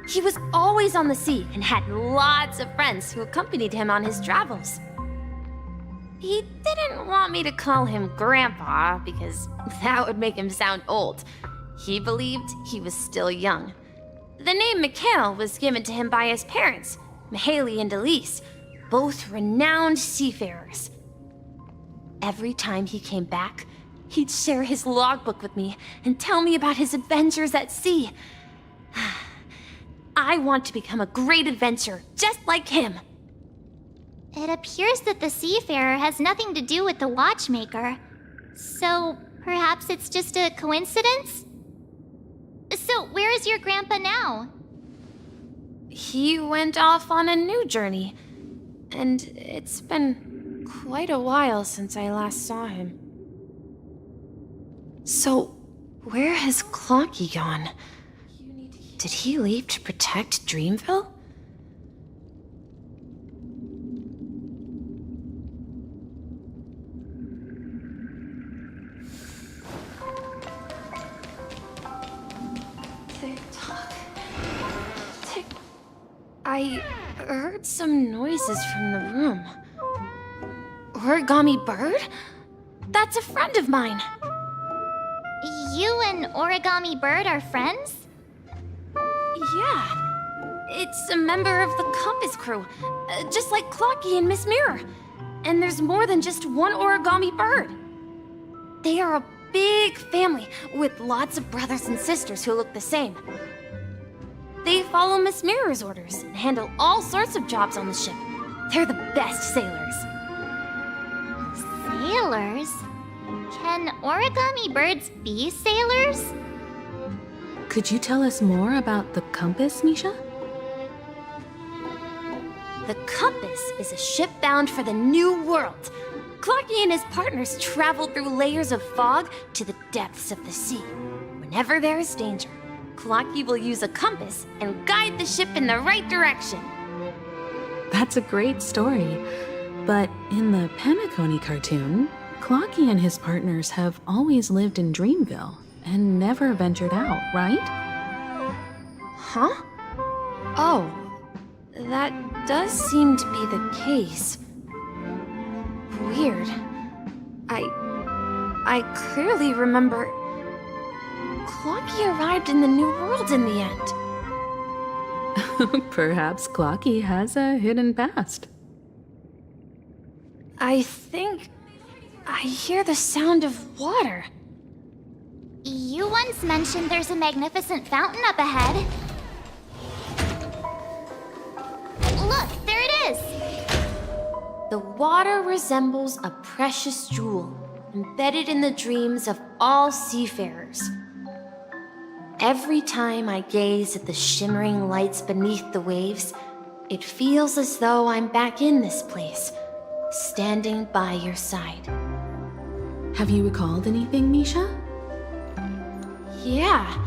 He was always on the sea and had lots of friends who accompanied him on his travels. He didn't want me to call him Grandpa because that would make him sound old. He believed he was still young. The name Mikhail was given to him by his parents, Mihaly and Elise, both renowned seafarers. Every time he came back, he'd share his logbook with me and tell me about his adventures at sea. I want to become a great adventurer, just like him. It appears that the seafarer has nothing to do with the Watchmaker. So, perhaps it's just a coincidence? So, where is your grandpa now? He went off on a new journey, and it's been quite a while since I last saw him. So, where has Clocky gone? Did he leave to protect Dreamville? Tick-tock. Tick. I heard some noises from the room. Origami Bird? That's a friend of mine. You and Origami Bird are friends? Yeah. It's a member of the Compass crew, just like Clocky and Miss Mirror. And there's more than just one Origami Bird. They are a big family with lots of brothers and sisters who look the same. They follow Miss Mirror's orders and handle all sorts of jobs on the ship. They're the best sailors. Sailors? Can Origami Birds be sailors? Could you tell us more about the compass, Misha? The Compass is a ship bound for the New World. Clocky and his partners travel through layers of fog to the depths of the sea. Whenever there is danger, Clocky will use a compass and guide the ship in the right direction. That's a great story. But in the Penacony cartoon, Clocky and his partners have always lived in Dreamville and never ventured out, right? Huh? Oh, that does seem to be the case. Weird. I clearly remember Clocky arrived in the New World in the end. Perhaps Clocky has a hidden past. I think I hear the sound of water. You once mentioned there's a magnificent fountain up ahead. Look, there it is! The water resembles a precious jewel, embedded in the dreams of all seafarers. Every time I gaze at the shimmering lights beneath the waves, it feels as though I'm back in this place, standing by your side. Have you recalled anything, Misha? Yeah,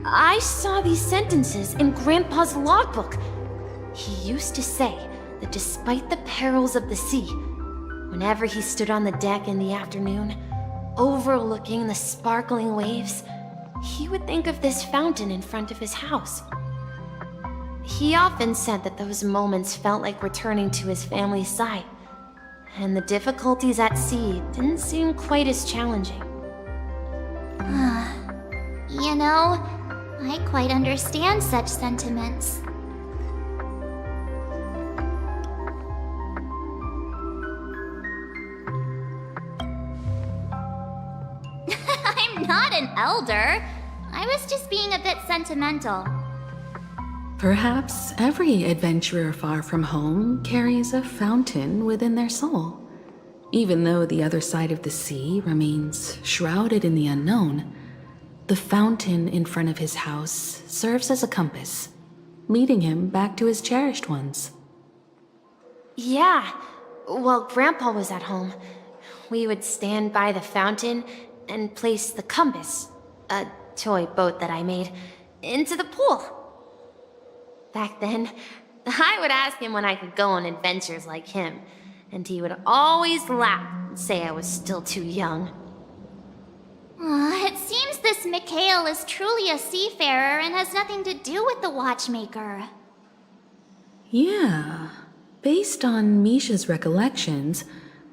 I saw these sentences in Grandpa's logbook. He used to say that despite the perils of the sea, whenever he stood on the deck in the afternoon, overlooking the sparkling waves, he would think of this fountain in front of his house. He often said that those moments felt like returning to his family's side, and the difficulties at sea didn't seem quite as challenging. You know, I quite understand such sentiments. I'm not an elder. I was just being a bit sentimental. Perhaps every adventurer far from home carries a fountain within their soul. Even though the other side of the sea remains shrouded in the unknown, the fountain in front of his house serves as a compass, leading him back to his cherished ones. Yeah, while Grandpa was at home, we would stand by the fountain and place the compass, a toy boat that I made, into the pool. Back then, I would ask him when I could go on adventures like him, and he would always laugh and say I was still too young. It seems this Mikhail is truly a seafarer and has nothing to do with the watchmaker. Yeah. Based on Misha's recollections,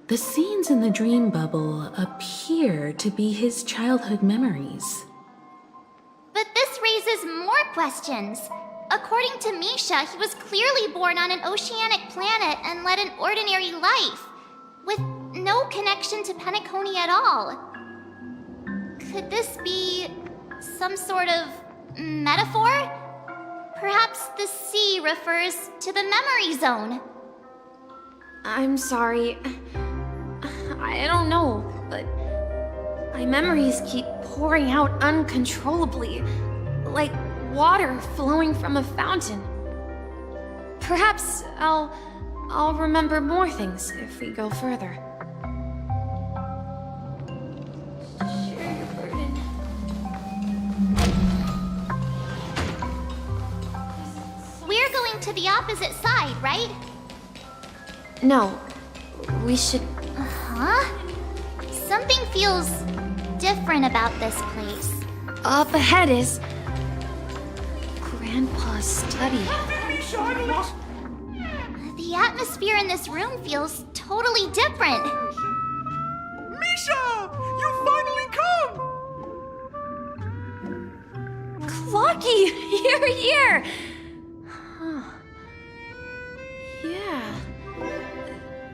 the scenes in the dream bubble appear to be his childhood memories. But this raises more questions. According to Misha, he was clearly born on an oceanic planet and led an ordinary life, with no connection to Penacony at all. Could this be some sort of metaphor? Perhaps the sea refers to the memory zone. I'm sorry. I don't know, but my memories keep pouring out uncontrollably, like water flowing from a fountain. Perhaps I'll remember more things if we go further. Share your burden. We're going to the opposite side, right? No, we should... Huh? Something feels different about this place. Up ahead is... Grandpa's study. The atmosphere in this room feels totally different. Misha! You finally come! Clocky! You're here! Huh. Yeah.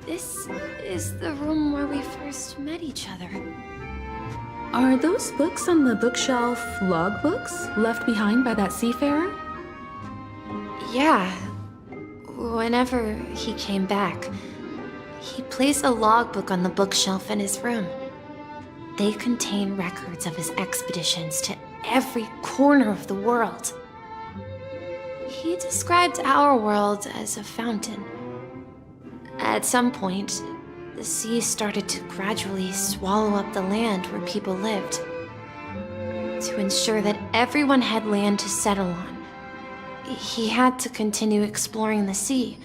This is the room where we first met each other. Are those books on the bookshelf logbooks left behind by that seafarer? Yeah. Whenever he came back, he placed a logbook on the bookshelf in his room. They contain records of his expeditions to every corner of the world. He described our world as a fountain. At some point, the sea started to gradually swallow up the land where people lived. To ensure that everyone had land to settle on, he had to continue exploring the sea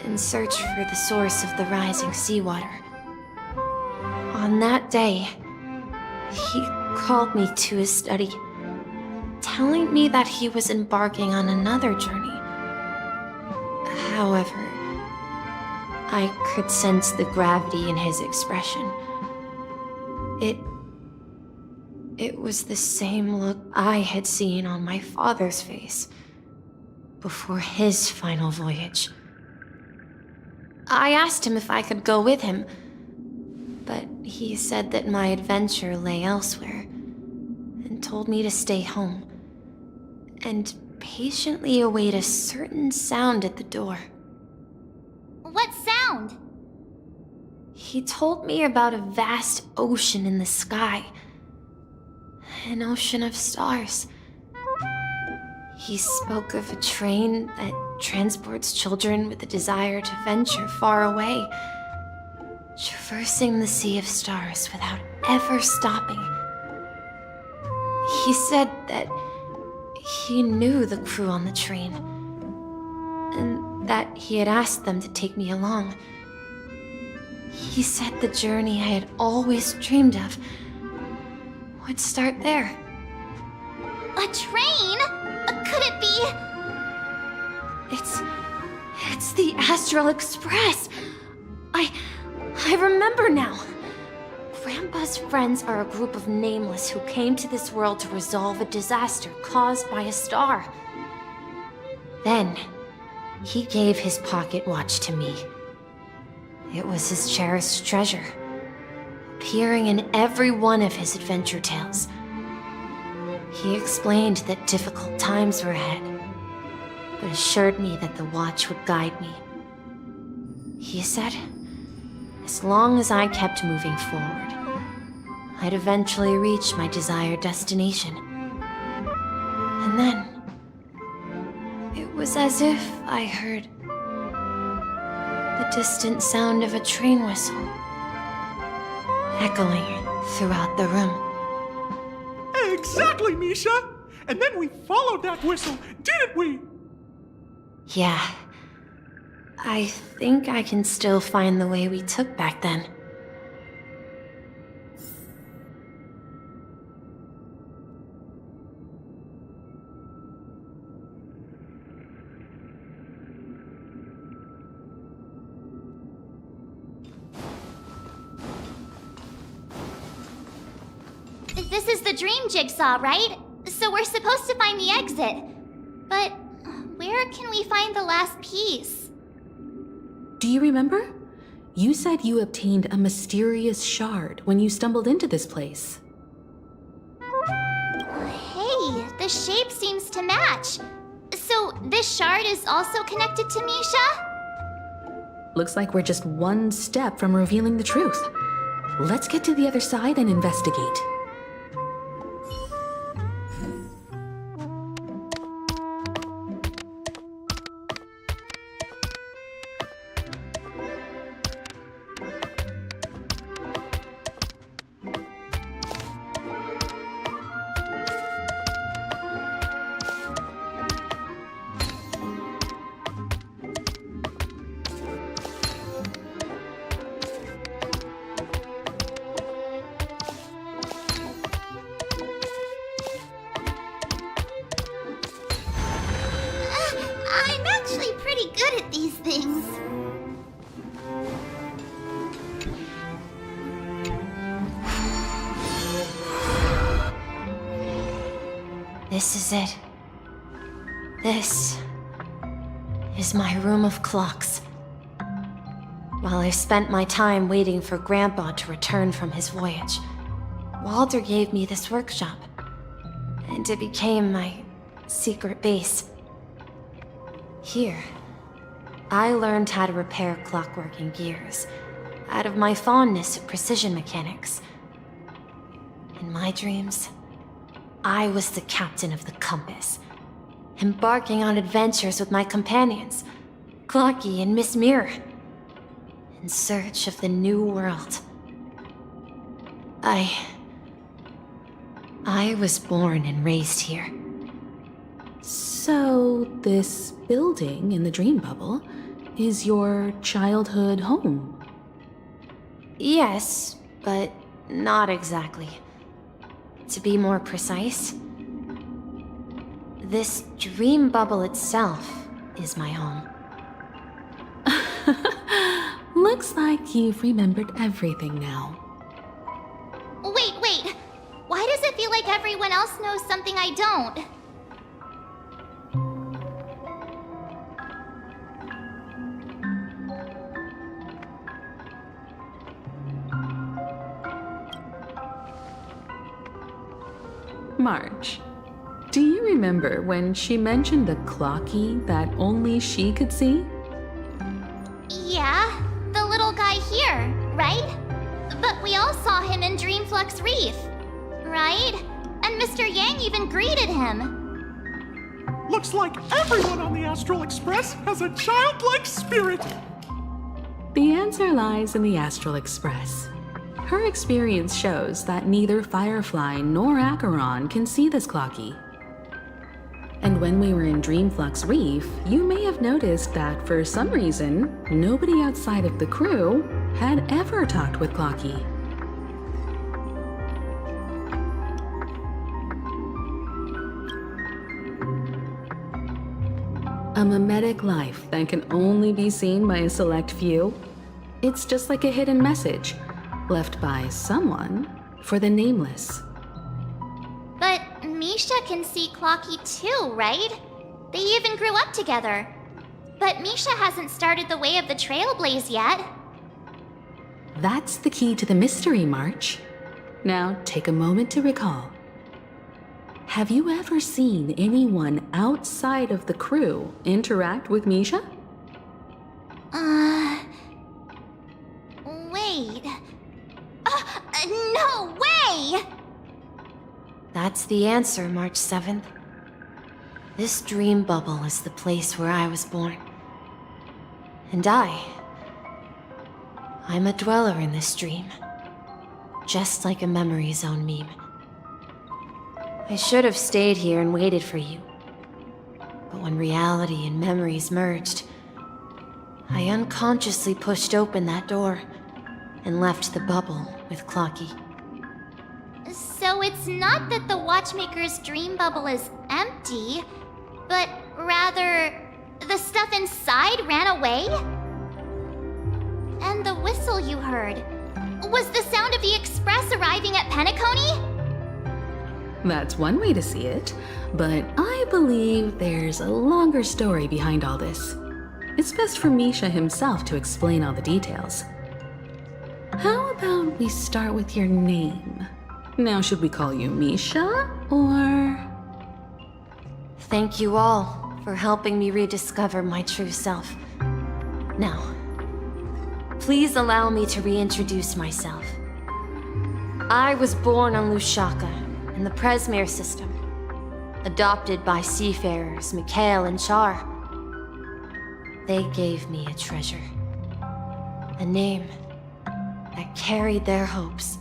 and search for the source of the rising seawater. On that day, he called me to his study, telling me that he was embarking on another journey. However, I could sense the gravity in his expression. It was the same look I had seen on my father's face before his final voyage. I asked him if I could go with him, but he said that my adventure lay elsewhere and told me to stay home and patiently await a certain sound at the door. What sound? He told me about a vast ocean in the sky. An ocean of stars. He spoke of a train that transports children with a desire to venture far away, traversing the sea of stars without ever stopping. He said that he knew the crew on the train, and that he had asked them to take me along. He said the journey I had always dreamed of would start there. A train? Could it be? It's the Astral Express. I remember now. Grandpa's friends are a group of nameless who came to this world to resolve a disaster caused by a star. Then, he gave his pocket watch to me. It was his cherished treasure, appearing in every one of his adventure tales. He explained that difficult times were ahead, but assured me that the watch would guide me. He said, as long as I kept moving forward, I'd eventually reach my desired destination. And then, it was as if I heard the distant sound of a train whistle, echoing throughout the room. Exactly, Misha! And then we followed that whistle, didn't we? Yeah. I think I can still find the way we took back then. This is the dream jigsaw, right? So we're supposed to find the exit. But where can we find the last piece? Do you remember? You said you obtained a mysterious shard when you stumbled into this place. Hey, the shape seems to match. So this shard is also connected to Misha? Looks like we're just one step from revealing the truth. Let's get to the other side and investigate. I'm actually pretty good at these things. This is it. This is my room of clocks. While I spent my time waiting for Grandpa to return from his voyage, Walter gave me this workshop, and it became my secret base. Here, I learned how to repair clockwork and gears out of my fondness of precision mechanics. In my dreams, I was the captain of the compass, embarking on adventures with my companions, Clocky and Miss Mirror, in search of the new world. I was born and raised here. So, this building in the dream bubble is your childhood home? Yes, but not exactly. To be more precise, this dream bubble itself is my home. Looks like you've remembered everything now. Wait. Why does it feel like everyone else knows something I don't? Marge, do you remember when she mentioned the clocky that only she could see? Yeah, the little guy here, right? But we all saw him in Dreamflux Reef, right? And Mr. Yang even greeted him. Looks like everyone on the Astral Express has a childlike spirit. The answer lies in the Astral Express. Her experience shows that neither Firefly nor Acheron can see this clocky. And when we were in Dreamflux Reef, you may have noticed that for some reason, nobody outside of the crew had ever talked with Clocky. A mimetic life that can only be seen by a select few? It's just like a hidden message. left by someone for the Nameless. But Misha can see Clocky too, right? They even grew up together. But Misha hasn't started the way of the Trailblaze yet. That's the key to the mystery, March. Now, take a moment to recall. Have you ever seen anyone outside of the crew interact with Misha? Wait. No way! That's the answer, March 7th. This dream bubble is the place where I was born. And I'm a dweller in this dream. Just like a memory zone meme. I should have stayed here and waited for you. But when reality and memories merged, I unconsciously pushed open that door and left the bubble with Clocky. So it's not that the Watchmaker's dream bubble is empty, but rather the stuff inside ran away? And the whistle you heard was the sound of the express arriving at Penacony? That's one way to see it, but I believe there's a longer story behind all this. It's best for Misha himself to explain all the details. How about we start with your name? Now, should we call you Misha, or...? Thank you all for helping me rediscover my true self. Now, please allow me to reintroduce myself. I was born on Lushaka, in the Presmere system, adopted by seafarers Mikhail and Char. They gave me a treasure, a name that carried their hopes.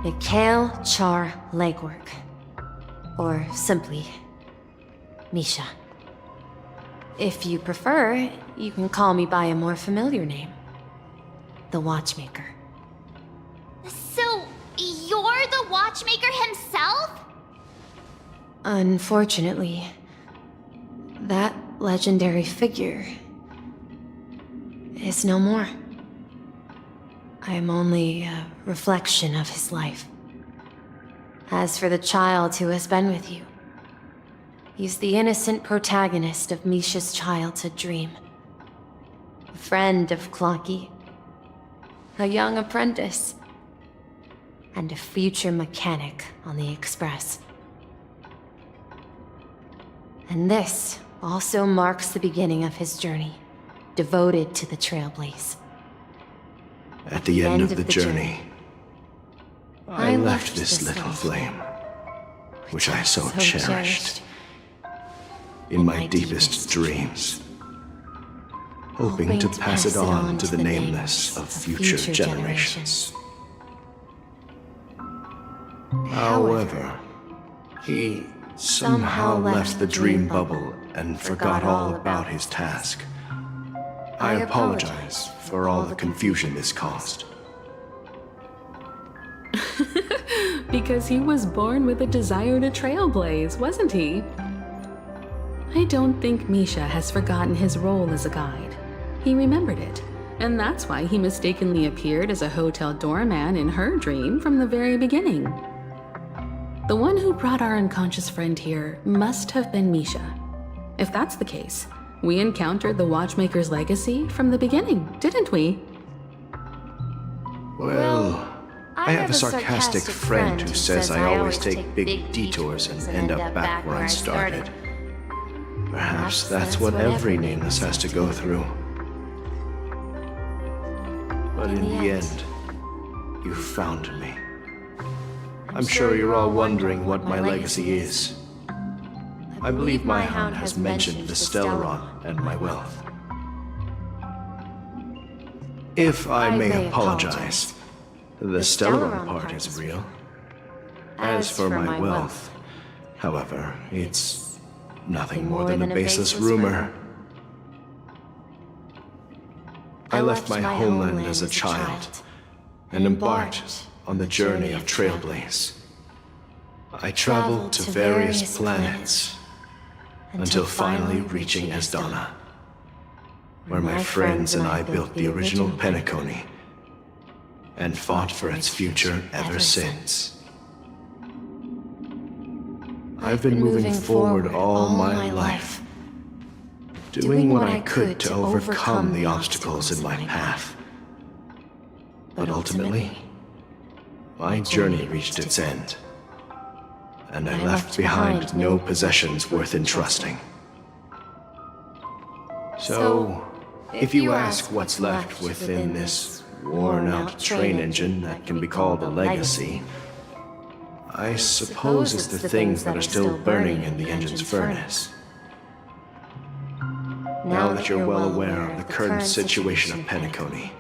Mikhail Char Legwork, or simply, Misha. If you prefer, you can call me by a more familiar name, the Watchmaker. So, you're the Watchmaker himself? Unfortunately, that legendary figure is no more. I am only a reflection of his life. As for the child who has been with you, he's the innocent protagonist of Misha's childhood dream. A friend of Clocky, a young apprentice, and a future mechanic on the Express. And this also marks the beginning of his journey, devoted to the Trailblaze. At the end of the journey, I left this little flame, which I so cherished, in my deepest dreams, hoping to pass it on to the nameless of future generations. However, he somehow left the dream bubble and forgot all about his task. I apologize for all the confusion this caused. Because he was born with a desire to trailblaze, wasn't he? I don't think Misha has forgotten his role as a guide. He remembered it, and that's why he mistakenly appeared as a hotel doorman in her dream from the very beginning. The one who brought our unconscious friend here must have been Misha. If that's the case, we encountered the Watchmaker's legacy from the beginning, didn't we? Well, I have a sarcastic friend who says I always take big detours and end up back where I started. Perhaps that's what every nameless has to go through. But in the end, you found me. I'm sure you're all wondering what my legacy is. I believe my hound has mentioned the Stellaron and my wealth. If I may apologize, the Stellaron part is real. As for my wealth, however, it's nothing more than a baseless rumor. I left my homeland as a child and embarked on the journey of Trailblaze. I traveled to various planets until finally reaching Asdana. where my friends and I built the original Penacony and fought for its future ever since. I've been moving forward all my life, doing what I could to overcome the obstacles in my path. But ultimately, my journey reached its end, and I left behind no possessions worth entrusting. So, if you ask what's left within this worn-out train engine that can be called a legacy, I suppose it's the things that are still burning in the engine's furnace. Now that you're well aware of the current situation of Penacony,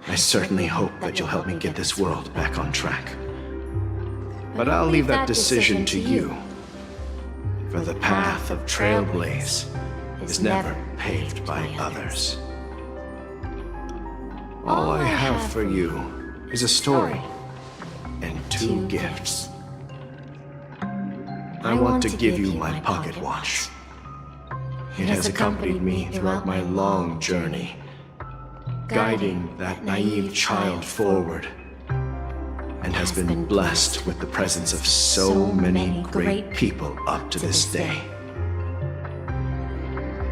I certainly hope that you'll help me get this world back on track. But I'll leave that decision to you, for the path of Trailblaze is never paved by others. All I have for you is a story and 2 gifts. I want to give you my pocket watch. It has accompanied me throughout my long journey, guiding that naive child forward, and has been blessed with the presence of so many great people up to this day.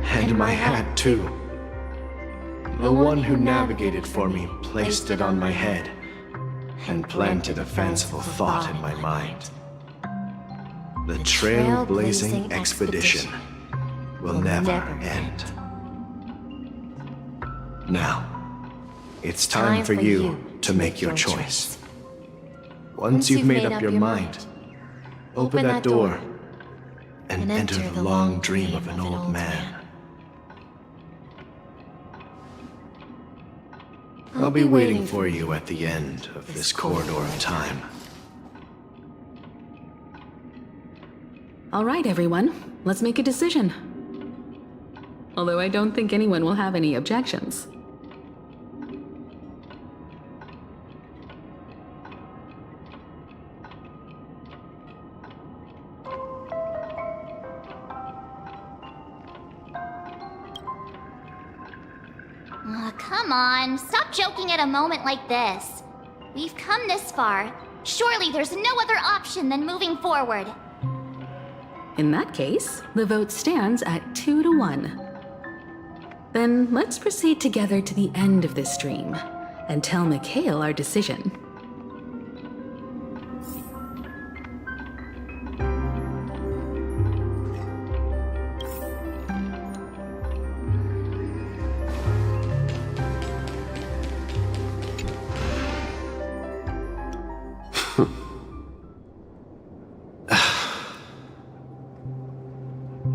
And my hat, too. The one who navigated for me placed it on my head and planted a fanciful thought in my mind. The trailblazing expedition will never end. Now, it's time for you to make your choice. Once you've made up your mind, open that door and enter the long dream of an old man. I'll be waiting for you at the end of this corridor of time. All right, everyone. Let's make a decision. Although I don't think anyone will have any objections. Come on, stop joking at a moment like this. We've come this far. Surely there's no other option than moving forward. In that case, the vote stands at 2-1. Then let's proceed together to the end of this dream and tell Mikhail our decision.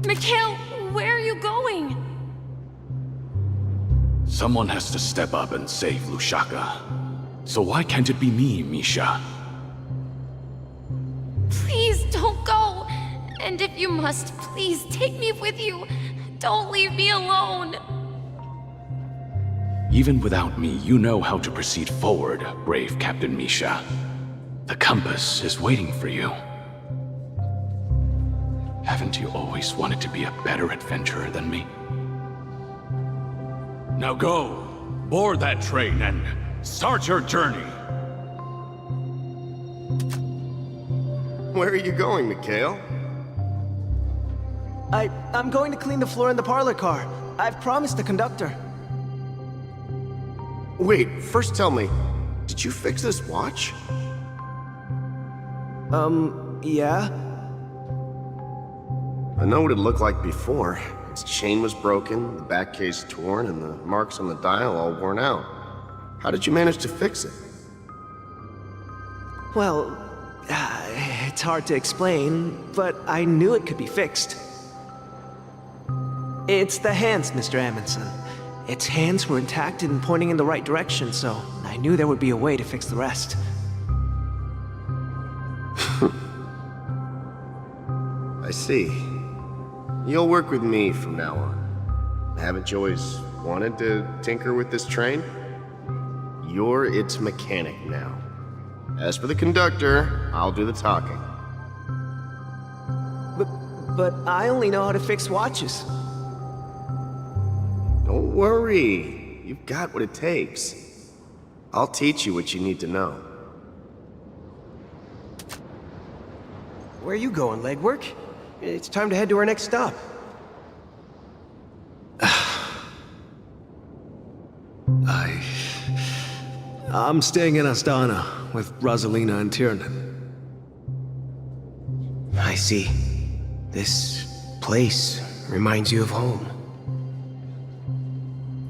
Mikhail, where are you going? Someone has to step up and save Lushaka. So why can't it be me, Misha? Please don't go. And if you must, please take me with you. Don't leave me alone. Even without me, you know how to proceed forward, brave Captain Misha. The compass is waiting for you. Haven't you always wanted to be a better adventurer than me? Now go, board that train and start your journey. Where are you going, Mikhail? I'm going to clean the floor in the parlor car. I've promised the conductor. Wait, first tell me, did you fix this watch? Yeah? I know what it looked like before. Its chain was broken, the back case torn, and the marks on the dial all worn out. How did you manage to fix it? Well, it's hard to explain, but I knew it could be fixed. It's the hands, Mr. Amundsen. Its hands were intact and pointing in the right direction, so I knew there would be a way to fix the rest. I see. You'll work with me from now on. Haven't you always wanted to tinker with this train? You're its mechanic now. As for the conductor, I'll do the talking. But I only know how to fix watches. Don't Don't worry. You've got what it takes. I'll teach you what you need to know. Where are you going, legwork? It's time to head to our next stop. I'm staying in Astana with Rosalina and Tiernan. I see. This place reminds you of home.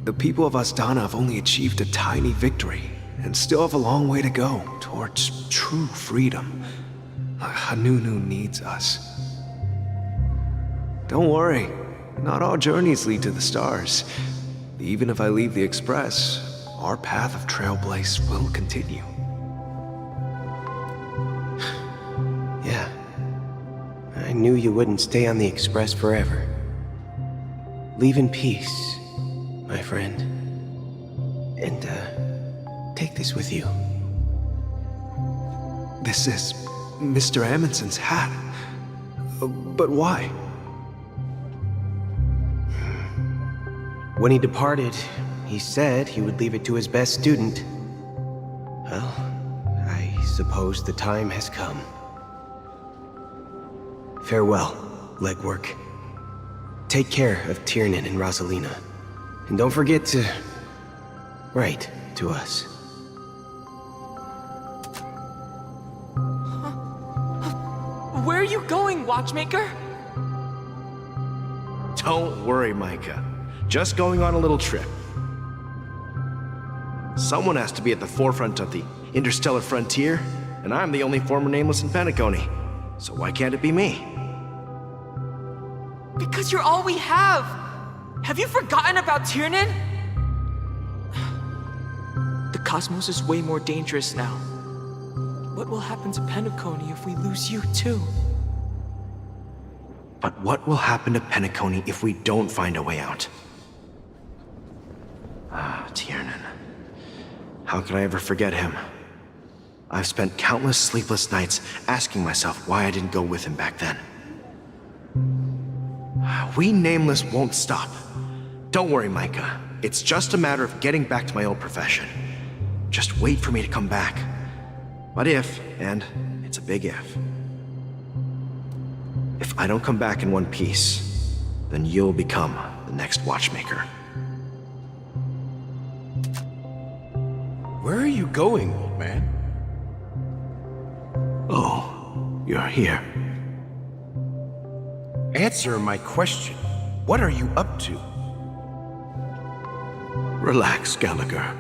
The people of Astana have only achieved a tiny victory, and still have a long way to go towards true freedom. Hanunu needs us. Don't worry, not all journeys lead to the stars. Even if I leave the Express, our path of Trailblaze will continue. Yeah. I knew you wouldn't stay on the Express forever. Leave in peace, my friend. And, take this with you. This is Mr. Amundsen's hat. But why? When he departed, he said he would leave it to his best student. Well, I suppose the time has come. Farewell, legwork. Take care of Tiernan and Rosalina. And don't forget to write to us. Where are you going, Watchmaker? Don't worry, Micah. Just going on a little trip. Someone has to be at the forefront of the interstellar frontier, and I'm the only former nameless in Penacony. So why can't it be me? Because you're all we have! Have you forgotten about Tiernan? The cosmos is way more dangerous now. What will happen to Penacony if we lose you too? But what will happen to Penacony if we don't find a way out? Tiernan. How could I ever forget him? I've spent countless sleepless nights asking myself why I didn't go with him back then. We Nameless won't stop. Don't worry, Micah. It's just a matter of getting back to my old profession. Just wait for me to come back. But if, and it's a big if I don't come back in one piece, then you'll become the next Watchmaker. Where are you going, old man? Oh, you're here. Answer my question. What are you up to? Relax, Gallagher.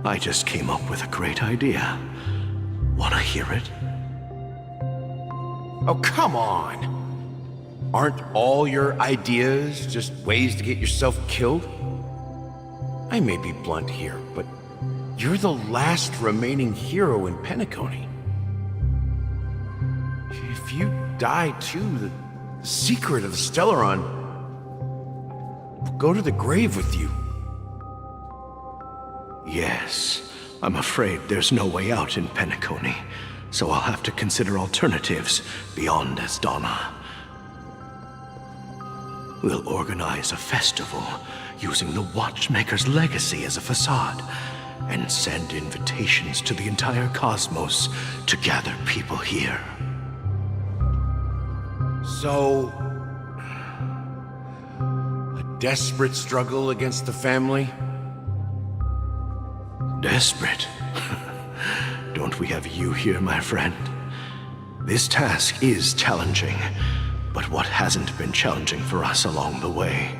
I just came up with a great idea. Wanna hear it? Oh, come on! Aren't all your ideas just ways to get yourself killed? I may be blunt here, but you're the last remaining hero in Penacony. If you die too, the secret of the Stellaron will go to the grave with you. Yes, I'm afraid there's no way out in Penacony, so I'll have to consider alternatives beyond Astana. We'll organize a festival using the Watchmaker's legacy as a facade, and send invitations to the entire cosmos to gather people here. So, a desperate struggle against the family? Desperate? Don't we have you here, my friend? This task is challenging, but what hasn't been challenging for us along the way?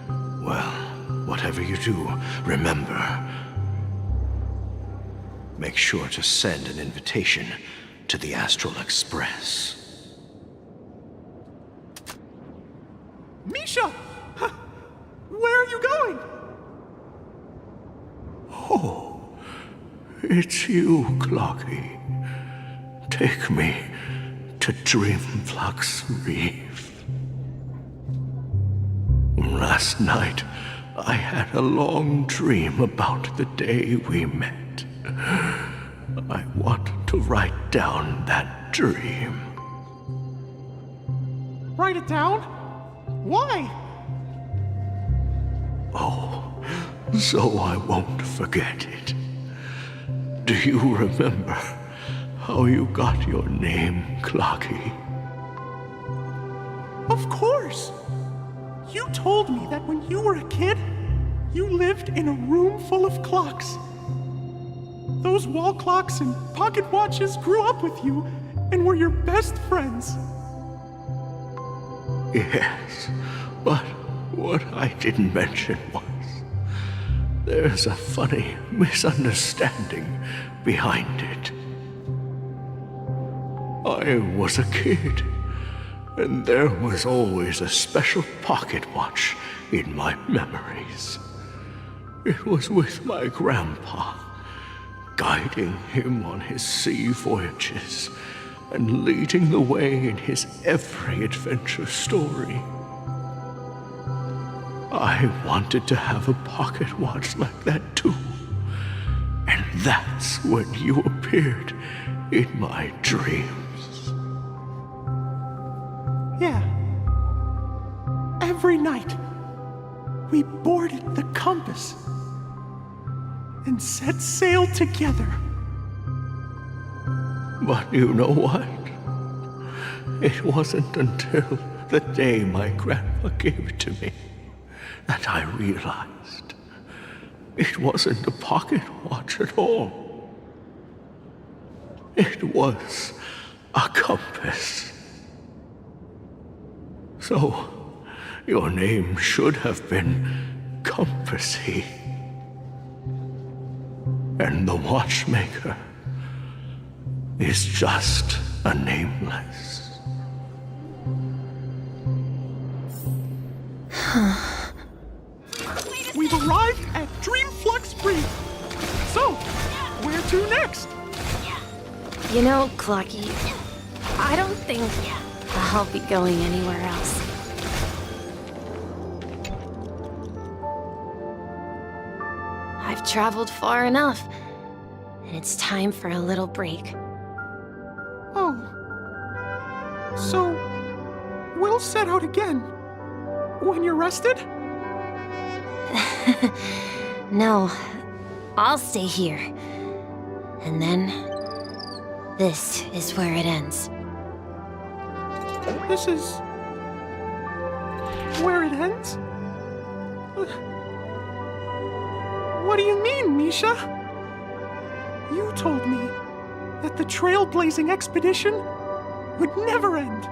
Well, whatever you do, remember, make sure to send an invitation to the Astral Express. Misha! Where are you going? Oh, it's you, Clocky. Take me to Dreamflux Reef. Last night, I had a long dream about the day we met. I want to write down that dream. Write it down? Why? Oh, so I won't forget it. Do you remember how you got your name, Clocky? Of course! You told me that when you were a kid, you lived in a room full of clocks. Those wall clocks and pocket watches grew up with you and were your best friends. Yes, but what I didn't mention was there's a funny misunderstanding behind it. I was a kid, and there was always a special pocket watch in my memories. It was with my grandpa, guiding him on his sea voyages and leading the way in his every adventure story. I wanted to have a pocket watch like that too. And that's when you appeared in my dreams. Yeah. Every night, we boarded the compass and set sail together. But you know what? It wasn't until the day my grandpa gave it to me that I realized it wasn't a pocket watch at all. It was a compass. So, your name should have been Compassy. And the watchmaker is just a nameless. We've arrived at Dreamflux Breed. So, where to next? You know, Clocky, I don't think I'll be going anywhere else. I've traveled far enough, and it's time for a little break. Oh. So, we'll set out again when you're rested? No, I'll stay here. And then, this is where it ends. This is where it ends? What do you mean, Misha? You told me that the trailblazing expedition would never end.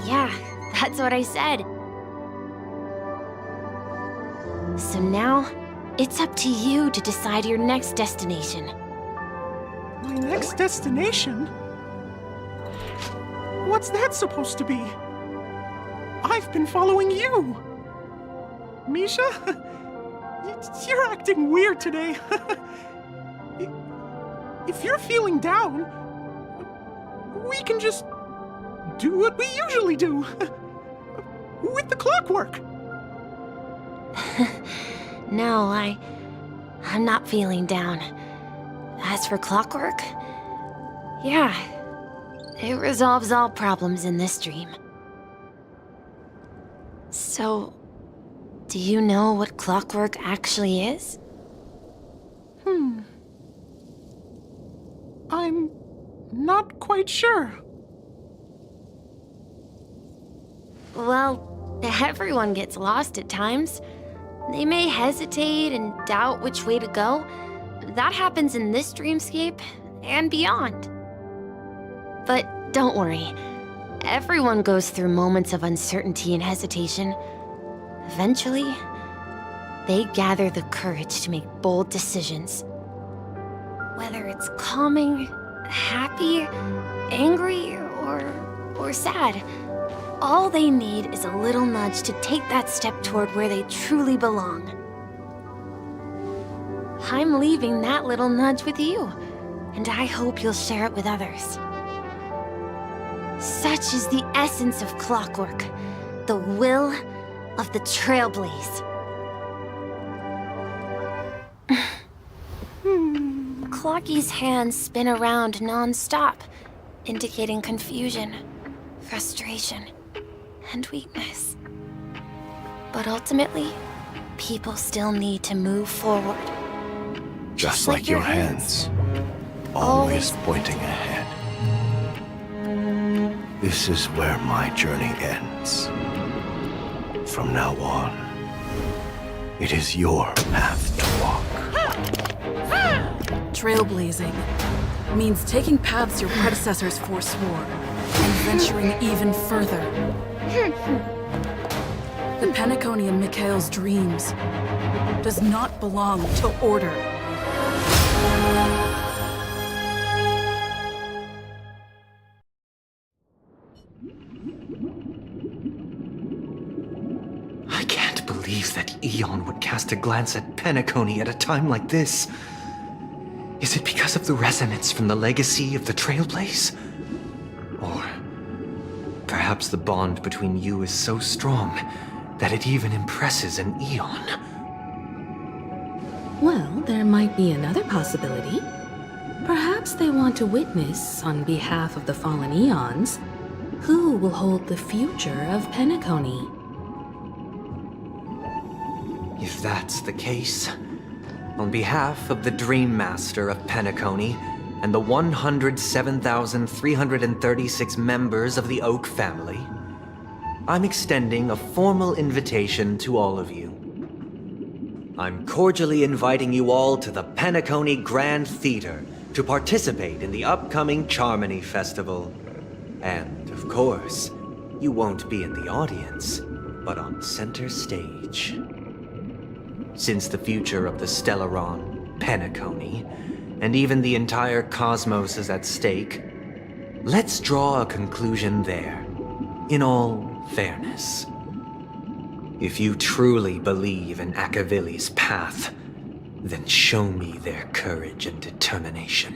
Yeah, that's what I said. So now, it's up to you to decide your next destination. My next destination? What's that supposed to be? I've been following you. Misha? You're acting weird today. If you're feeling down, we can just do what we usually do. With the clockwork. No, I'm not feeling down. As for clockwork, yeah, it resolves all problems in this dream. So, do you know what clockwork actually is? I'm not quite sure. Well, everyone gets lost at times. They may hesitate and doubt which way to go. That happens in this dreamscape and beyond. But don't worry. Everyone goes through moments of uncertainty and hesitation. Eventually, they gather the courage to make bold decisions. Whether it's calming, happy, angry, or sad, all they need is a little nudge to take that step toward where they truly belong. I'm leaving that little nudge with you, and I hope you'll share it with others. Such is the essence of clockwork, the will of the Trailblaze. Clocky's hands spin around non-stop, indicating confusion, frustration, and weakness. But ultimately, people still need to move forward. Just like your hands, always pointing ahead. This is where my journey ends. From now on, it is your path to walk. Trailblazing means taking paths your predecessors forswore and venturing even further. The Penacony in Mikhail's dreams does not belong to Order. I can't believe that Eon would cast a glance at Penacony at a time like this. Is it because of the resonance from the legacy of the Trailblaze? Or perhaps the bond between you is so strong that it even impresses an Eon? Well, there might be another possibility. Perhaps they want to witness, on behalf of the fallen Eons, who will hold the future of Penacony. If that's the case, on behalf of the Dream Master of Penacony and the 107,336 members of the Oak family, I'm extending a formal invitation to all of you. I'm cordially inviting you all to the Penacony Grand Theater to participate in the upcoming Charmony Festival. And, of course, you won't be in the audience, but on center stage. Since the future of the Stellaron, Penacony, and even the entire cosmos is at stake, let's draw a conclusion there, in all fairness. If you truly believe in Akavili's path, then show me their courage and determination.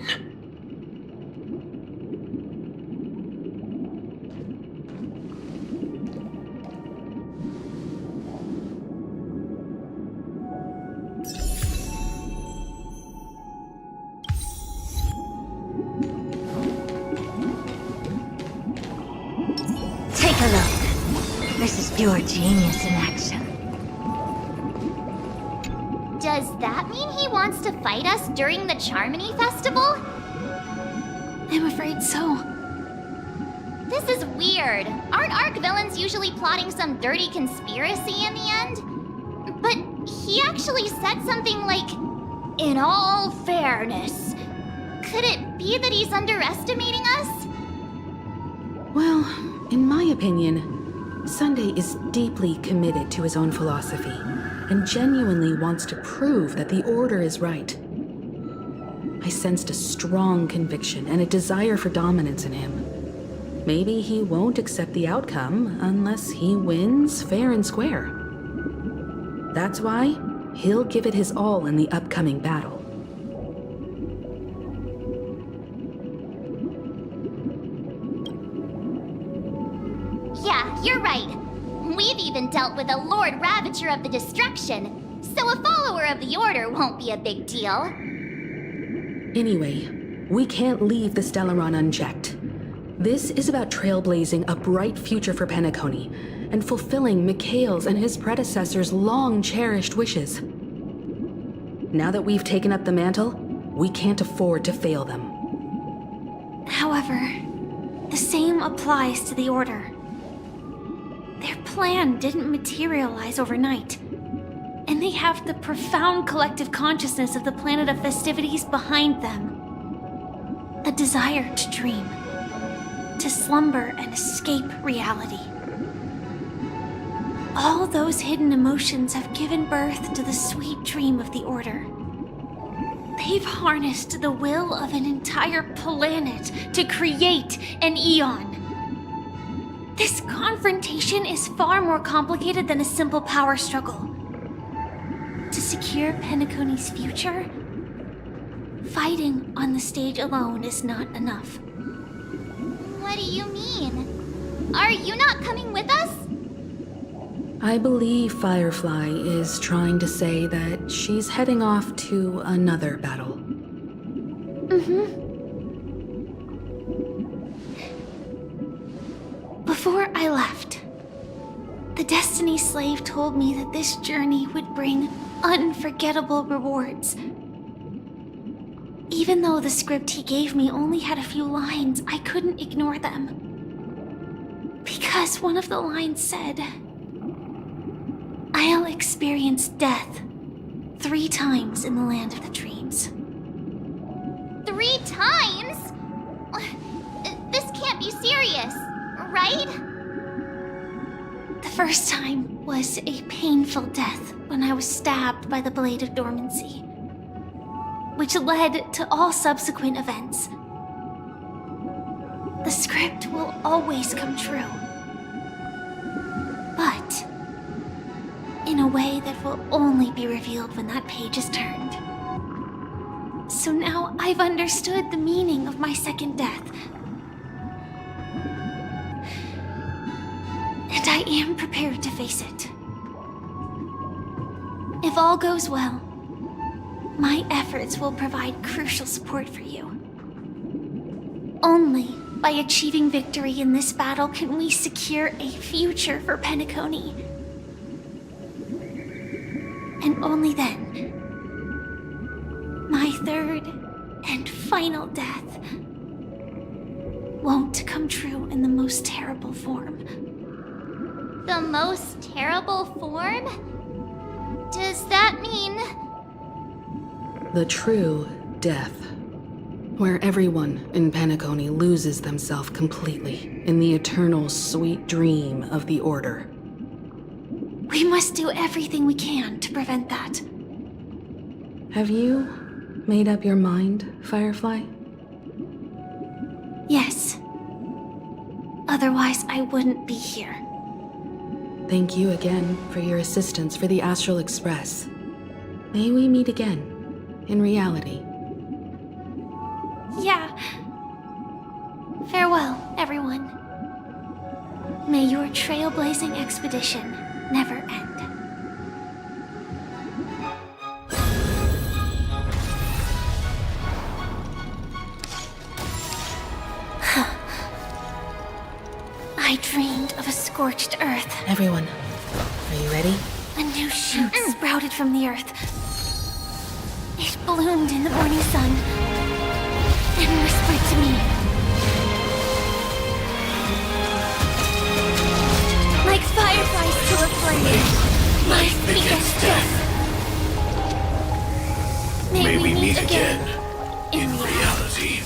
Take a look. This is pure genius in action. Does that mean he wants to fight us during the Charmony Festival? I'm afraid so. This is weird. Aren't Arc villains usually plotting some dirty conspiracy in the end? But he actually said something like, "In all fairness." Could it be that he's underestimating us? Well, in my opinion, Sunday is deeply committed to his own philosophy and genuinely wants to prove that the Order is right. I sensed a strong conviction and a desire for dominance in him. Maybe he won't accept the outcome unless he wins fair and square. That's why he'll give it his all in the upcoming battle. Yeah, you're right. We've even dealt with a Lord Ravager of the Destruction, so a follower of the Order won't be a big deal. Anyway, we can't leave the Stellaron unchecked. This is about trailblazing a bright future for Penacony and fulfilling Mikhail's and his predecessors' long-cherished wishes. Now that we've taken up the mantle, we can't afford to fail them. However, the same applies to the Order. Their plan didn't materialize overnight, and they have the profound collective consciousness of the planet of festivities behind them. A desire to dream, to slumber and escape reality. All those hidden emotions have given birth to the sweet dream of the Order. They've harnessed the will of an entire planet to create an Eon. This confrontation is far more complicated than a simple power struggle. To secure Penacony's future, fighting on the stage alone is not enough. What do you mean? Are you not coming with us? I believe Firefly is trying to say that she's heading off to another battle. Before I left, the The Destiny Slave told me that this journey would bring unforgettable rewards. Even though the script he gave me only had a few lines, I couldn't ignore them. Because one of the lines said, "I'll experience death 3 times in the land of the dreams." 3 times? This can't be serious, right? The first time was a painful death when I was stabbed by the Blade of Dormancy, which led to all subsequent events. The script will always come true, but in a way that will only be revealed when that page is turned. So now I've understood the meaning of my second death. And I am prepared to face it. If all goes well, my efforts will provide crucial support for you. Only by achieving victory in this battle can we secure a future for Penacony. And only then, my third and final death won't come true in the most terrible form. The most terrible form? Does that mean... The true death, where everyone in Penacony loses themselves completely in the eternal sweet dream of the Order. We must do everything we can to prevent that. Have you made up your mind, Firefly? Yes. Otherwise, I wouldn't be here. Thank you again for your assistance for the Astral Express. May we meet again, in reality. Yeah. Farewell, everyone. May your trailblazing expedition never end. I dreamed of a scorched earth. Everyone, are you ready? A new shoot sprouted from the earth. It bloomed in the morning sun and whispered to me. Like fireflies to a flame, life begets death. May we meet again in reality.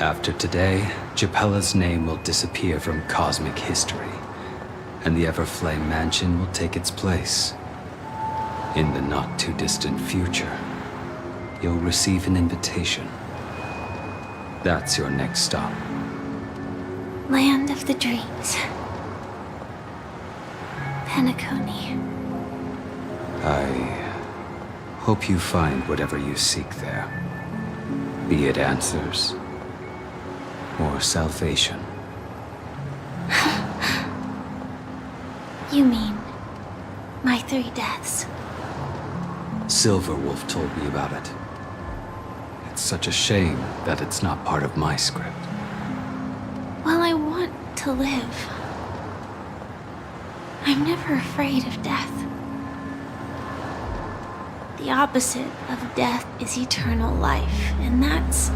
After today, Japella's name will disappear from cosmic history, and the Everflame Mansion will take its place. In the not-too-distant future, you'll receive an invitation. That's your next stop. Land of the dreams. Penacony. I hope you find whatever you seek there. Be it answers or salvation. You mean my 3 deaths? Silverwolf told me about it. It's such a shame that it's not part of my script. Well, I want to live. I'm never afraid of death. The opposite of death is eternal life, and that's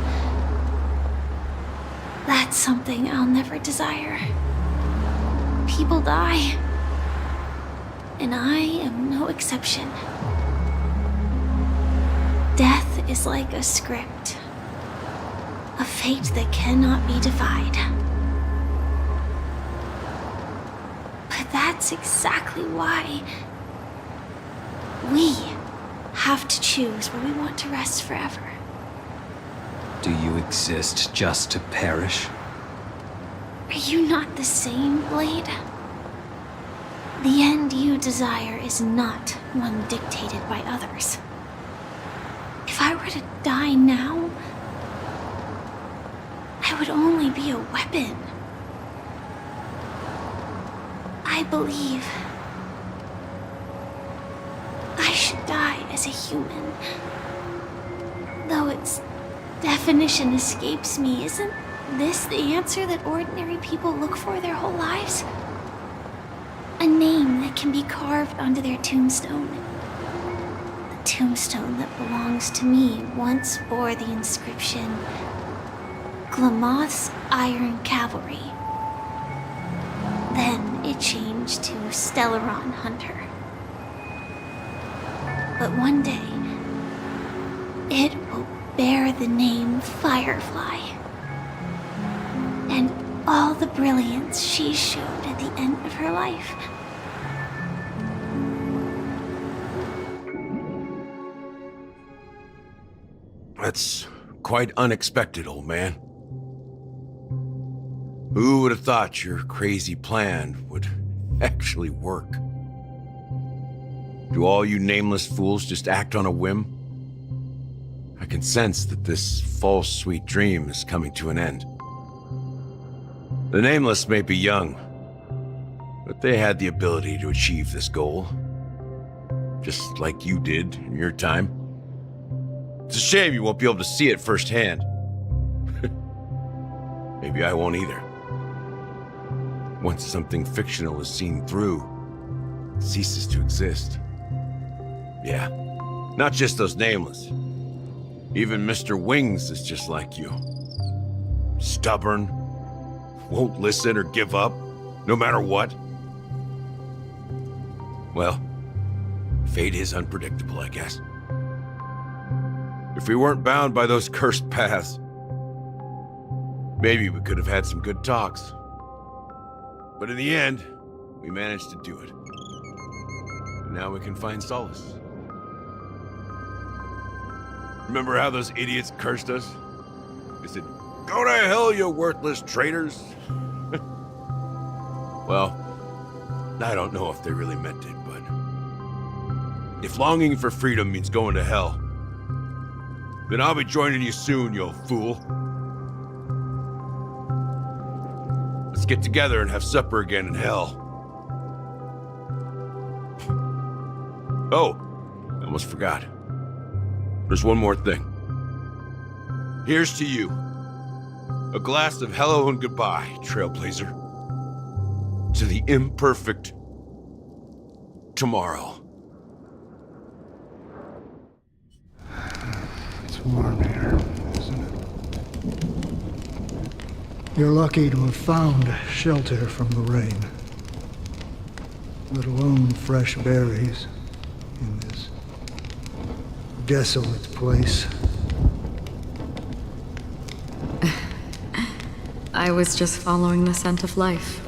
something I'll never desire. People die, and I am no exception. Death is like a script, a fate that cannot be defied. But that's exactly why we have to choose where we want to rest forever. Do you exist just to perish? Are you not the same, Blade? The end you desire is not one dictated by others. If I were to die now, I would only be a weapon. I believe I should die as a human. Though its definition escapes me, isn't this the answer that ordinary people look for their whole lives? A name that can be carved onto their tombstone. The tombstone that belongs to me once bore the inscription, Glamoth's Iron Cavalry. Then it changed to Stellaron Hunter. But one day, it will bear the name Firefly. And all the brilliance she showed at the end of her life. That's quite unexpected, old man. Who would have thought your crazy plan would actually work? Do all you nameless fools just act on a whim? I can sense that this false sweet dream is coming to an end. The Nameless may be young, but they had the ability to achieve this goal. Just like you did in your time. It's a shame you won't be able to see it firsthand. Maybe I won't either. Once something fictional is seen through, it ceases to exist. Yeah, not just those Nameless. Even Mr. Wings is just like you. Stubborn, won't listen or give up, no matter what. Well, fate is unpredictable, I guess. If we weren't bound by those cursed paths, maybe we could have had some good talks. But in the end, we managed to do it. And now we can find solace. Remember how those idiots cursed us? They said, "Go to hell, you worthless traitors!" Well, I don't know if they really meant it, but if longing for freedom means going to hell, then I'll be joining you soon, you old fool. Let's get together and have supper again in hell. Oh, I almost forgot. There's one more thing. Here's to you. A glass of hello and goodbye, Trailblazer. To the imperfect tomorrow. It's warm here, isn't it? You're lucky to have found shelter from the rain. Let alone fresh berries in this desolate place. I was just following the scent of life.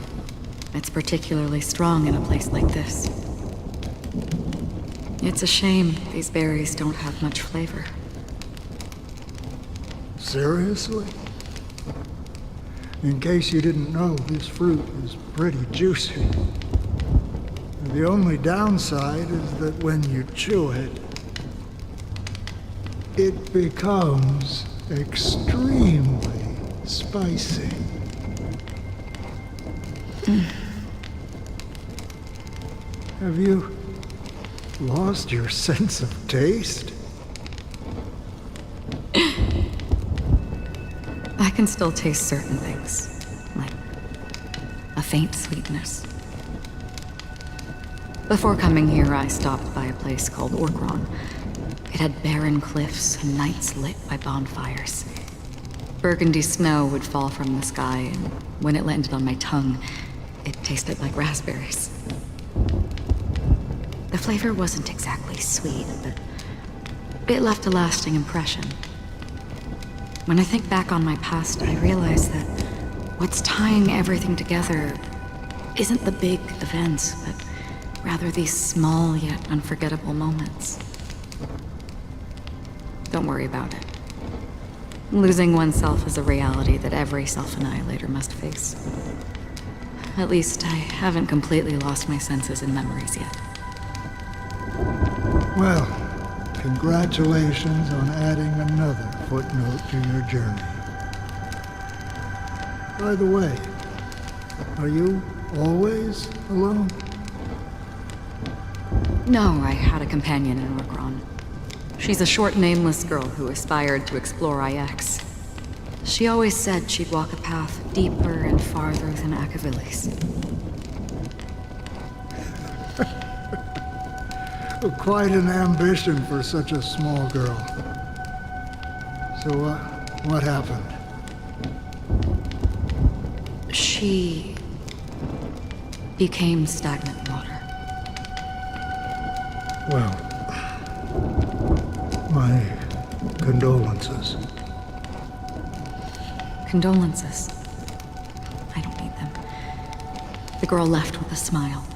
It's particularly strong in a place like this. It's a shame these berries don't have much flavor. Seriously? In case you didn't know, this fruit is pretty juicy. The only downside is that when you chew it, it becomes extremely spicy. Have you lost your sense of taste? I can still taste certain things, like a faint sweetness. Before coming here, I stopped by a place called Orkron. It had barren cliffs and nights lit by bonfires. Burgundy snow would fall from the sky, and when it landed on my tongue, it tasted like raspberries. The flavor wasn't exactly sweet, but it left a lasting impression. When I think back on my past, I realize that what's tying everything together isn't the big events, but rather these small yet unforgettable moments. Don't worry about it. Losing oneself is a reality that every self-annihilator must face. At least I haven't completely lost my senses and memories yet. Well, congratulations on adding another footnote to your journey. By the way, are you always alone? No, I had a companion in Orkron. She's a short, nameless girl who aspired to explore IX. She always said she'd walk a path deeper and farther than Akavilis. Quite an ambition for such a small girl. So what happened? She became stagnant water. Well, my condolences. Condolences. I don't need them. The girl left with a smile.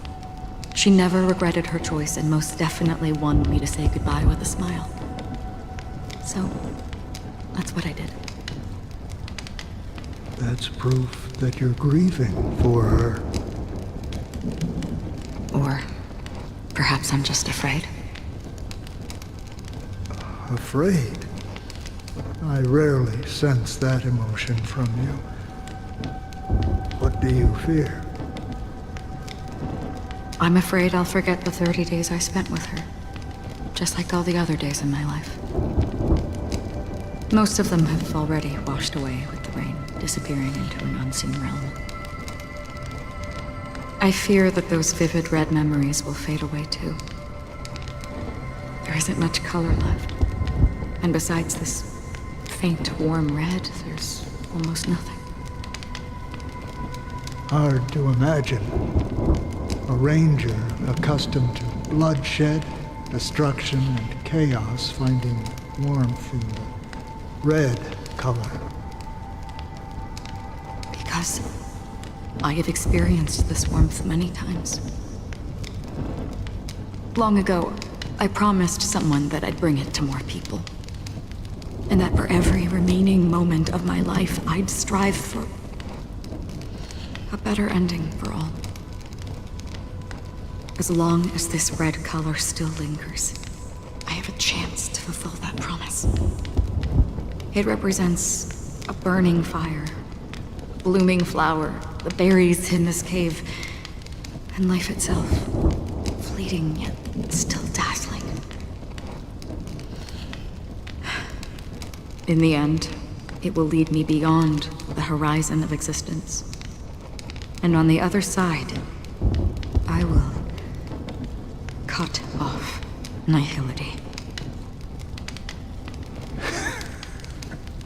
She never regretted her choice and most definitely wanted me to say goodbye with a smile. So, that's what I did. That's proof that you're grieving for her. Or perhaps I'm just afraid. Afraid? I rarely sense that emotion from you. What do you fear? I'm afraid I'll forget the 30 days I spent with her. Just like all the other days in my life. Most of them have already washed away with the rain, disappearing into an unseen realm. I fear that those vivid red memories will fade away too. There isn't much color left. And besides this faint, warm red, there's almost nothing. Hard to imagine. A ranger accustomed to bloodshed, destruction, and chaos finding warmth in the red color. Because I have experienced this warmth many times. Long ago, I promised someone that I'd bring it to more people. And that for every remaining moment of my life, I'd strive for a better ending for all. As long as this red color still lingers, I have a chance to fulfill that promise. It represents a burning fire, a blooming flower, the berries in this cave, and life itself, fleeting yet still dazzling. In the end, it will lead me beyond the horizon of existence. And on the other side, I will cut off nihility.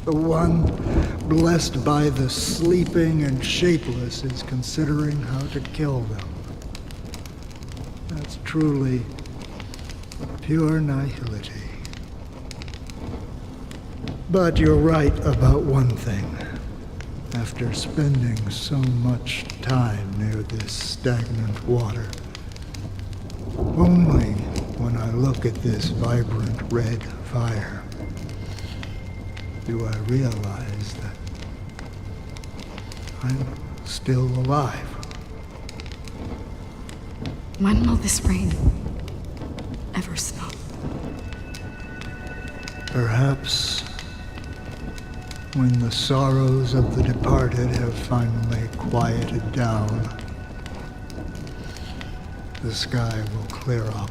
The one blessed by the sleeping and shapeless is considering how to kill them. That's truly pure nihility. But you're right about one thing. After spending so much time near this stagnant water, only when I look at this vibrant red fire do I realize that I'm still alive. When will this rain ever stop? Perhaps when the sorrows of the departed have finally quieted down, the sky will clear up.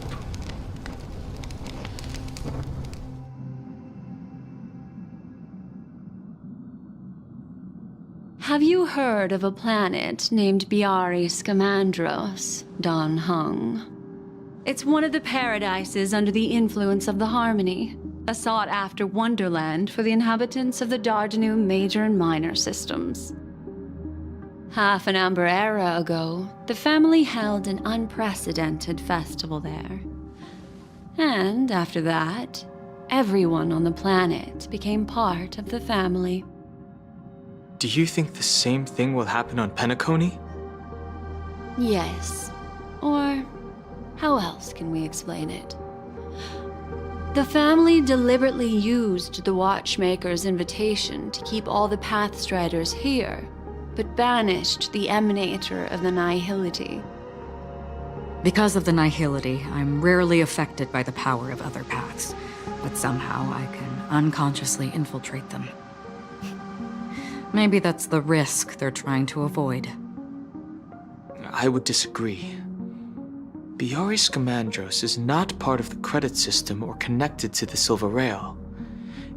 Have you heard of a planet named Biari Scamandros, Don Hung? It's one of the paradises under the influence of the Harmony, a sought-after wonderland for the inhabitants of the Dardanu Major and Minor systems. Half an Amber Era ago, the family held an unprecedented festival there. And after that, everyone on the planet became part of the family. Do you think the same thing will happen on Penacony? Yes. Or how else can we explain it? The family deliberately used the Watchmaker's invitation to keep all the Pathstriders here, but banished the Emanator of the Nihility. Because of the nihility, I'm rarely affected by the power of other paths, but somehow I can unconsciously infiltrate them. Maybe that's the risk they're trying to avoid. I would disagree. Biari Scamandros is not part of the credit system or connected to the Silver Rail.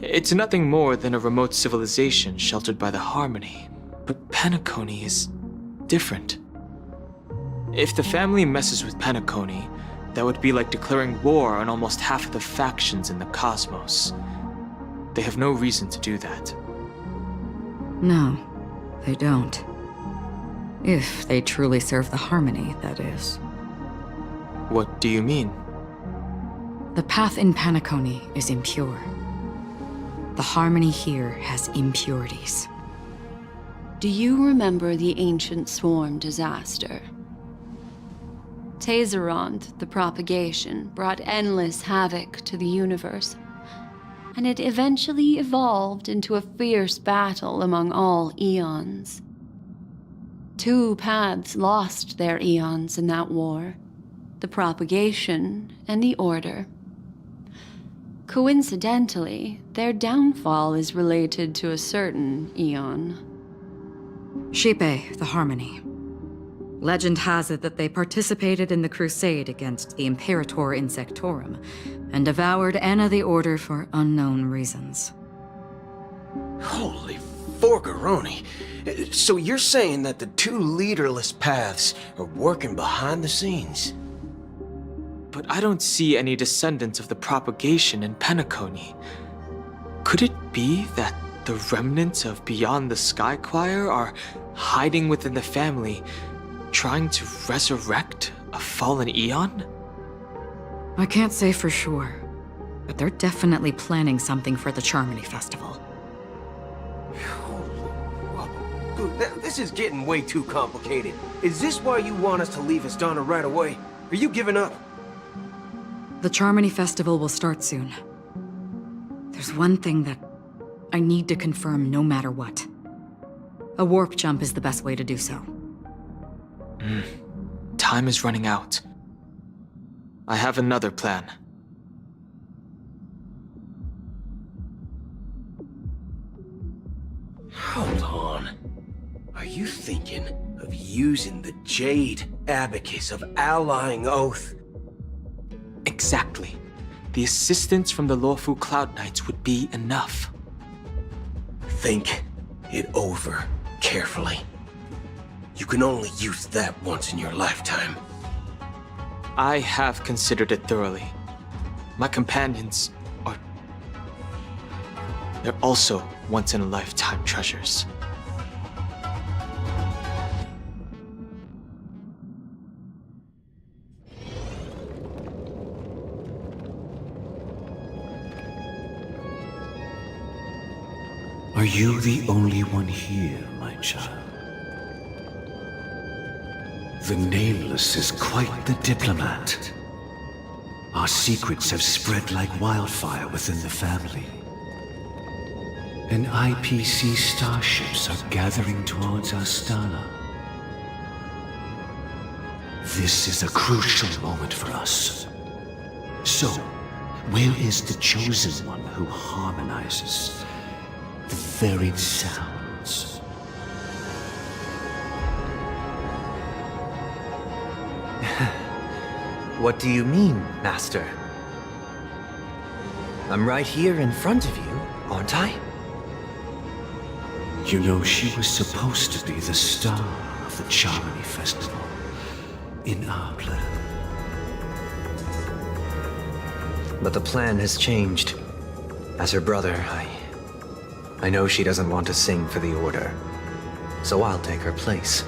It's nothing more than a remote civilization sheltered by the Harmony. But Penacony is different. If the family messes with Penacony, that would be like declaring war on almost half of the factions in the cosmos. They have no reason to do that. No, they don't. If they truly serve the Harmony, that is. What do you mean? The path in Penacony is impure. The Harmony here has impurities. Do you remember the Ancient Swarm disaster? Tazerond, the propagation, brought endless havoc to the universe, and it eventually evolved into a fierce battle among all eons. 2 paths lost their eons in that war, the propagation and the Order. Coincidentally, their downfall is related to a certain eon. Xipe, the Harmony. Legend has it that they participated in the crusade against the Imperator Insectorum, and devoured Anna the Order for unknown reasons. Holy forgaroni. So you're saying that the 2 leaderless paths are working behind the scenes? But I don't see any descendants of the propagation in Penacony. Could it be that the remnants of Beyond the Sky Choir are hiding within the family, trying to resurrect a fallen eon? I can't say for sure, but they're definitely planning something for the Charmony Festival. Dude, this is getting way too complicated. Is this why you want us to leave Astana right away? Are you giving up? The Charmony Festival will start soon. There's one thing that I need to confirm no matter what. A warp jump is the best way to do so. Time is running out. I have another plan. Hold on. Are you thinking of using the Jade Abacus of Allying Oath? Exactly. The assistance from the Lawfu Cloud Knights would be enough. Think it over carefully. You can only use that once in your lifetime. I have considered it thoroughly. My companions are... they're also once-in-a-lifetime treasures. Are you the only one here, my child? The Nameless is quite the diplomat. Our secrets have spread like wildfire within the family. And IPC starships are gathering towards Astana. This is a crucial moment for us. So, where is the Chosen One who harmonizes the varied sounds? What do you mean, Master? I'm right here in front of you, aren't I? You know, she was supposed to be the star of the Charmony Festival in our plan. But the plan has changed. As her brother, I know she doesn't want to sing for the Order, so I'll take her place.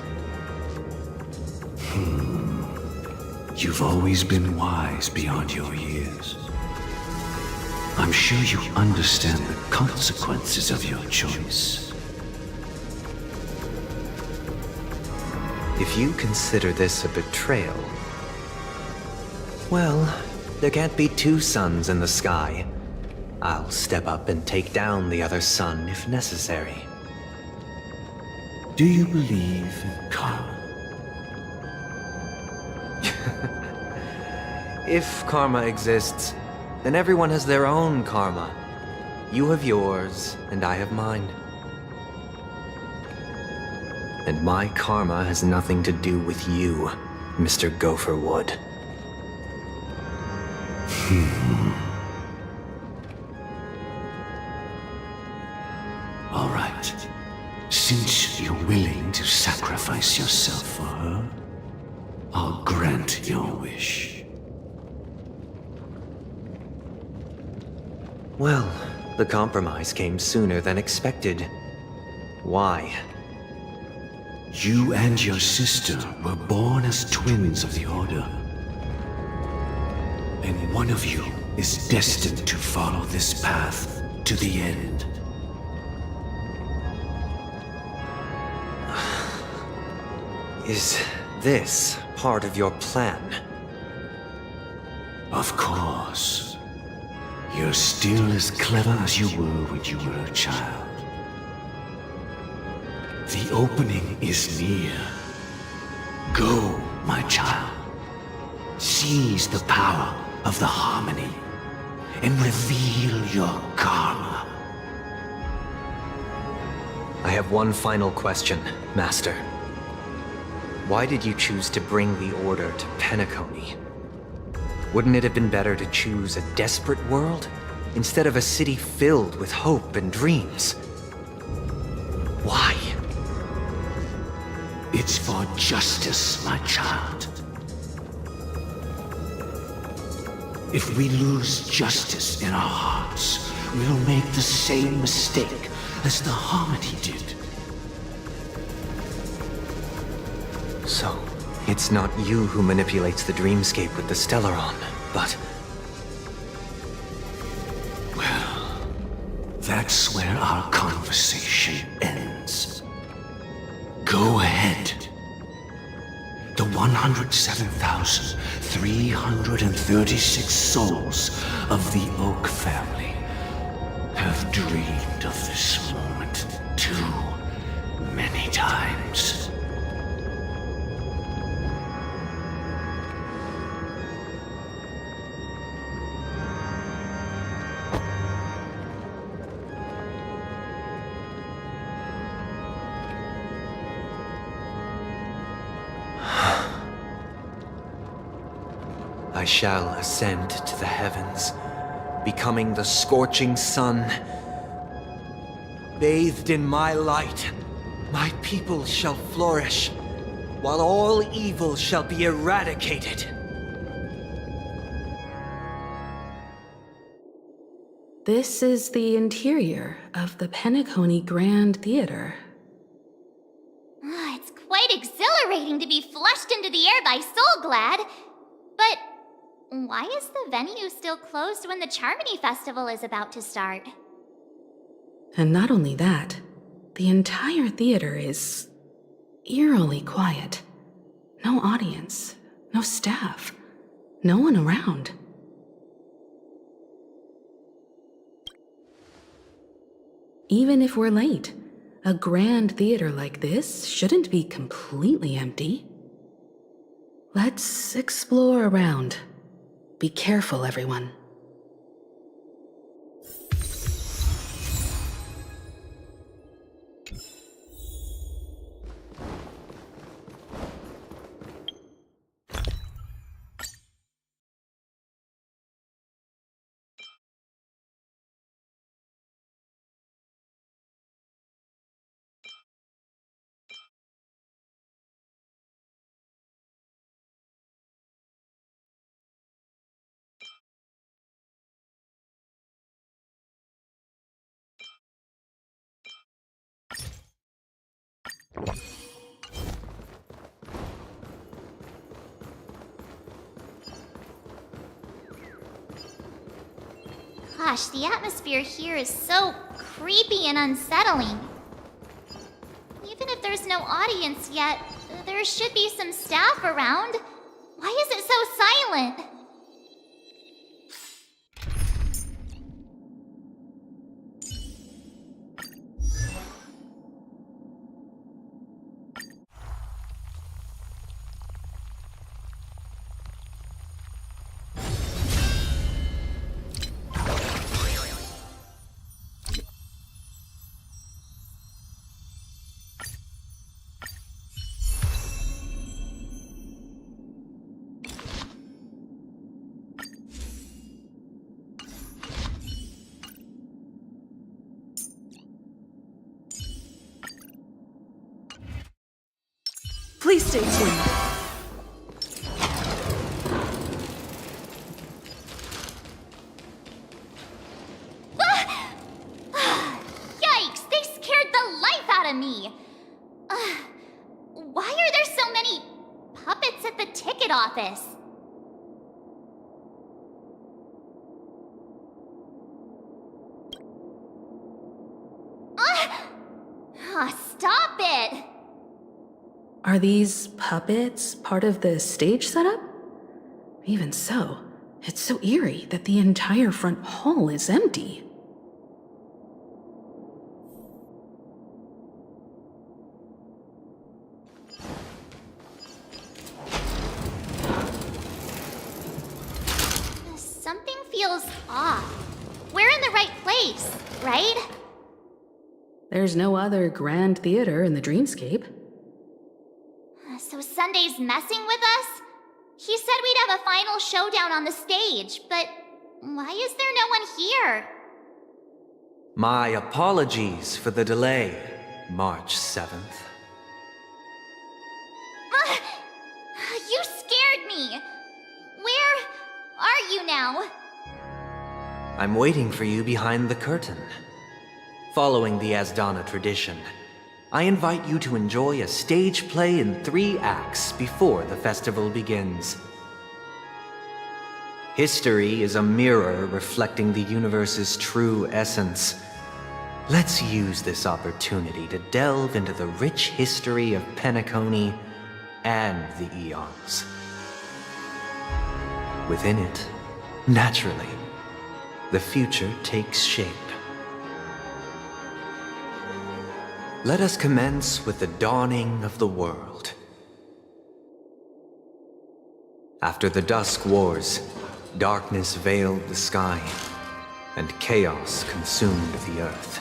You've always been wise beyond your years. I'm sure you understand the consequences of your choice. If you consider this a betrayal, well, there can't be 2 suns in the sky. I'll step up and take down the other sun if necessary. Do you believe in karma? If karma exists, then everyone has their own karma. You have yours, and I have mine. And my karma has nothing to do with you, Mr. Gopherwood. Since you're willing to sacrifice yourself for her, I'll grant your wish. Well, the compromise came sooner than expected. Why? You and your sister were born as twins of the Order. And one of you is destined to follow this path to the end. Is this part of your plan? Of course. You're still as clever as you were when you were a child. The opening is near. Go, my child. Seize the power of the harmony and reveal your karma. I have one final question, Master. Why did you choose to bring the Order to Penacony? Wouldn't it have been better to choose a desperate world instead of a city filled with hope and dreams? Why? It's for justice, my child. If we lose justice in our hearts, we'll make the same mistake as the Harmony did. So, it's not you who manipulates the dreamscape with the Stellaron, but... Well, that's where our conversation ends. Go ahead. The 107,336 souls of the Oak family have dreamed of this moment too many times. I shall ascend to the heavens, becoming the scorching sun. Bathed in my light, my people shall flourish, while all evil shall be eradicated. This is the interior of the Penacony Grand Theater. It's quite exhilarating to be flushed into the air by Soulglad. But why is the venue still closed when the Charmony Festival is about to start? And not only that, the entire theater is eerily quiet. No audience, no staff, no one around. Even if we're late, a grand theater like this shouldn't be completely empty. Let's explore around. Be careful, everyone. Gosh, the atmosphere here is so creepy and unsettling. Even if there's no audience yet, there should be some staff around. Why is it so silent? Please stay tuned. Yikes! They scared the life out of me! Why are there so many puppets at the ticket office? Stop it! Are these puppets part of the stage setup? Even so, it's so eerie that the entire front hall is empty. Something feels off. We're in the right place, right? There's no other grand theater in the dreamscape. So Sunday's messing with us? He said we'd have a final showdown on the stage, but why is there no one here? My apologies for the delay, March 7th. You scared me! Where are you now? I'm waiting for you behind the curtain. Following the Asdana tradition, I invite you to enjoy a stage play in 3 acts before the festival begins. History is a mirror reflecting the universe's true essence. Let's use this opportunity to delve into the rich history of Penacony and the eons. Within it, naturally, the future takes shape. Let us commence with the dawning of the world. After the Dusk Wars, darkness veiled the sky, and chaos consumed the earth.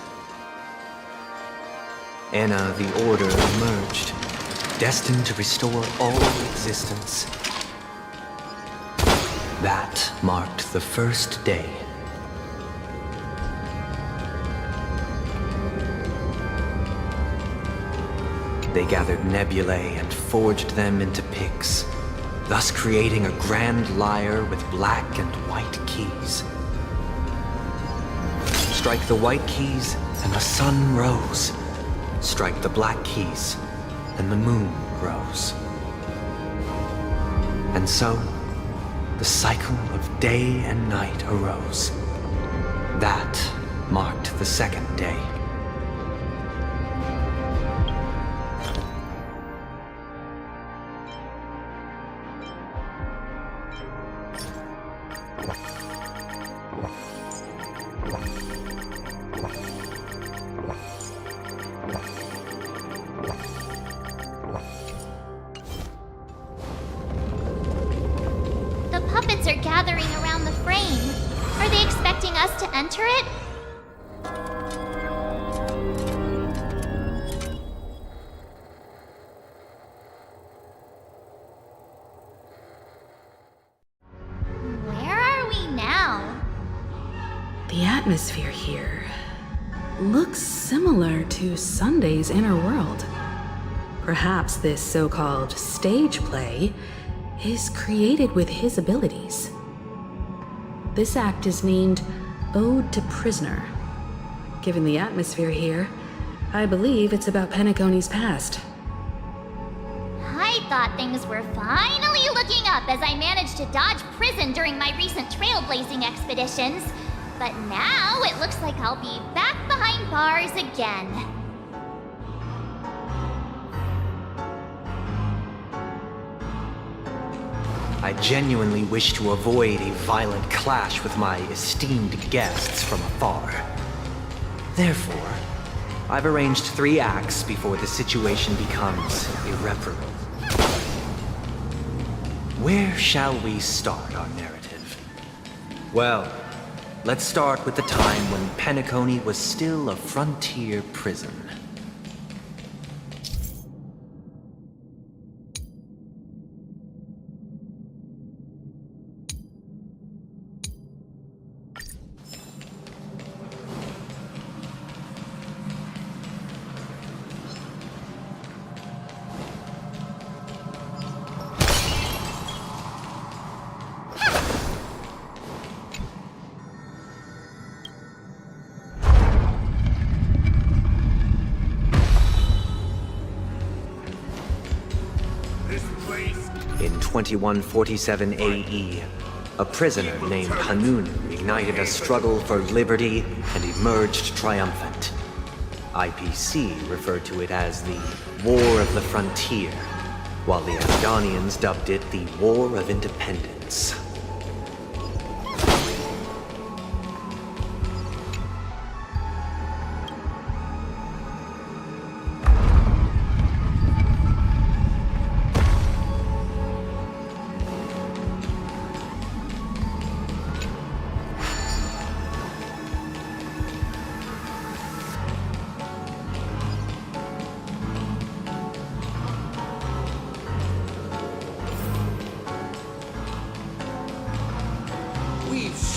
Anna the Order emerged, destined to restore all existence. That marked the first day. They gathered nebulae and forged them into picks, thus creating a grand lyre with black and white keys. Strike the white keys, and the sun rose. Strike the black keys, and the moon rose. And so, the cycle of day and night arose. That marked the second day. The puppets are gathering around the frame. Are they expecting us to enter it? Where are we now? The atmosphere here looks similar to Sunday's inner world. Perhaps this so-called stage play is created with his abilities. This act is named Ode to Prisoner. Given the atmosphere here, I believe it's about Penacony's past. I thought things were finally looking up as I managed to dodge prison during my recent trailblazing expeditions. But now it looks like I'll be back behind bars again. I genuinely wish to avoid a violent clash with my esteemed guests from afar. Therefore, I've arranged 3 acts before the situation becomes irreparable. Where shall we start our narrative? Well, let's start with the time when Penacony was still a frontier prison. 2147 AE, a prisoner named Hanunu ignited a struggle for liberty and emerged triumphant. IPC referred to it as the War of the Frontier, while the Afghanians dubbed it the War of Independence.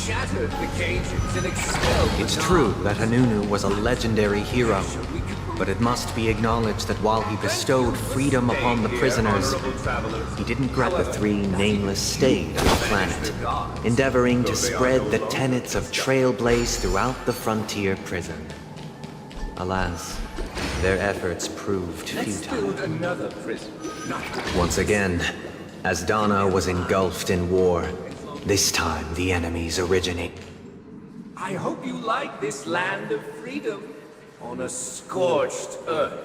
Shattered the cages and expelled It's true that Hanunu was a legendary hero, but it must be acknowledged that while he bestowed freedom upon the prisoners, he didn't grant the three nameless stayed on the planet, endeavoring to spread the tenets of Trailblaze throughout the frontier prison. Alas, their efforts proved futile. another prison. Once again, as Dana was engulfed in war, this time the enemies originate. I hope you like this land of freedom on a scorched earth.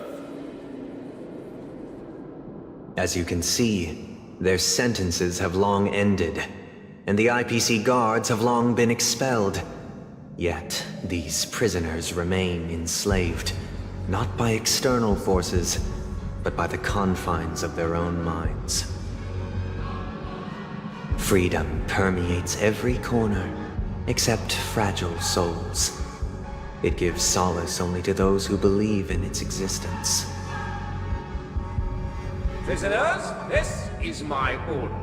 As you can see, their sentences have long ended, and the IPC guards have long been expelled. Yet, these prisoners remain enslaved, not by external forces, but by the confines of their own minds. Freedom permeates every corner, except fragile souls. It gives solace only to those who believe in its existence. Prisoners, this is my order.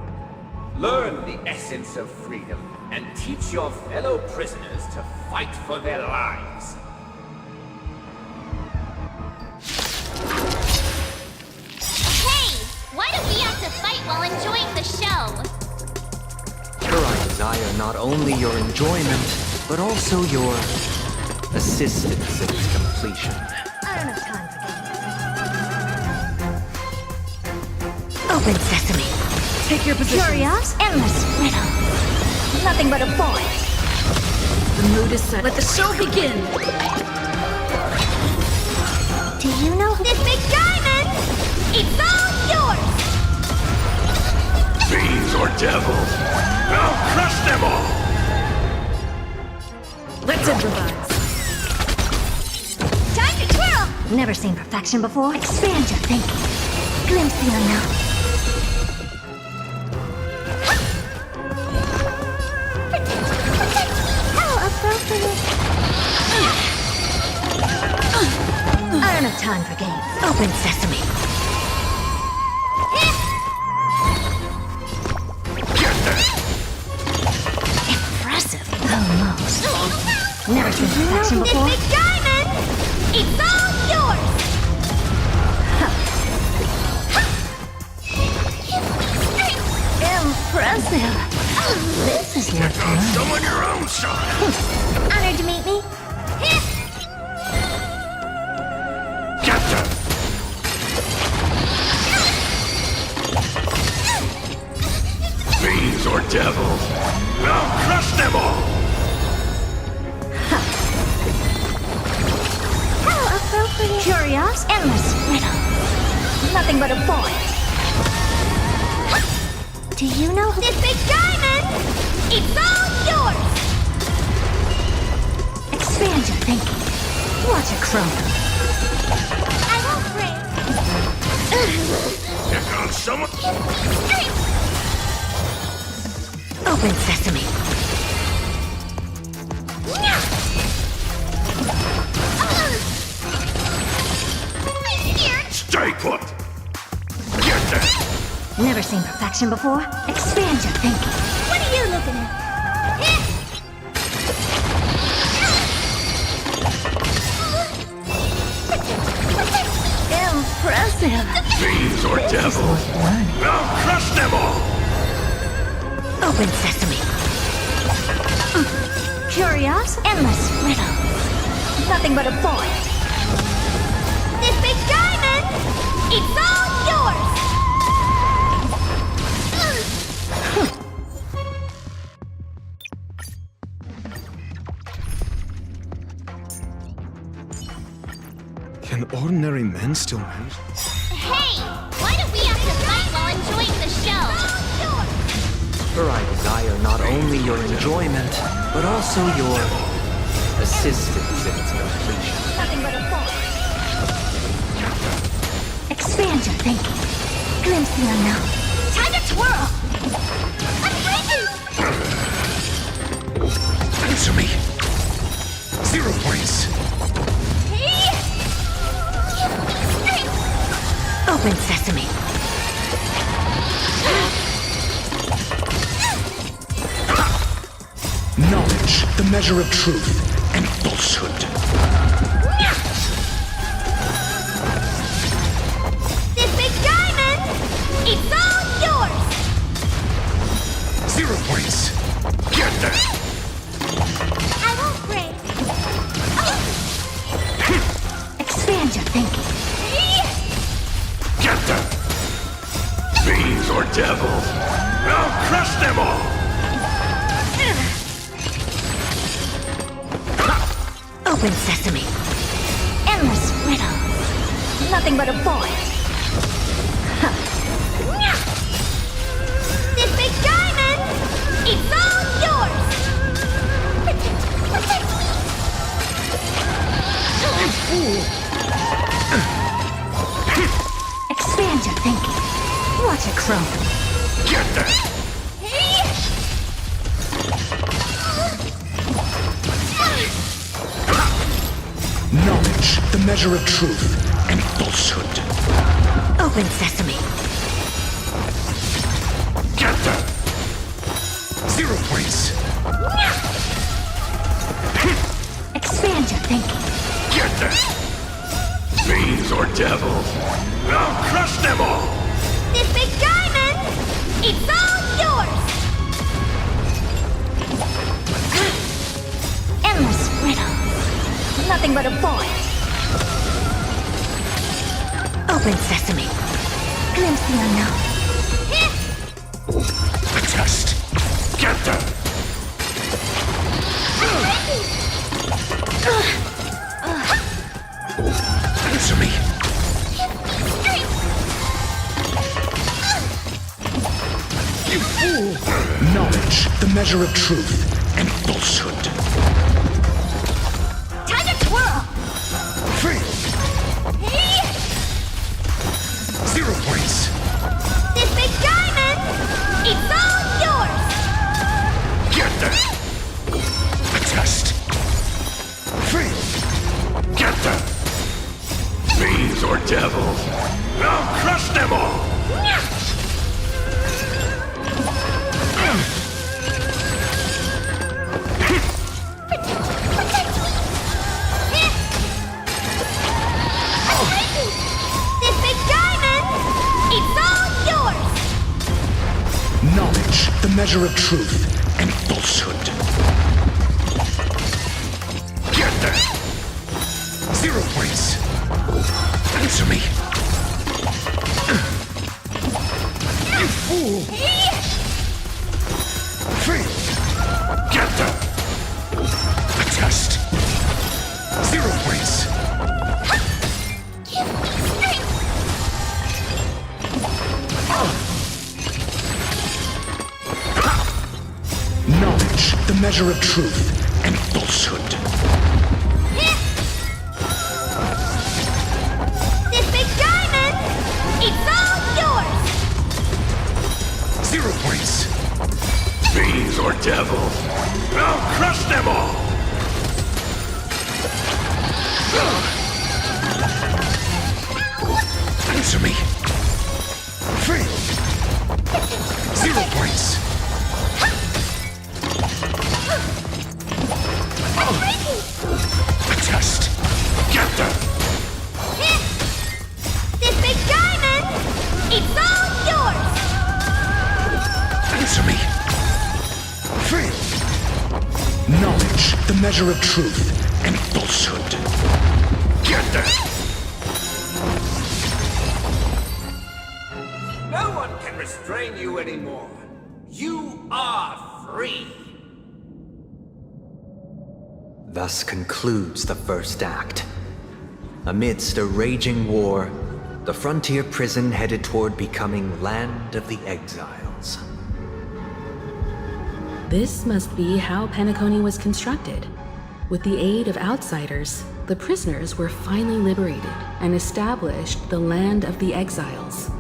Learn the essence of freedom and teach your fellow prisoners to fight for their lives. Hey! Why do we have to fight while enjoying the show? For I desire not only your enjoyment, but also your assistance in its completion. I don't have time for Open sesame. Take your position. Curious, endless riddle. Nothing but a void. The mood is set. Let the show begin! Do you know this big diamond? It's all yours! Fiends or devils, I'll crush them all! Let's improvise. Time to twirl! Never seen perfection before. Expand your thinking. Glimpse the unknown. How appropriate. I don't have time for games. Open sesame. Impressive. Almost. Never seen perfection before. This big diamond! It's all yours! Impressive. This is your turn. Show on your own side! Honored to meet me. Captain! Fiends or devils, I'll crush them all! How appropriate. Curious, endless riddle. Nothing but a void. Do you know this big diamond? It's all yours! Expand your thinking. Watch it chrono. I won't break. Here comes someone. Open sesame. Stay put! Get them! Never seen perfection before? Expand your thinking. What are you looking at? Impressive. Fiends or devils, I'll crush them all! Open sesame. Curious, endless riddle. Nothing but a void. This big diamond! It's all yours! Can ordinary men still manage? Hey! Why do we have to fight while enjoying the show? For I desire not only your enjoyment, but also your assistance in its completion. Nothing but a fall. Expand your thinking. Glimpse the unknown. Time to twirl! I'm breaking! Answer me! 0 points! Hey! Give me strength! Open sesame. Knowledge, the measure of truth and falsehood. This big diamond! It's all yours! 0 points! Get there! I won't break. Expand your thinking. Get them! Fiends or devils! I'll crush them all! Open sesame. Endless riddles. Nothing but a void. Huh. This big diamond! It's all yours! Protect me! Expand your thinking. Watch it grow. Get them! Knowledge, the measure of truth and falsehood. Open sesame. Get them! 0 points! Expand your thinking. Get them! Fiends or devils! I'll crush them all! This big diamond! It's all yours! Endless riddles. Nothing but a void. Open sesame. Glimpse the unknown. A test! Get them! Answer me! You fool! Knowledge, the measure of truth and falsehood. Time to twirl! Fail! 0 points! This big diamond! It's all yours! Get them! A test! Fail! Get them! Fiends or devils! I'll crush them all! This big diamond! It's all yours! Knowledge, the measure of truth and falsehood. Get them! 0 points! Answer me! You fool! Fail! Get them! A test! 0 points! Give me strength! Knowledge, the measure of truth and falsehood. This big diamond! It's all yours! 0 points! Fiends or devils! I'll crush them all! Answer me! Fail! 0 points! A test! Get them! This big diamond! It's all yours! Answer me! Fail! Knowledge, the measure of truth and falsehood. Get them! No one can restrain you anymore. You are free. Thus concludes the first act. Amidst a raging war, the frontier prison headed toward becoming Land of the Exiles. This must be how Penacony was constructed. With the aid of outsiders, the prisoners were finally liberated and established the Land of the Exiles.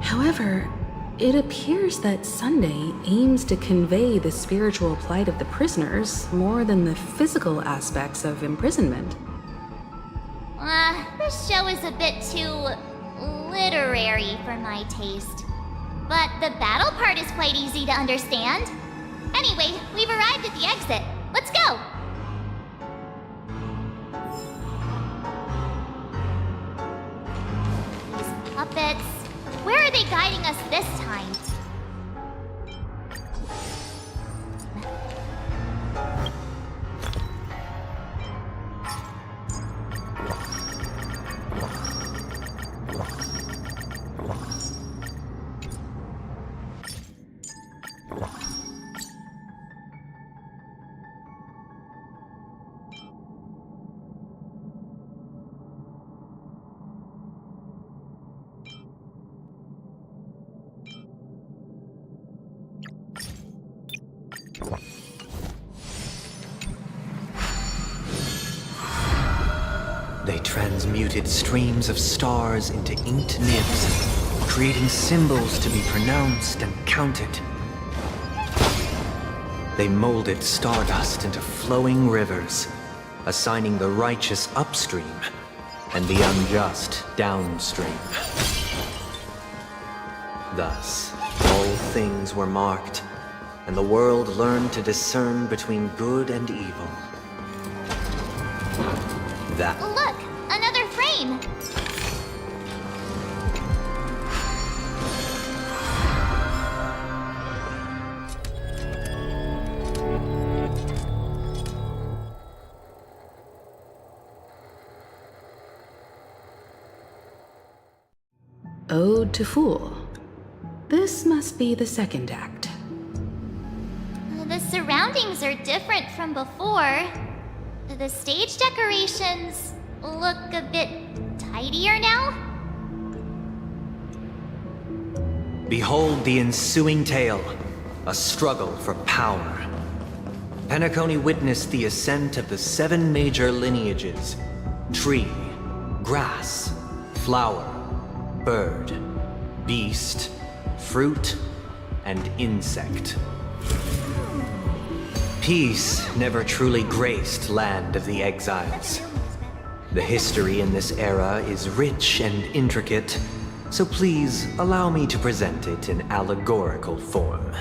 However, it appears that Sunday aims to convey the spiritual plight of the prisoners more than the physical aspects of imprisonment. This show is a bit too literary for my taste. But the battle part is quite easy to understand. Anyway, we've arrived at the exit. Let's go! These puppets. Where are they guiding us this time? They transmuted streams of stars into inked nibs, creating symbols to be pronounced and counted. They molded stardust into flowing rivers, assigning the righteous upstream and the unjust downstream. Thus, all things were marked, and the world learned to discern between good and evil. That Look! Another frame! Ode to Fool. This must be the second act. The surroundings are different from before. The stage decorations look a bit tidier now. Behold the ensuing tale, a struggle for power. Penacony witnessed the ascent of the 7 major lineages: tree, grass, flower, bird, beast, fruit, and insect. Peace never truly graced Land of the Exiles. The history in this era is rich and intricate, so please allow me to present it in allegorical form.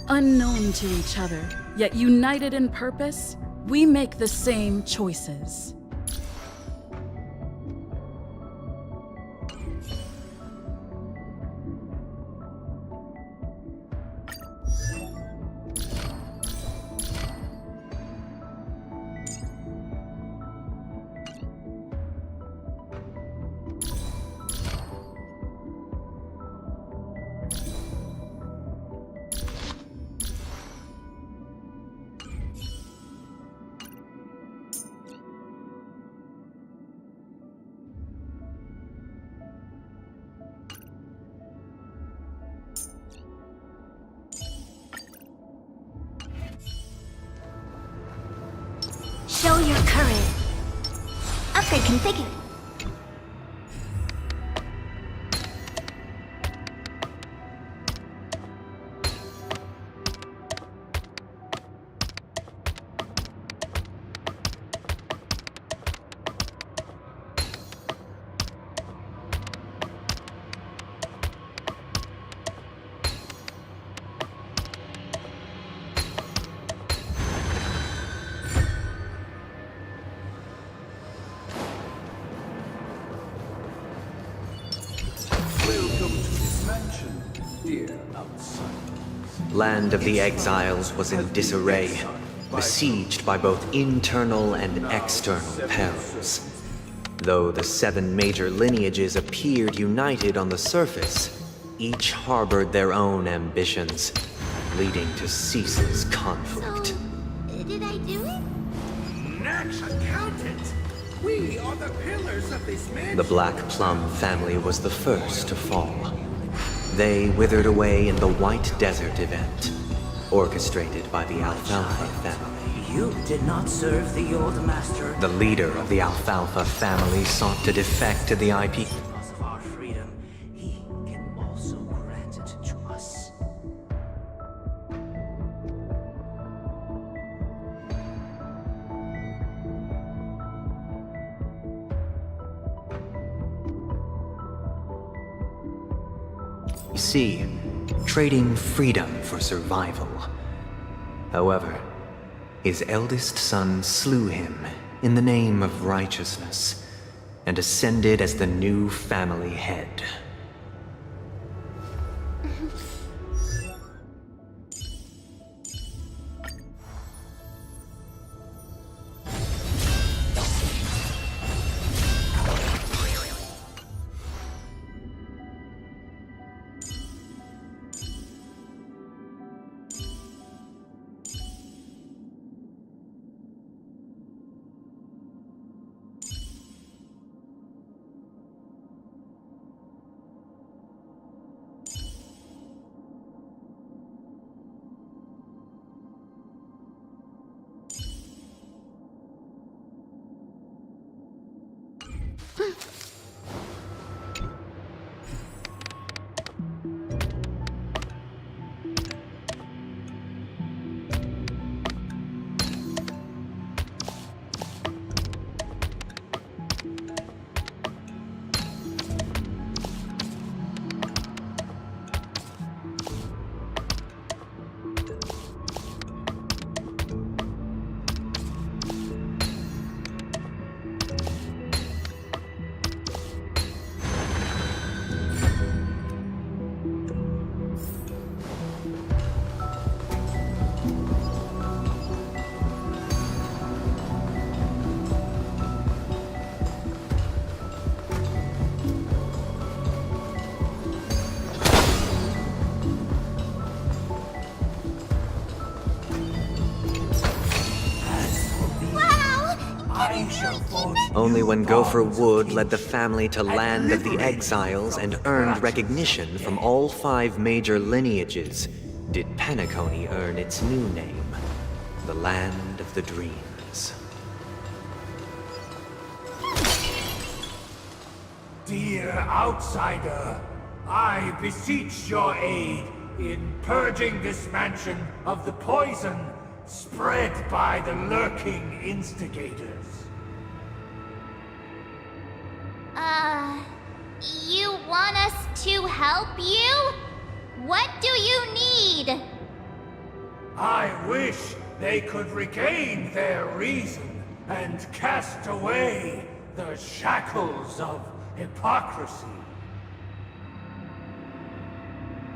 Unknown to each other, yet united in purpose, we make the same choices. Show your courage. Upgrade configured. Land of the Exiles was in disarray, besieged by both internal and external perils. Though the 7 major lineages appeared united on the surface, each harbored their own ambitions, leading to ceaseless conflict. Did I do it? Natch accountant! We are the pillars of this mansion. The Black Plum family was the first to fall. They withered away in the White Desert event, orchestrated by the Alfalfa family. You did not serve the old master. The leader of the Alfalfa family sought to defect to the IP. Because of our freedom, he can also grant it to us. You see, trading freedom for survival. However, his eldest son slew him in the name of righteousness and ascended as the new family head. Only when Gopher Wood led the family to Land of the Exiles and earned recognition from all 5 major lineages did Penacony earn its new name, the Land of the Dreams. Dear outsider, I beseech your aid in purging this mansion of the poison spread by the lurking instigators. You want us to help you? What do you need? I wish they could regain their reason and cast away the shackles of hypocrisy.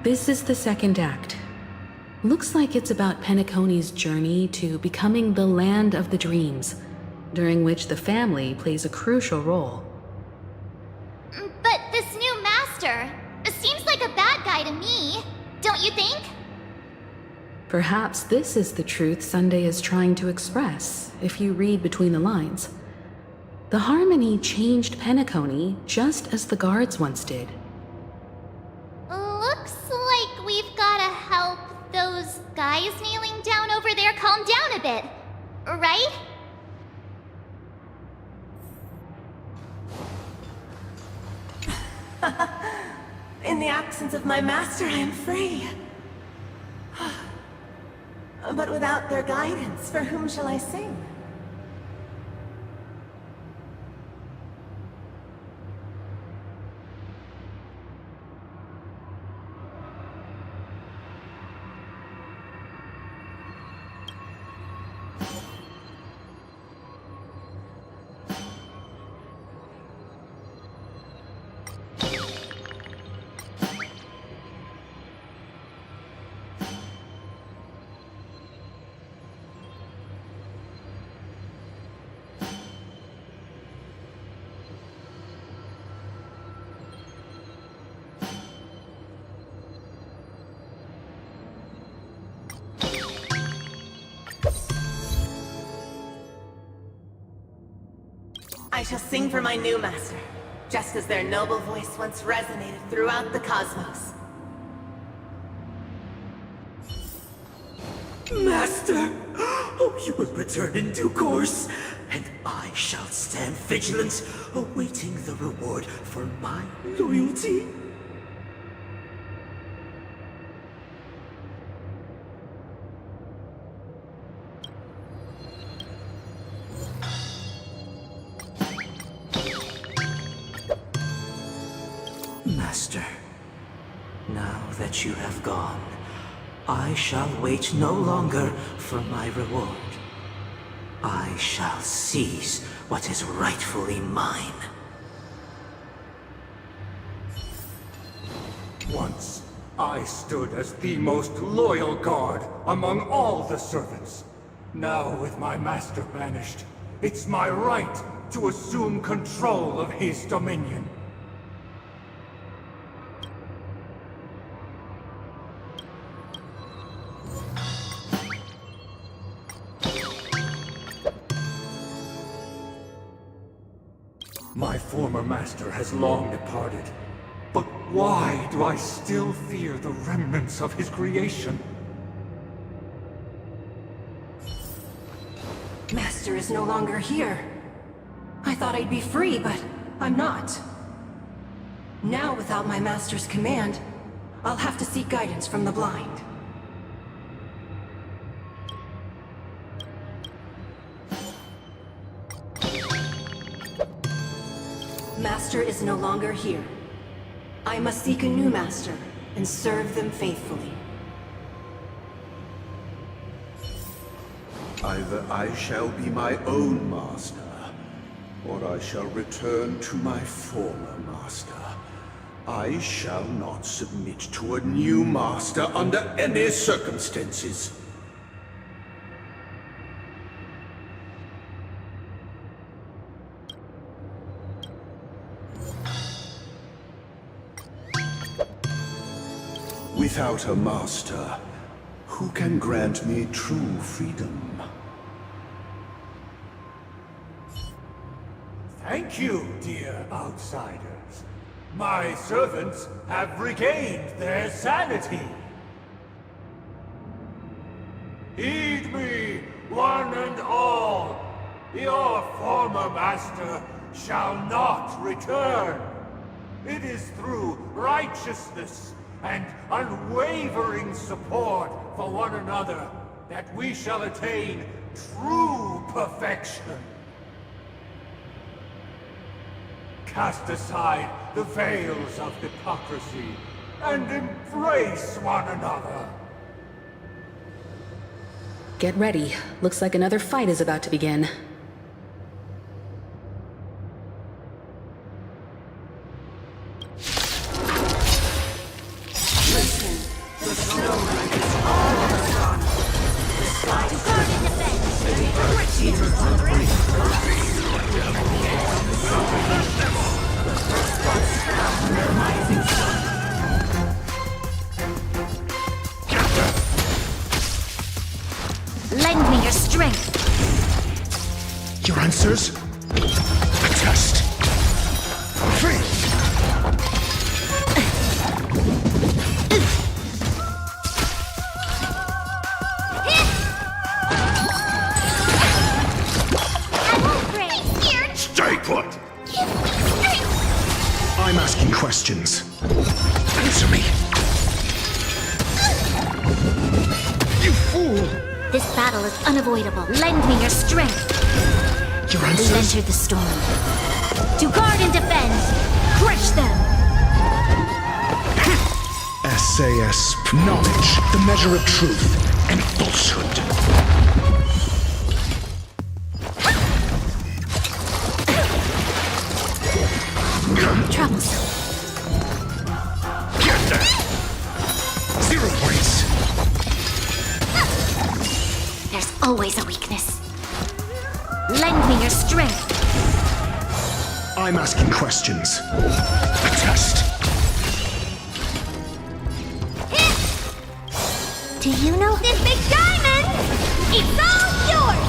This is the second act. Looks like it's about Penacony's journey to becoming the Land of the Dreams, during which the family plays a crucial role. But this new master seems like a bad guy to me, don't you think? Perhaps this is the truth Sunday is trying to express, if you read between the lines. The Harmony changed Penacony just as the guards once did. Looks like we've gotta help those guys kneeling down over there calm down a bit, right? absence of my master, I am free. But without their guidance, for whom shall I sing? I shall sing for my new master, just as their noble voice once resonated throughout the cosmos. Master! Oh, you will return in due course, and I shall stand vigilant, awaiting the reward for my loyalty. Master, now that you have gone, I shall wait no longer for my reward. I shall seize what is rightfully mine. Once, I stood as the most loyal guard among all the servants. Now, with my master banished, it's my right to assume control of his dominion. My former master has long departed, but why do I still fear the remnants of his creation? Master is no longer here. I thought I'd be free, but I'm not. Now, without my master's command, I'll have to seek guidance from the blind. Master is no longer here. I must seek a new master and serve them faithfully. Either I shall be my own master, or I shall return to my former master. I shall not submit to a new master under any circumstances. Without a master, who can grant me true freedom? Thank you, dear outsiders. My servants have regained their sanity. Heed me, one and all. Your former master shall not return. It is through righteousness and unwavering support for one another that we shall attain true perfection. Cast aside the veils of hypocrisy and embrace one another. Get ready. Looks like another fight is about to begin. Lend me your strength. Your answers? A test. Free! Stay put! I'm asking questions. Answer me! You fool! This battle is unavoidable. Lend me your strength. Your We answers? entered the storm. To guard and defend! Crush them! SAS. Knowledge, the measure of truth and falsehood. Troublesome. Get that! 0 points. There's always a weakness. Lend me your strength. I'm asking questions. A test. Do you know this big diamond? It's all yours!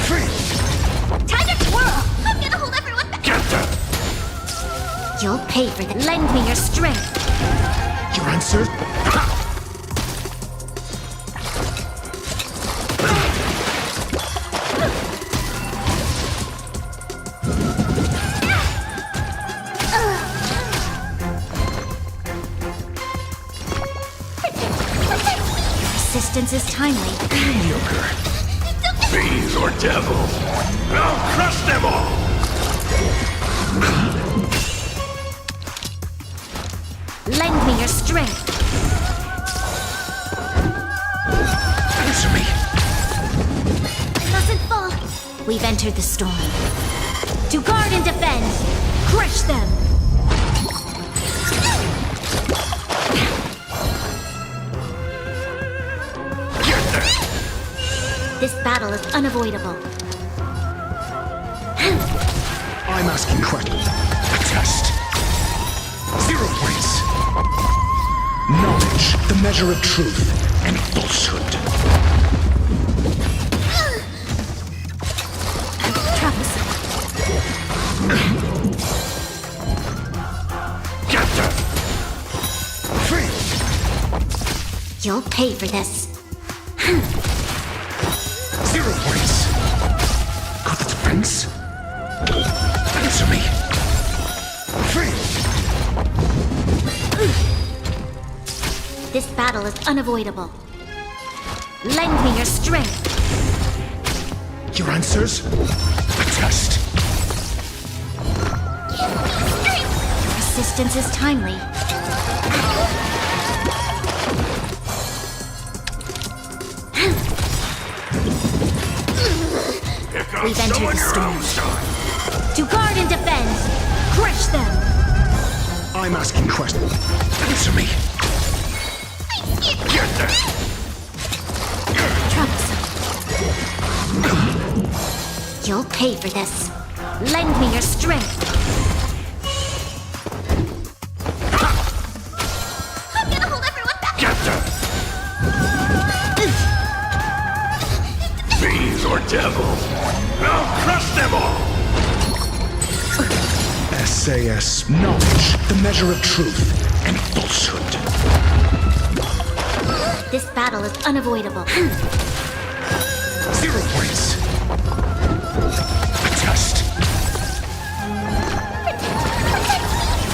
Free! Time to twirl! I'm gonna hold everyone back! Get that! You'll pay for that. Lend me your strength. Your answer? Resistance is timely. Mediocre. Fiends or devils, I'll crush them all! Lend me your strength. Answer me. I mustn't fall. We've entered the storm. To guard and defend. Crush them. This battle is unavoidable. I'm asking questions. A test. 0 points. Knowledge, the measure of truth and falsehood. Troublesome. Get that! Free! You'll pay for this. 0 points. Got the defense? Answer me. Free! This battle is unavoidable. Lend me your strength. Your answers? A test. Your resistance is timely. We've entered the storm. To guard and defend. Crush them. I'm asking questions. Answer me. Get that! Troublesome. You'll pay for this. Lend me your strength. I'm gonna hold everyone back. Get that! Fiends or devils, I'll crush them all! SAS. Knowledge, the measure of truth and falsehood. This battle is unavoidable. 0 points. A test.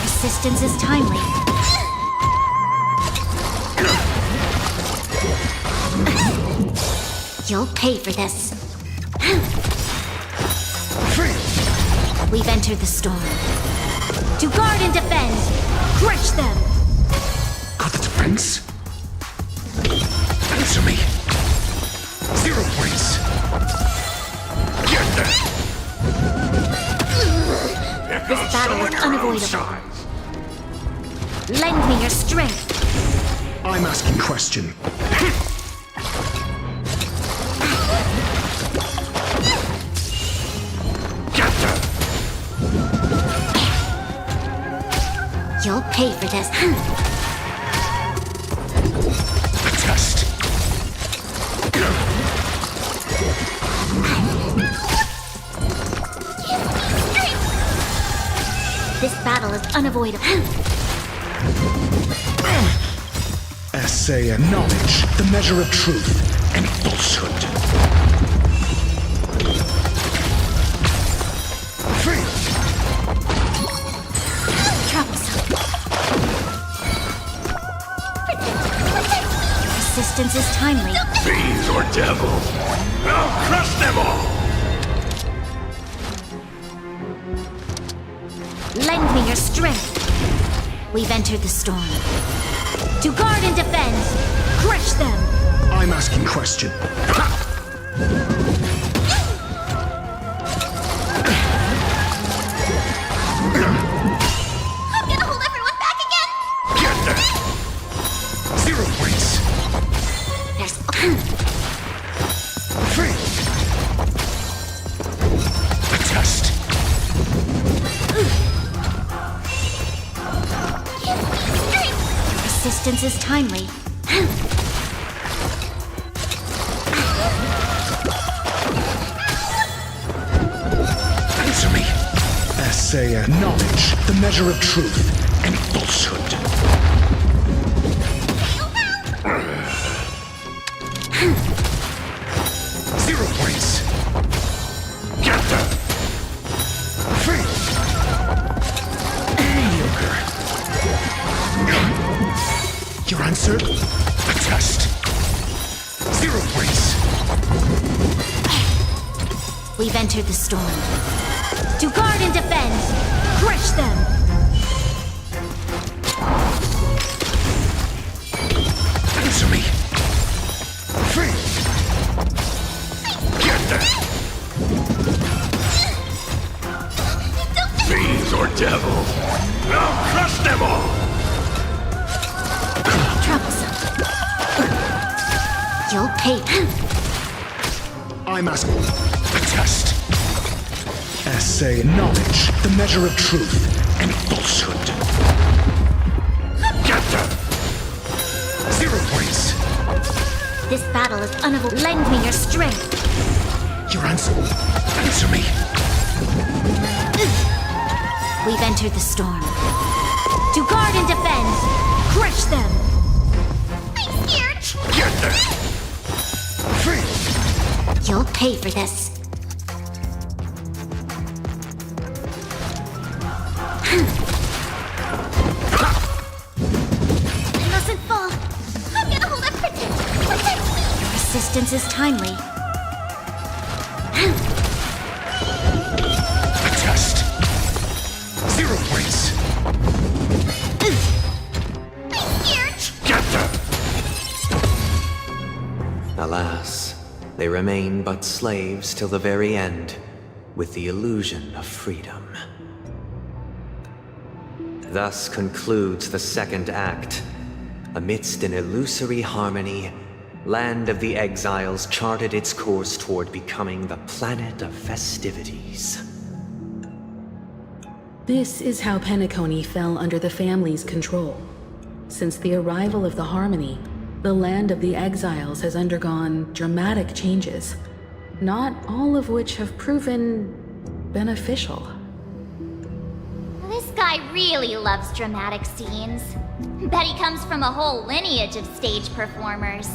Resistance is timely. You'll pay for this. Free! We've entered the storm. To guard and defend. Crush them. Got the defense? Answer me. 0 points. Get that! This battle is unavoidable. Lend me your strength. I'm asking question. Get that! You'll pay for this. A test. This battle is unavoidable. SA knowledge, the measure of truth and falsehood. Free! Troublesome. timely. Fiends or devils, I'll crush them all! Lend me your strength. We've entered the storm. To guard and defend, crush them. I'm asking question. I'm gonna hold everyone back again! Get them! 0 points. There's... Free. A test. Resistance is timely. Answer me. Essay and knowledge, the measure of truth and falsehood. 0 points. Get them. Free. Mediocre. Your answer? A test. 0 points. We've entered the storm. To guard and defend, crush them. Answer me. Free. Get them. Fiends or devils, I'll crush them all! Troublesome. You'll pay. I'm asking. A test. Essay knowledge, the measure of truth and falsehood. Get them. 0 points. This battle is unavoidable. Lend me your strength. Your answer. Answer me. We've entered the storm. To guard and defend, crush them. I'm scared! Get them. Free. You'll pay for this. I mustn't fall. I'm gonna hold up protect me! Your resistance is timely. A test. 0 points. I'm scared! Get them. Alas, they remain but slaves till the very end, with the illusion of freedom. Thus concludes the second act. Amidst an illusory harmony, Land of the Exiles charted its course toward becoming the planet of festivities. This is how Penacony fell under the family's control. Since the arrival of the Harmony, the Land of the Exiles has undergone dramatic changes, not all of which have proven beneficial. This guy really loves dramatic scenes. Bet he comes from a whole lineage of stage performers.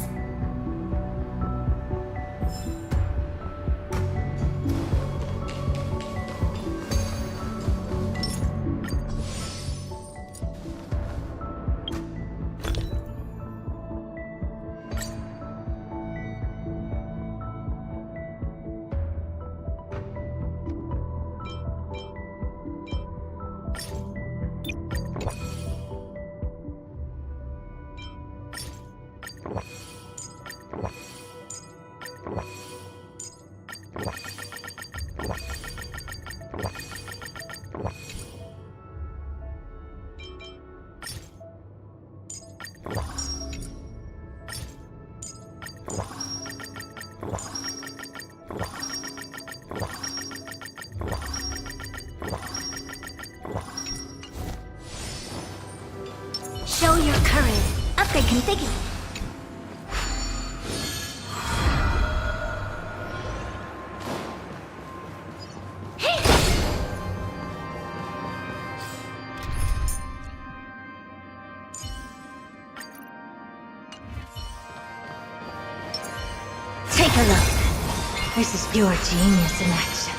Show your courage. Upgrade configured. Take a look. This is pure genius in action.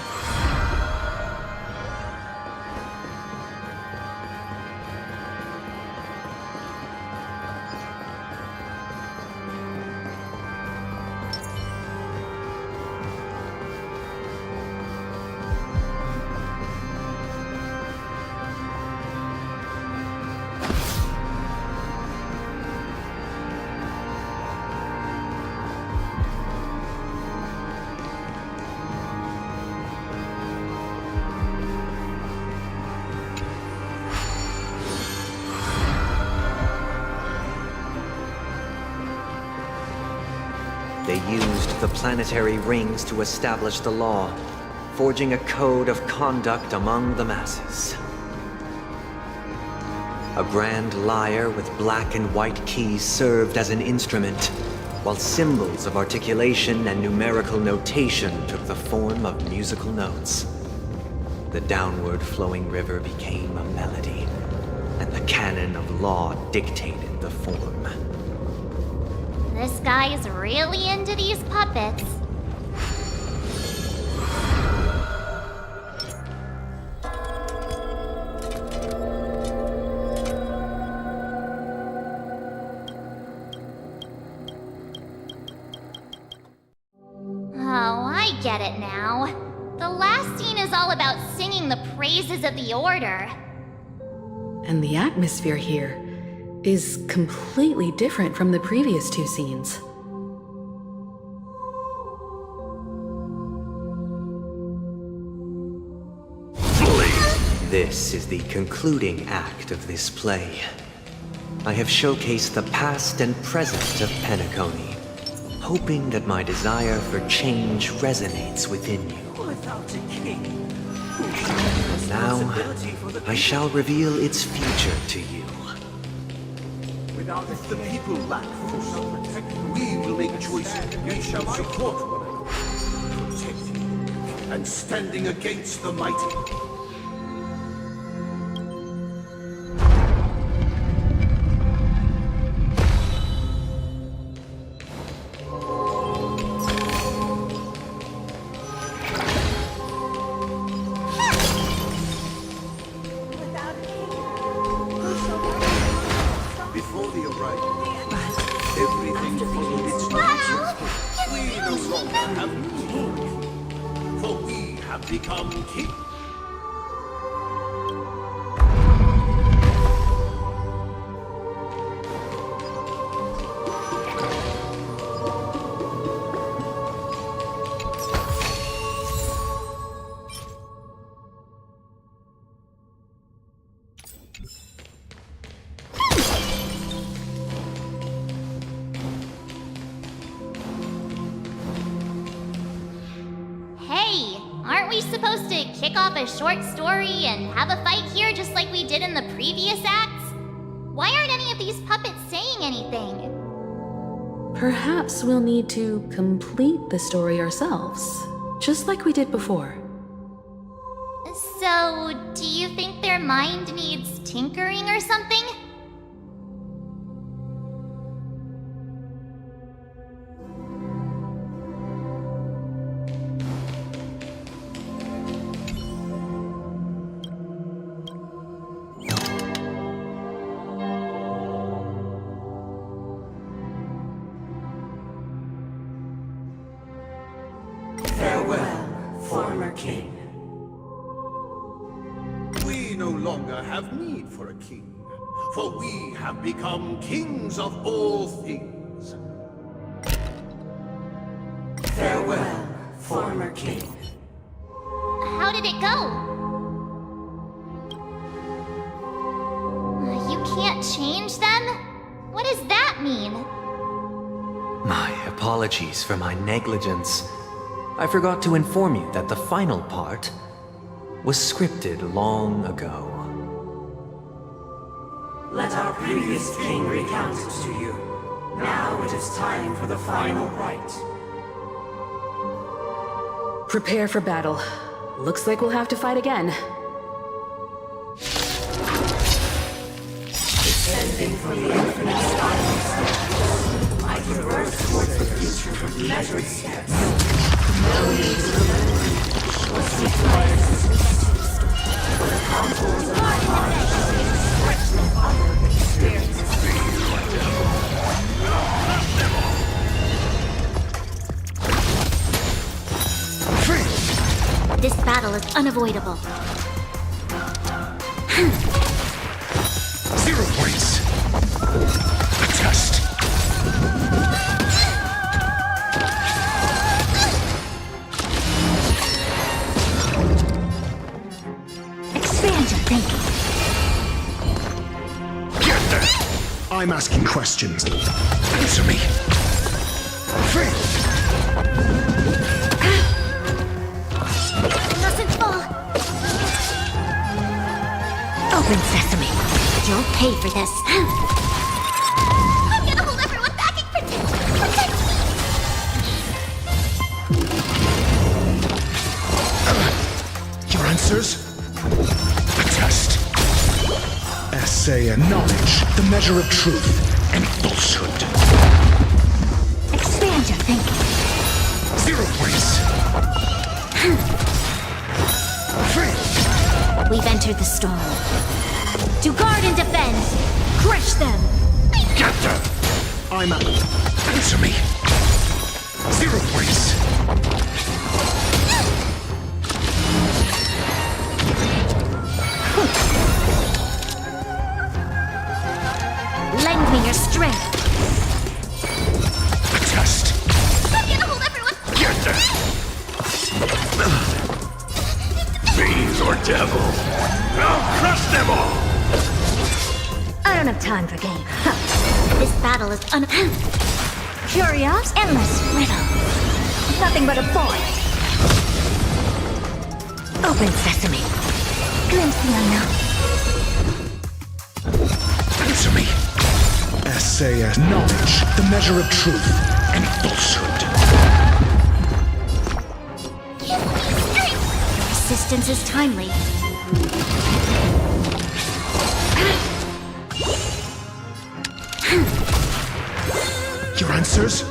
used the planetary rings to establish the law, forging a code of conduct among the masses. A grand lyre with black and white keys served as an instrument, while symbols of articulation and numerical notation took the form of musical notes. The downward flowing river became a melody, and the canon of law dictated the form. This guy is really into these puppets. Oh, I get it now. The last scene is all about singing the praises of the Order. And the atmosphere here is completely different from the previous two scenes. This is the concluding act of this play. I have showcased the past and present of Penacony, hoping that my desire for change resonates within you. Now, I shall reveal its future to you. If the people lack force, we will make choices. We shall support one another, protecting and standing against the mighty. Supposed to kick off a short story and have a fight here just like we did in the previous acts? Why aren't any of these puppets saying anything? Perhaps we'll need to complete the story ourselves, just like we did before. So, do you think their mind needs tinkering or something? For we have become kings of all things. Farewell, former king. How did it go? You can't change them? What does that mean? My apologies for my negligence. I forgot to inform you that the final part was scripted long ago. Let our previous king recount it to you. Now it is time for the final rite. Prepare for battle. Looks like we'll have to fight again. Descending from the infinite skies, I traverse towards the future with measured steps. No need to remember or seek my assistance. For the contours of my heart shall be stretched from other experiences. This battle is unavoidable. 0 points. A test. Expand your thinking. Get there! I'm asking questions. Answer me. 3. Open sesame. You'll pay for this. I'm gonna hold everyone back and protect me! Your answers? A test. Essay and knowledge, the measure of truth and falsehood. Expand your thinking. 0 points. 3. We've entered the storm. To guard and defend, crush them! Get them! I'm out. Answer me. 0 points. Lend me your strength. Test. I'm gonna hold everyone! Get them! Fiends or devils, I'll crush them all! I don't have time for game. This battle is Curious, endless riddle. Nothing but a void. Open sesame. Glimpse the unknown. Answer me. Essay as knowledge, the measure of truth and falsehood. Resistance is timely. Your answers? A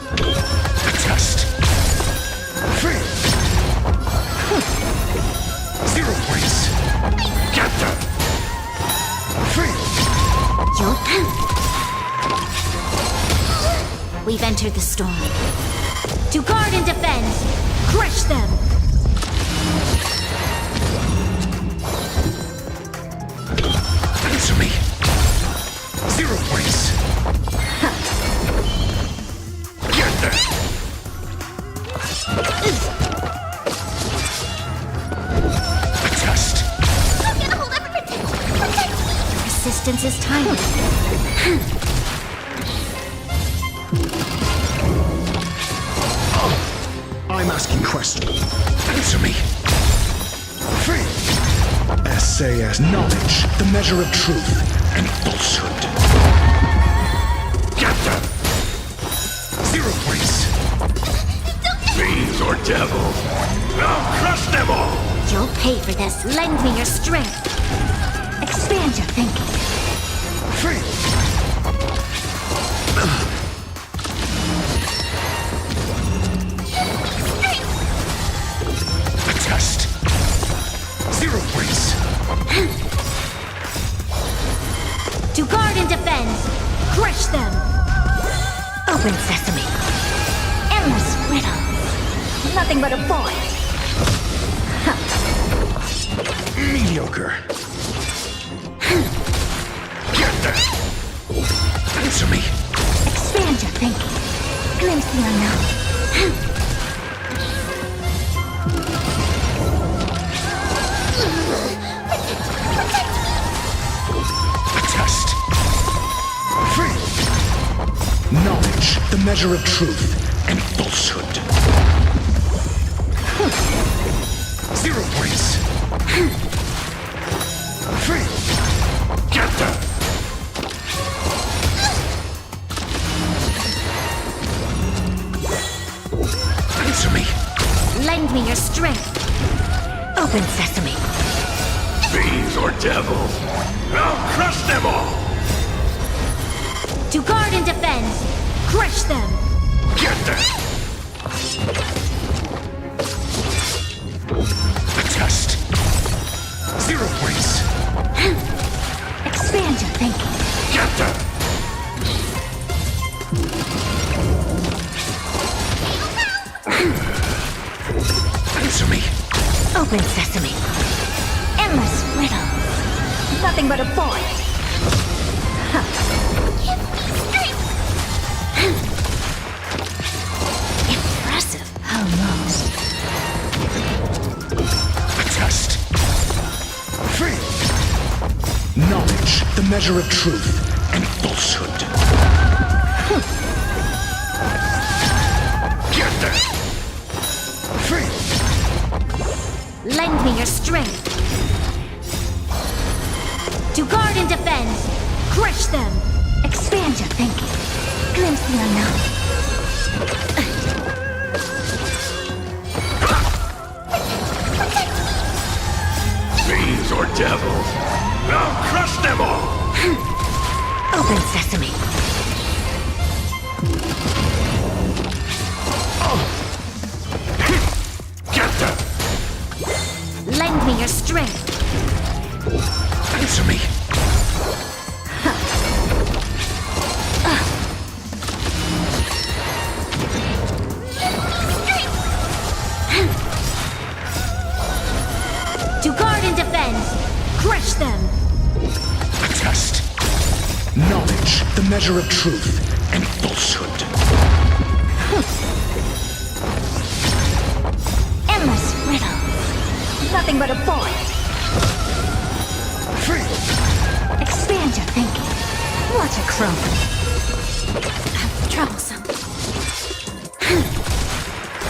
test. 3. 0 points. Get them! 3. We've entered the storm. To guard and defend, crush them! Answer me. 0 points. Get them! A test. I'm gonna hold everyone! Protect me! Resistance is timely. I'm asking questions. Answer me. 3. Essay as knowledge, the measure of truth and falsehood. Get them! 0 points. Fiends or devils, I'll crush them all! You'll pay for this. Lend me your strength. Expand your thinking. 3. A test. 0 points. To guard and defend, crush them! Open sesame. Endless riddle. Nothing but a void. Mediocre. Get them! Answer me. Expand your thinking. Glimpse the unknown. A test. 3. Knowledge, the measure of truth and falsehood. 0 points. 3. Get them! Answer me. Lend me your strength. Open sesame. Fiends or devils, I'll crush them all! To guard and defend, crush them! Get them! A test. 0 points. Expand your thinking. Get them! Answer me. Open sesame. Endless riddle. Nothing but a void. Impressive. Almost. A test. 3. Knowledge, the measure of truth and falsehood. Get them! 3. Lend me your strength. To guard and defend. Crush them. Expand your thinking. Glimpse the unknown. Fiends or devils? I'll crush them all! Open sesame. Get them! Lend me your strength. Answer me! To guard and defend. Crush them. Test. Knowledge, the measure of truth and falsehood. Endless riddle. Nothing but a boy. Expand your thinking. Watch it crumble. Troublesome.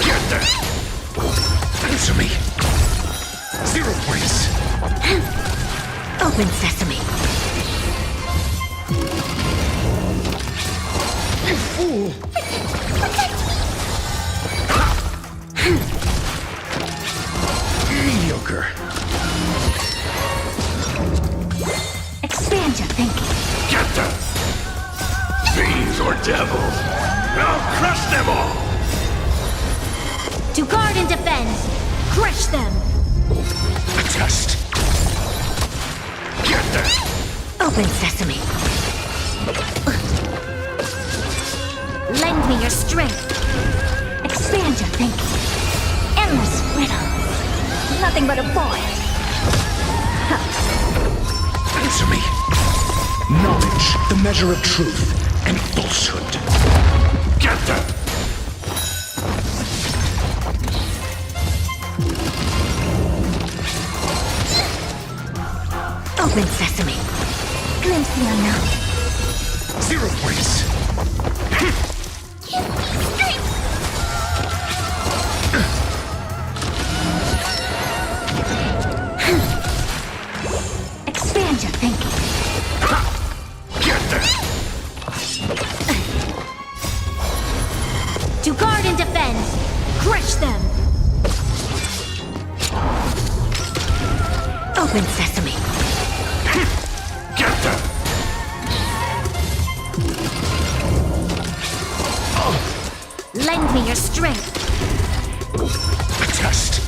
Get there! Answer me! 0 points! Open sesame. You fool! Mediocre. Expand your thinking. Get them! Fiends or devils? I'll crush them all! To guard and defend. Crush them. Test. Get them! Open sesame. Lend me your strength. Expand your thinking. Endless riddle. Nothing but a boy. Answer me. Knowledge, the measure of truth and falsehood. Get them! Open sesame. Glimpse the unknown. 0 points. Expand your thinking. Get them! To guard and defend. Crush them. Open sesame. Get them! Lend me your strength. Test.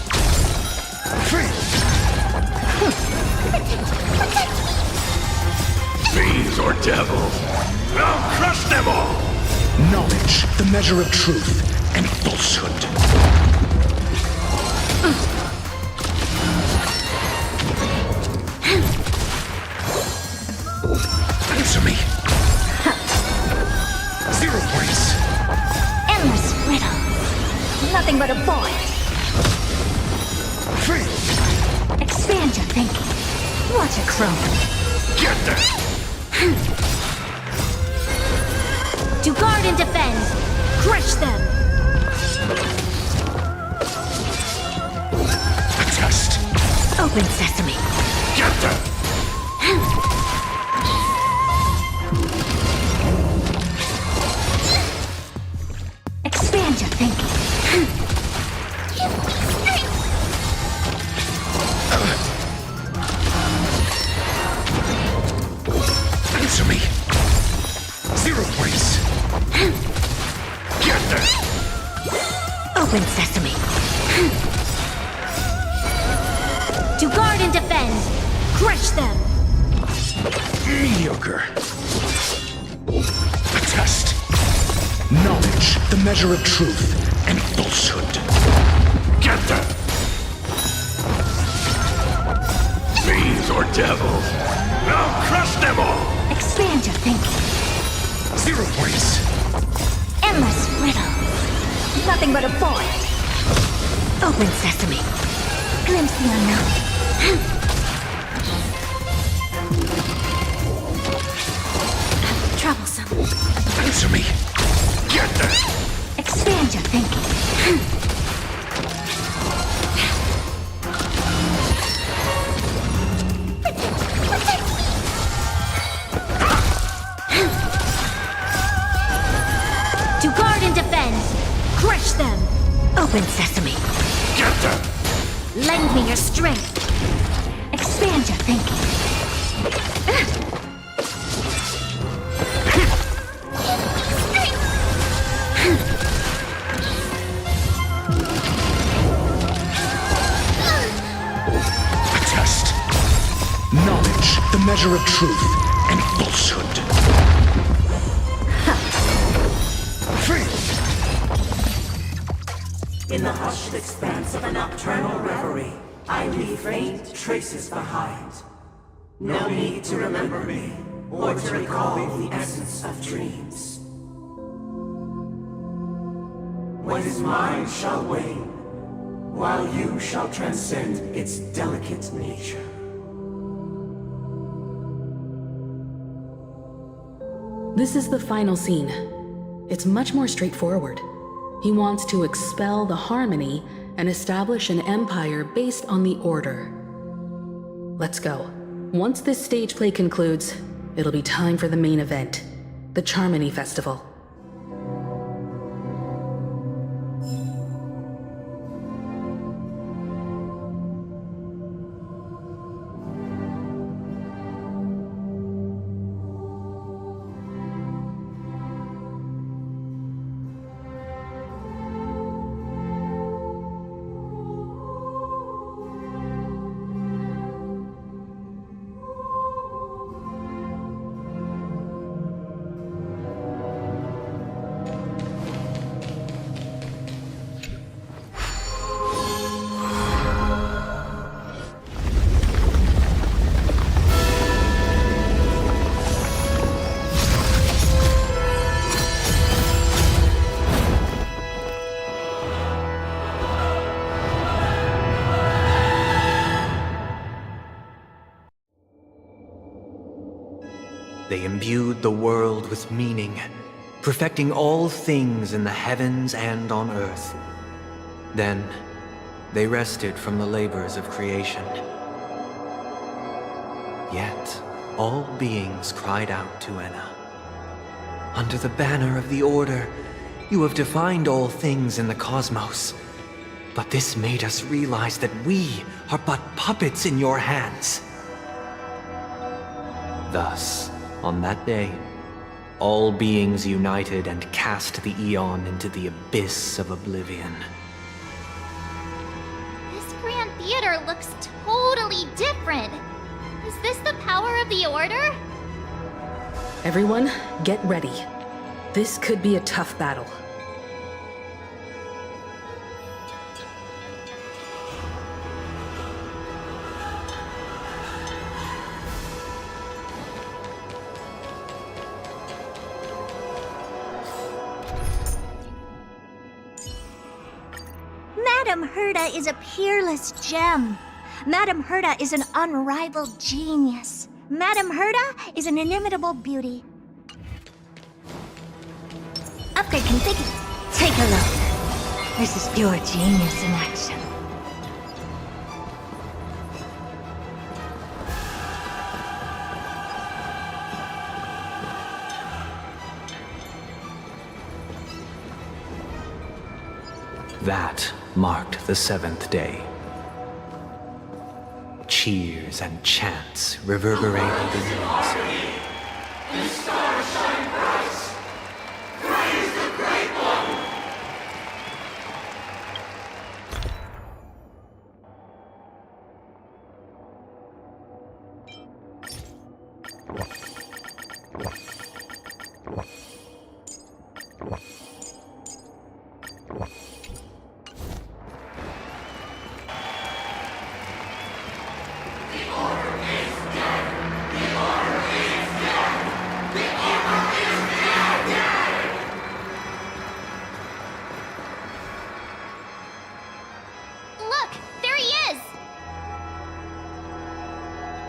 Fiends or devils? I'll crush them all! Knowledge, the measure of truth and falsehood. Answer me. 0 points. Endless riddle. Nothing but a boy. Expand your thinking. Watch it crumble. Get them! To guard and defend. Crush them. Test. Open sesame. Get them! Expand your thinking. Answer me. 0 points. Get them! Open sesame. To guard and defend. Crush them. Mediocre. Test. Knowledge, the measure of truth and falsehood. Get them! Fiends or devils? I'll crush them all! Expand your thinking. 0 points. Endless riddle. Nothing but a boy. Open sesame. Glimpse the unknown. Troublesome. Answer me. Get them! Expand your thinking. Give me your strength. Expand your thinking. A test. Knowledge, the measure of truth and falsehood. In the hushed expanse of a nocturnal reverie, I leave faint traces behind. No need to remember me, or to recall the essence of dreams. What is mine shall wane, while you shall transcend its delicate nature. This is the final scene. It's much more straightforward. He wants to expel the Harmony and establish an empire based on the Order. Let's go. Once this stage play concludes, it'll be time for the main event, the Charmony Festival. They imbued the world with meaning, perfecting all things in the heavens and on earth. Then, they rested from the labors of creation. Yet, all beings cried out to Enna. Under the banner of the Order, you have defined all things in the cosmos. But this made us realize that we are but puppets in your hands. Thus, on that day, all beings united and cast the Eon into the abyss of oblivion. This Grand Theater looks totally different. Is this the power of the Order? Everyone, get ready. This could be a tough battle. Madame Herta is a peerless gem. Madame Herta is an unrivaled genius. Madame Herta is an inimitable beauty. Upgrade configured. Take a look. This is pure genius in action. That marked the seventh day. Cheers and chants reverberated in the music. The stars shine bright. Praise the Great One.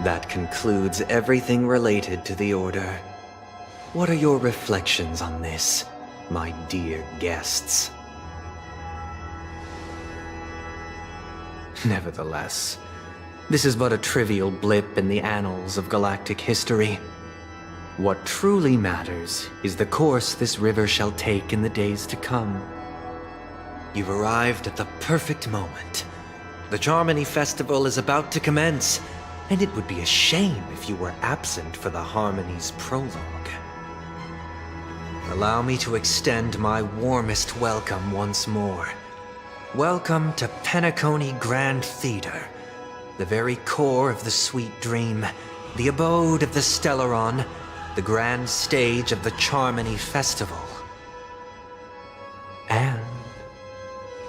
That concludes everything related to the Order. What are your reflections on this, my dear guests? Nevertheless, this is but a trivial blip in the annals of galactic history. What truly matters is the course this river shall take in the days to come. You've arrived at the perfect moment. The Charmony Festival is about to commence, and it would be a shame if you were absent for the Harmony's prologue. Allow me to extend my warmest welcome once more. Welcome to Penacony Grand Theater, the very core of the sweet dream, the abode of the Stellaron, the grand stage of the Charmony Festival. And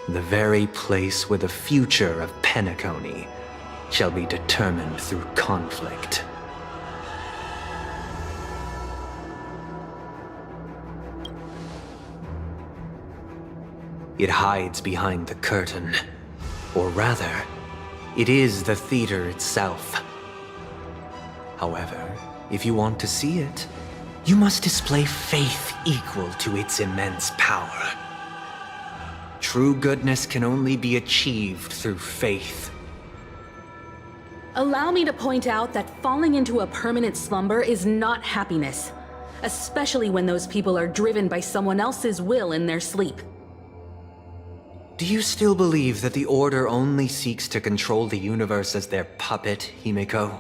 the very place where the future of Penacony shall be determined through conflict. It hides behind the curtain, or rather, it is the theater itself. However, if you want to see it, you must display faith equal to its immense power. True goodness can only be achieved through faith. Allow me to point out that falling into a permanent slumber is not happiness, especially when those people are driven by someone else's will in their sleep. Do you still believe that the Order only seeks to control the universe as their puppet, Himeko?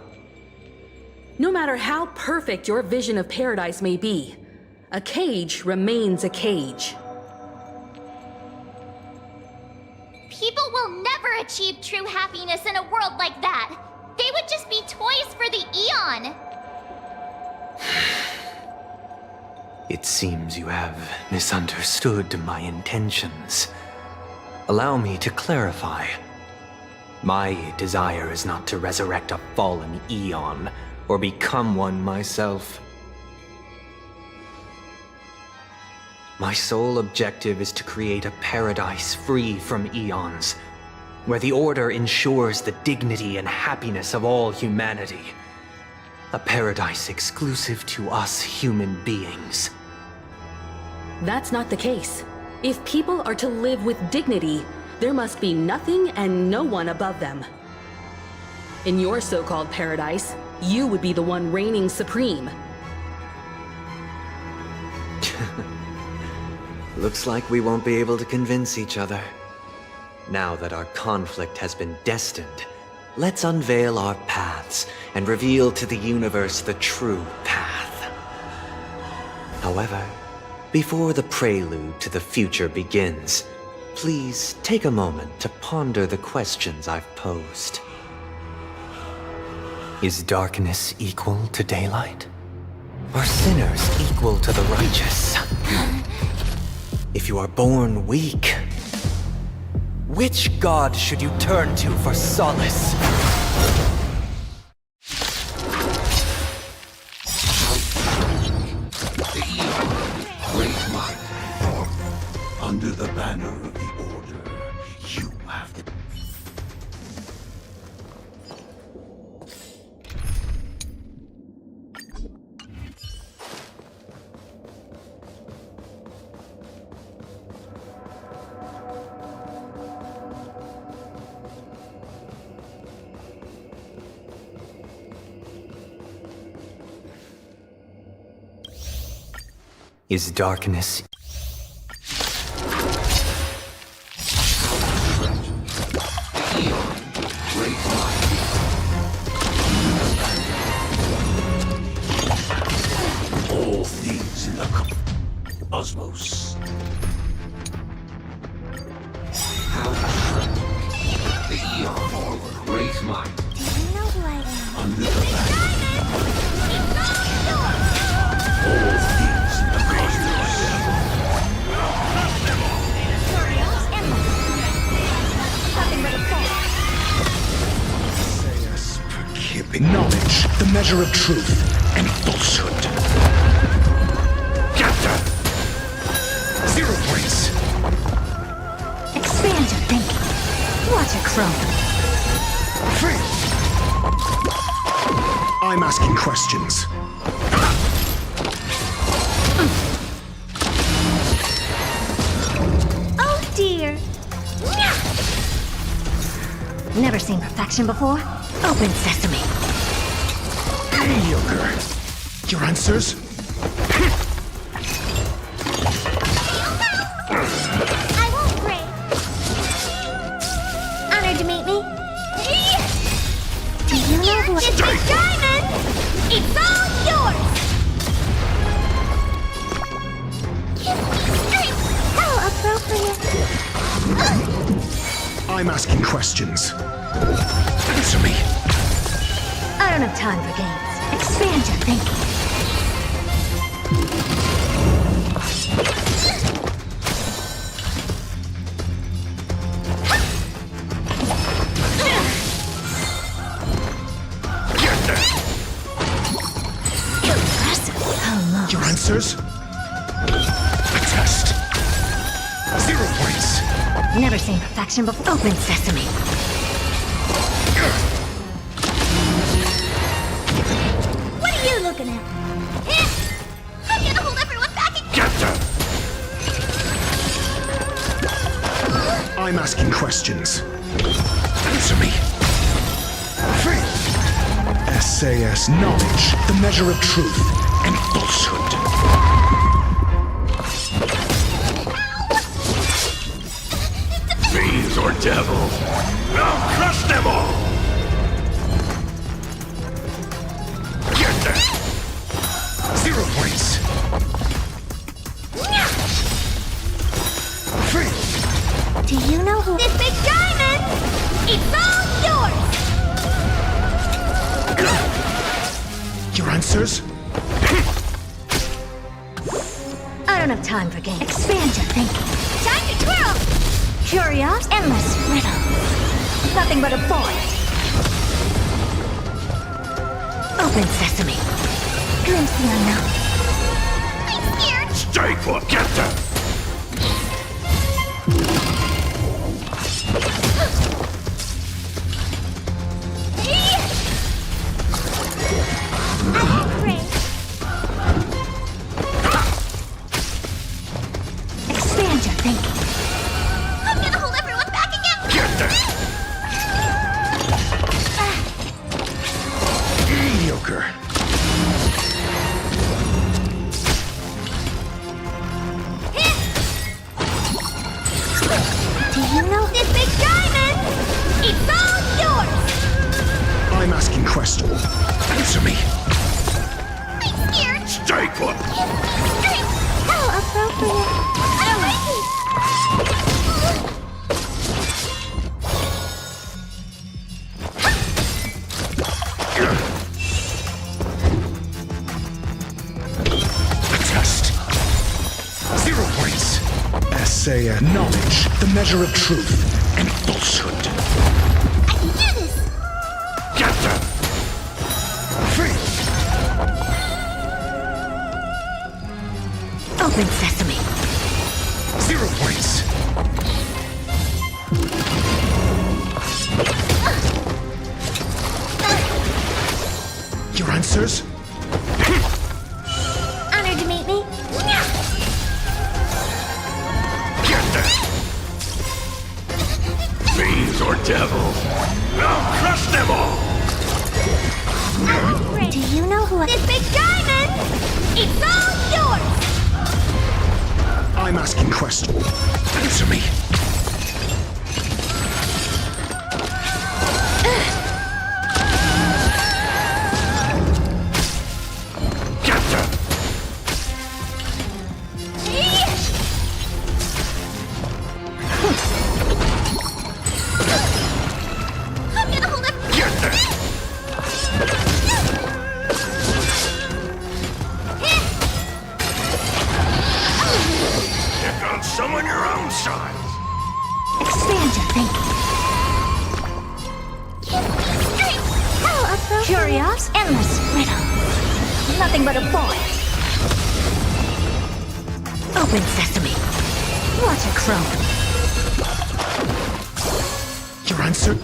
No matter how perfect your vision of paradise may be, a cage remains a cage. People will never achieve true happiness in a world like that. They would just be toys for the Eon. It seems you have misunderstood my intentions. Allow me to clarify. My desire is not to resurrect a fallen Eon, or become one myself. My sole objective is to create a paradise free from Eons, where the Order ensures the dignity and happiness of all humanity. A paradise exclusive to us human beings. That's not the case. If people are to live with dignity, there must be nothing and no one above them. In your so-called paradise, you would be the one reigning supreme. Looks like we won't be able to convince each other. Now that our conflict has been destined, let's unveil our paths and reveal to the universe the true path. However, before the prelude to the future begins, please take a moment to ponder the questions I've posed. Is darkness equal to daylight? Are sinners equal to the righteous? If you are born weak, which god should you turn to for solace? Great might. Under the banner of the Order, you have to... Is darkness all things in the cosmos? The Eon or great might. Under the banner. All things in the cosmos. Knowledge, the measure of truth and falsehood. Gather! 0 points! Expand your thinking. Watch it grow. Free! I'm asking questions. Oh dear. Never seen perfection before? Open sesame. Mediocre. Your answers? I won't break. Honored to meet me. who... This big diamond! It's all yours! How appropriate. I'm asking questions. Answer me. I don't have time for games. Expand your thinking. Your answers? A test. 0 points. Never seen perfection before. Open sesame. What are you looking at? I'm gonna hold everyone back and... Get them! I'm asking questions. Answer me. Faith. SAS knowledge, the measure of truth and falsehood. Fiends or devils, I'll crush them all! Get them! 0 points. Faith. Do you know who... This big diamond! It's all yours! Your answers? I don't have time for games. Expand your thinking. Time to twirl! Curious, endless riddle. Nothing but a void. Open sesame. Glimpse the unknown. I'm scared! Stay put, get them! Expand your thinking. I'm gonna hold everyone back again! Get them! Mediocre. Do you know this big diamond? It's all yours! I'm asking questions. Answer me. I'm scared! Stay put! How appropriate! I don't like it! A test. 0 points. SAS knowledge, the measure of truth and falsehood. I can do this! Get them! Faith. Open sesame. 0 points. Your answers? Honored to meet me. Get them! Fiends or devils, I'll crush them all! Do you know who... This big diamond! It's all yours! I'm asking questions. Answer me. Get them! I'm gonna hold it... Get them! Pick on someone your own size! Expand your thinking. How appropriate. Curious, endless riddle. Nothing but a void. Open sesame. Watch it crone. Your answer?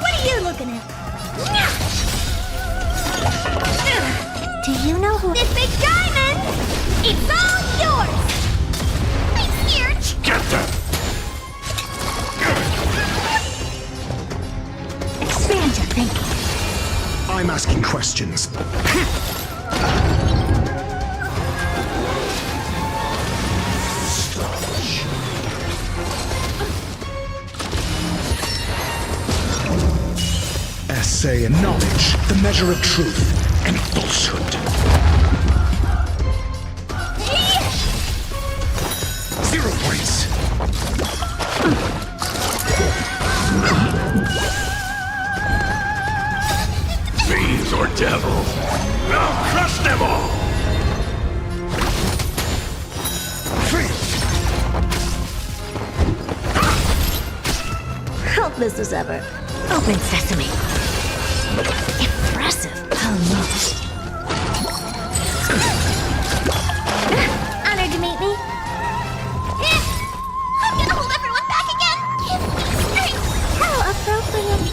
What are you looking at? Do you know who... This big diamond! It's all yours! I'm scared! Get them! Expand your thinking. I'm asking questions. Essay and knowledge, the measure of truth and falsehood. 0 points. Fiends or devils, I'll crush them all! Helpless as ever. Open sesame. Impressive. Almost. Honored to meet me. I'm gonna hold everyone back again. Give me strength. How appropriate.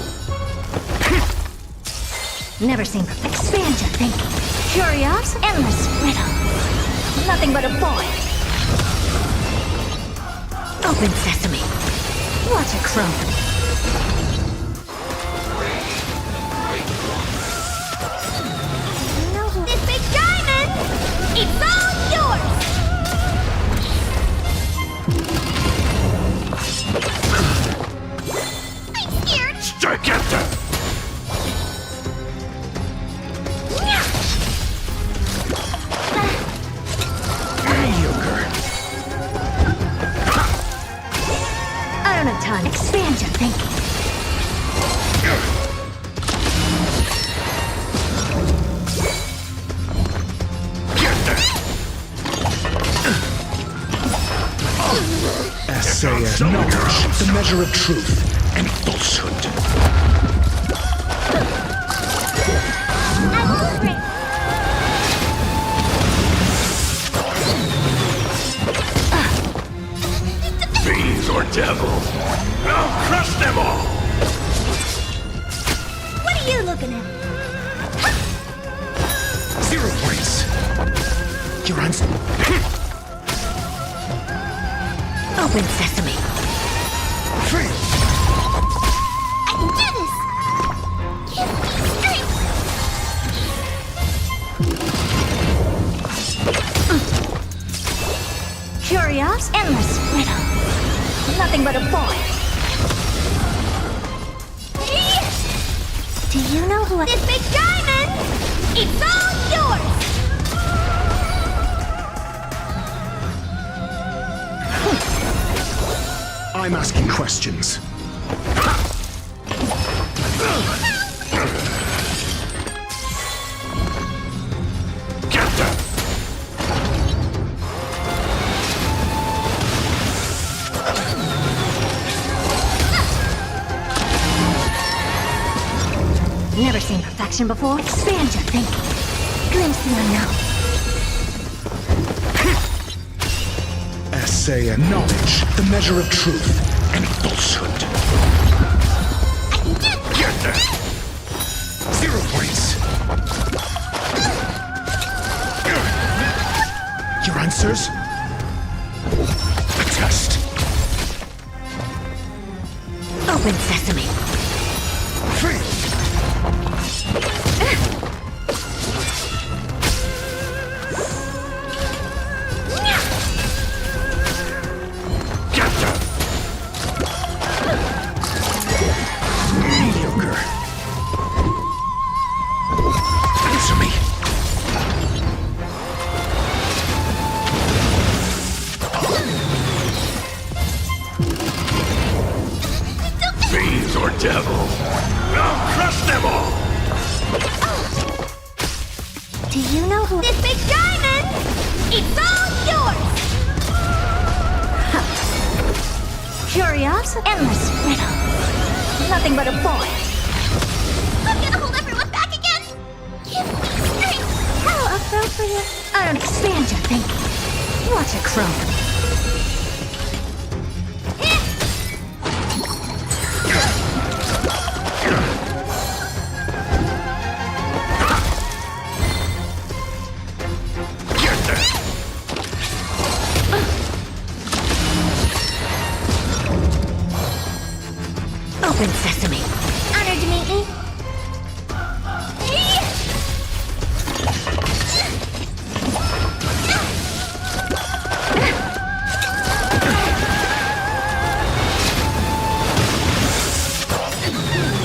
Never seen perfect. Expand your thinking. Curious, endless riddle. Nothing but a boy. Open sesame. Watch it crumble. This big diamond! It's all yours! I'm scared! Strike at them! I don't have time. Expand your thinking. Essay and knowledge, the measure of truth and falsehood. Fiends or devils, I'll crush them all! What are you looking at? 0 points. Your answer. Open sesame. Free. I can do this! Give me strength! Curious, endless riddle. Nothing but a boy. Do you know who this big diamond? It's all yours! I'm asking questions. Get them! Never seen perfection before? Expand your thinking. Glimpse the unknown. Essay and knowledge, the measure of truth and falsehood. Get them! 0 points. Your answers? A test. Open sesame. Free. Get them! Mediocre. Answer me. Fiends or devils, I'll crush them all! Do you know who this big diamond? It's all yours! Curious, endless riddle. Nothing but a boy. I'm gonna hold everyone back again! Give me strength! How appropriate. I don't expand your thinking. Watch it crumble. Open sesame. Honored to meet me.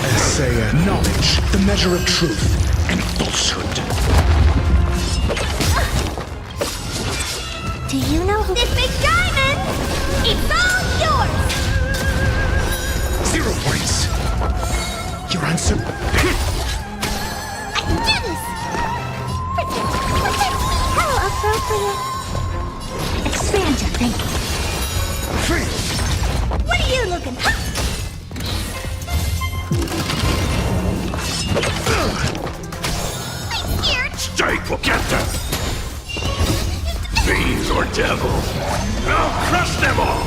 Essay and knowledge, the measure of truth and falsehood. Do you know who this big diamond? It's all yours! 0 points. Your answer? I can do this! Protect! How appropriate! Expand your thinking. Free! What are you looking for? I'm scared! Stay together! Fiends or devils, I'll crush them all!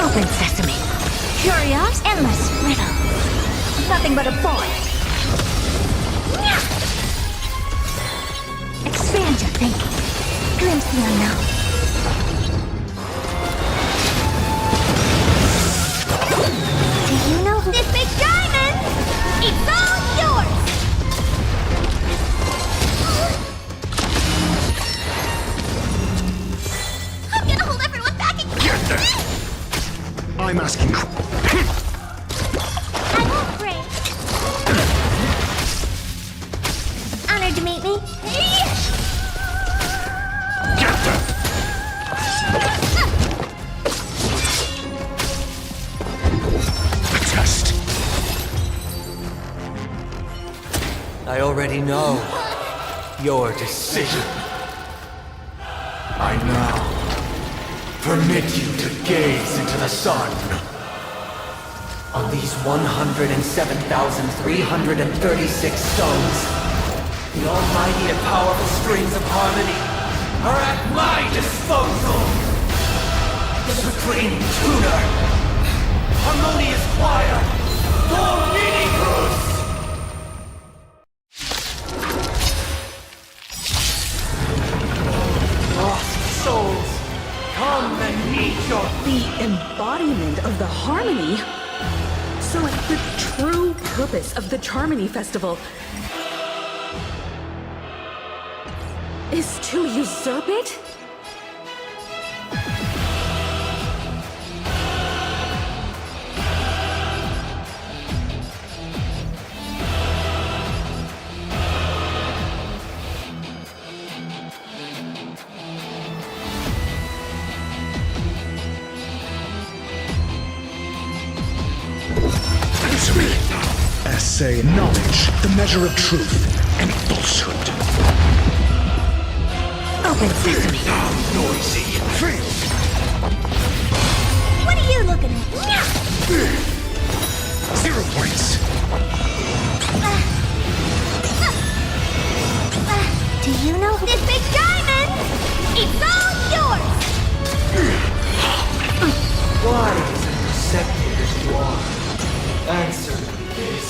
Open sesame. Curious, endless riddle. Nothing but a boy. Expand your thinking. Glimpse the unknown. Do you know who this big diamond? It's all yours! I'm gonna hold everyone back and Get there! I'm asking you. I won't break. Honored to meet me. Get there! A test. I already know your decision. I now permit you to gaze into the sun. On these 107,336 stones, the almighty and powerful strings of harmony are at my disposal. The supreme tuner, harmonious choir, Dominicus! Lost souls, come and meet your... The embodiment of the harmony? So the true purpose of the Charmony Festival is to usurp it? Answer me. Essay knowledge, the measure of truth and falsehood. Open sesame. Now noisy. Free. What are you looking at? 0 points. Do you know who this big diamond? It's all yours! Wise and receptive as you are, answer me this.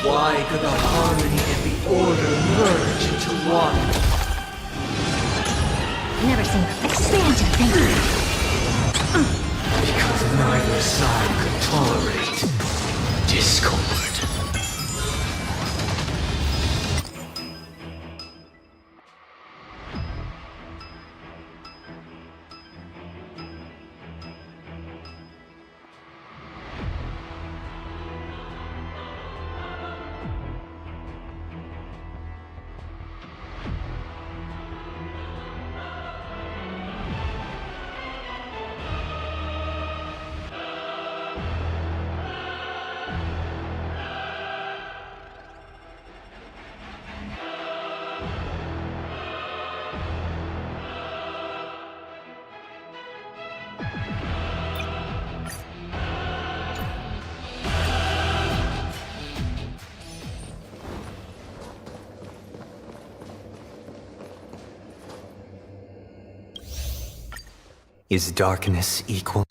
Why could the harmony and the order merge into one? Never seen expand your thinking. Because neither side could tolerate discord. Is darkness equal?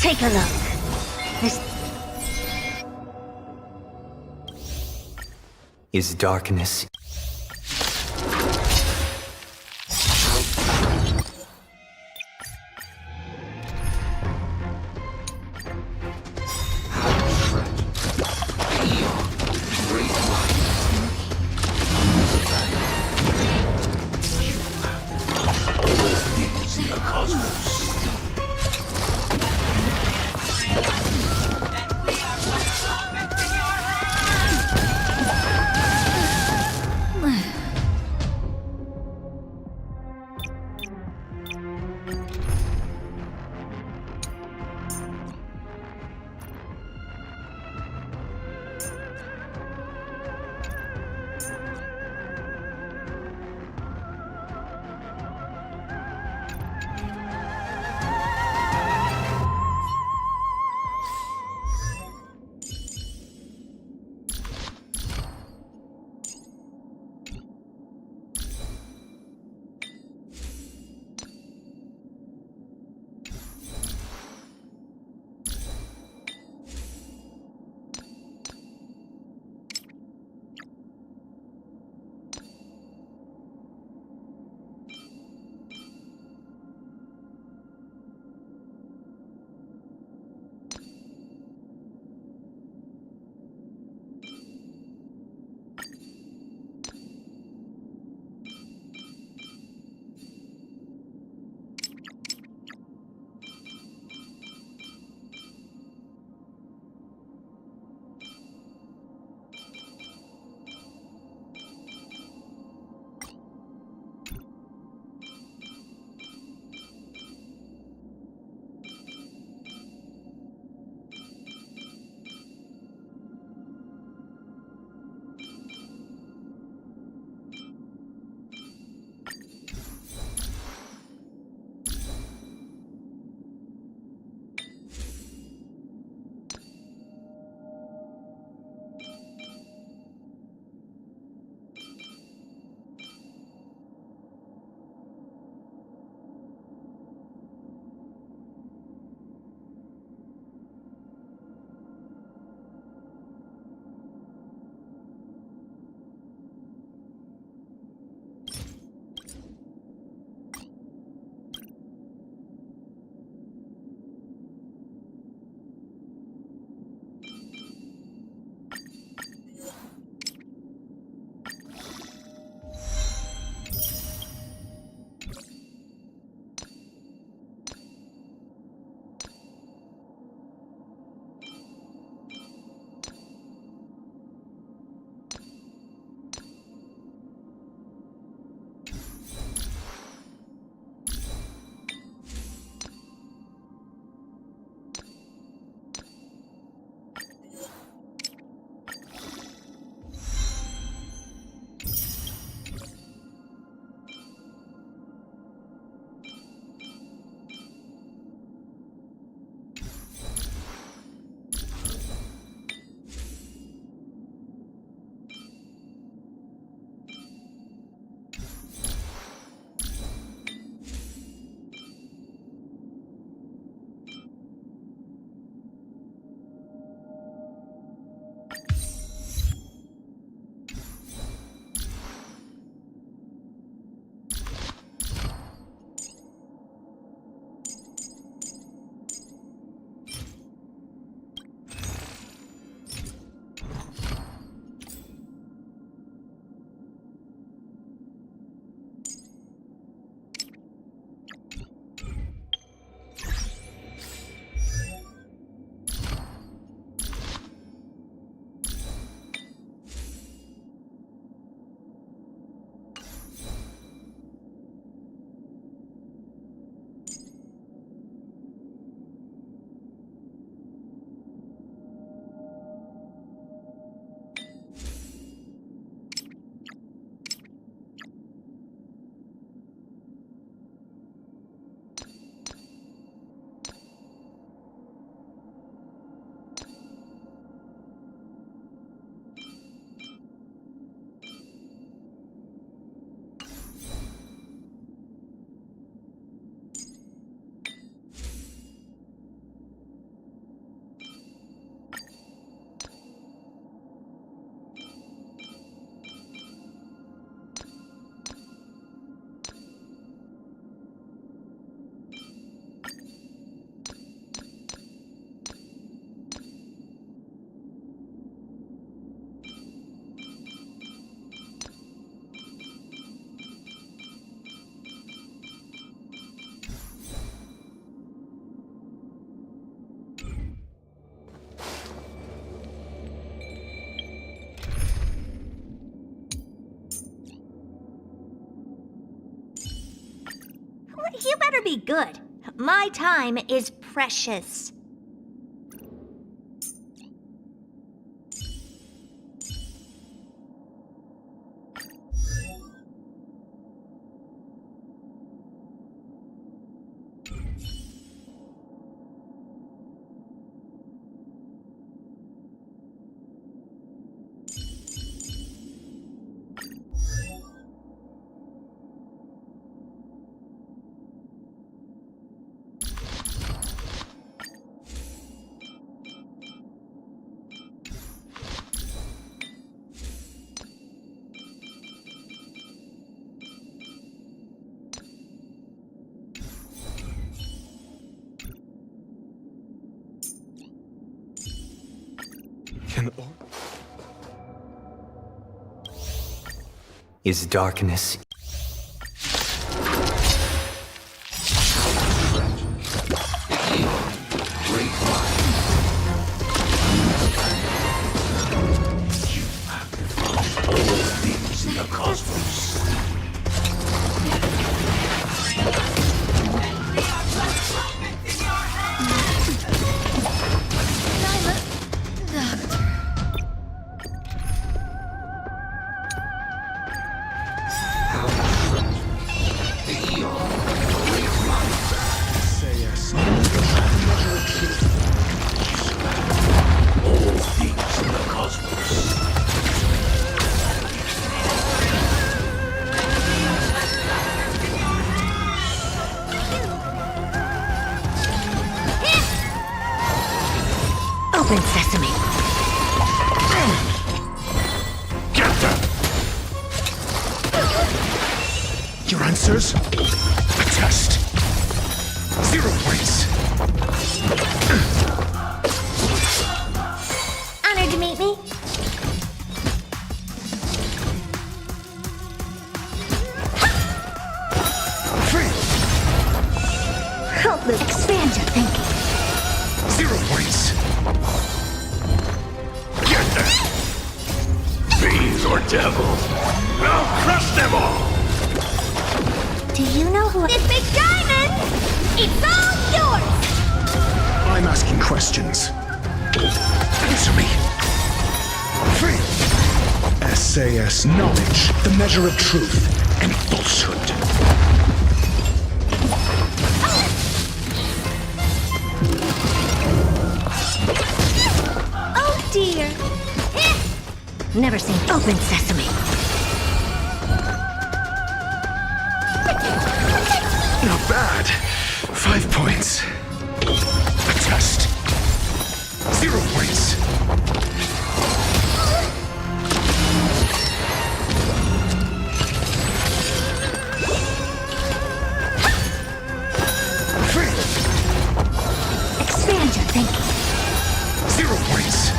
Take a look. This is darkness. better be good. My time is precious. Is darkness in the cosmos. Open sesame. Get them! Your answers? A test. 0 points. Honored to meet me. Free. Help me expand your thinking. 0 points. Get them! Fiends or devils, I'll crush them all! Do you know who this big diamond? It's all yours! I'm asking questions. Answer me. Free. SAS knowledge, the measure of truth and falsehood. Oh dear. Never seen open sesame. Not bad. 5 points. A test. 0 points. Free. Expand your thinking. 0 points.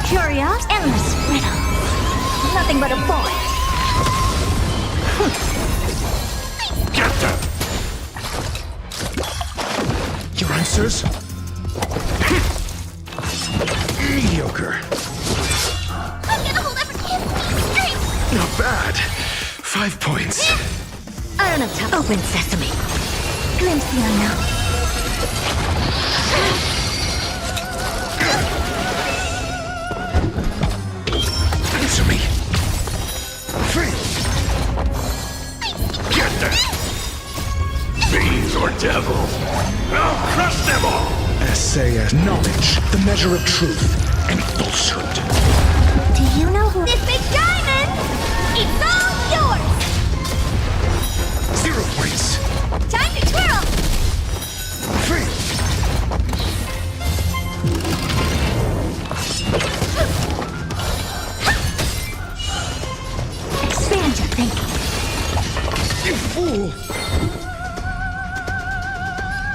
Curious, endless riddle. Nothing but a boy. Get them! Your answers? Mediocre. I'm gonna hold everything. Not bad. 5 points. I don't have time. Open sesame. Glimpse the unknown. Answer me. Free. Get them! Fiends or devils, I'll crush them all! SAS knowledge, the measure of truth and falsehood. Do you know who this big diamond? It's all yours! 0 points. Time to twirl! Free. Expand your thinking. You fool!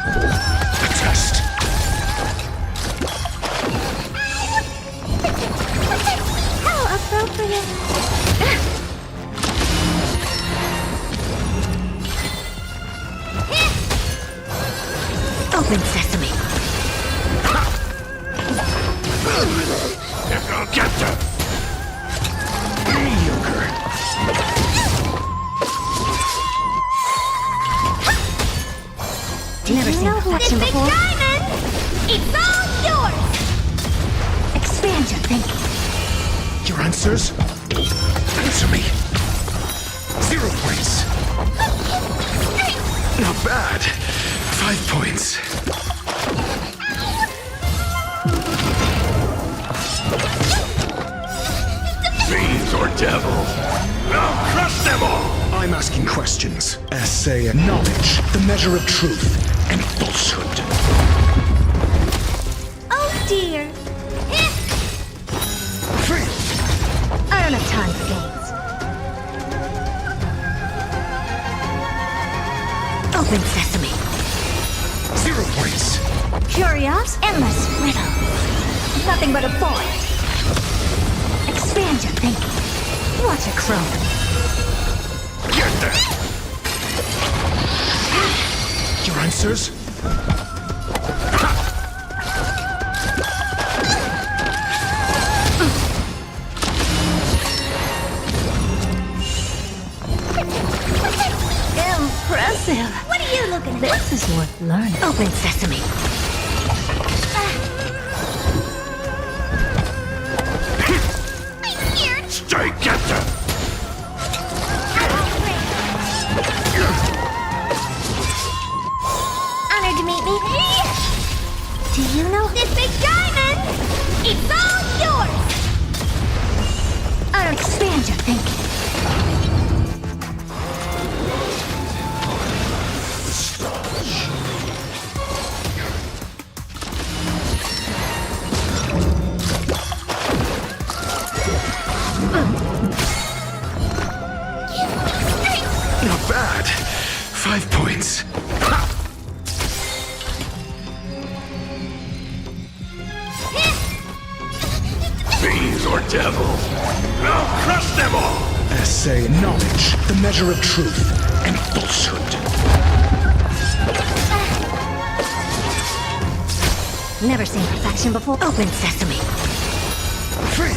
A test. How appropriate. Open sesame. You're gonna get them! Mediocre. answers? Answer me. 0 points. Not bad. 5 points. Fiends or devils? I'll crush them all! I'm asking questions. Essay and knowledge, the measure of truth and falsehood. Oh dear. Free! I don't have time for games. Open sesame. 0 points. Curious, endless riddle. Nothing but a void. Expand your thinking. Watch it grow. Get there! Your answers? Impressive. What are you looking at? This is worth learning. Open sesame. I'm scared. Stay, get them! Honored to meet me. Do you know this big diamond? It's all yours. I'll expand your thinking. Not bad. 5 points. Fiends or devils? I'll crush them all! Essay and knowledge, the measure of truth and falsehood. Never seen perfection before. Open sesame. Free!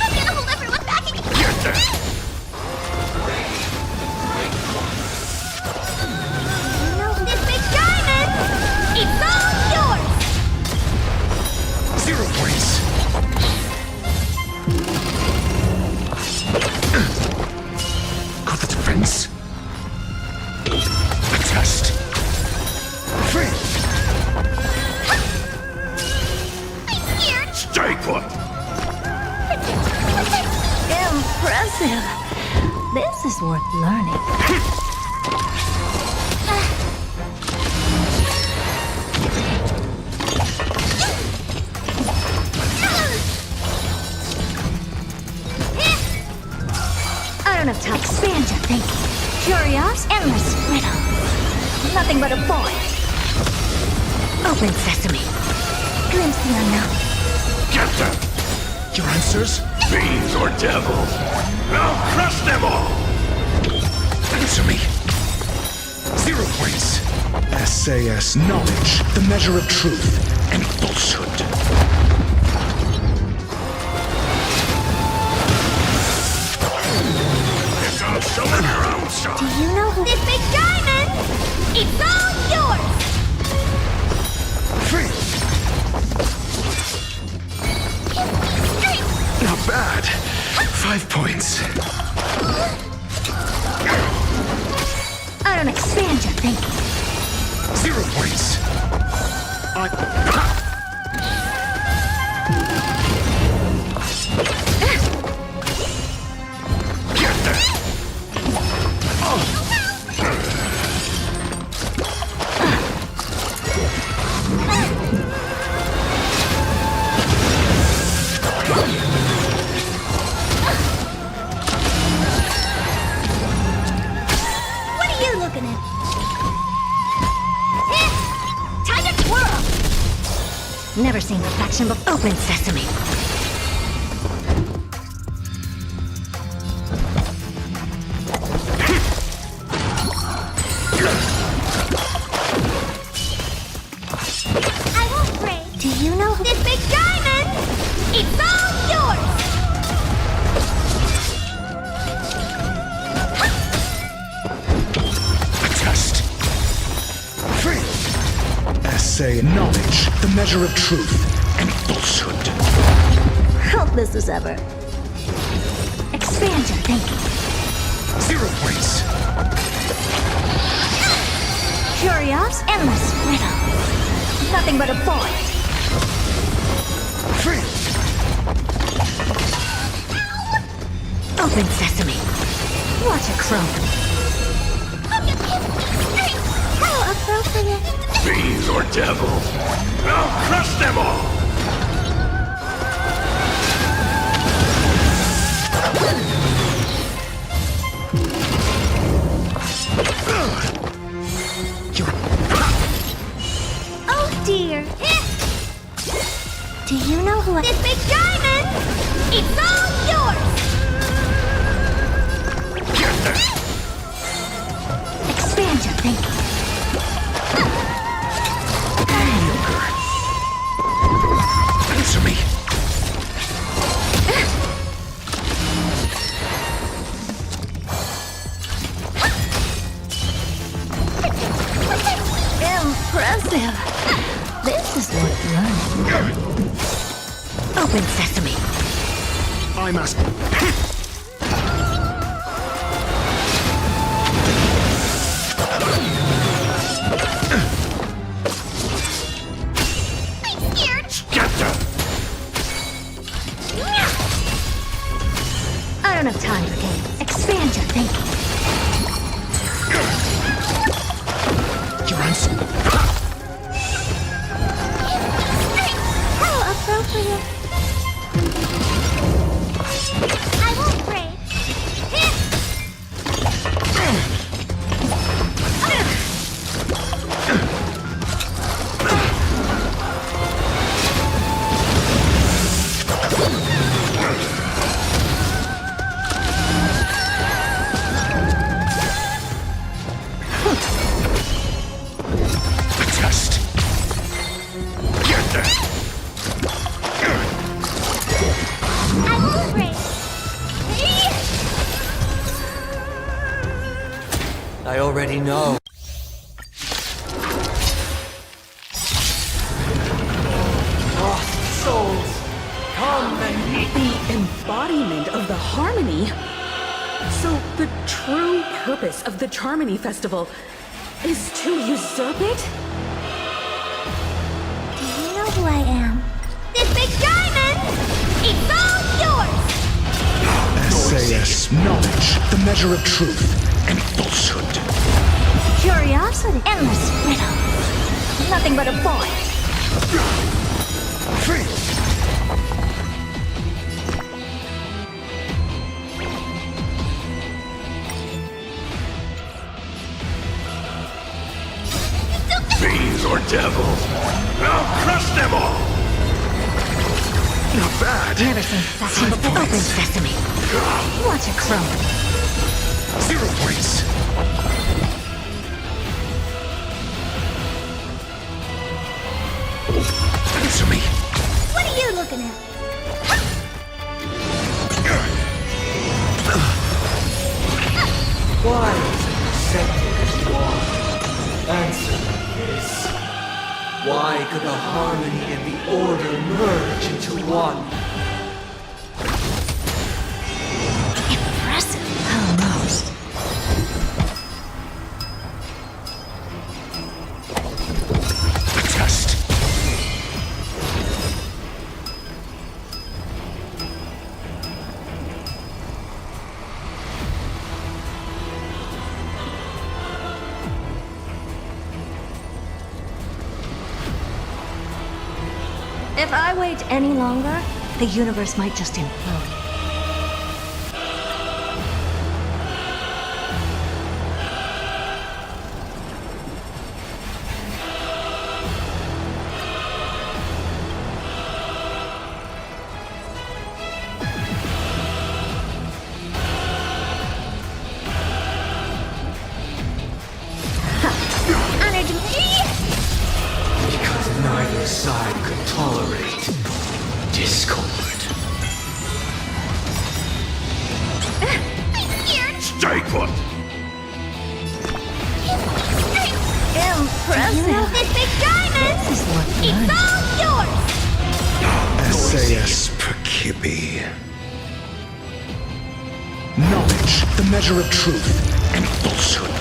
I'm gonna hold everyone back and Get them! You know this big diamond? It's all yours. 0 points. Got the defense. A test. Free! I'm scared. Stay put! Impressive. This is worth learning. I don't have time. Expand your thinking. Curious, endless riddle. Nothing but a void. Open sesame. Glimpse the unknown. Get them! Your answers? Fiends or devils? I'll crush them all! Answer me. 0 points. SAS knowledge, the measure of truth and falsehood. I'll show them your own shot! Do you know who this big diamond? It's all yours. Free! Not bad. 5 points. I don't expand your thinking. 0 points. Get them! What are you looking at? Time to twirl! Never seen perfection before. Open sesame. I won't break. Do you know this big diamond? It's all yours! A test. Free! Essay knowledge, the measure of truth and falsehood. Helpless as ever. Expand your thinking. 0 points. Curious, endless riddle. Nothing but a void. 3. Open sesame. Watch it crumb. How appropriate. Fiends or devils, I'll crush them all! Oh dear. Do you know who this big diamond? It's all yours. Expand your thinking. Answer me. Impressive. This is what learning. Open sesame. I must. I don't have time for games. Expand your thinking. You're on. How appropriate. I won't break. I already know. Lost souls, come and meet the embodiment of the harmony. So the true purpose of the Charmony Festival is to usurp it? Do you know who I am? This big diamond! It's all yours! Essay knowledge, the measure of truth and falsehood. Curiosity, endless riddle. Nothing but a void. 3. Fiends or devils, I'll crush them all! Not bad. Open sesame. Watch it crumble. 0 points. Answer me. What are you looking at? Why is it accepted as you are? Answer me this. Why could the harmony and the order merge into one? Impressive. Almost. Test. If I wait any longer, the universe might just implode. Because neither side could tolerate discord. Stay put! Impressive. This big guy! SAS Perkibi. Knowledge, the measure of truth and falsehood.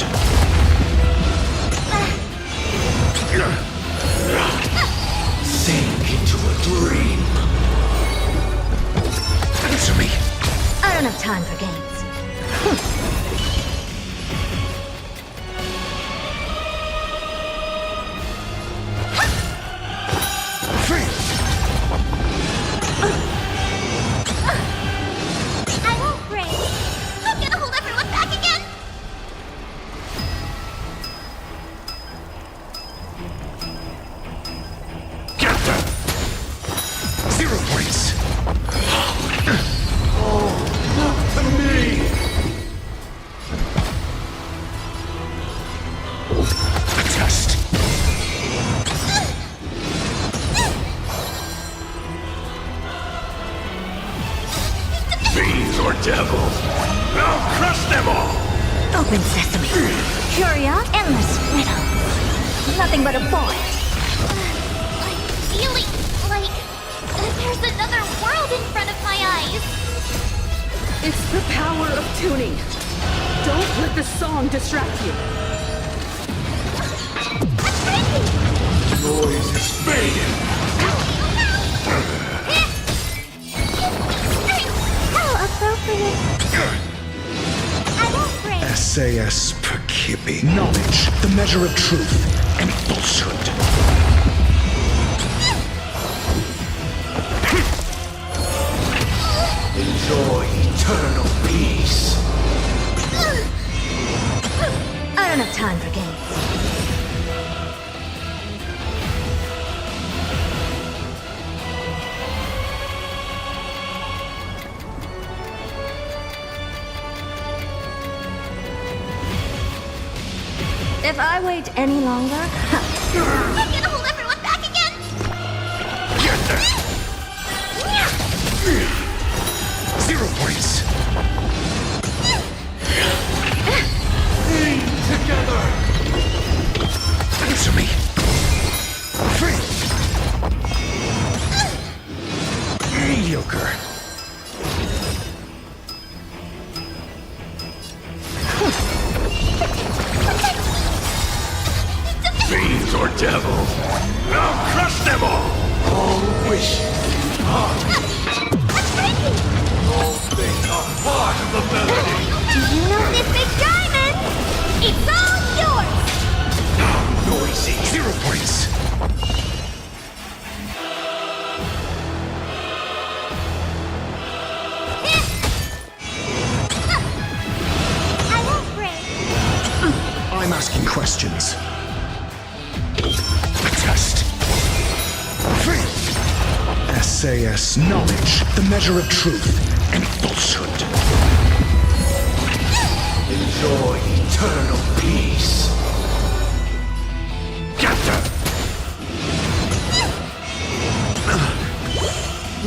Sink into a dream. Answer me. I don't have time for games. I won't break. I'm gonna hold everyone back again. 0 points. Look to me! A test. Fiends or devils, I'll crush them all! Open sesame. Curious, endless riddle. Nothing but a boy. I'm feeling like there's another world in front of my eyes. It's the power of tuning. Don't let the song distract you. Noise is fading. How appropriate. I won't break. SAS Perkibi. Knowledge, the measure of truth and falsehood. Enjoy eternal peace. I don't have time for games. If I wait any longer, I'm gonna hold everyone back again. 0 points. Together. Answer me. Mediocre. Fiends or devils, I'll crush them all! All wishes are all things are part of the melody. Do you know this big diamond? It's all yours. Noisy. 0 points. I won't break. I'm asking questions. A test. SAS knowledge, the measure of truth and falsehood. Enjoy eternal peace.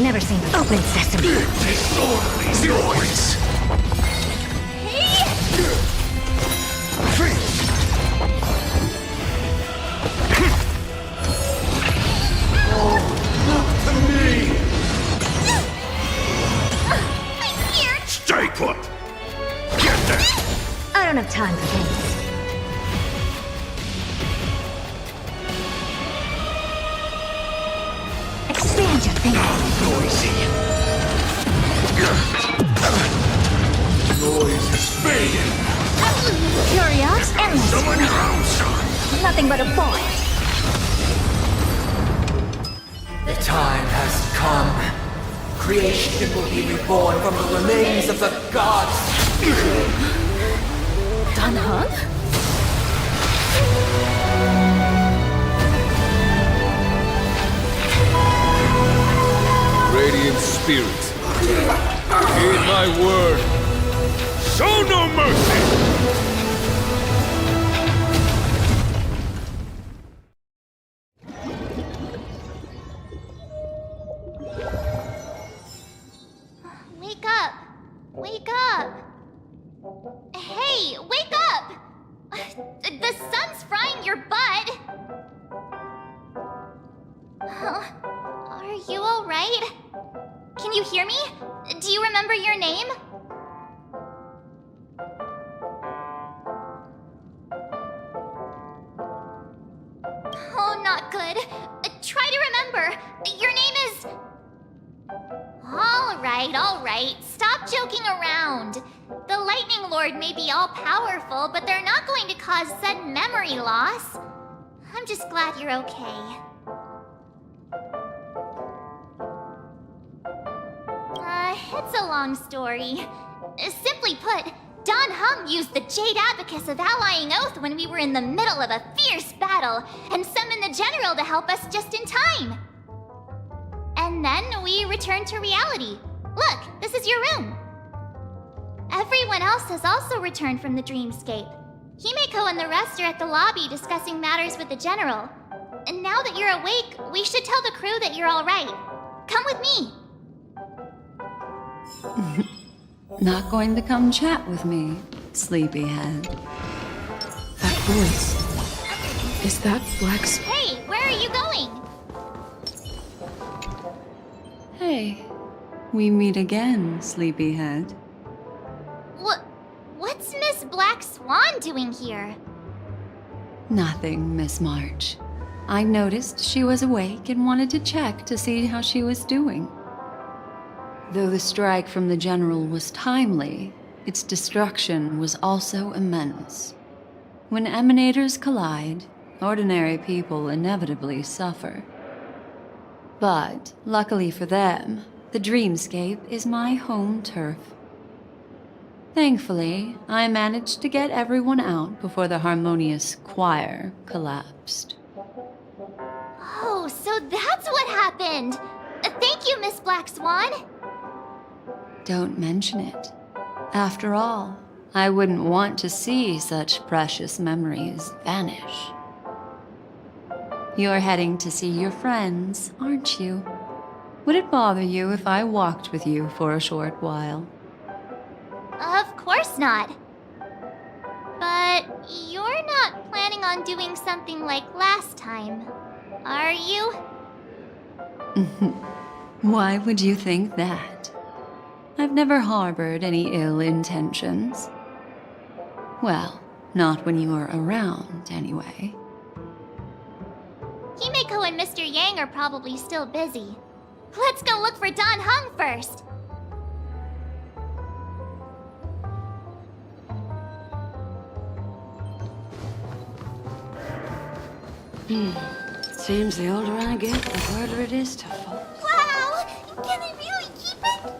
never seen open sesame. Disorderly 0 points. Stay put! Get there! I don't have time for games. Expand your thinking. Noisy. Noise is fading. Curious, endless. Someone else. Nothing but a boy. The time has come. Creation will be reborn from the remains of the gods. Dan Heng? Radiant spirits, heed my word. Show no mercy! Wake up! Wake up! Hey, wake up! The sun's frying your butt! Are you alright? Can you hear me? Do you remember your name? Oh, not good. Try to remember. Your name is... All right. Stop joking around. The Lightning Lord may be all-powerful, but they're not going to cause sudden memory loss. I'm just glad you're okay. It's a long story. Simply put, Don Hung used the Jade Abacus of Allying Oath when we were in the middle of a fierce battle, and summoned the General to help us just in time. And then we returned to reality. Look, this is your room. Everyone else has also returned from the dreamscape. Himeko and the rest are at the lobby discussing matters with the General. And now that you're awake, we should tell the crew that you're all right. Come with me. Not going to come chat with me, sleepyhead. That voice. Is that Black's... Hey, where are you going? Hey, we meet again, sleepyhead. What's Miss Black Swan doing here? Nothing, Miss March. I noticed she was awake and wanted to check to see how she was doing. Though the strike from the General was timely, its destruction was also immense. When emanators collide, ordinary people inevitably suffer. But, luckily for them, the dreamscape is my home turf. Thankfully, I managed to get everyone out before the harmonious choir collapsed. Oh, so that's what happened! Thank you, Miss Black Swan! Don't mention it. After all, I wouldn't want to see such precious memories vanish. You're heading to see your friends, aren't you? Would it bother you if I walked with you for a short while? Of course not. But you're not planning on doing something like last time, are you? Why would you think that? I've never harbored any ill intentions. Well, not when you are around, anyway. Himeko and Mr. Yang are probably still busy. Let's go look for Don Hung first! Seems the older I get, the harder it is to fall. Wow! Can I really keep it?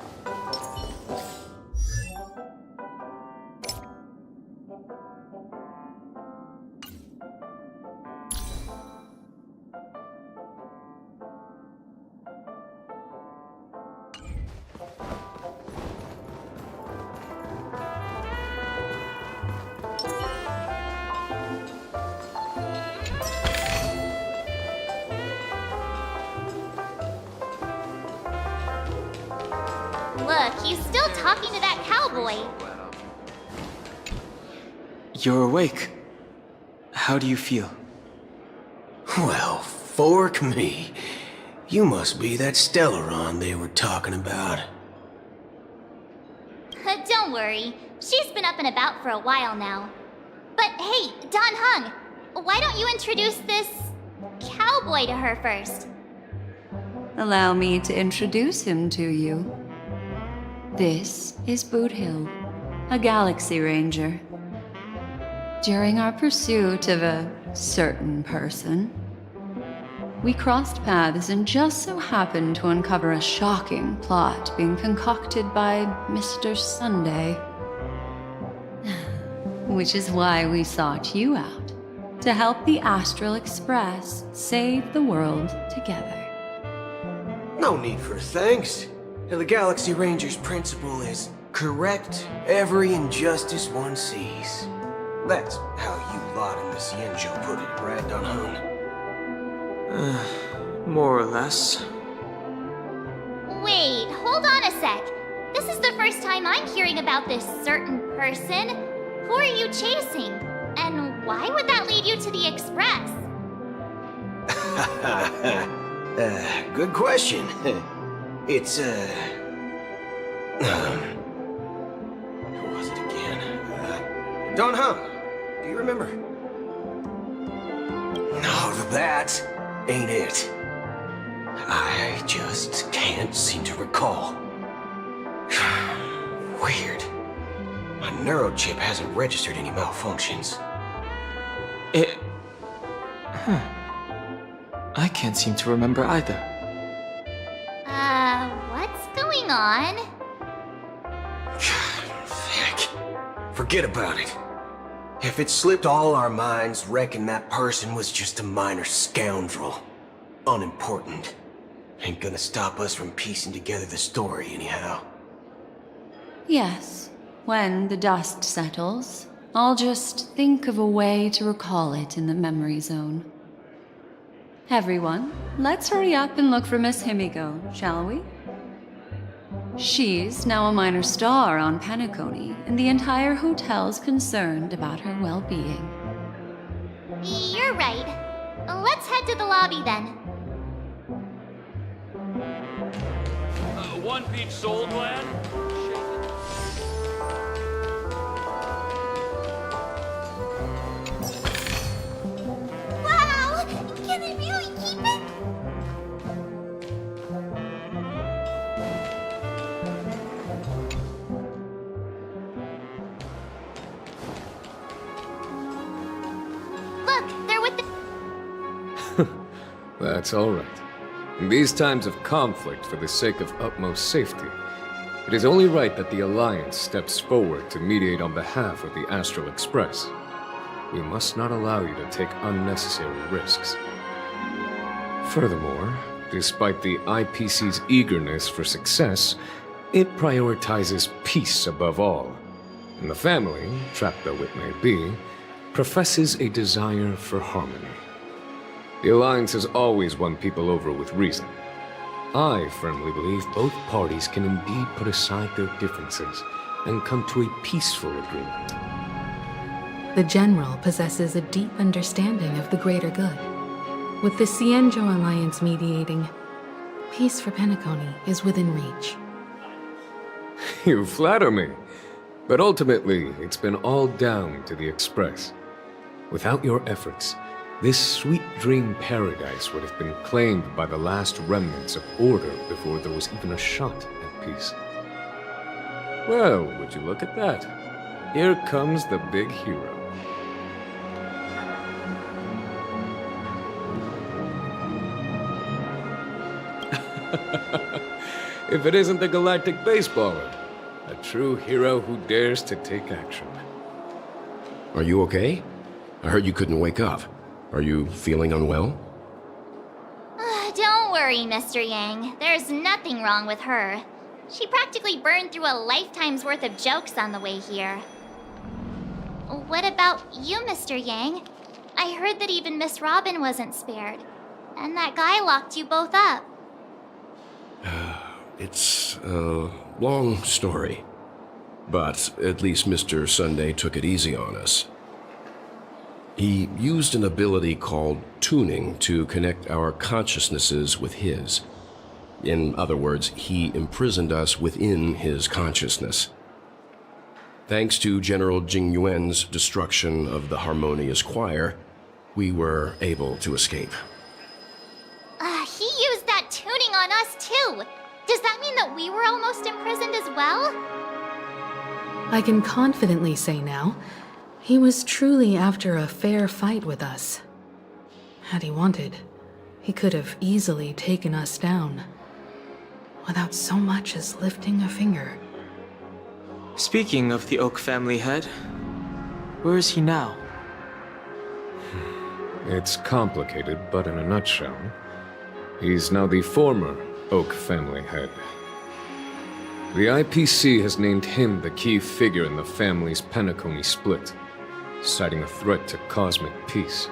Look, he's still talking to that cowboy. You're awake. How do you feel? Well, fork me. You must be that Stellaron they were talking about. Don't worry, she's been up and about for a while now. But hey, Don Hung, why don't you introduce this cowboy to her first? Allow me to introduce him to you. This is Boot Hill, a Galaxy Ranger. During our pursuit of a certain person, we crossed paths and just so happened to uncover a shocking plot being concocted by Mr. Sunday. Which is why we sought you out, to help the Astral Express save the world together. No need for thanks. The Galaxy Ranger's principle is correct every injustice one sees. That's how you lot in the Xianzhou put it, right, Don Hung? More or less. Wait, hold on a sec. This is the first time I'm hearing about this certain person. Who are you chasing? And why would that lead you to the Express? Good question. It's, who was it again? Don Hung. Do you remember? No, that ain't it. I just can't seem to recall. Weird. My neurochip hasn't registered any malfunctions. I can't seem to remember either. What's going on? Heck. Forget about it. If it slipped all our minds, reckon that person was just a minor scoundrel. Unimportant. Ain't gonna stop us from piecing together the story anyhow. Yes, when the dust settles, I'll just think of a way to recall it in the memory zone. Everyone, let's hurry up and look for Miss Himiko, shall we? She's now a minor star on Penacony, and the entire hotel's concerned about her well-being. You're right. Let's head to the lobby then. One peach sold, lad? Wow! Can I really keep it? Look, they're with the... That's all right. In these times of conflict for the sake of utmost safety, it is only right that the Alliance steps forward to mediate on behalf of the Astral Express. We must not allow you to take unnecessary risks. Furthermore, despite the IPC's eagerness for success, it prioritizes peace above all. And the family, trapped though it may be, professes a desire for harmony. The Alliance has always won people over with reason. I firmly believe both parties can indeed put aside their differences and come to a peaceful agreement. The General possesses a deep understanding of the greater good. With the Cienjo Alliance mediating, peace for Penacony is within reach. You flatter me. But ultimately, it's been all down to the Express. Without your efforts, this sweet dream paradise would have been claimed by the last remnants of order before there was even a shot at peace. Well, would you look at that? Here comes the big hero. If it isn't the galactic baseballer, a true hero who dares to take action. Are you okay? I heard you couldn't wake up. Are you feeling unwell? Don't worry, Mr. Yang. There's nothing wrong with her. She practically burned through a lifetime's worth of jokes on the way here. What about you, Mr. Yang? I heard that even Miss Robin wasn't spared. And that guy locked you both up. It's a long story. But at least Mr. Sunday took it easy on us. He used an ability called tuning to connect our consciousnesses with his. In other words, he imprisoned us within his consciousness. Thanks to General Jing Yuan's destruction of the Harmonious Choir, we were able to escape. He used that tuning on us too! Does that mean that we were almost imprisoned as well? I can confidently say now, he was truly after a fair fight with us. Had he wanted, he could have easily taken us down, without so much as lifting a finger. Speaking of the Oak family head, where is he now? It's complicated, but in a nutshell, he's now the former Oak family head. The IPC has named him the key figure in the family's Penacony split, citing a threat to cosmic peace.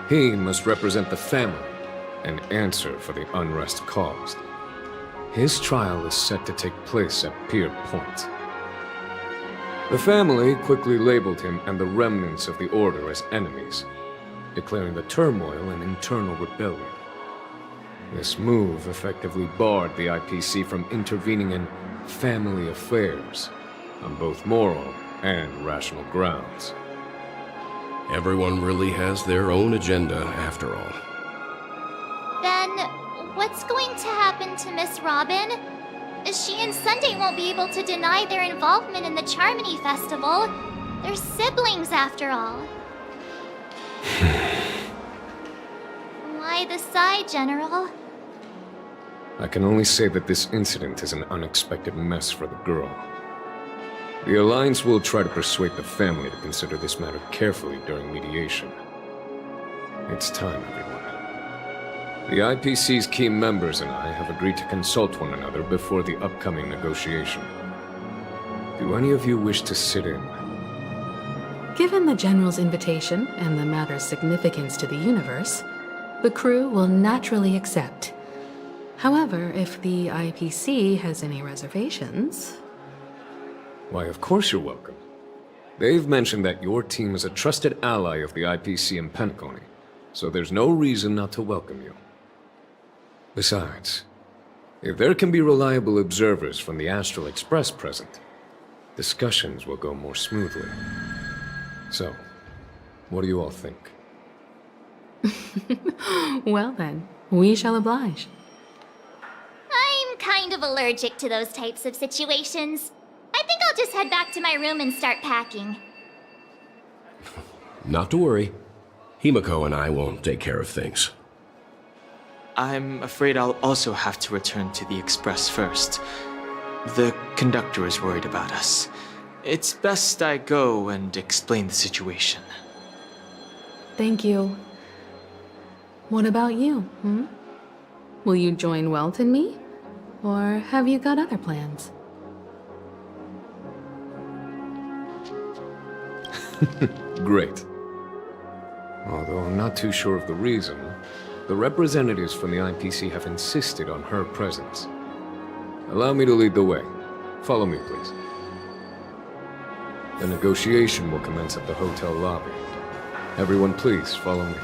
He must represent the family and answer for the unrest caused. His trial is set to take place at Pier Point. The family quickly labeled him and the remnants of the Order as enemies, declaring the turmoil an internal rebellion. This move effectively barred the IPC from intervening in family affairs on both moral and rational grounds. Everyone really has their own agenda, after all. Then, what's going to happen to Miss Robin? She and Sunday won't be able to deny their involvement in the Charmony Festival. They're siblings, after all. Why the sigh, General? I can only say that this incident is an unexpected mess for the girl. The Alliance will try to persuade the family to consider this matter carefully during mediation. It's time, everyone. The IPC's key members and I have agreed to consult one another before the upcoming negotiation. Do any of you wish to sit in? Given the General's invitation and the matter's significance to the universe, the crew will naturally accept. However, if the IPC has any reservations... Why, of course you're welcome. They've mentioned that your team is a trusted ally of the IPC in Penacony, so there's no reason not to welcome you. Besides, if there can be reliable observers from the Astral Express present, discussions will go more smoothly. So, what do you all think? Well then, we shall oblige. I'm kind of allergic to those types of situations. I think I'll just head back to my room and start packing. Not to worry. Himiko and I will take care of things. I'm afraid I'll also have to return to the Express first. The conductor is worried about us. It's best I go and explain the situation. Thank you. What about you, hmm? Will you join Welt and me? Or have you got other plans? Great. Although I'm not too sure of the reason, the representatives from the IPC have insisted on her presence. Allow me to lead the way. Follow me, please. The negotiation will commence at the hotel lobby. Everyone, please follow me.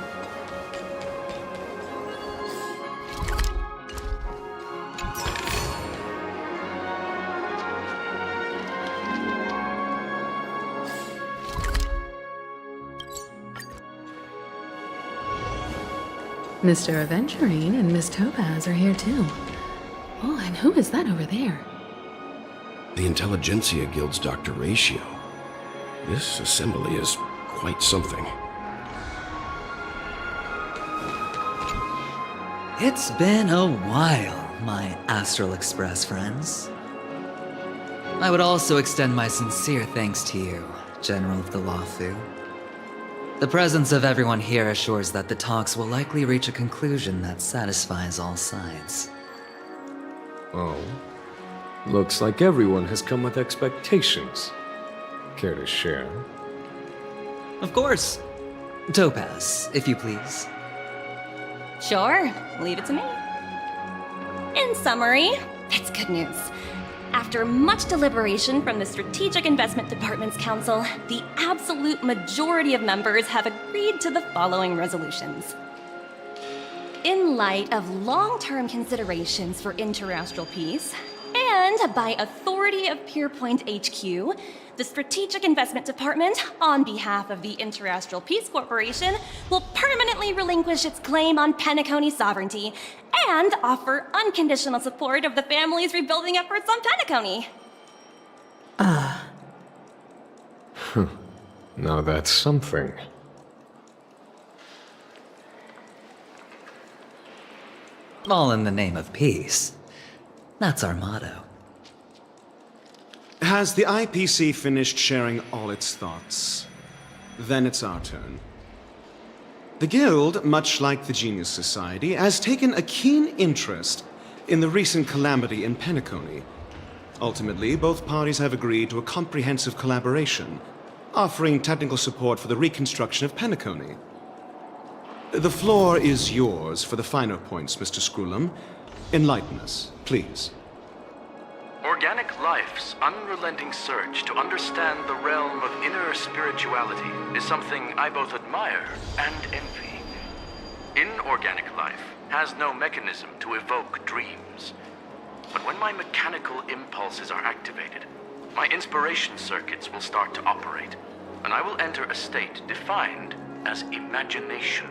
Mr. Aventurine and Miss Topaz are here too. Oh, and who is that over there? The Intelligentsia Guild's Dr. Ratio. This assembly is quite something. It's been a while, my Astral Express friends. I would also extend my sincere thanks to you, General of the Lawfu. The presence of everyone here assures that the talks will likely reach a conclusion that satisfies all sides. Oh. Looks like everyone has come with expectations. Care to share? Of course. Topaz, if you please. Sure, leave it to me. In summary, it's good news. After much deliberation from the Strategic Investment Department's Council, the absolute majority of members have agreed to the following resolutions. In light of long-term considerations for interastral peace, and by authority of Pierpoint HQ, the Strategic Investment Department, on behalf of the Interastral Peace Corporation, will permanently relinquish its claim on Penacony sovereignty and offer unconditional support of the family's rebuilding efforts on Penacony. Now that's something. All in the name of peace. That's our motto. Has the IPC finished sharing all its thoughts? Then it's our turn. The Guild, much like the Genius Society, has taken a keen interest in the recent calamity in Penacony. Ultimately, both parties have agreed to a comprehensive collaboration, offering technical support for the reconstruction of Penacony. The floor is yours for the finer points, Mr. Screwlum. Enlighten us, please. Organic life's unrelenting search to understand the realm of inner spirituality is something I both admire and envy. Inorganic life has no mechanism to evoke dreams. But when my mechanical impulses are activated, my inspiration circuits will start to operate, and I will enter a state defined as imagination.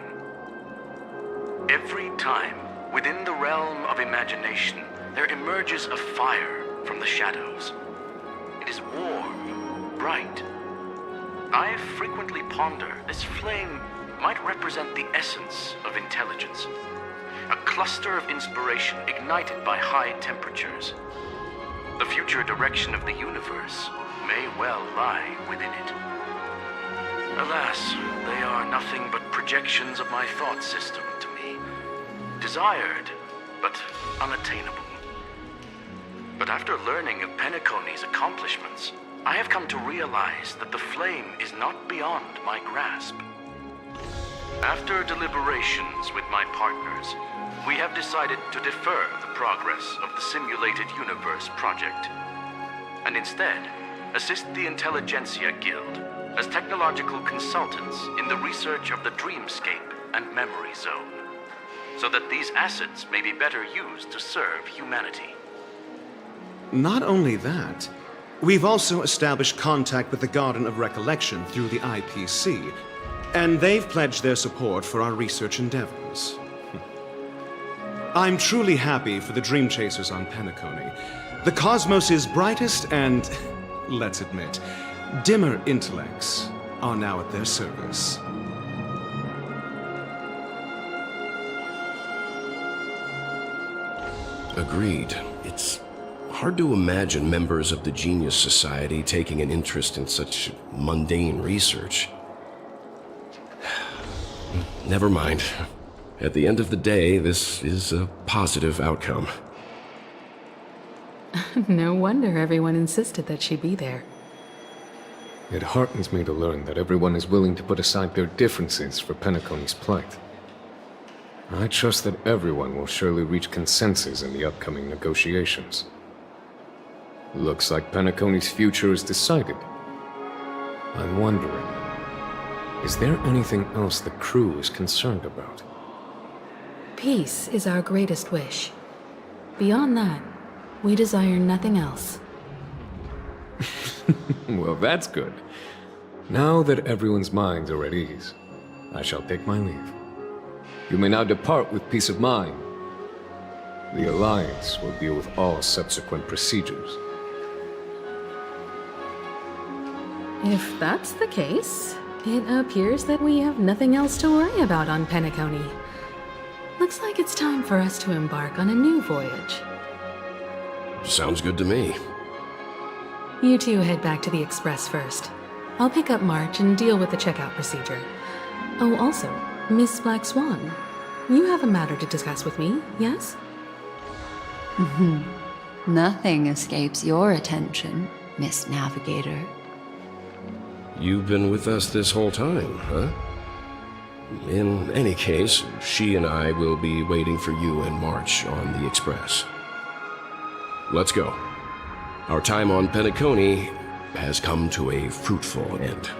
Every time, within the realm of imagination, there emerges a fire from the shadows. It is warm, bright. I frequently ponder this flame might represent the essence of intelligence. A cluster of inspiration ignited by high temperatures. The future direction of the universe may well lie within it. Alas, they are nothing but projections of my thought system to me. Desired, but unattainable. But after learning of Penacony's accomplishments, I have come to realize that the flame is not beyond my grasp. After deliberations with my partners, we have decided to defer the progress of the Simulated Universe project, and instead assist the Intelligentsia Guild as technological consultants in the research of the Dreamscape and Memory Zone, so that these assets may be better used to serve humanity. Not only that, we've also established contact with the Garden of Recollection through the IPC, and they've pledged their support for our research endeavors. I'm truly happy for the Dream Chasers on Penacony. The cosmos' brightest and, let's admit, dimmer intellects are now at their service. Agreed. It's hard to imagine members of the Genius Society taking an interest in such mundane research. Never mind. At the end of the day, this is a positive outcome. No wonder everyone insisted that she be there. It heartens me to learn that everyone is willing to put aside their differences for Penacony's plight. I trust that everyone will surely reach consensus in the upcoming negotiations. Looks like Penacony's future is decided. I'm wondering, is there anything else the crew is concerned about? Peace is our greatest wish. Beyond that, we desire nothing else. Well, that's good. Now that everyone's minds are at ease, I shall take my leave. You may now depart with peace of mind. The Alliance will deal with all subsequent procedures. If that's the case, it appears that we have nothing else to worry about on Penacony. Looks like it's time for us to embark on a new voyage. Sounds good to me. You two head back to the Express first. I'll pick up March and deal with the checkout procedure. Oh, also, Miss Black Swan, you have a matter to discuss with me, yes? Nothing escapes your attention, Miss Navigator. You've been with us this whole time, huh? In any case, she and I will be waiting for you in March on the Express. Let's go. Our time on Penacony has come to a fruitful end.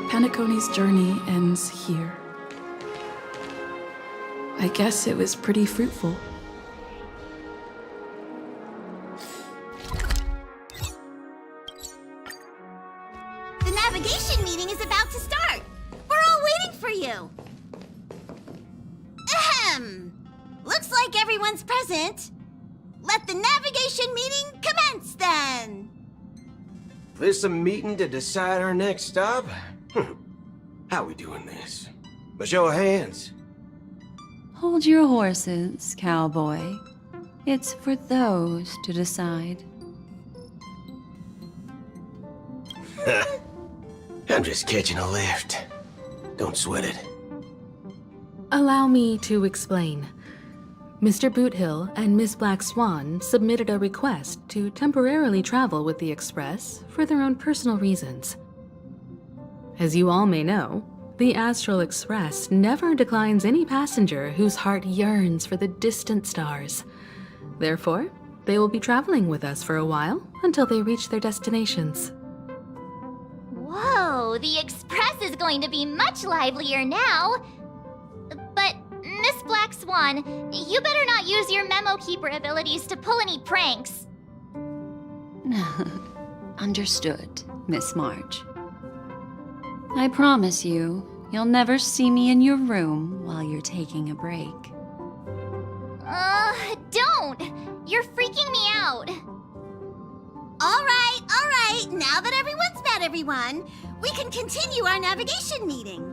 Penacony's journey ends here. I guess it was pretty fruitful. The navigation meeting is about to start. We're all waiting for you. Ahem. Looks like everyone's present. Let the navigation meeting commence then. This a meeting to decide our next stop? How we doing this? A show of hands. Hold your horses, cowboy. It's for those to decide. I'm just catching a lift. Don't sweat it. Allow me to explain. Mr. Boothill and Miss Black Swan submitted a request to temporarily travel with the Express for their own personal reasons. As you all may know, the Astral Express never declines any passenger whose heart yearns for the distant stars. Therefore, they will be traveling with us for a while until they reach their destinations. Whoa, the Express is going to be much livelier now. Swan, you better not use your Memo Keeper abilities to pull any pranks. Understood, Miss March. I promise you, you'll never see me in your room while you're taking a break. Don't! You're freaking me out. All right. Now that everyone's met everyone, we can continue our navigation meeting.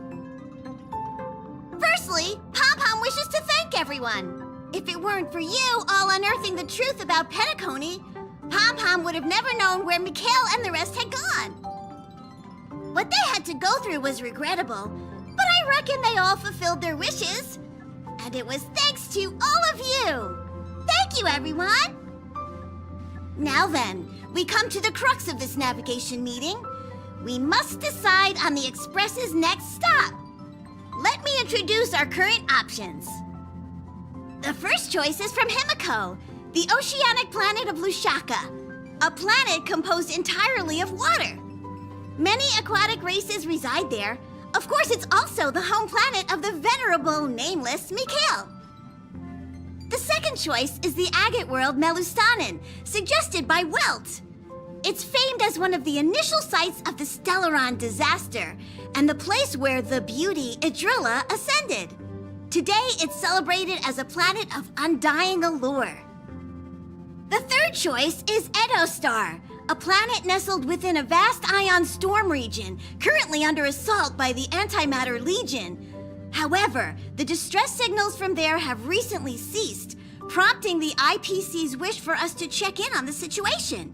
Firstly, Pom-Pom wishes to thank everyone. If it weren't for you all unearthing the truth about Penacony, Pom-Pom would have never known where Mikhail and the rest had gone. What they had to go through was regrettable, but I reckon they all fulfilled their wishes. And it was thanks to all of you. Thank you, everyone. Now then, we come to the crux of this navigation meeting. We must decide on the Express's next stop. Let me introduce our current options. The first choice is from Himiko, the oceanic planet of Lushaka, a planet composed entirely of water. Many aquatic races reside there. Of course, it's also the home planet of the venerable, nameless Mikhail. The second choice is the agate world Melustanen, suggested by Welt. It's famed as one of the initial sites of the Stellaron disaster, and the place where the beauty Idrilla ascended. Today, it's celebrated as a planet of undying allure. The third choice is Edostar, a planet nestled within a vast ion storm region, currently under assault by the Antimatter Legion. However, the distress signals from there have recently ceased, prompting the IPC's wish for us to check in on the situation.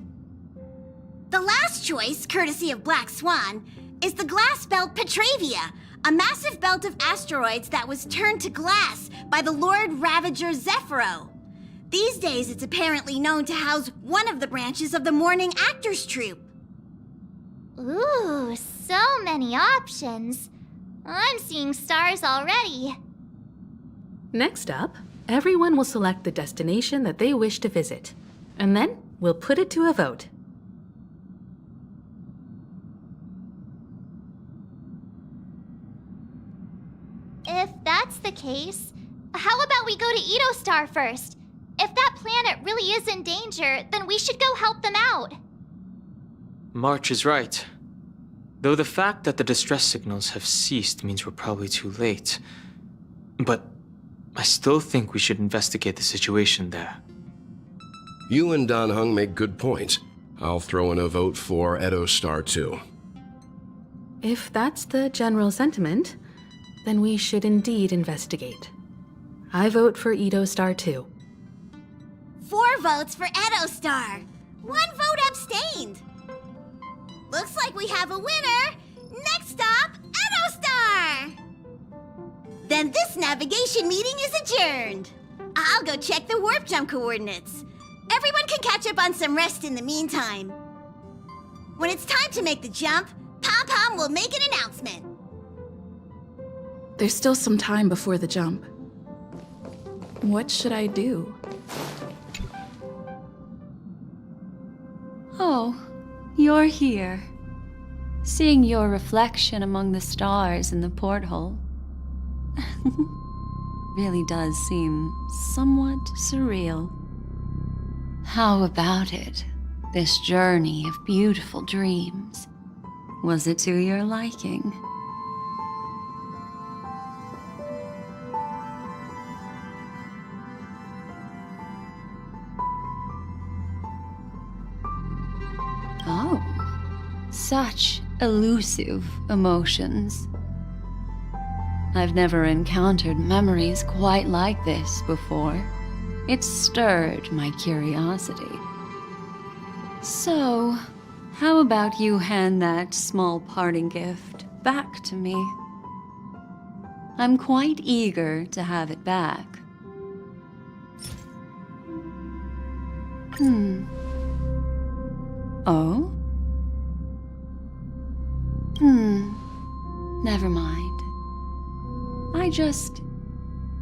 The last choice, courtesy of Black Swan, is the glass belt Petravia, a massive belt of asteroids that was turned to glass by the Lord Ravager Zephyro. These days, it's apparently known to house one of the branches of the Morning Actors Troupe. Ooh, so many options. I'm seeing stars already. Next up, everyone will select the destination that they wish to visit, and then we'll put it to a vote. If that's the case, how about we go to Edostar first? If that planet really is in danger, then we should go help them out. March is right. Though the fact that the distress signals have ceased means we're probably too late. But I still think we should investigate the situation there. You and Dan Heng make good points. I'll throw in a vote for Edostar too. If that's the general sentiment, then we should indeed investigate. I vote for Edostar too. 4 votes for Edostar. 1 vote abstained. Looks like we have a winner. Next stop, Edostar. Then this navigation meeting is adjourned. I'll go check the warp jump coordinates. Everyone can catch up on some rest in the meantime. When it's time to make the jump, Pom-Pom will make an announcement. There's still some time before the jump. What should I do? Oh, you're here. Seeing your reflection among the stars in the porthole really does seem somewhat surreal. How about it, this journey of beautiful dreams? Was it to your liking? Oh, such elusive emotions. I've never encountered memories quite like this before. It stirred my curiosity. So, how about you hand that small parting gift back to me? I'm quite eager to have it back. Oh? Never mind. I just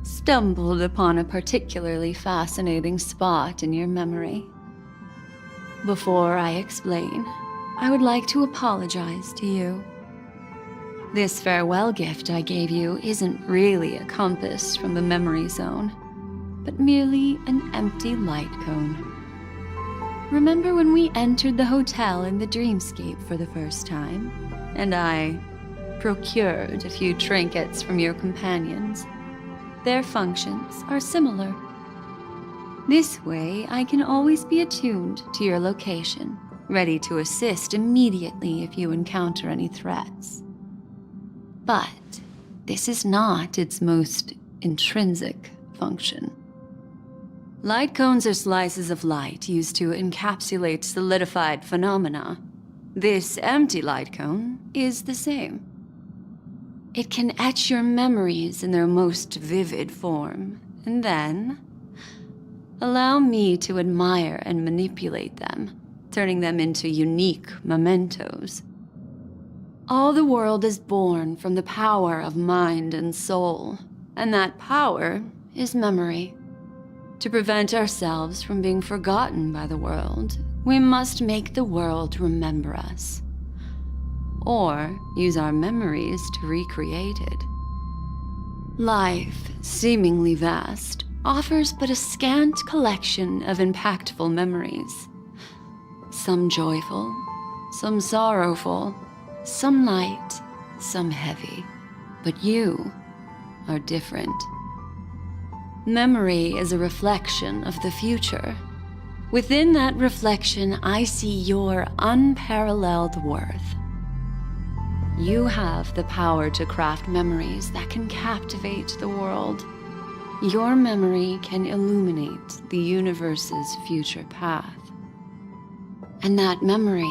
stumbled upon a particularly fascinating spot in your memory. Before I explain, I would like to apologize to you. This farewell gift I gave you isn't really a compass from the memory zone, but merely an empty light cone. Remember when we entered the hotel in the dreamscape for the first time, and I procured a few trinkets from your companions? Their functions are similar. This way, I can always be attuned to your location, ready to assist immediately if you encounter any threats. But this is not its most intrinsic function. Light cones are slices of light used to encapsulate solidified phenomena. This empty light cone is the same. It can etch your memories in their most vivid form, and then allow me to admire and manipulate them, turning them into unique mementos. All the world is born from the power of mind and soul, and that power is memory. To prevent ourselves from being forgotten by the world, we must make the world remember us, or use our memories to recreate it. Life, seemingly vast, offers but a scant collection of impactful memories. Some joyful, some sorrowful, some light, some heavy. But you are different. Memory is a reflection of the future. Within that reflection, I see your unparalleled worth. You have the power to craft memories that can captivate the world. Your memory can illuminate the universe's future path. And that memory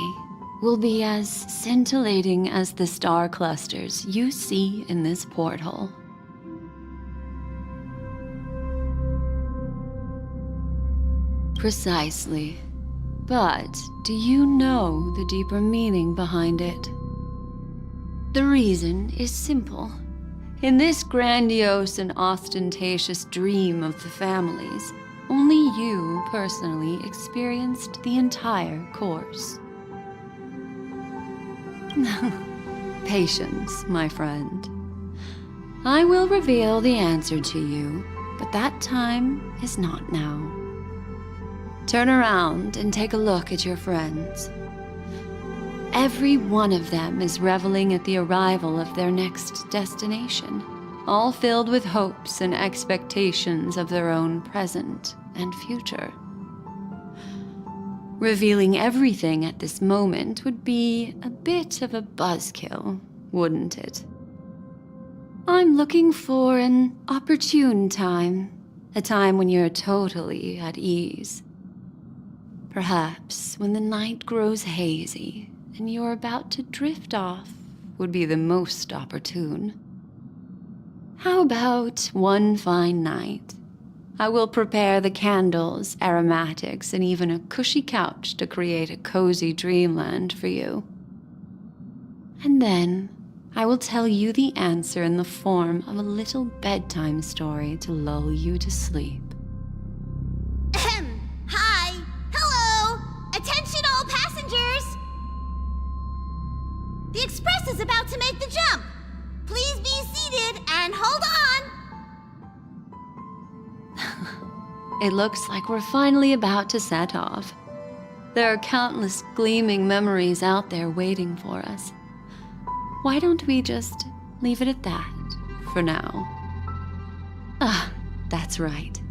will be as scintillating as the star clusters you see in this porthole. Precisely. But do you know the deeper meaning behind it? The reason is simple. In this grandiose and ostentatious dream of the families, only you personally experienced the entire course. Patience, my friend. I will reveal the answer to you, but that time is not now. Turn around and take a look at your friends. Every one of them is reveling at the arrival of their next destination, all filled with hopes and expectations of their own present and future. Revealing everything at this moment would be a bit of a buzzkill, wouldn't it? I'm looking for an opportune time, a time when you're totally at ease. Perhaps when the night grows hazy and you're about to drift off would be the most opportune. How about one fine night? I will prepare the candles, aromatics, and even a cushy couch to create a cozy dreamland for you. And then I will tell you the answer in the form of a little bedtime story to lull you to sleep. Hi! Hello! Attention all passengers! The express is about to make the jump. Please be seated and hold on. It looks like we're finally about to set off. There are countless gleaming memories out there waiting for us. Why don't we just leave it at that for now? Ah, that's right.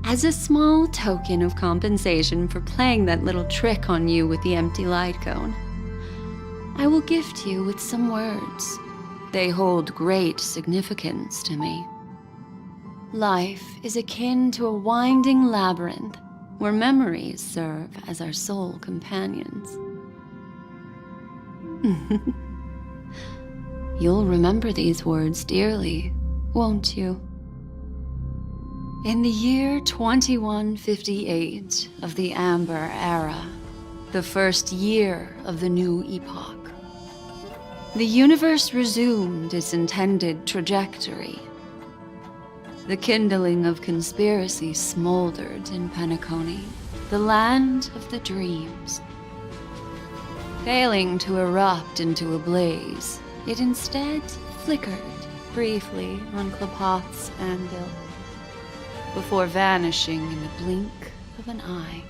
As a small token of compensation for playing that little trick on you with the empty light cone, I will gift you with some words. They hold great significance to me. Life is akin to a winding labyrinth where memories serve as our sole companions. You'll remember these words dearly, won't you? In the year 2158 of the Amber Era, the first year of the new epoch, the universe resumed its intended trajectory. The kindling of conspiracy smoldered in Penacony, the land of the dreams. Failing to erupt into a blaze, it instead flickered briefly on Klapoth's anvil, before vanishing in the blink of an eye.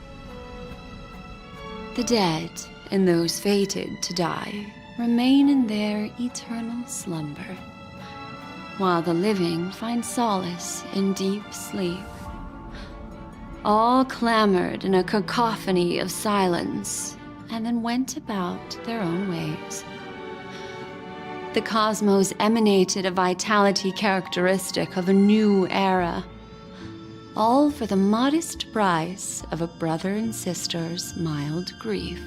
The dead and those fated to die remain in their eternal slumber, while the living find solace in deep sleep. All clamored in a cacophony of silence, and then went about their own ways. The cosmos emanated a vitality characteristic of a new era, all for the modest price of a brother and sister's mild grief.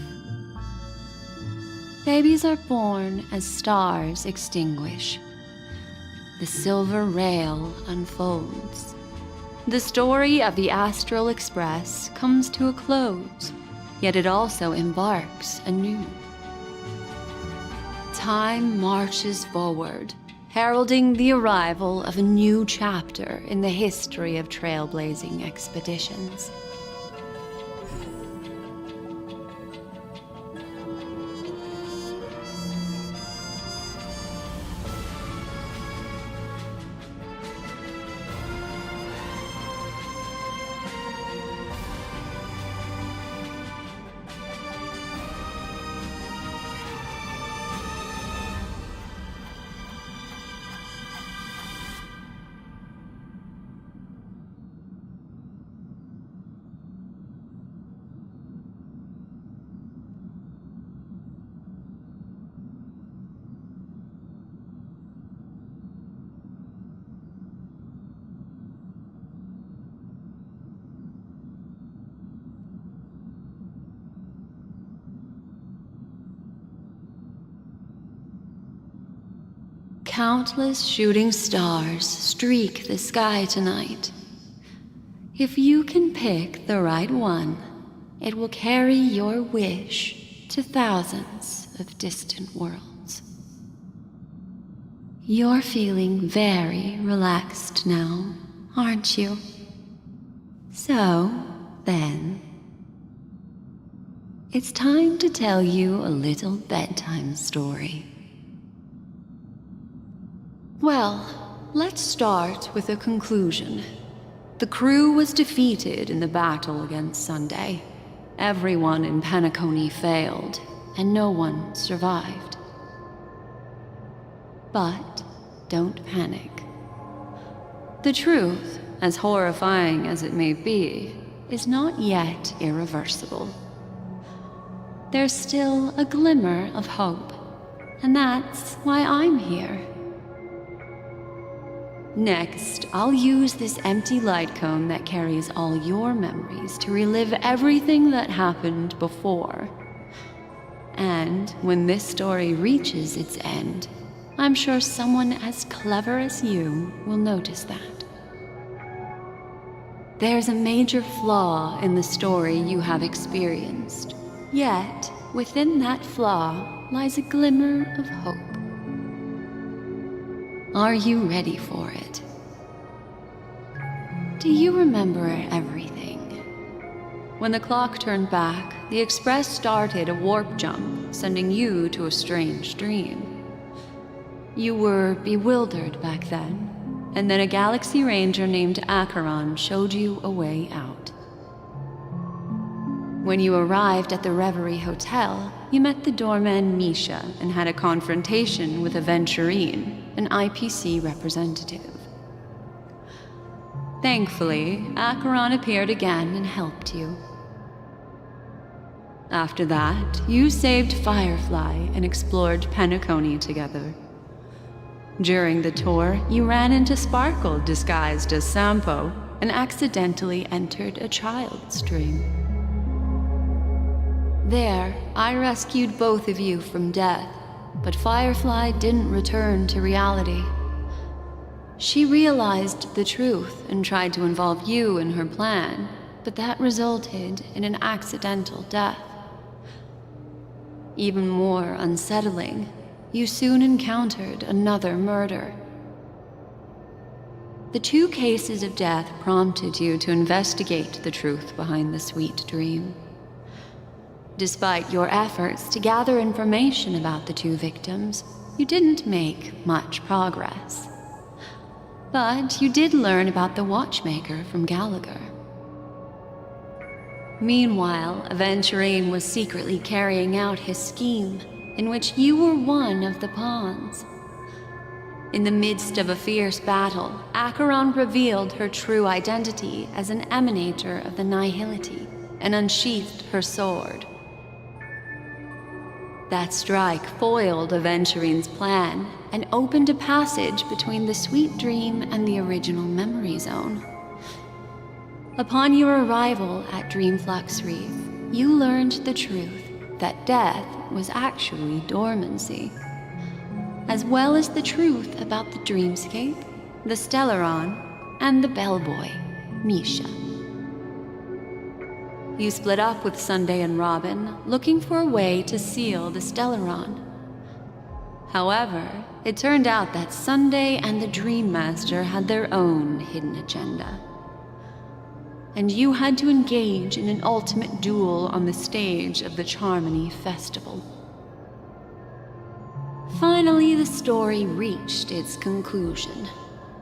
Babies are born as stars extinguish. The silver rail unfolds. The story of the Astral Express comes to a close, yet it also embarks anew. Time marches forward, heralding the arrival of a new chapter in the history of trailblazing expeditions. Countless shooting stars streak the sky tonight. If you can pick the right one, it will carry your wish to thousands of distant worlds. You're feeling very relaxed now, aren't you? So, then, it's time to tell you a little bedtime story. Well, let's start with a conclusion. The crew was defeated in the battle against Sunday. Everyone in Penacony failed, and no one survived. But don't panic. The truth, as horrifying as it may be, is not yet irreversible. There's still a glimmer of hope, and that's why I'm here. Next, I'll use this empty light cone that carries all your memories to relive everything that happened before. And when this story reaches its end, I'm sure someone as clever as you will notice that. There's a major flaw in the story you have experienced, yet within that flaw lies a glimmer of hope. Are you ready for it? Do you remember everything? When the clock turned back, the Express started a warp jump, sending you to a strange dream. You were bewildered back then, and then a Galaxy Ranger named Acheron showed you a way out. When you arrived at the Reverie Hotel, you met the doorman Misha and had a confrontation with Aventurine, an IPC representative. Thankfully, Acheron appeared again and helped you. After that, you saved Firefly and explored Penacony together. During the tour, you ran into Sparkle disguised as Sampo and accidentally entered a child's dream. There, I rescued both of you from death, but Firefly didn't return to reality. She realized the truth and tried to involve you in her plan, but that resulted in an accidental death. Even more unsettling, you soon encountered another murder. The 2 cases of death prompted you to investigate the truth behind the sweet dream. Despite your efforts to gather information about the 2 victims, you didn't make much progress. But you did learn about the Watchmaker from Gallagher. Meanwhile, Aventurine was secretly carrying out his scheme, in which you were one of the pawns. In the midst of a fierce battle, Acheron revealed her true identity as an emanator of the Nihility and unsheathed her sword. That strike foiled Aventurine's plan and opened a passage between the Sweet Dream and the original Memory Zone. Upon your arrival at Dreamflux Reef, you learned the truth that death was actually dormancy, as well as the truth about the dreamscape, the Stellaron, and the bellboy, Misha. You split up with Sunday and Robin, looking for a way to seal the Stellaron. However, it turned out that Sunday and the Dream Master had their own hidden agenda. And you had to engage in an ultimate duel on the stage of the Charmony Festival. Finally, the story reached its conclusion.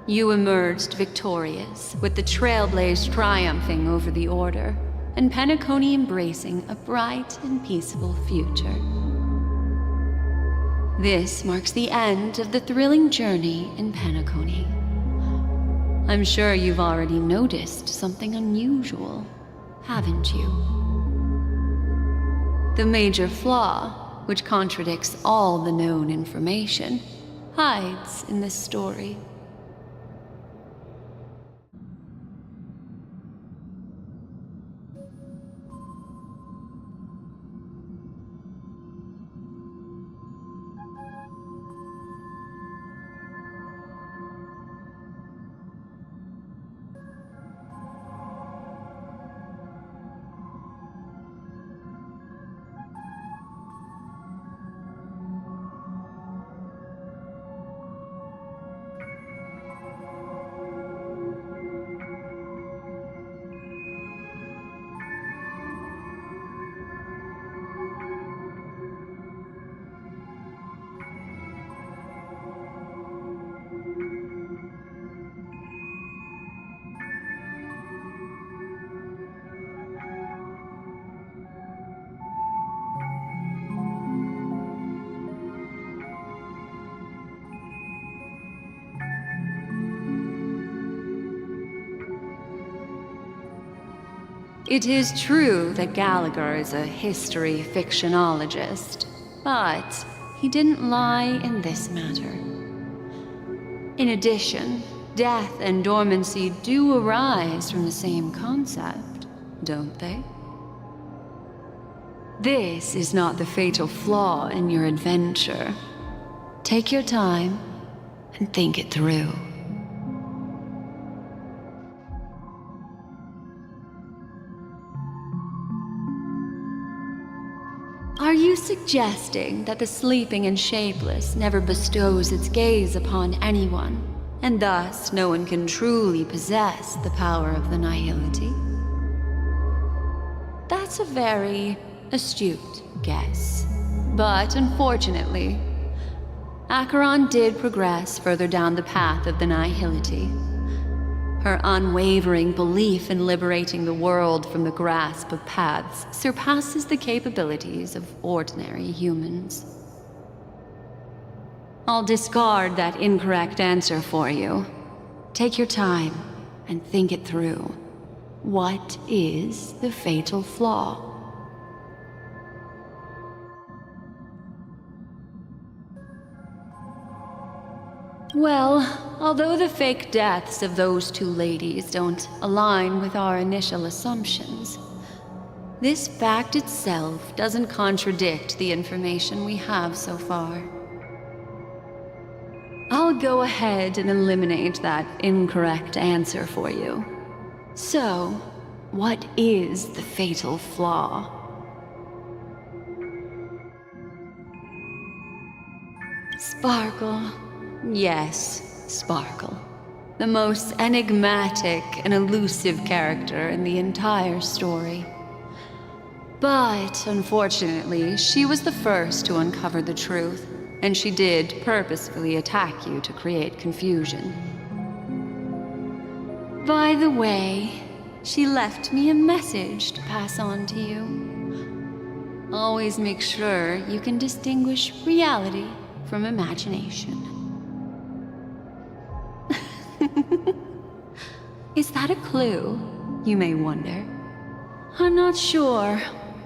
You emerged victorious, with the Trailblaze triumphing over the Order, and Penacony embracing a bright and peaceful future. This marks the end of the thrilling journey in Penacony. I'm sure you've already noticed something unusual, haven't you? The major flaw, which contradicts all the known information, hides in this story. It is true that Gallagher is a history fictionologist, but he didn't lie in this matter. In addition, death and dormancy do arise from the same concept, don't they? This is not the fatal flaw in your adventure. Take your time and think it through. Are you suggesting that the sleeping and shapeless never bestows its gaze upon anyone, and thus no one can truly possess the power of the Nihility? That's a very astute guess, but unfortunately, Acheron did progress further down the path of the Nihility. Her unwavering belief in liberating the world from the grasp of paths surpasses the capabilities of ordinary humans. I'll discard that incorrect answer for you. Take your time and think it through. What is the fatal flaw? Well, although the fake deaths of those two ladies don't align with our initial assumptions, this fact itself doesn't contradict the information we have so far. I'll go ahead and eliminate that incorrect answer for you. So, what is the fatal flaw? Sparkle. Yes, Sparkle. The most enigmatic and elusive character in the entire story. But, unfortunately, she was the first to uncover the truth, and she did purposefully attack you to create confusion. By the way, she left me a message to pass on to you. Always make sure you can distinguish reality from imagination. Is that a clue, you may wonder? I'm not sure,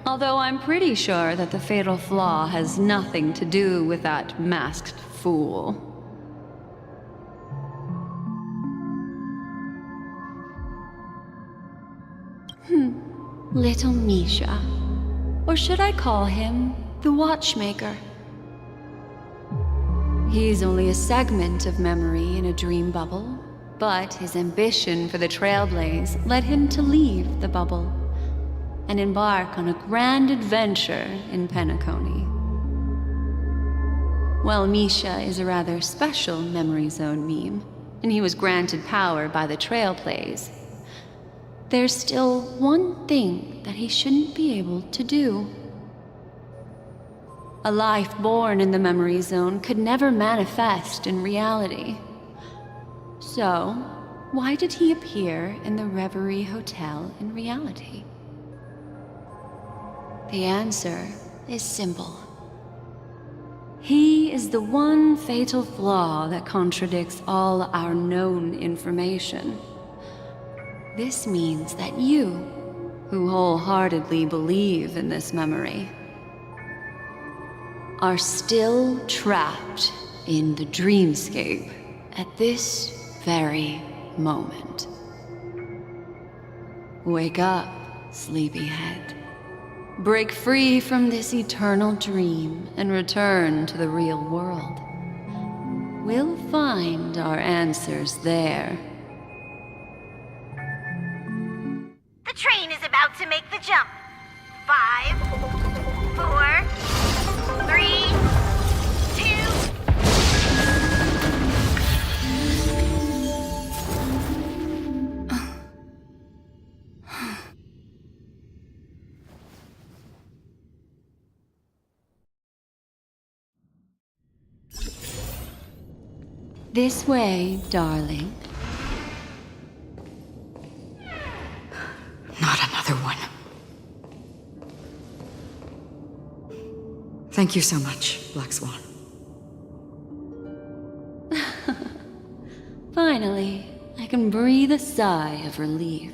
although I'm pretty sure that the fatal flaw has nothing to do with that masked fool. Little Misha. Or should I call him the Watchmaker? He's only a segment of memory in a dream bubble, but his ambition for the Trailblaze led him to leave the bubble and embark on a grand adventure in Penacony. While Misha is a rather special Memory Zone meme, and he was granted power by the Trailblaze, there's still one thing that he shouldn't be able to do. A life born in the Memory Zone could never manifest in reality. So, why did he appear in the Reverie Hotel in reality? The answer is simple. He is the one fatal flaw that contradicts all our known information. This means that you, who wholeheartedly believe in this memory, are still trapped in the dreamscape at this very moment. Wake up, sleepyhead. Break free from this eternal dream and return to the real world. We'll find our answers there. The train is about to make the jump. 5, 4, 3, 2. This way, darling. Not another one. Thank you so much, Black Swan. Finally, I can breathe a sigh of relief.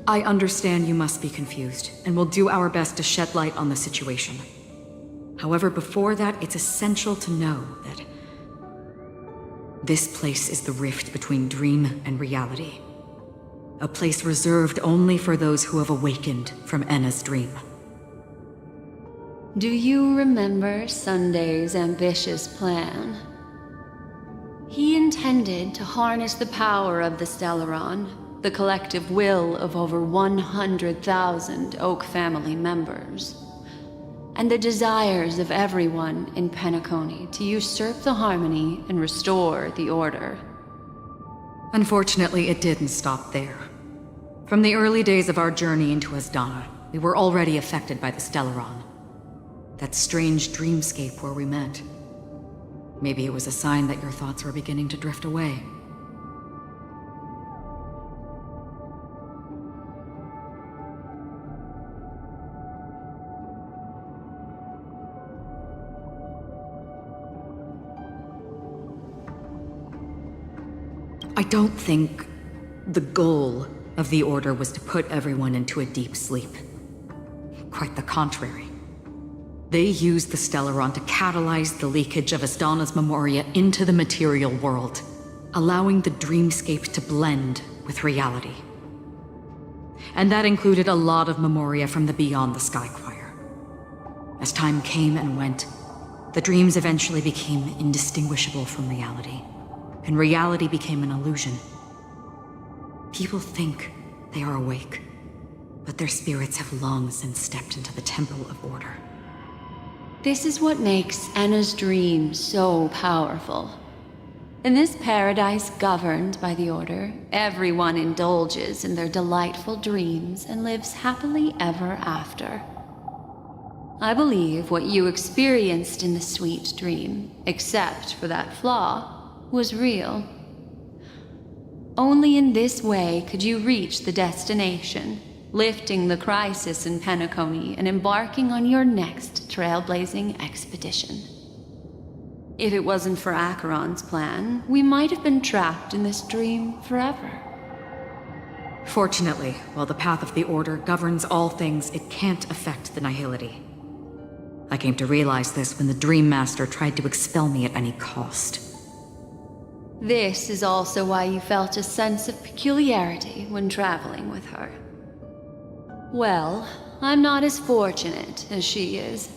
I understand you must be confused, and we'll do our best to shed light on the situation. However, before that, it's essential to know that this place is the rift between dream and reality. A place reserved only for those who have awakened from Enna's dream. Do you remember Sunday's ambitious plan? He intended to harness the power of the Stellaron, the collective will of over 100,000 Oak family members, and the desires of everyone in Penacony to usurp the harmony and restore the order. Unfortunately, it didn't stop there. From the early days of our journey into Asdana, we were already affected by the Stellaron. That strange dreamscape where we met. Maybe it was a sign that your thoughts were beginning to drift away. I don't think the goal of the Order was to put everyone into a deep sleep. Quite the contrary. They used the Stellaron to catalyze the leakage of Asdana's memoria into the material world, allowing the dreamscape to blend with reality. And that included a lot of memoria from the Beyond the Sky Choir. As time came and went, the dreams eventually became indistinguishable from reality, and reality became an illusion. People think they are awake, but their spirits have long since stepped into the Temple of Order. This is what makes Enna's dream so powerful. In this paradise governed by the Order, everyone indulges in their delightful dreams and lives happily ever after. I believe what you experienced in the sweet dream, except for that flaw, was real. Only in this way could you reach the destination, lifting the crisis in Penacony and embarking on your next trailblazing expedition. If it wasn't for Acheron's plan, we might have been trapped in this dream forever. Fortunately, while the path of the Order governs all things, it can't affect the Nihility. I came to realize this when the Dream Master tried to expel me at any cost. This is also why you felt a sense of peculiarity when traveling with her. Well, I'm not as fortunate as she is.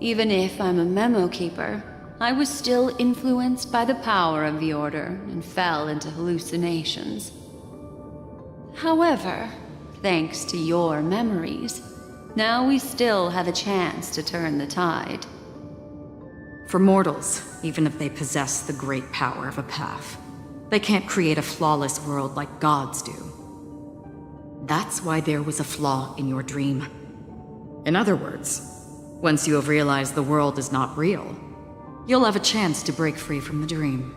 Even if I'm a memo keeper, I was still influenced by the power of the Order and fell into hallucinations. However, thanks to your memories, now we still have a chance to turn the tide. For mortals, even if they possess the great power of a path, they can't create a flawless world like gods do. That's why there was a flaw in your dream. In other words, once you have realized the world is not real, you'll have a chance to break free from the dream.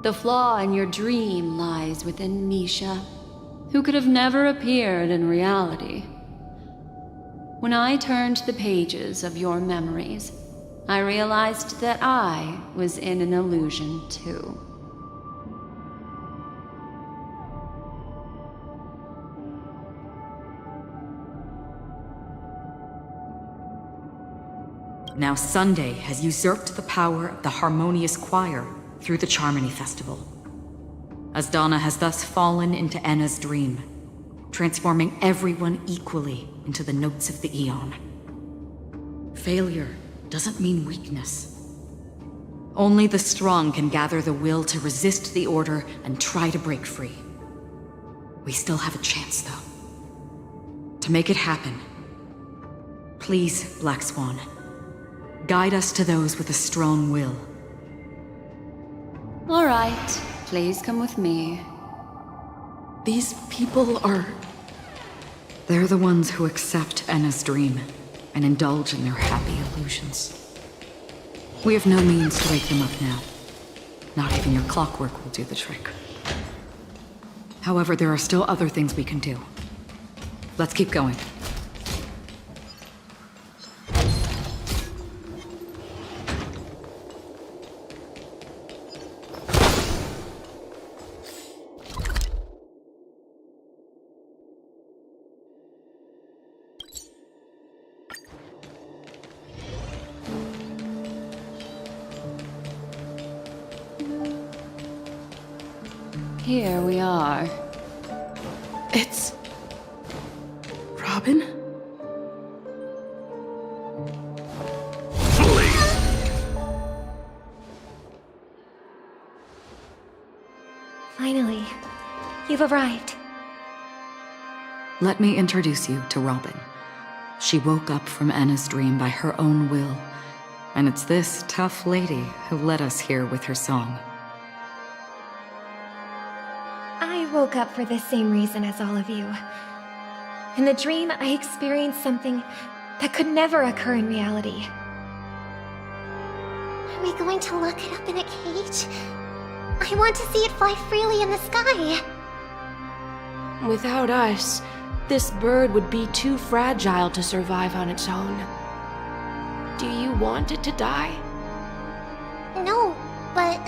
The flaw in your dream lies within Misha, who could have never appeared in reality. When I turned the pages of your memories, I realized that I was in an illusion too. Now Sunday has usurped the power of the Harmonious Choir through the Charmony Festival. Asdana has thus fallen into Enna's dream, transforming everyone equally into the notes of the Eon. Failure doesn't mean weakness. Only the strong can gather the will to resist the Order and try to break free. We still have a chance, though. To make it happen, please, Black Swan, guide us to those with a strong will. All right, please come with me. These people are... They're the ones who accept Enna's dream and indulge in their happy illusions. We have no means to wake them up now. Not even your clockwork will do the trick. However, there are still other things we can do. Let's keep going. Here we are. It's... Robin? Finally, you've arrived. Let me introduce you to Robin. She woke up from Enna's dream by her own will, and it's this tough lady who led us here with her song. I woke up for the same reason as all of you. In the dream, I experienced something that could never occur in reality. Are we going to lock it up in a cage? I want to see it fly freely in the sky. Without us, this bird would be too fragile to survive on its own. Do you want it to die? No, but...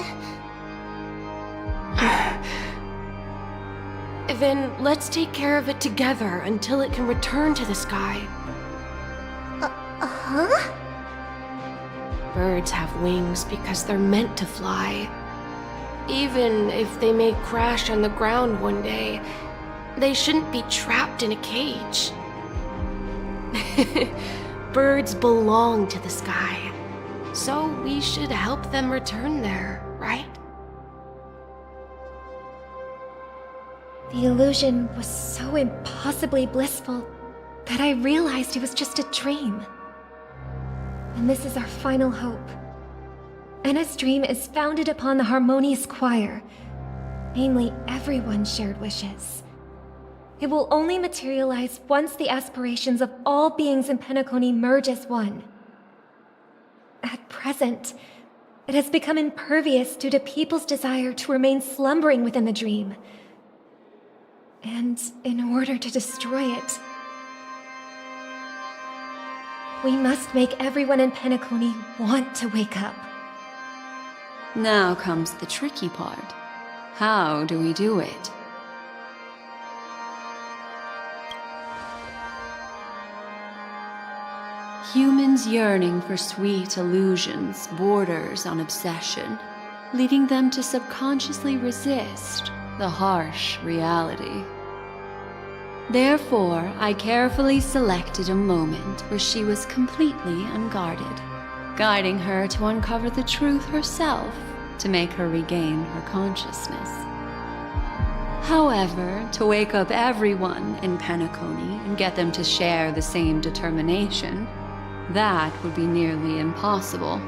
Then let's take care of it together until it can return to the sky. Huh? Birds have wings because they're meant to fly. Even if they may crash on the ground one day, they shouldn't be trapped in a cage. Birds belong to the sky, so we should help them return there, right? The illusion was so impossibly blissful that I realized it was just a dream. And this is our final hope. Enna's dream is founded upon the Harmonious Choir, namely everyone's shared wishes. It will only materialize once the aspirations of all beings in Penacony merge as one. At present, it has become impervious due to people's desire to remain slumbering within the dream. And in order to destroy it, we must make everyone in Penacony want to wake up. Now comes the tricky part. How do we do it? Humans yearning for sweet illusions borders on obsession, leading them to subconsciously resist the harsh reality. Therefore, I carefully selected a moment where she was completely unguarded, guiding her to uncover the truth herself to make her regain her consciousness. However, to wake up everyone in Penacony and get them to share the same determination, that would be nearly impossible.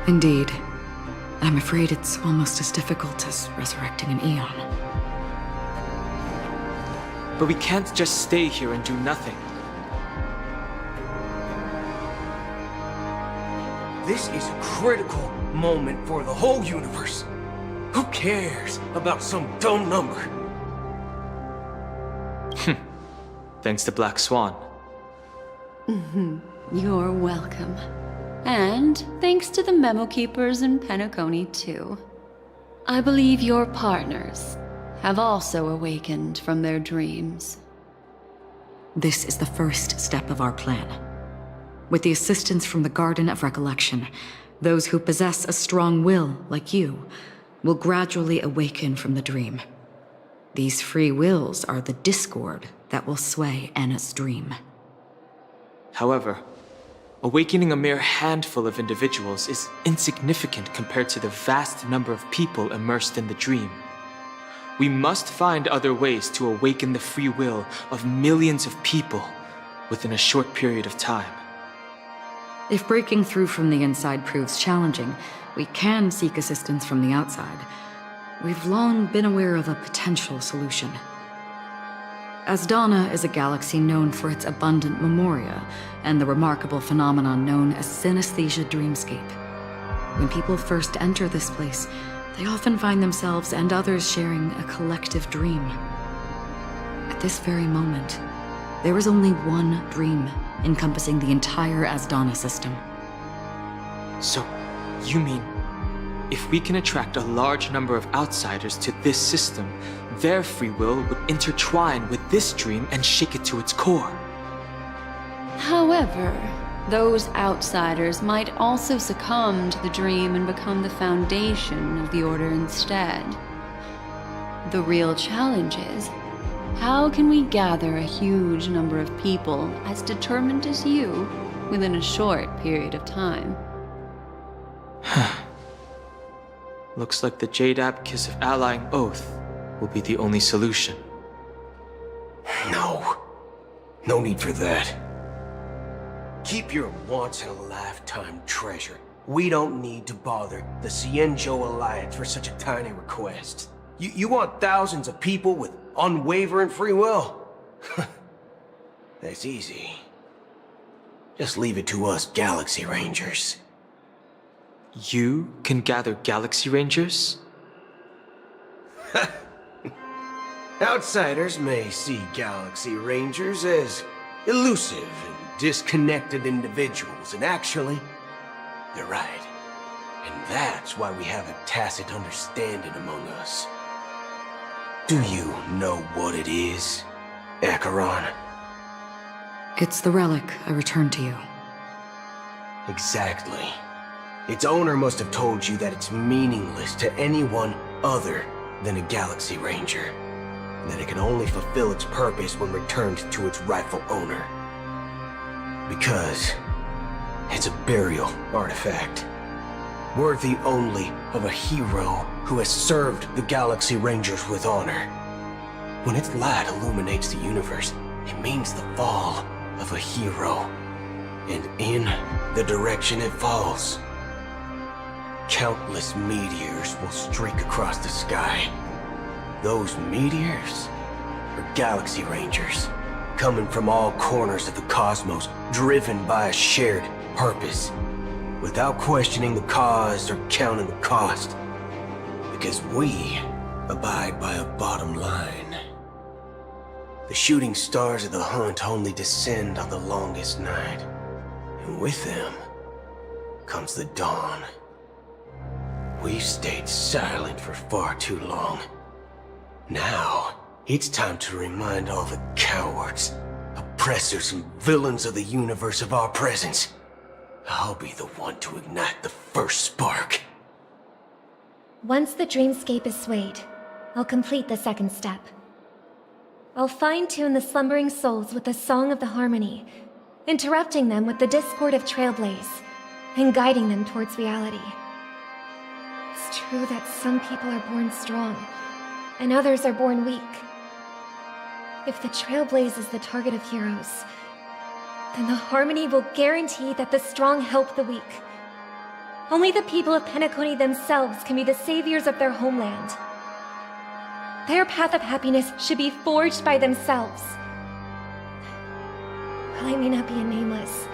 Indeed. I'm afraid it's almost as difficult as resurrecting an Eon. But we can't just stay here and do nothing. This is a critical moment for the whole universe. Who cares about some dumb number? Thanks to Black Swan. You're welcome. And thanks to the Memo Keepers in Penacony, too. I believe your partners have also awakened from their dreams. This is the first step of our plan. With the assistance from the Garden of Recollection, those who possess a strong will, like you, will gradually awaken from the dream. These free wills are the discord that will sway Anna's dream. However, awakening a mere handful of individuals is insignificant compared to the vast number of people immersed in the dream. We must find other ways to awaken the free will of millions of people within a short period of time. If breaking through from the inside proves challenging, we can seek assistance from the outside. We've long been aware of a potential solution. Asdana is a galaxy known for its abundant memoria and the remarkable phenomenon known as synesthesia dreamscape. When people first enter this place, they often find themselves and others sharing a collective dream. At this very moment, there is only one dream encompassing the entire Asdana system. So, you mean, if we can attract a large number of outsiders to this system, their free will would intertwine with this dream and shake it to its core. However, those outsiders might also succumb to the dream and become the foundation of the Order instead. The real challenge is, how can we gather a huge number of people as determined as you within a short period of time? Looks like the Jade Abacus of Allying Oath will be the only solution. No. No need for that. Keep your once-in-a-lifetime treasure. We don't need to bother the Cienjo Alliance for such a tiny request. You want thousands of people with unwavering free will? That's easy. Just leave it to us Galaxy Rangers. You can gather Galaxy Rangers? Outsiders may see Galaxy Rangers as elusive and disconnected individuals, and actually, they're right. And that's why we have a tacit understanding among us. Do you know what it is, Acheron? It's the relic I returned to you. Exactly. Its owner must have told you that it's meaningless to anyone other than a Galaxy Ranger. That it can only fulfill its purpose when returned to its rightful owner. Because it's a burial artifact, worthy only of a hero who has served the Galaxy Rangers with honor. When its light illuminates the universe, it means the fall of a hero. And in the direction it falls, countless meteors will streak across the sky. Those meteors are Galaxy Rangers, coming from all corners of the cosmos, driven by a shared purpose, without questioning the cause or counting the cost. Because we abide by a bottom line. The shooting stars of the hunt only descend on the longest night, and with them comes the dawn. We've stayed silent for far too long. Now, it's time to remind all the cowards, oppressors, and villains of the universe of our presence. I'll be the one to ignite the first spark. Once the dreamscape is swayed, I'll complete the second step. I'll fine-tune the slumbering souls with the Song of the Harmony, interrupting them with the discord of Trailblaze, and guiding them towards reality. It's true that some people are born strong, and others are born weak. If the Trailblaze is the target of heroes, then the Harmony will guarantee that the strong help the weak. Only the people of Penacony themselves can be the saviors of their homeland. Their path of happiness should be forged by themselves. While I may not be a nameless,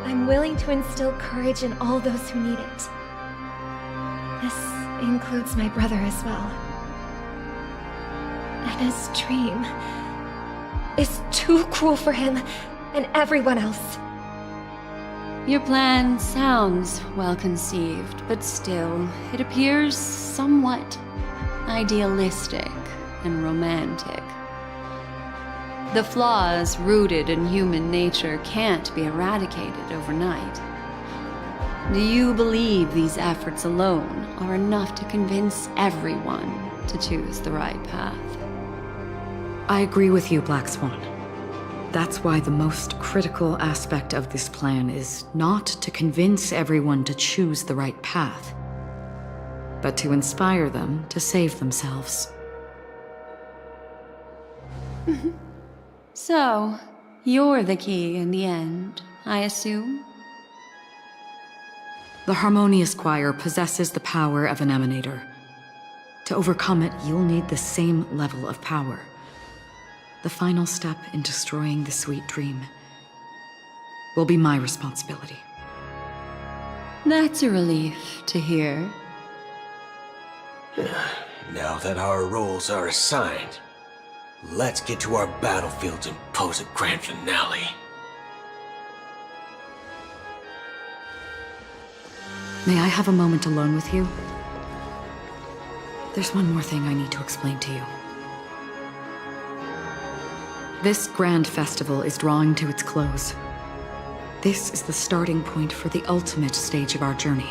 I'm willing to instill courage in all those who need it. This includes my brother as well. Anna's dream is too cruel for him and everyone else. Your plan sounds well conceived, but still, it appears somewhat idealistic and romantic. The flaws rooted in human nature can't be eradicated overnight. Do you believe these efforts alone are enough to convince everyone to choose the right path? I agree with you, Black Swan. That's why the most critical aspect of this plan is not to convince everyone to choose the right path, but to inspire them to save themselves. So, you're the key in the end, I assume? The Harmonious Choir possesses the power of an emanator. To overcome it, you'll need the same level of power. The final step in destroying the sweet dream will be my responsibility. That's a relief to hear. Now that our roles are assigned, let's get to our battlefields and pose a grand finale. May I have a moment alone with you? There's one more thing I need to explain to you. This grand festival is drawing to its close. This is the starting point for the ultimate stage of our journey,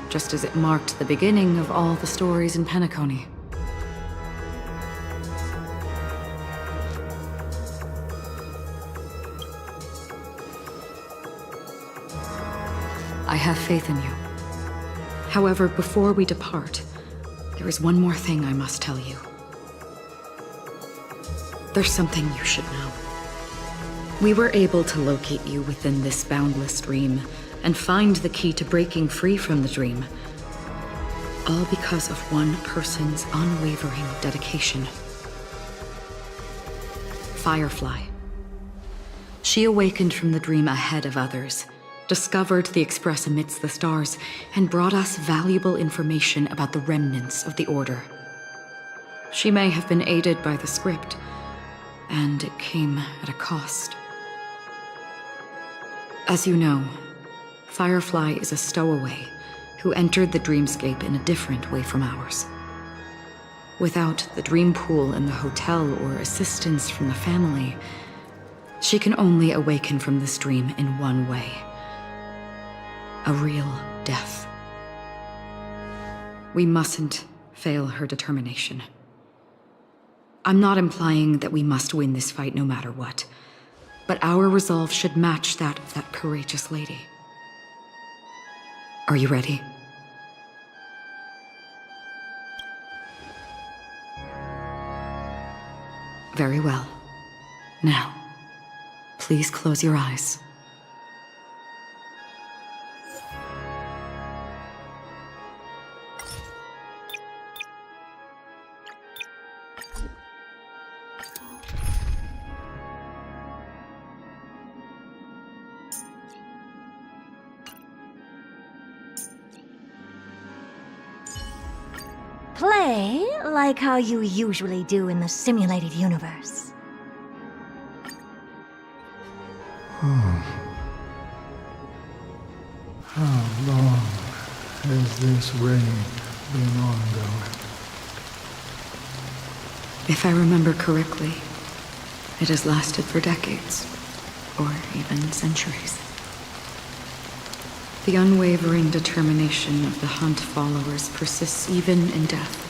just as it marked the beginning of all the stories in Penacony. I have faith in you. However, before we depart, there is one more thing I must tell you. There's something you should know. We were able to locate you within this boundless dream and find the key to breaking free from the dream. All because of one person's unwavering dedication. Firefly. She awakened from the dream ahead of others, discovered the Express amidst the stars, and brought us valuable information about the remnants of the Order. She may have been aided by the script, and it came at a cost. As you know, Firefly is a stowaway who entered the dreamscape in a different way from ours. Without the dream pool in the hotel or assistance from the family, she can only awaken from this dream in one way. A real death. We mustn't fail her determination. I'm not implying that we must win this fight no matter what, but our resolve should match that of that courageous lady. Are you ready? Very well. Now, please close your eyes. Play like how you usually do in the simulated universe. How long has this reign been ongoing? If I remember correctly, it has lasted for decades, or even centuries. The unwavering determination of the Hunt followers persists even in death.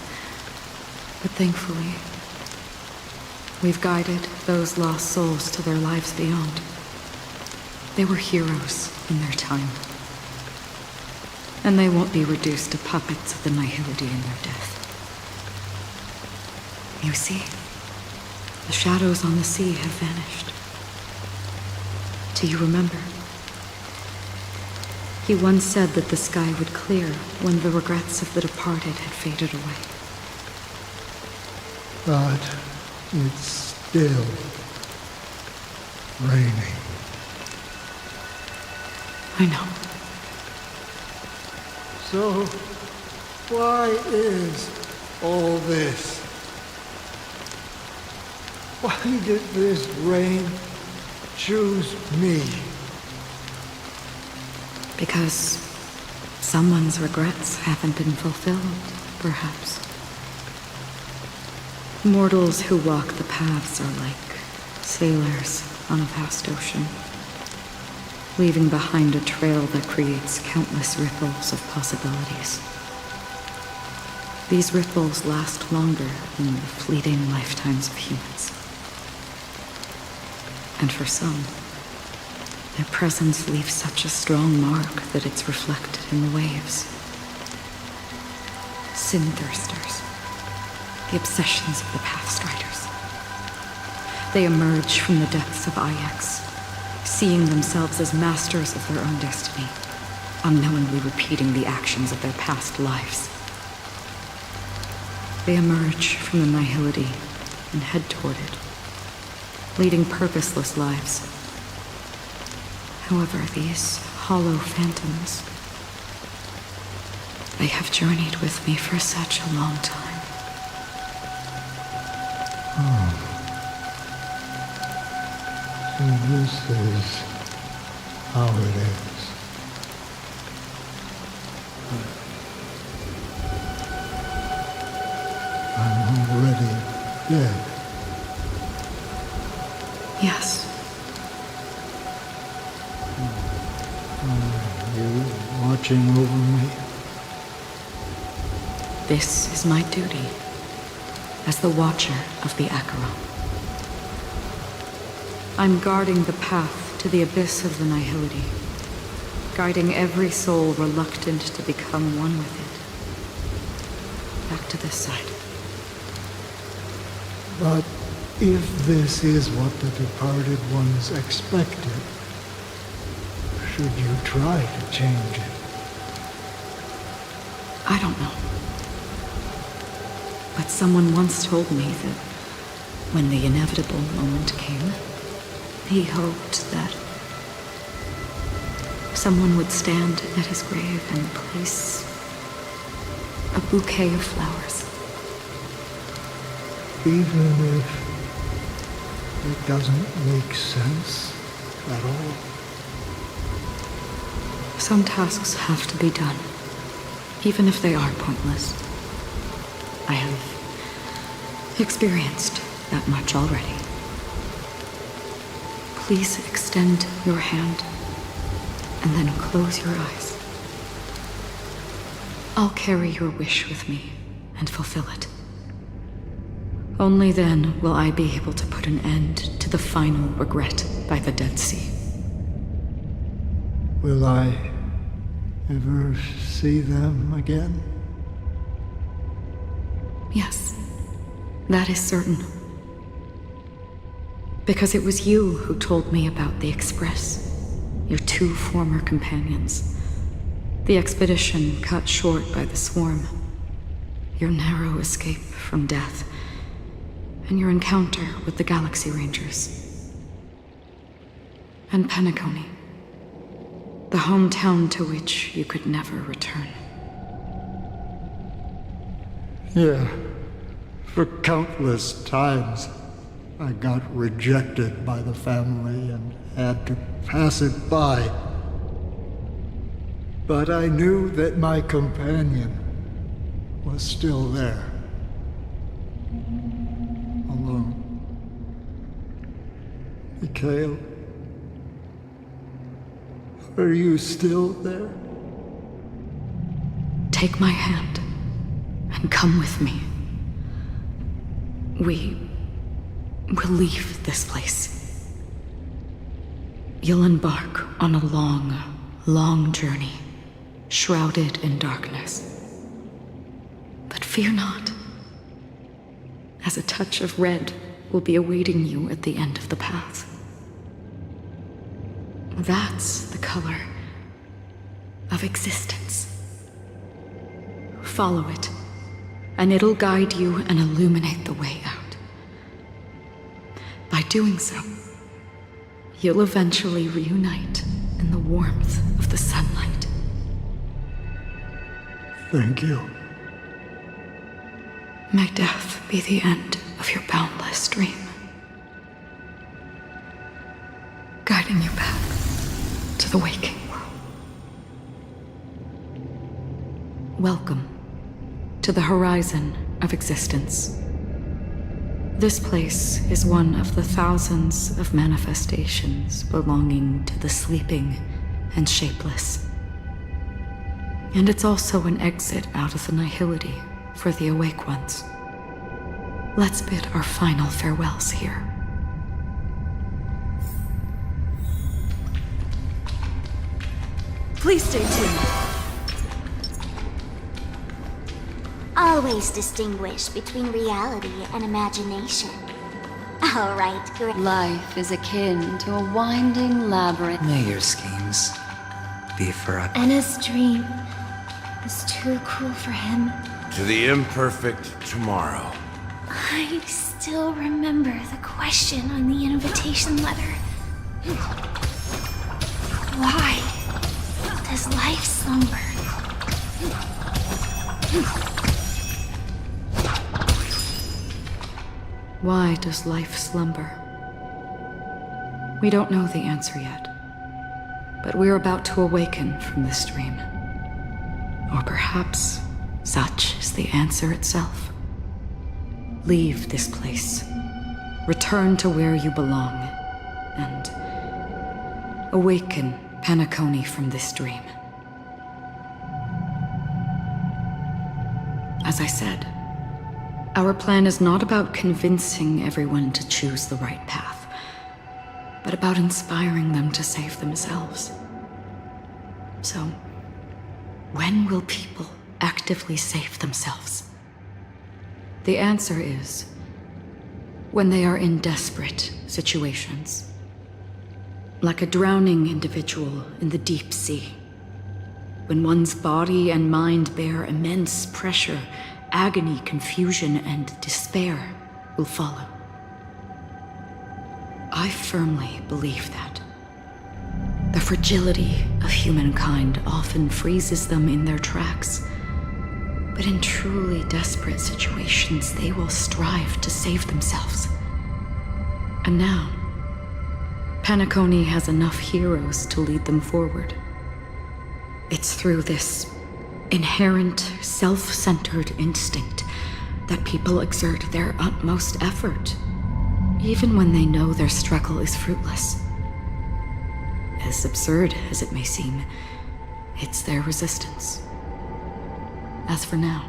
But thankfully, we've guided those lost souls to their lives beyond. They were heroes in their time. And they won't be reduced to puppets of the Nihility in their death. You see, the shadows on the sea have vanished. Do you remember? He once said that the sky would clear when the regrets of the departed had faded away. But it's still raining. I know. So, why is all this? Why did this rain choose me? Because someone's regrets haven't been fulfilled, perhaps. Mortals who walk the paths are like sailors on a vast ocean, leaving behind a trail that creates countless ripples of possibilities. These ripples last longer than the fleeting lifetimes of humans. And for some, their presence leaves such a strong mark that it's reflected in the waves. Sin-thirsters, the obsessions of the Pathstriders. They emerge from the depths of Ix, seeing themselves as masters of their own destiny, unknowingly repeating the actions of their past lives. They emerge from the Nihility and head toward it, leading purposeless lives. However, these hollow phantoms, they have journeyed with me for such a long time. So this is how it is. I'm already dead. Yes. Are you watching over me? This is my duty as the Watcher of the Acheron. I'm guarding the path to the abyss of the Nihility, guiding every soul reluctant to become one with it. Back to this side. But if this is what the departed ones expected, should you try to change it? I don't know. But someone once told me that when the inevitable moment came, he hoped that someone would stand at his grave and place a bouquet of flowers. Even if it doesn't make sense at all? Some tasks have to be done, even if they are pointless. I have experienced that much already. Please extend your hand and then close your eyes. I'll carry your wish with me and fulfill it. Only then will I be able to put an end to the final regret by the Dead Sea. Will I ever see them again? Yes, that is certain. Because it was you who told me about the Express, your two former companions. The expedition cut short by the swarm. Your narrow escape from death. And your encounter with the Galaxy Rangers. And Penacony. The hometown to which you could never return. Yeah. For countless times, I got rejected by the family and had to pass it by. But I knew that my companion was still there. Alone. Mikhail, are you still there? Take my hand and come with me. We will leave this place. You'll embark on a long, long journey, shrouded in darkness. But fear not, as a touch of red will be awaiting you at the end of the path. That's the color of existence. Follow it, and it'll guide you and illuminate the way out. By doing so, you'll eventually reunite in the warmth of the sunlight. Thank you. May death be the end of your boundless dream, guiding you back to the waking world. Welcome to the horizon of existence. This place is one of the thousands of manifestations belonging to the sleeping and shapeless. And it's also an exit out of the nihility for the awake ones. Let's bid our final farewells here. Please stay tuned. Always distinguish between reality and imagination. All right, great. Life is akin to a winding labyrinth. May your schemes be forever. Anna's dream was too cruel for him. To the imperfect tomorrow. I still remember the question on the invitation letter. Why does life slumber? Why does life slumber? We don't know the answer yet, but we're about to awaken from this dream. Or perhaps such is the answer itself. Leave this place, return to where you belong, and awaken Penacony from this dream. As I said, our plan is not about convincing everyone to choose the right path, but about inspiring them to save themselves. So, when will people actively save themselves? The answer is when they are in desperate situations. Like a drowning individual in the deep sea. When one's body and mind bear immense pressure, agony, confusion, and despair will follow. I firmly believe that. The fragility of humankind often freezes them in their tracks. But in truly desperate situations, they will strive to save themselves. And now, Penacony has enough heroes to lead them forward. It's through this inherent, self-centered instinct that people exert their utmost effort, even when they know their struggle is fruitless. As absurd as it may seem, it's their resistance. As for now,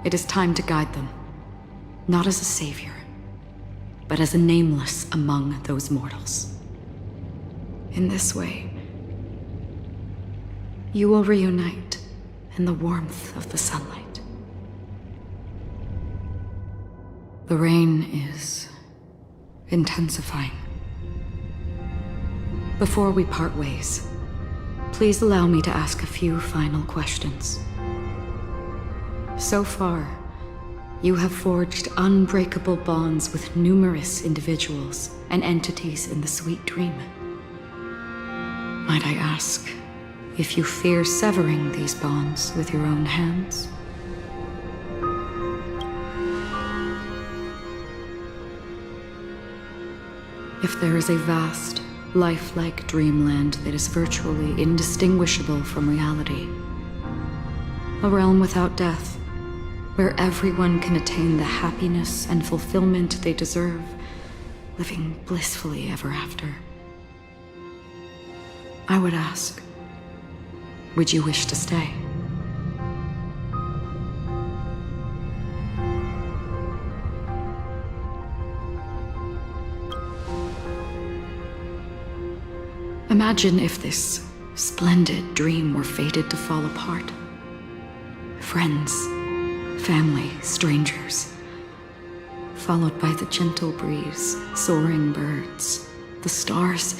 it is time to guide them, not as a savior, but as a nameless among those mortals. In this way, you will reunite in the warmth of the sunlight. The rain is intensifying. Before we part ways, please allow me to ask a few final questions. So far, you have forged unbreakable bonds with numerous individuals and entities in the sweet dream. Might I ask if you fear severing these bonds with your own hands? If there is a vast, lifelike dreamland that is virtually indistinguishable from reality, a realm without death, where everyone can attain the happiness and fulfillment they deserve, living blissfully ever after, I would ask, would you wish to stay? Imagine if this splendid dream were fated to fall apart. Friends, family, strangers, followed by the gentle breeze, soaring birds, the stars,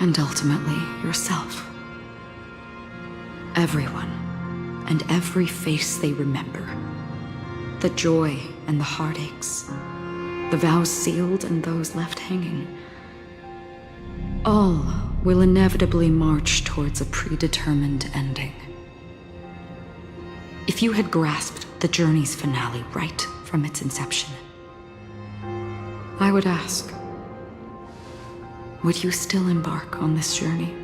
and ultimately yourself. Everyone and every face they remember, the joy and the heartaches, the vows sealed and those left hanging, all will inevitably march towards a predetermined ending. If you had grasped the journey's finale right from its inception, I would ask, would you still embark on this journey?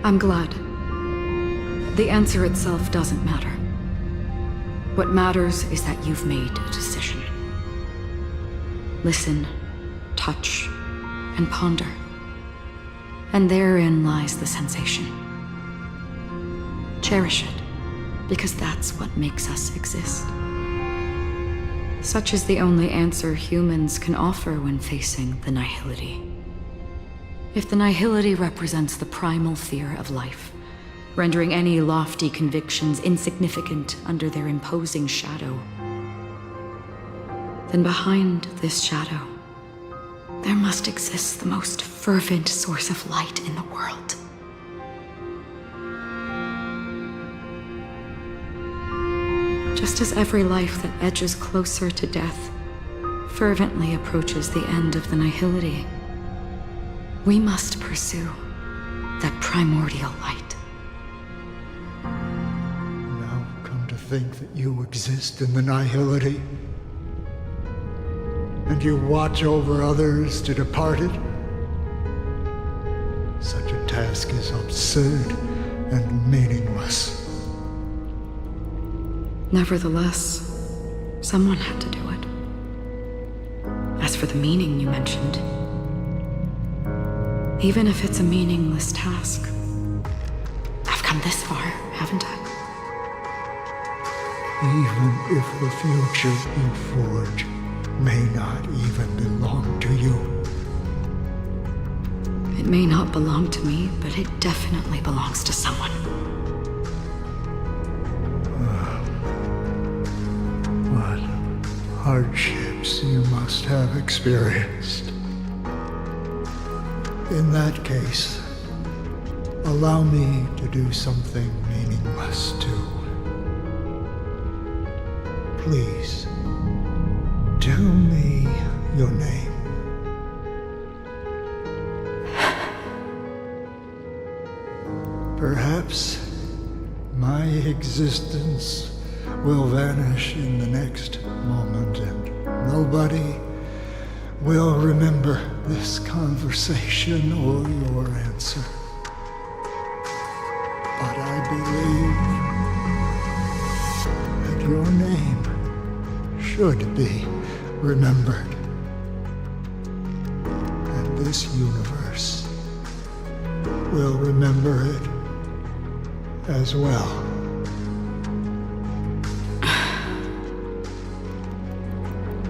I'm glad. The answer itself doesn't matter. What matters is that you've made a decision. Listen, touch, and ponder. And therein lies the sensation. Cherish it, because that's what makes us exist. Such is the only answer humans can offer when facing the nihility. If the nihility represents the primal fear of life, rendering any lofty convictions insignificant under their imposing shadow, then behind this shadow, there must exist the most fervent source of light in the world. Just as every life that edges closer to death fervently approaches the end of the nihility, we must pursue that primordial light. Now come to think that you exist in the nihility, and you watch over others to depart it, such a task is absurd and meaningless. Nevertheless, someone had to do it. As for the meaning you mentioned, even if it's a meaningless task, I've come this far, haven't I? Even if the future you forge may not even belong to you. It may not belong to me, but it definitely belongs to someone. What hardships you must have experienced. In that case, allow me to do something meaningless too. Please, tell me your name. Perhaps my existence will vanish in the next moment, and nobody will remember this conversation or your answer. But I believe that your name should be remembered. And this universe will remember it as well.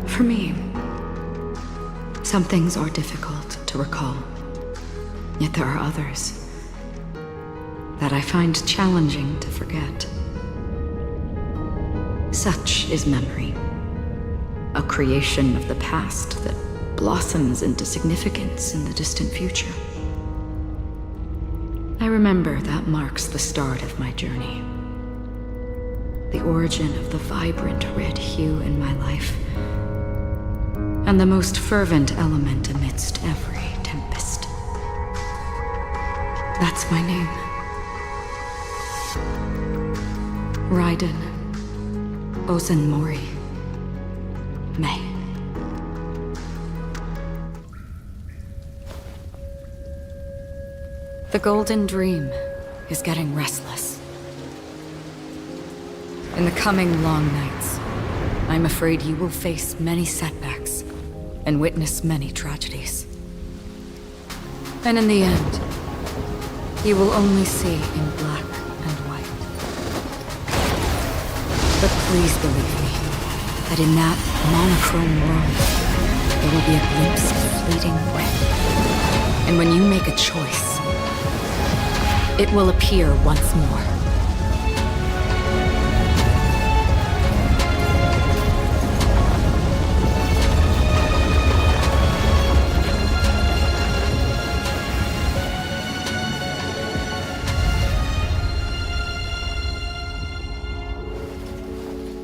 For me, some things are difficult to recall, yet there are others that I find challenging to forget. Such is memory, a creation of the past that blossoms into significance in the distant future. I remember that marks the start of my journey, the origin of the vibrant red hue in my life, and the most fervent element amidst every tempest. That's my name. Raiden. Ozen Mori. May. The Golden Dream is getting restless. In the coming long nights, I'm afraid you will face many setbacks and witness many tragedies. And in the end, you will only see in black and white. But please believe me, that in that monochrome world, there will be a glimpse of fleeting red. And when you make a choice, it will appear once more.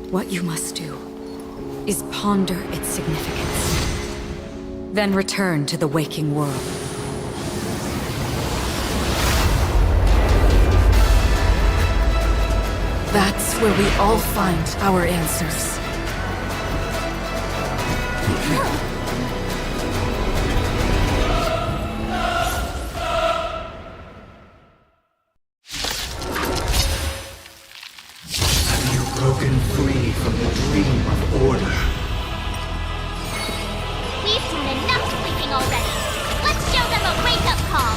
What you must do is ponder its significance, then return to the waking world. That's where we all find our answers. Have you broken free from the dream of order? We've seen enough sleeping already. Let's show them a wake-up call.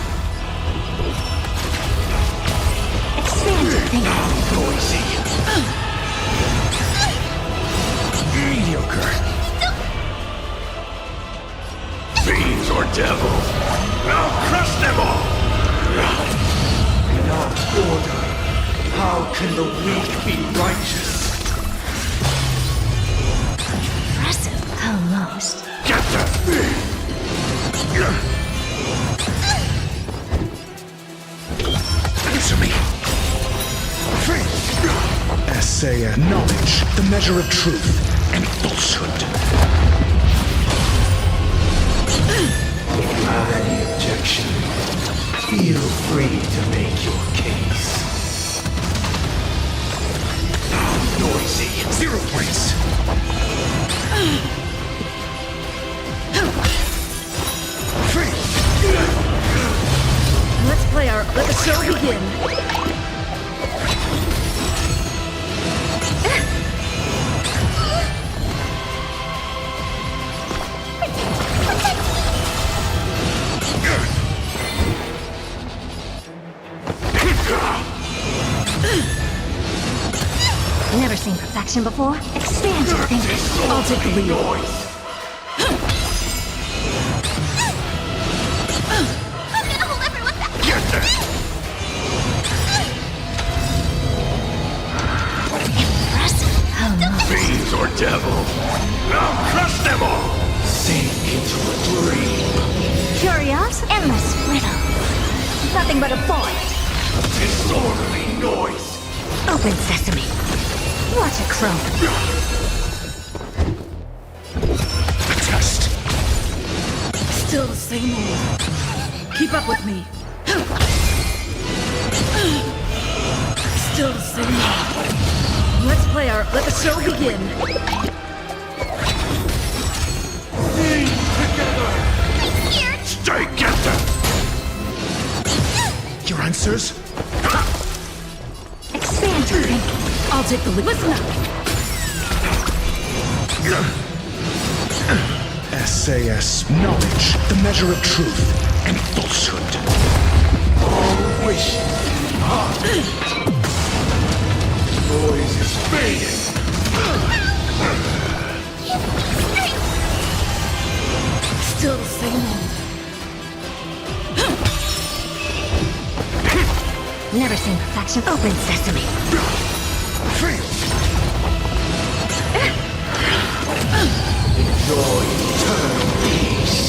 Expand your thinking. Noisy. Mediocre. Fiends or devils. I'll crush them all! Without order, how can the weak be righteous? Impressive, almost. Get them! Answer me! Essay knowledge, the measure of truth and falsehood. If you have any objection, feel free to make your case. Noisy. 0 points. Let the show begin. Never seen perfection before. Expand your thinking. I'll take the lead. Fiends or devils, I'll crush them all! Sink into a dream. Curious, endless riddle. Nothing but a void. Disorderly noise. Open sesame. What a crone. A test. Still the same old. Keep up with me. Still the same old. Let's play let the show begin. Be together. Stay together. Your answers? Expand your thinking. I'll take the lead. Listen up. SAS knowledge, the measure of truth and falsehood. All wishes are. Noise is fading. Still the same old. Never seen perfection. Open sesame. Enjoy eternal peace.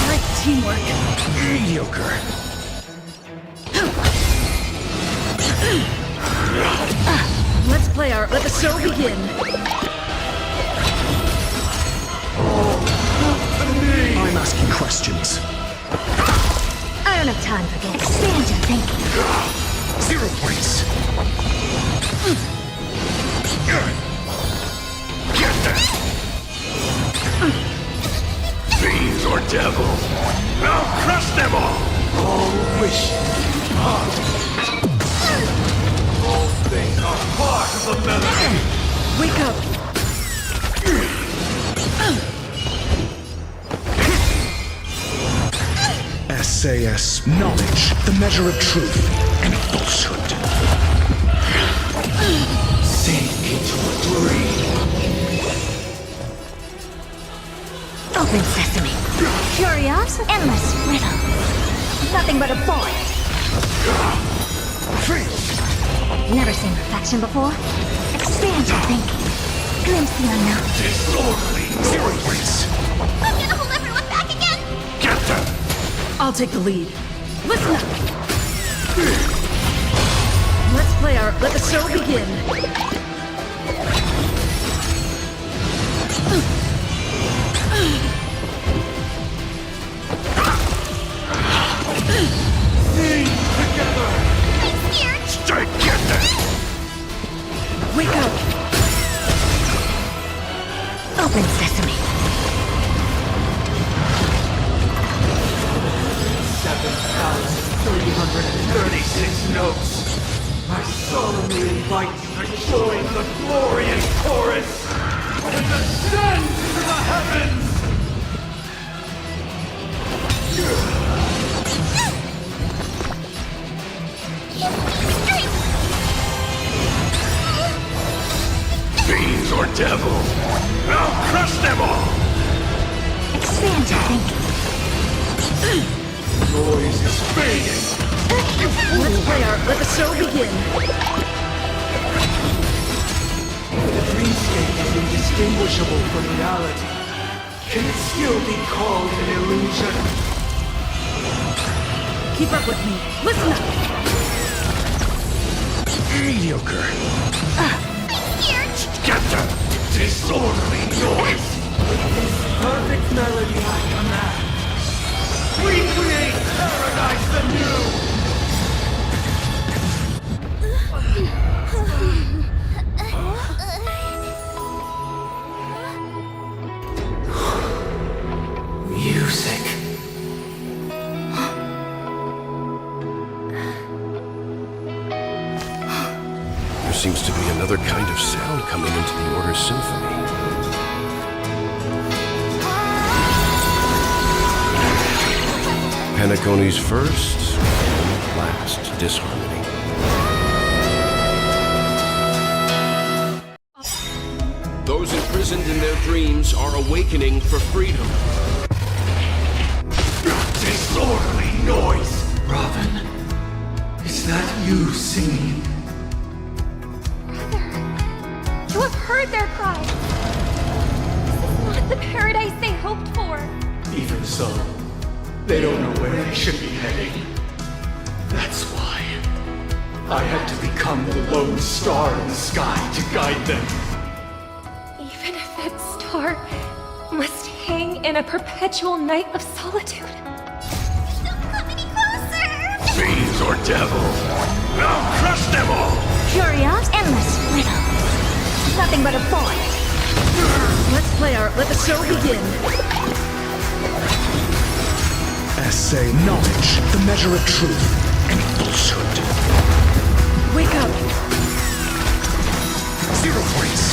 Great teamwork. Mediocre. Let's play let the show begin. I'm asking questions. I don't have time for this. Expand your thinking. 0 points. or devil, I'll crush them all! All wishes are. All things are part of the melody. Wake up! SAS, knowledge, the measure of truth and falsehood. Sink into a dream. Open sesame. Curious, endless riddle. Nothing but a boy. Never seen perfection before? Expand your thinking. Glimpse the unknown. Disorderly noise. I'm gonna hold everyone back again! Get them! I'll take the lead. Listen up! Let's play our... Let the show begin. Sing together! I'm scared! Stay together! Wake up! Open sesame. 7,336 notes. I solemnly invite you to join the glorious chorus and ascend to the heavens! Fiends or devil, I'll crush them all! Expand your thinking. Noise is fading! Let's play our... Let the show begin. The dreamscape is indistinguishable from reality. Can it still be called an illusion? Keep up with me. Listen up! Mediocre. Get them! Disorderly noise! This perfect melody I command. We create paradise anew! Music. There seems to be another kind of sound coming into the Order's symphony. Penacony's first and last disharmony. Those imprisoned in their dreams are awakening for freedom. Disorderly noise! Robin, is that you singing? You have heard their cries. This is not the paradise they hoped for. Even so, they don't know where they should be heading. That's why I had to become the lone star in the sky to guide them. Even if that star must hang in a perpetual night of solitude. Don't come any closer! Fiends or devil, I'll crush them all! Curious, endless riddle. Nothing but a boy. Let's play our... Let the show begin. Essay, knowledge, the measure of truth and falsehood. Wake up! 0 points.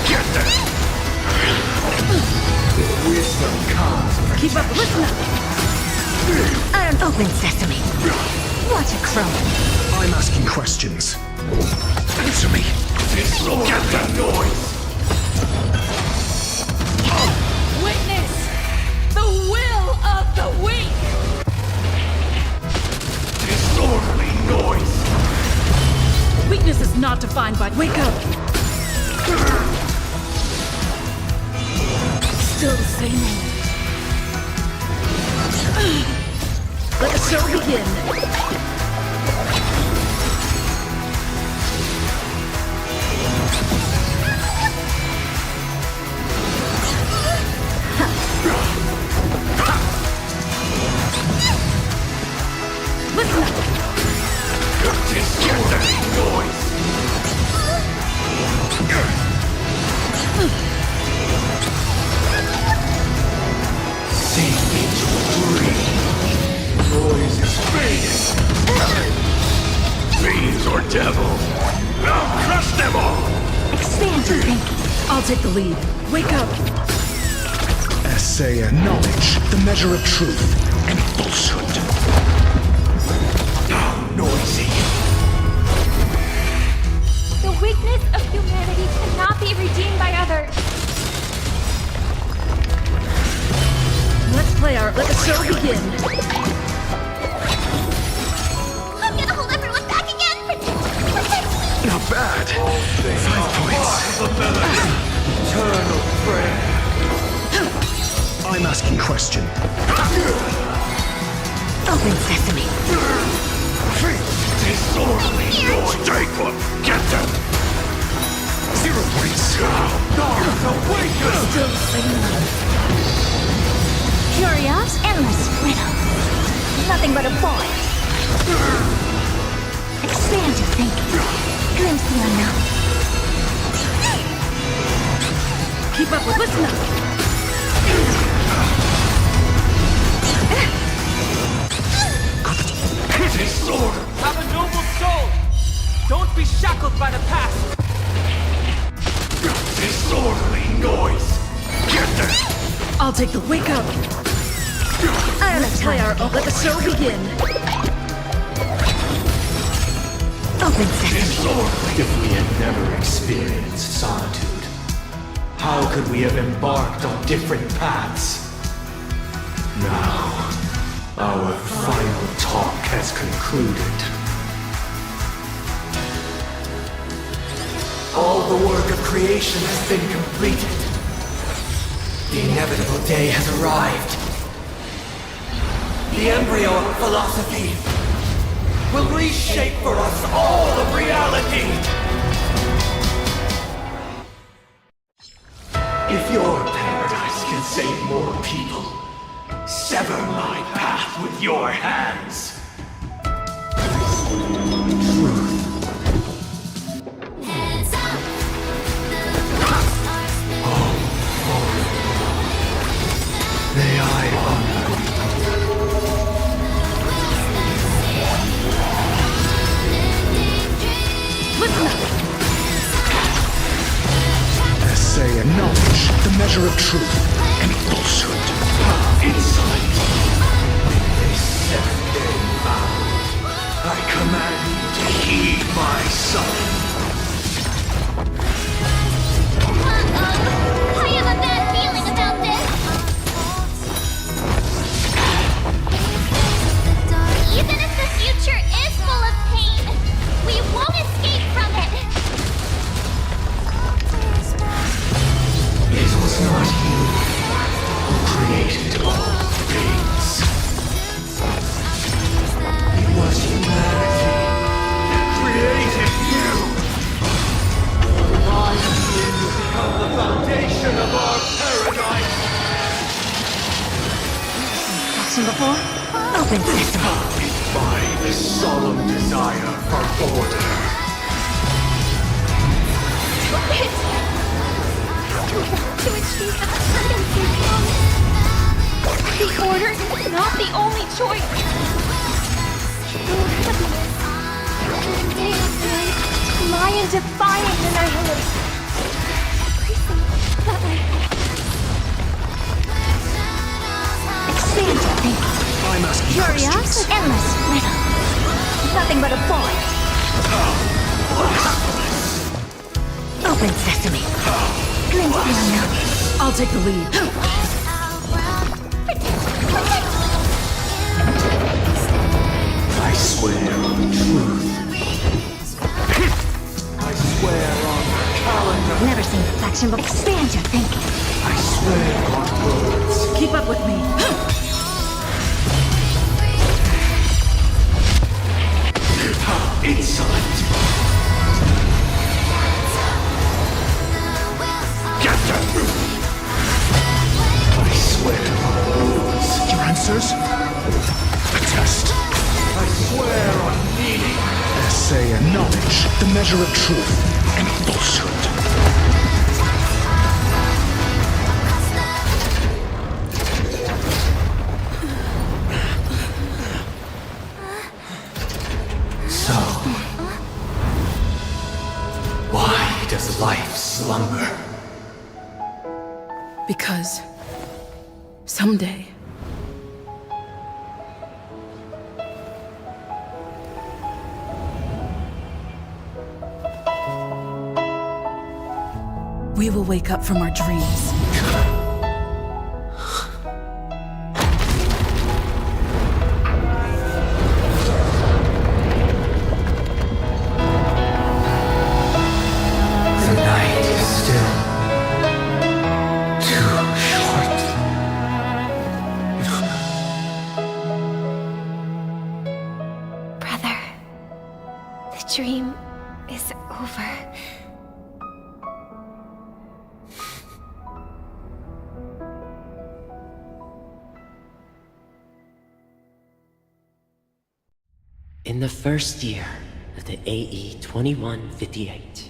Get them! Wisdom comes from... Keep up, listen up! An open sesame. What a crone. I'm asking questions. Answer me. Get the noise! Witness the will of the weak! Disorderly noise! Weakness is not defined by... Wake up! Still the same old. Let the show begin. Disorderly noise! I'll take the lead. Wake up! Essay knowledge, the measure of truth and falsehood. How noisy! The weakness of humanity cannot be redeemed by others. Let's play let the show begin. I'm gonna hold everyone back again! Protect me! Not bad. 5 points. Eternal prayer. I'm asking question. Open sesame. Disorderly noise! Take one! Get them! 0 points. Guards, awaken! Curious, endless riddle. Nothing but a boy. Expand your thinking. Glimpse the unknown. Keep up with listen up. Disorder! Have a noble soul! Don't be shackled by the past! Disorderly noise! Get them! I'll take the wake up. Let's play let the show begin. Open sesame. Disorderly! If we had never experienced solitude, how could we have embarked on different paths? Now, our final talk has concluded. All the work of creation has been completed. The inevitable day has arrived. The embryo of philosophy will reshape for us all of reality. If your paradise can save more people, sever my path with your hands. Truth. May I honor you. Listen up. Essay knowledge, the measure of truth and falsehood. Insolent! In this 7-day vow, I command you to heed my summons. I have a bad feeling about this. Even if the future is full of pain, we won't escape from it. It was not you who created all things. It was humanity that created you. My sin will become the foundation of our paradise. Action before? Open sesame. By the solemn desire for order. To achieve ascendancy, the order is not the only choice. True happiness day and night lie in defying annihilation. That way. Expand your thinking. I'm asking Curious, questions. endless riddle. Nothing but a boy. Open sesame. Glimpse the unknown. I'll take the lead. I swear on truth. I swear on the calendar. Never seen reflection before. Expand your thinking. I swear on words. Keep up with me. How insolent! Get them! I swear on rules. Your answers? A test. I swear on meaning. Essay knowledge, the measure of truth and falsehood. So, why does life slumber? Because someday, we will wake up from our dreams. The night is still too short. Brother, the dream is over. In the first year of the AE 2158,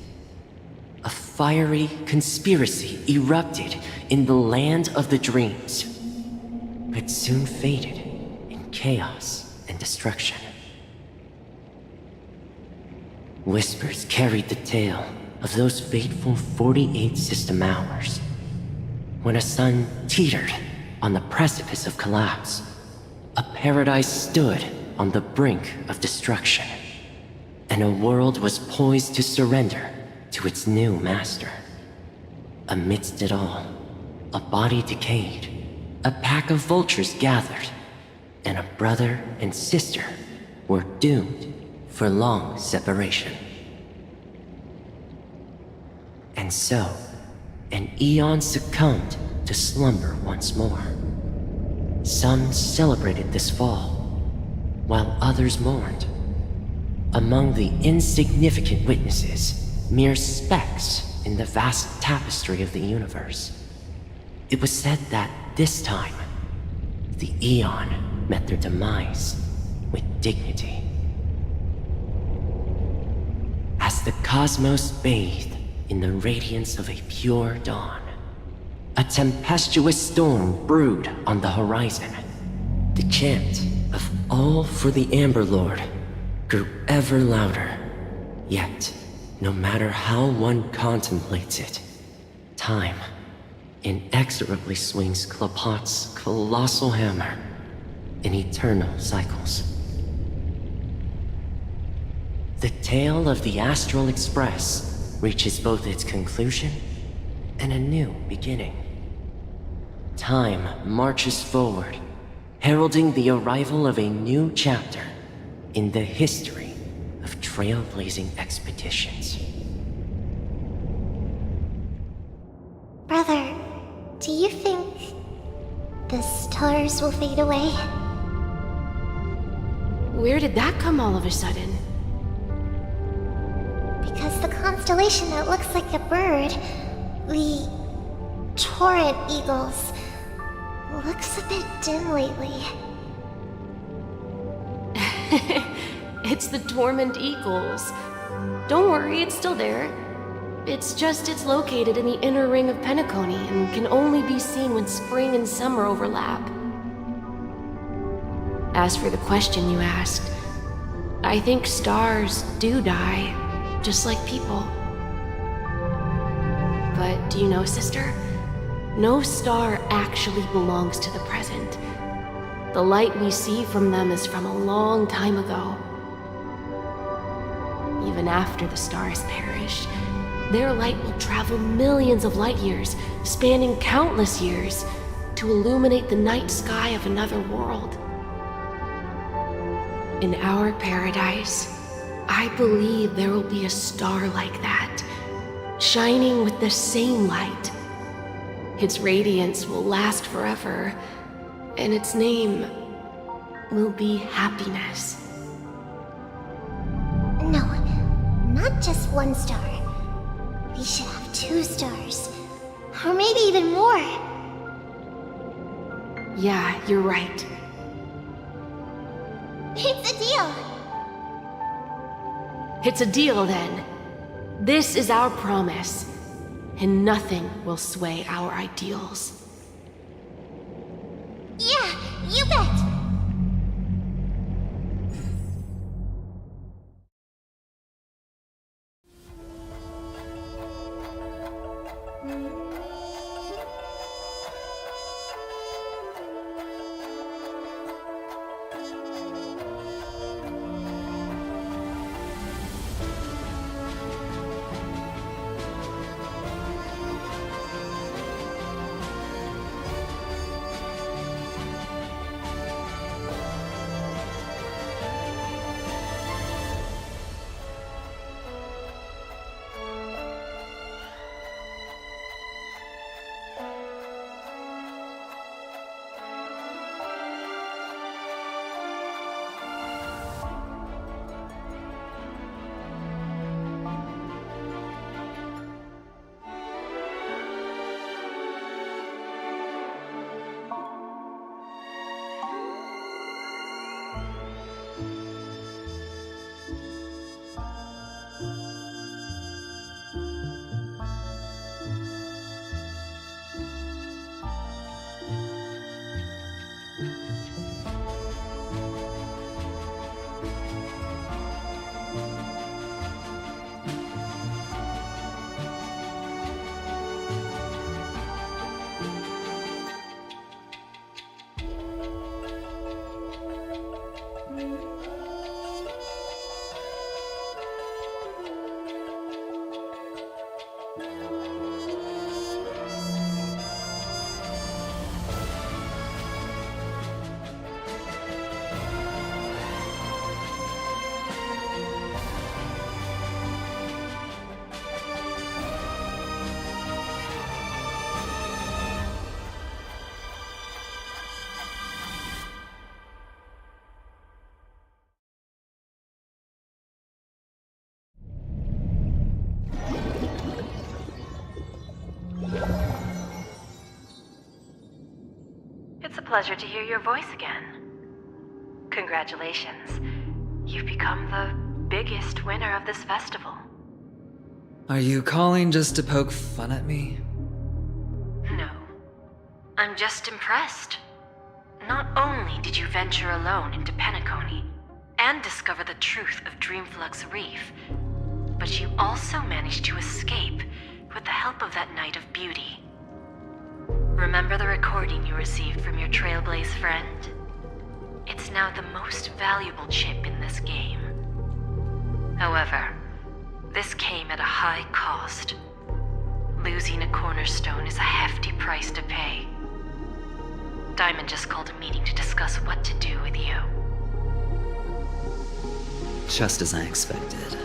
a fiery conspiracy erupted in the land of the dreams, but soon faded in chaos and destruction. Whispers carried the tale of those fateful 48 system hours, when a sun teetered on the precipice of collapse. A paradise stood on the brink of destruction, and a world was poised to surrender to its new master. Amidst it all, a body decayed, a pack of vultures gathered, and a brother and sister were doomed for long separation. And so, an eon succumbed to slumber once more. Some celebrated this fall, while others mourned. Among the insignificant witnesses, mere specks in the vast tapestry of the universe, it was said that this time, the Eon met their demise with dignity. As the cosmos bathed in the radiance of a pure dawn, a tempestuous storm brewed on the horizon. The chant of "All for the Amber Lord" grew ever louder. Yet, no matter how one contemplates it, time inexorably swings Klapot's colossal hammer in eternal cycles. The tale of the Astral Express reaches both its conclusion and a new beginning. Time marches forward, heralding the arrival of a new chapter in the history of trailblazing expeditions. Brother, do you think the stars will fade away? Where did that come all of a sudden? Because the constellation that looks like a bird, the Torrent Eagles, looks a bit dim lately. It's the Dormant Eagles. Don't worry, it's still there. It's just it's located in the inner ring of Penacony and can only be seen when spring and summer overlap. As for the question you asked, I think stars do die, just like people. But do you know, sister? No star actually belongs to the present. The light we see from them is from a long time ago. Even after the stars perish, their light will travel millions of light years, spanning countless years, to illuminate the night sky of another world. In our paradise, I believe there will be a star like that, shining with the same light. Its radiance will last forever, and its name will be happiness. No, not just one star. We should have 2 stars. Or maybe even more. Yeah, you're right. It's a deal. It's a deal, then. This is our promise, and nothing will sway our ideals. Yeah, you bet. It's a pleasure to hear your voice again. Congratulations. You've become the biggest winner of this festival. Are you calling just to poke fun at me? No. I'm just impressed. Not only did you venture alone into Penacony and discover the truth of Dreamflux Reef, but you also managed to escape with the help of that Knight of Beauty. Remember the recording you received from your Trailblaze friend? It's now the most valuable chip in this game. However, this came at a high cost. Losing a cornerstone is a hefty price to pay. Diamond just called a meeting to discuss what to do with you. Just as I expected.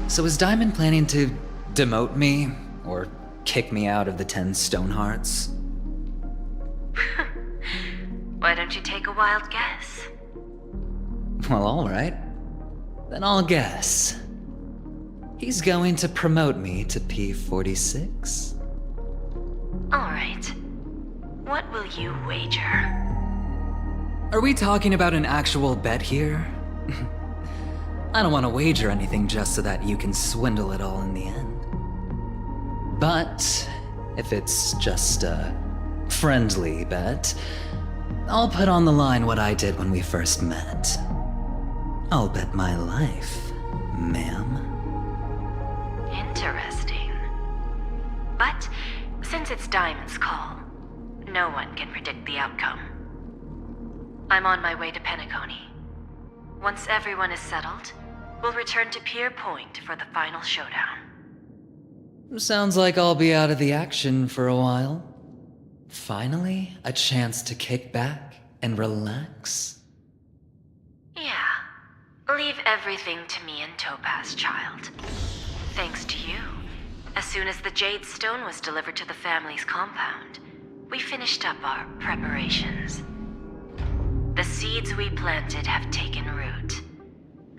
So is Diamond planning to demote me, or kick me out of the 10 Stonehearts? Why don't you take a wild guess? Well, alright. Then I'll guess. He's going to promote me to P46? Alright. What will you wager? Are we talking about an actual bet here? I don't want to wager anything just so that you can swindle it all in the end. But if it's just a friendly bet, I'll put on the line what I did when we first met. I'll bet my life, ma'am. Interesting. But since it's Diamond's call, no one can predict the outcome. I'm on my way to Penacony. Once everyone is settled, we'll return to Pier Point for the final showdown. Sounds like I'll be out of the action for a while. Finally, a chance to kick back and relax. Yeah. Leave everything to me and Topaz, child. Thanks to you, as soon as the Jade Stone was delivered to the family's compound, we finished up our preparations. The seeds we planted have taken root.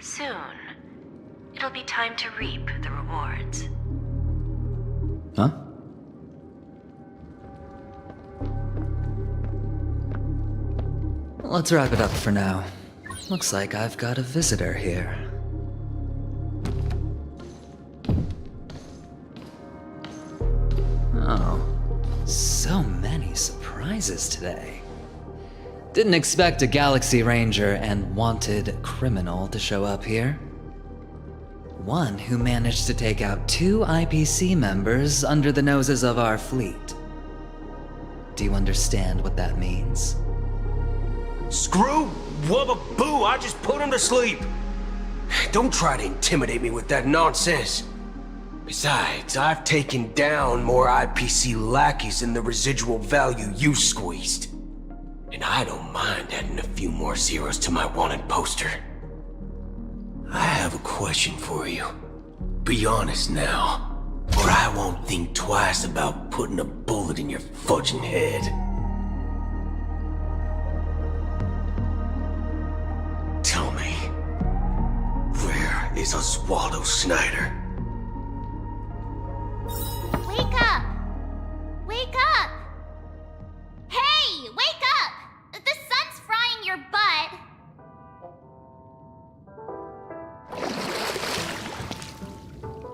Soon, it'll be time to reap the rewards. Huh? Let's wrap it up for now. Looks like I've got a visitor here. Oh, so many surprises today. Didn't expect a Galaxy Ranger and wanted criminal to show up here. One who managed to take out 2 IPC members under the noses of our fleet. Do you understand what that means? Screw wubba boo, I just put him to sleep. Don't try to intimidate me with that nonsense. Besides, I've taken down more IPC lackeys than the residual value you squeezed. And I don't mind adding a few more zeros to my wanted poster. I have a question for you. Be honest now, or I won't think twice about putting a bullet in your fudging head. Tell me, where is Oswaldo Snyder? Wake up! Wake up! Hey, wake up! The sun's frying your butt.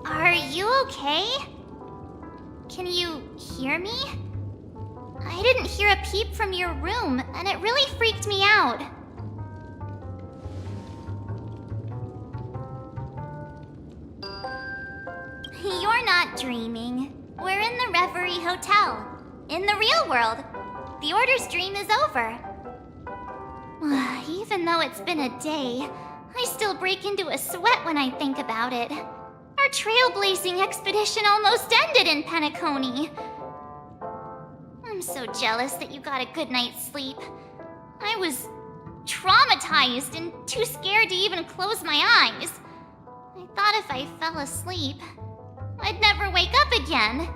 Are you okay? Can you hear me? I didn't hear a peep from your room, and it really freaked me out. You're not dreaming. We're in the Reverie Hotel. In the real world. The Order's dream is over. Even though it's been a day, I still break into a sweat when I think about it. Our trailblazing expedition almost ended in Penacony. I'm so jealous that you got a good night's sleep. I was traumatized and too scared to even close my eyes. I thought if I fell asleep, I'd never wake up again.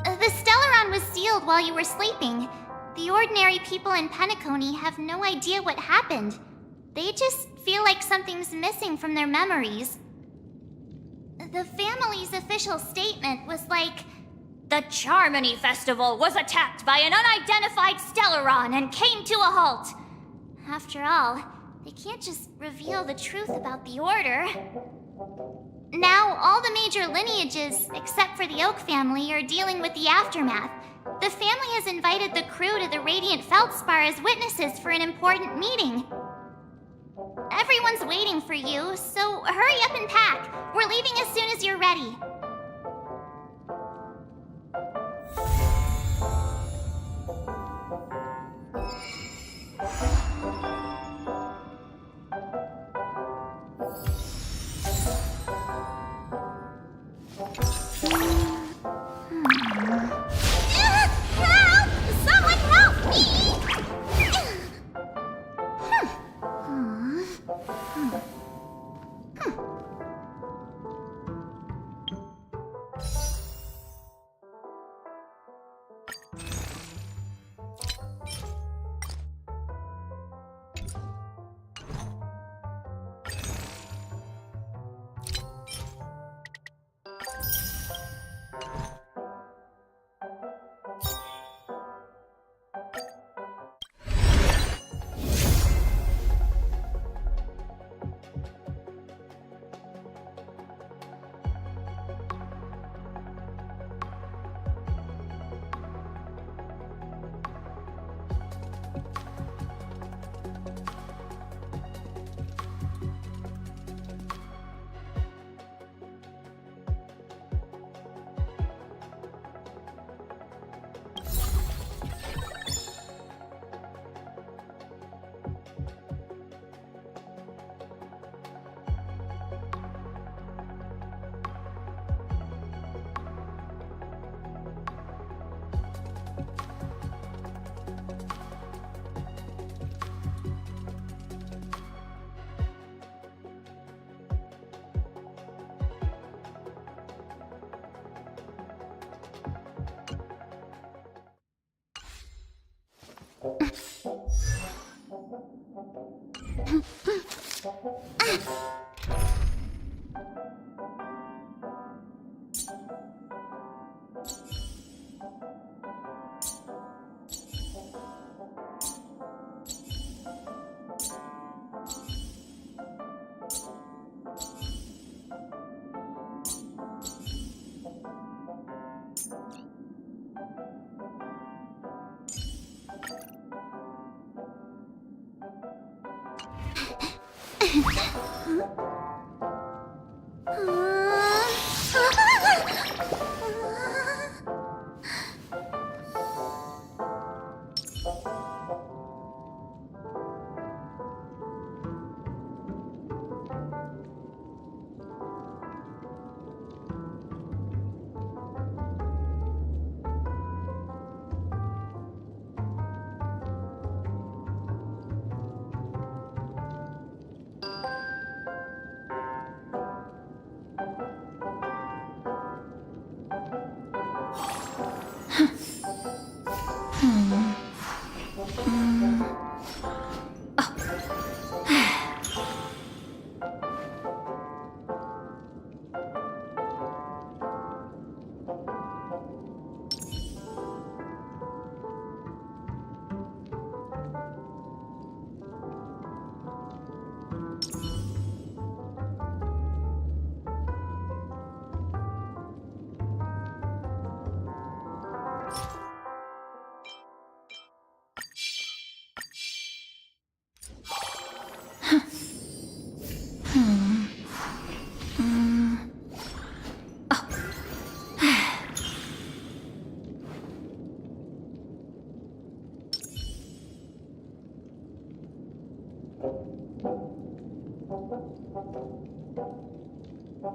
The Stellaron was sealed while you were sleeping. The ordinary people in Penacony have no idea what happened. They just feel like something's missing from their memories. The family's official statement was like, "The Charmony Festival was attacked by an unidentified Stellaron and came to a halt." After all, they can't just reveal the truth about the Order. Now, all the major lineages, except for the Oak family, are dealing with the aftermath. The family has invited the crew to the Radiant Feldspar as witnesses for an important meeting. Everyone's waiting for you, so hurry up and pack. We're leaving as soon as you're ready. Help! Someone help me!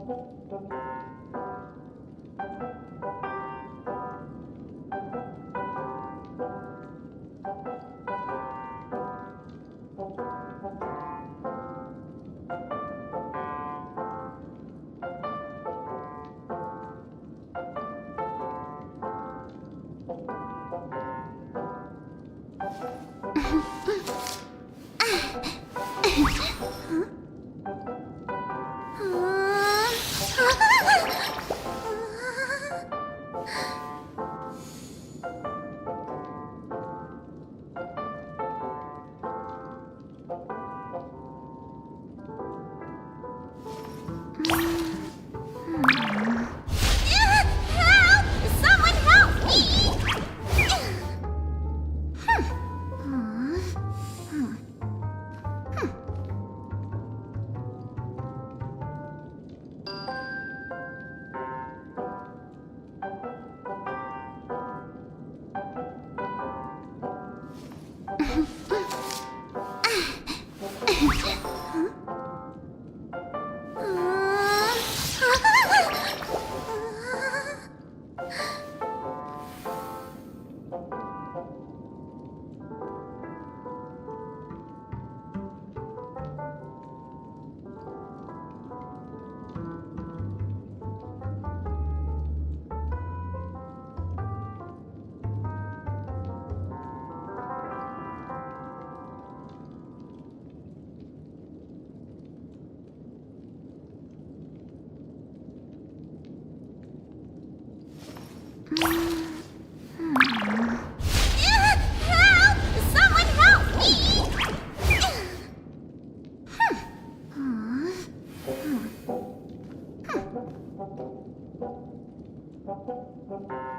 Help! Someone help me! Help! Someone help me!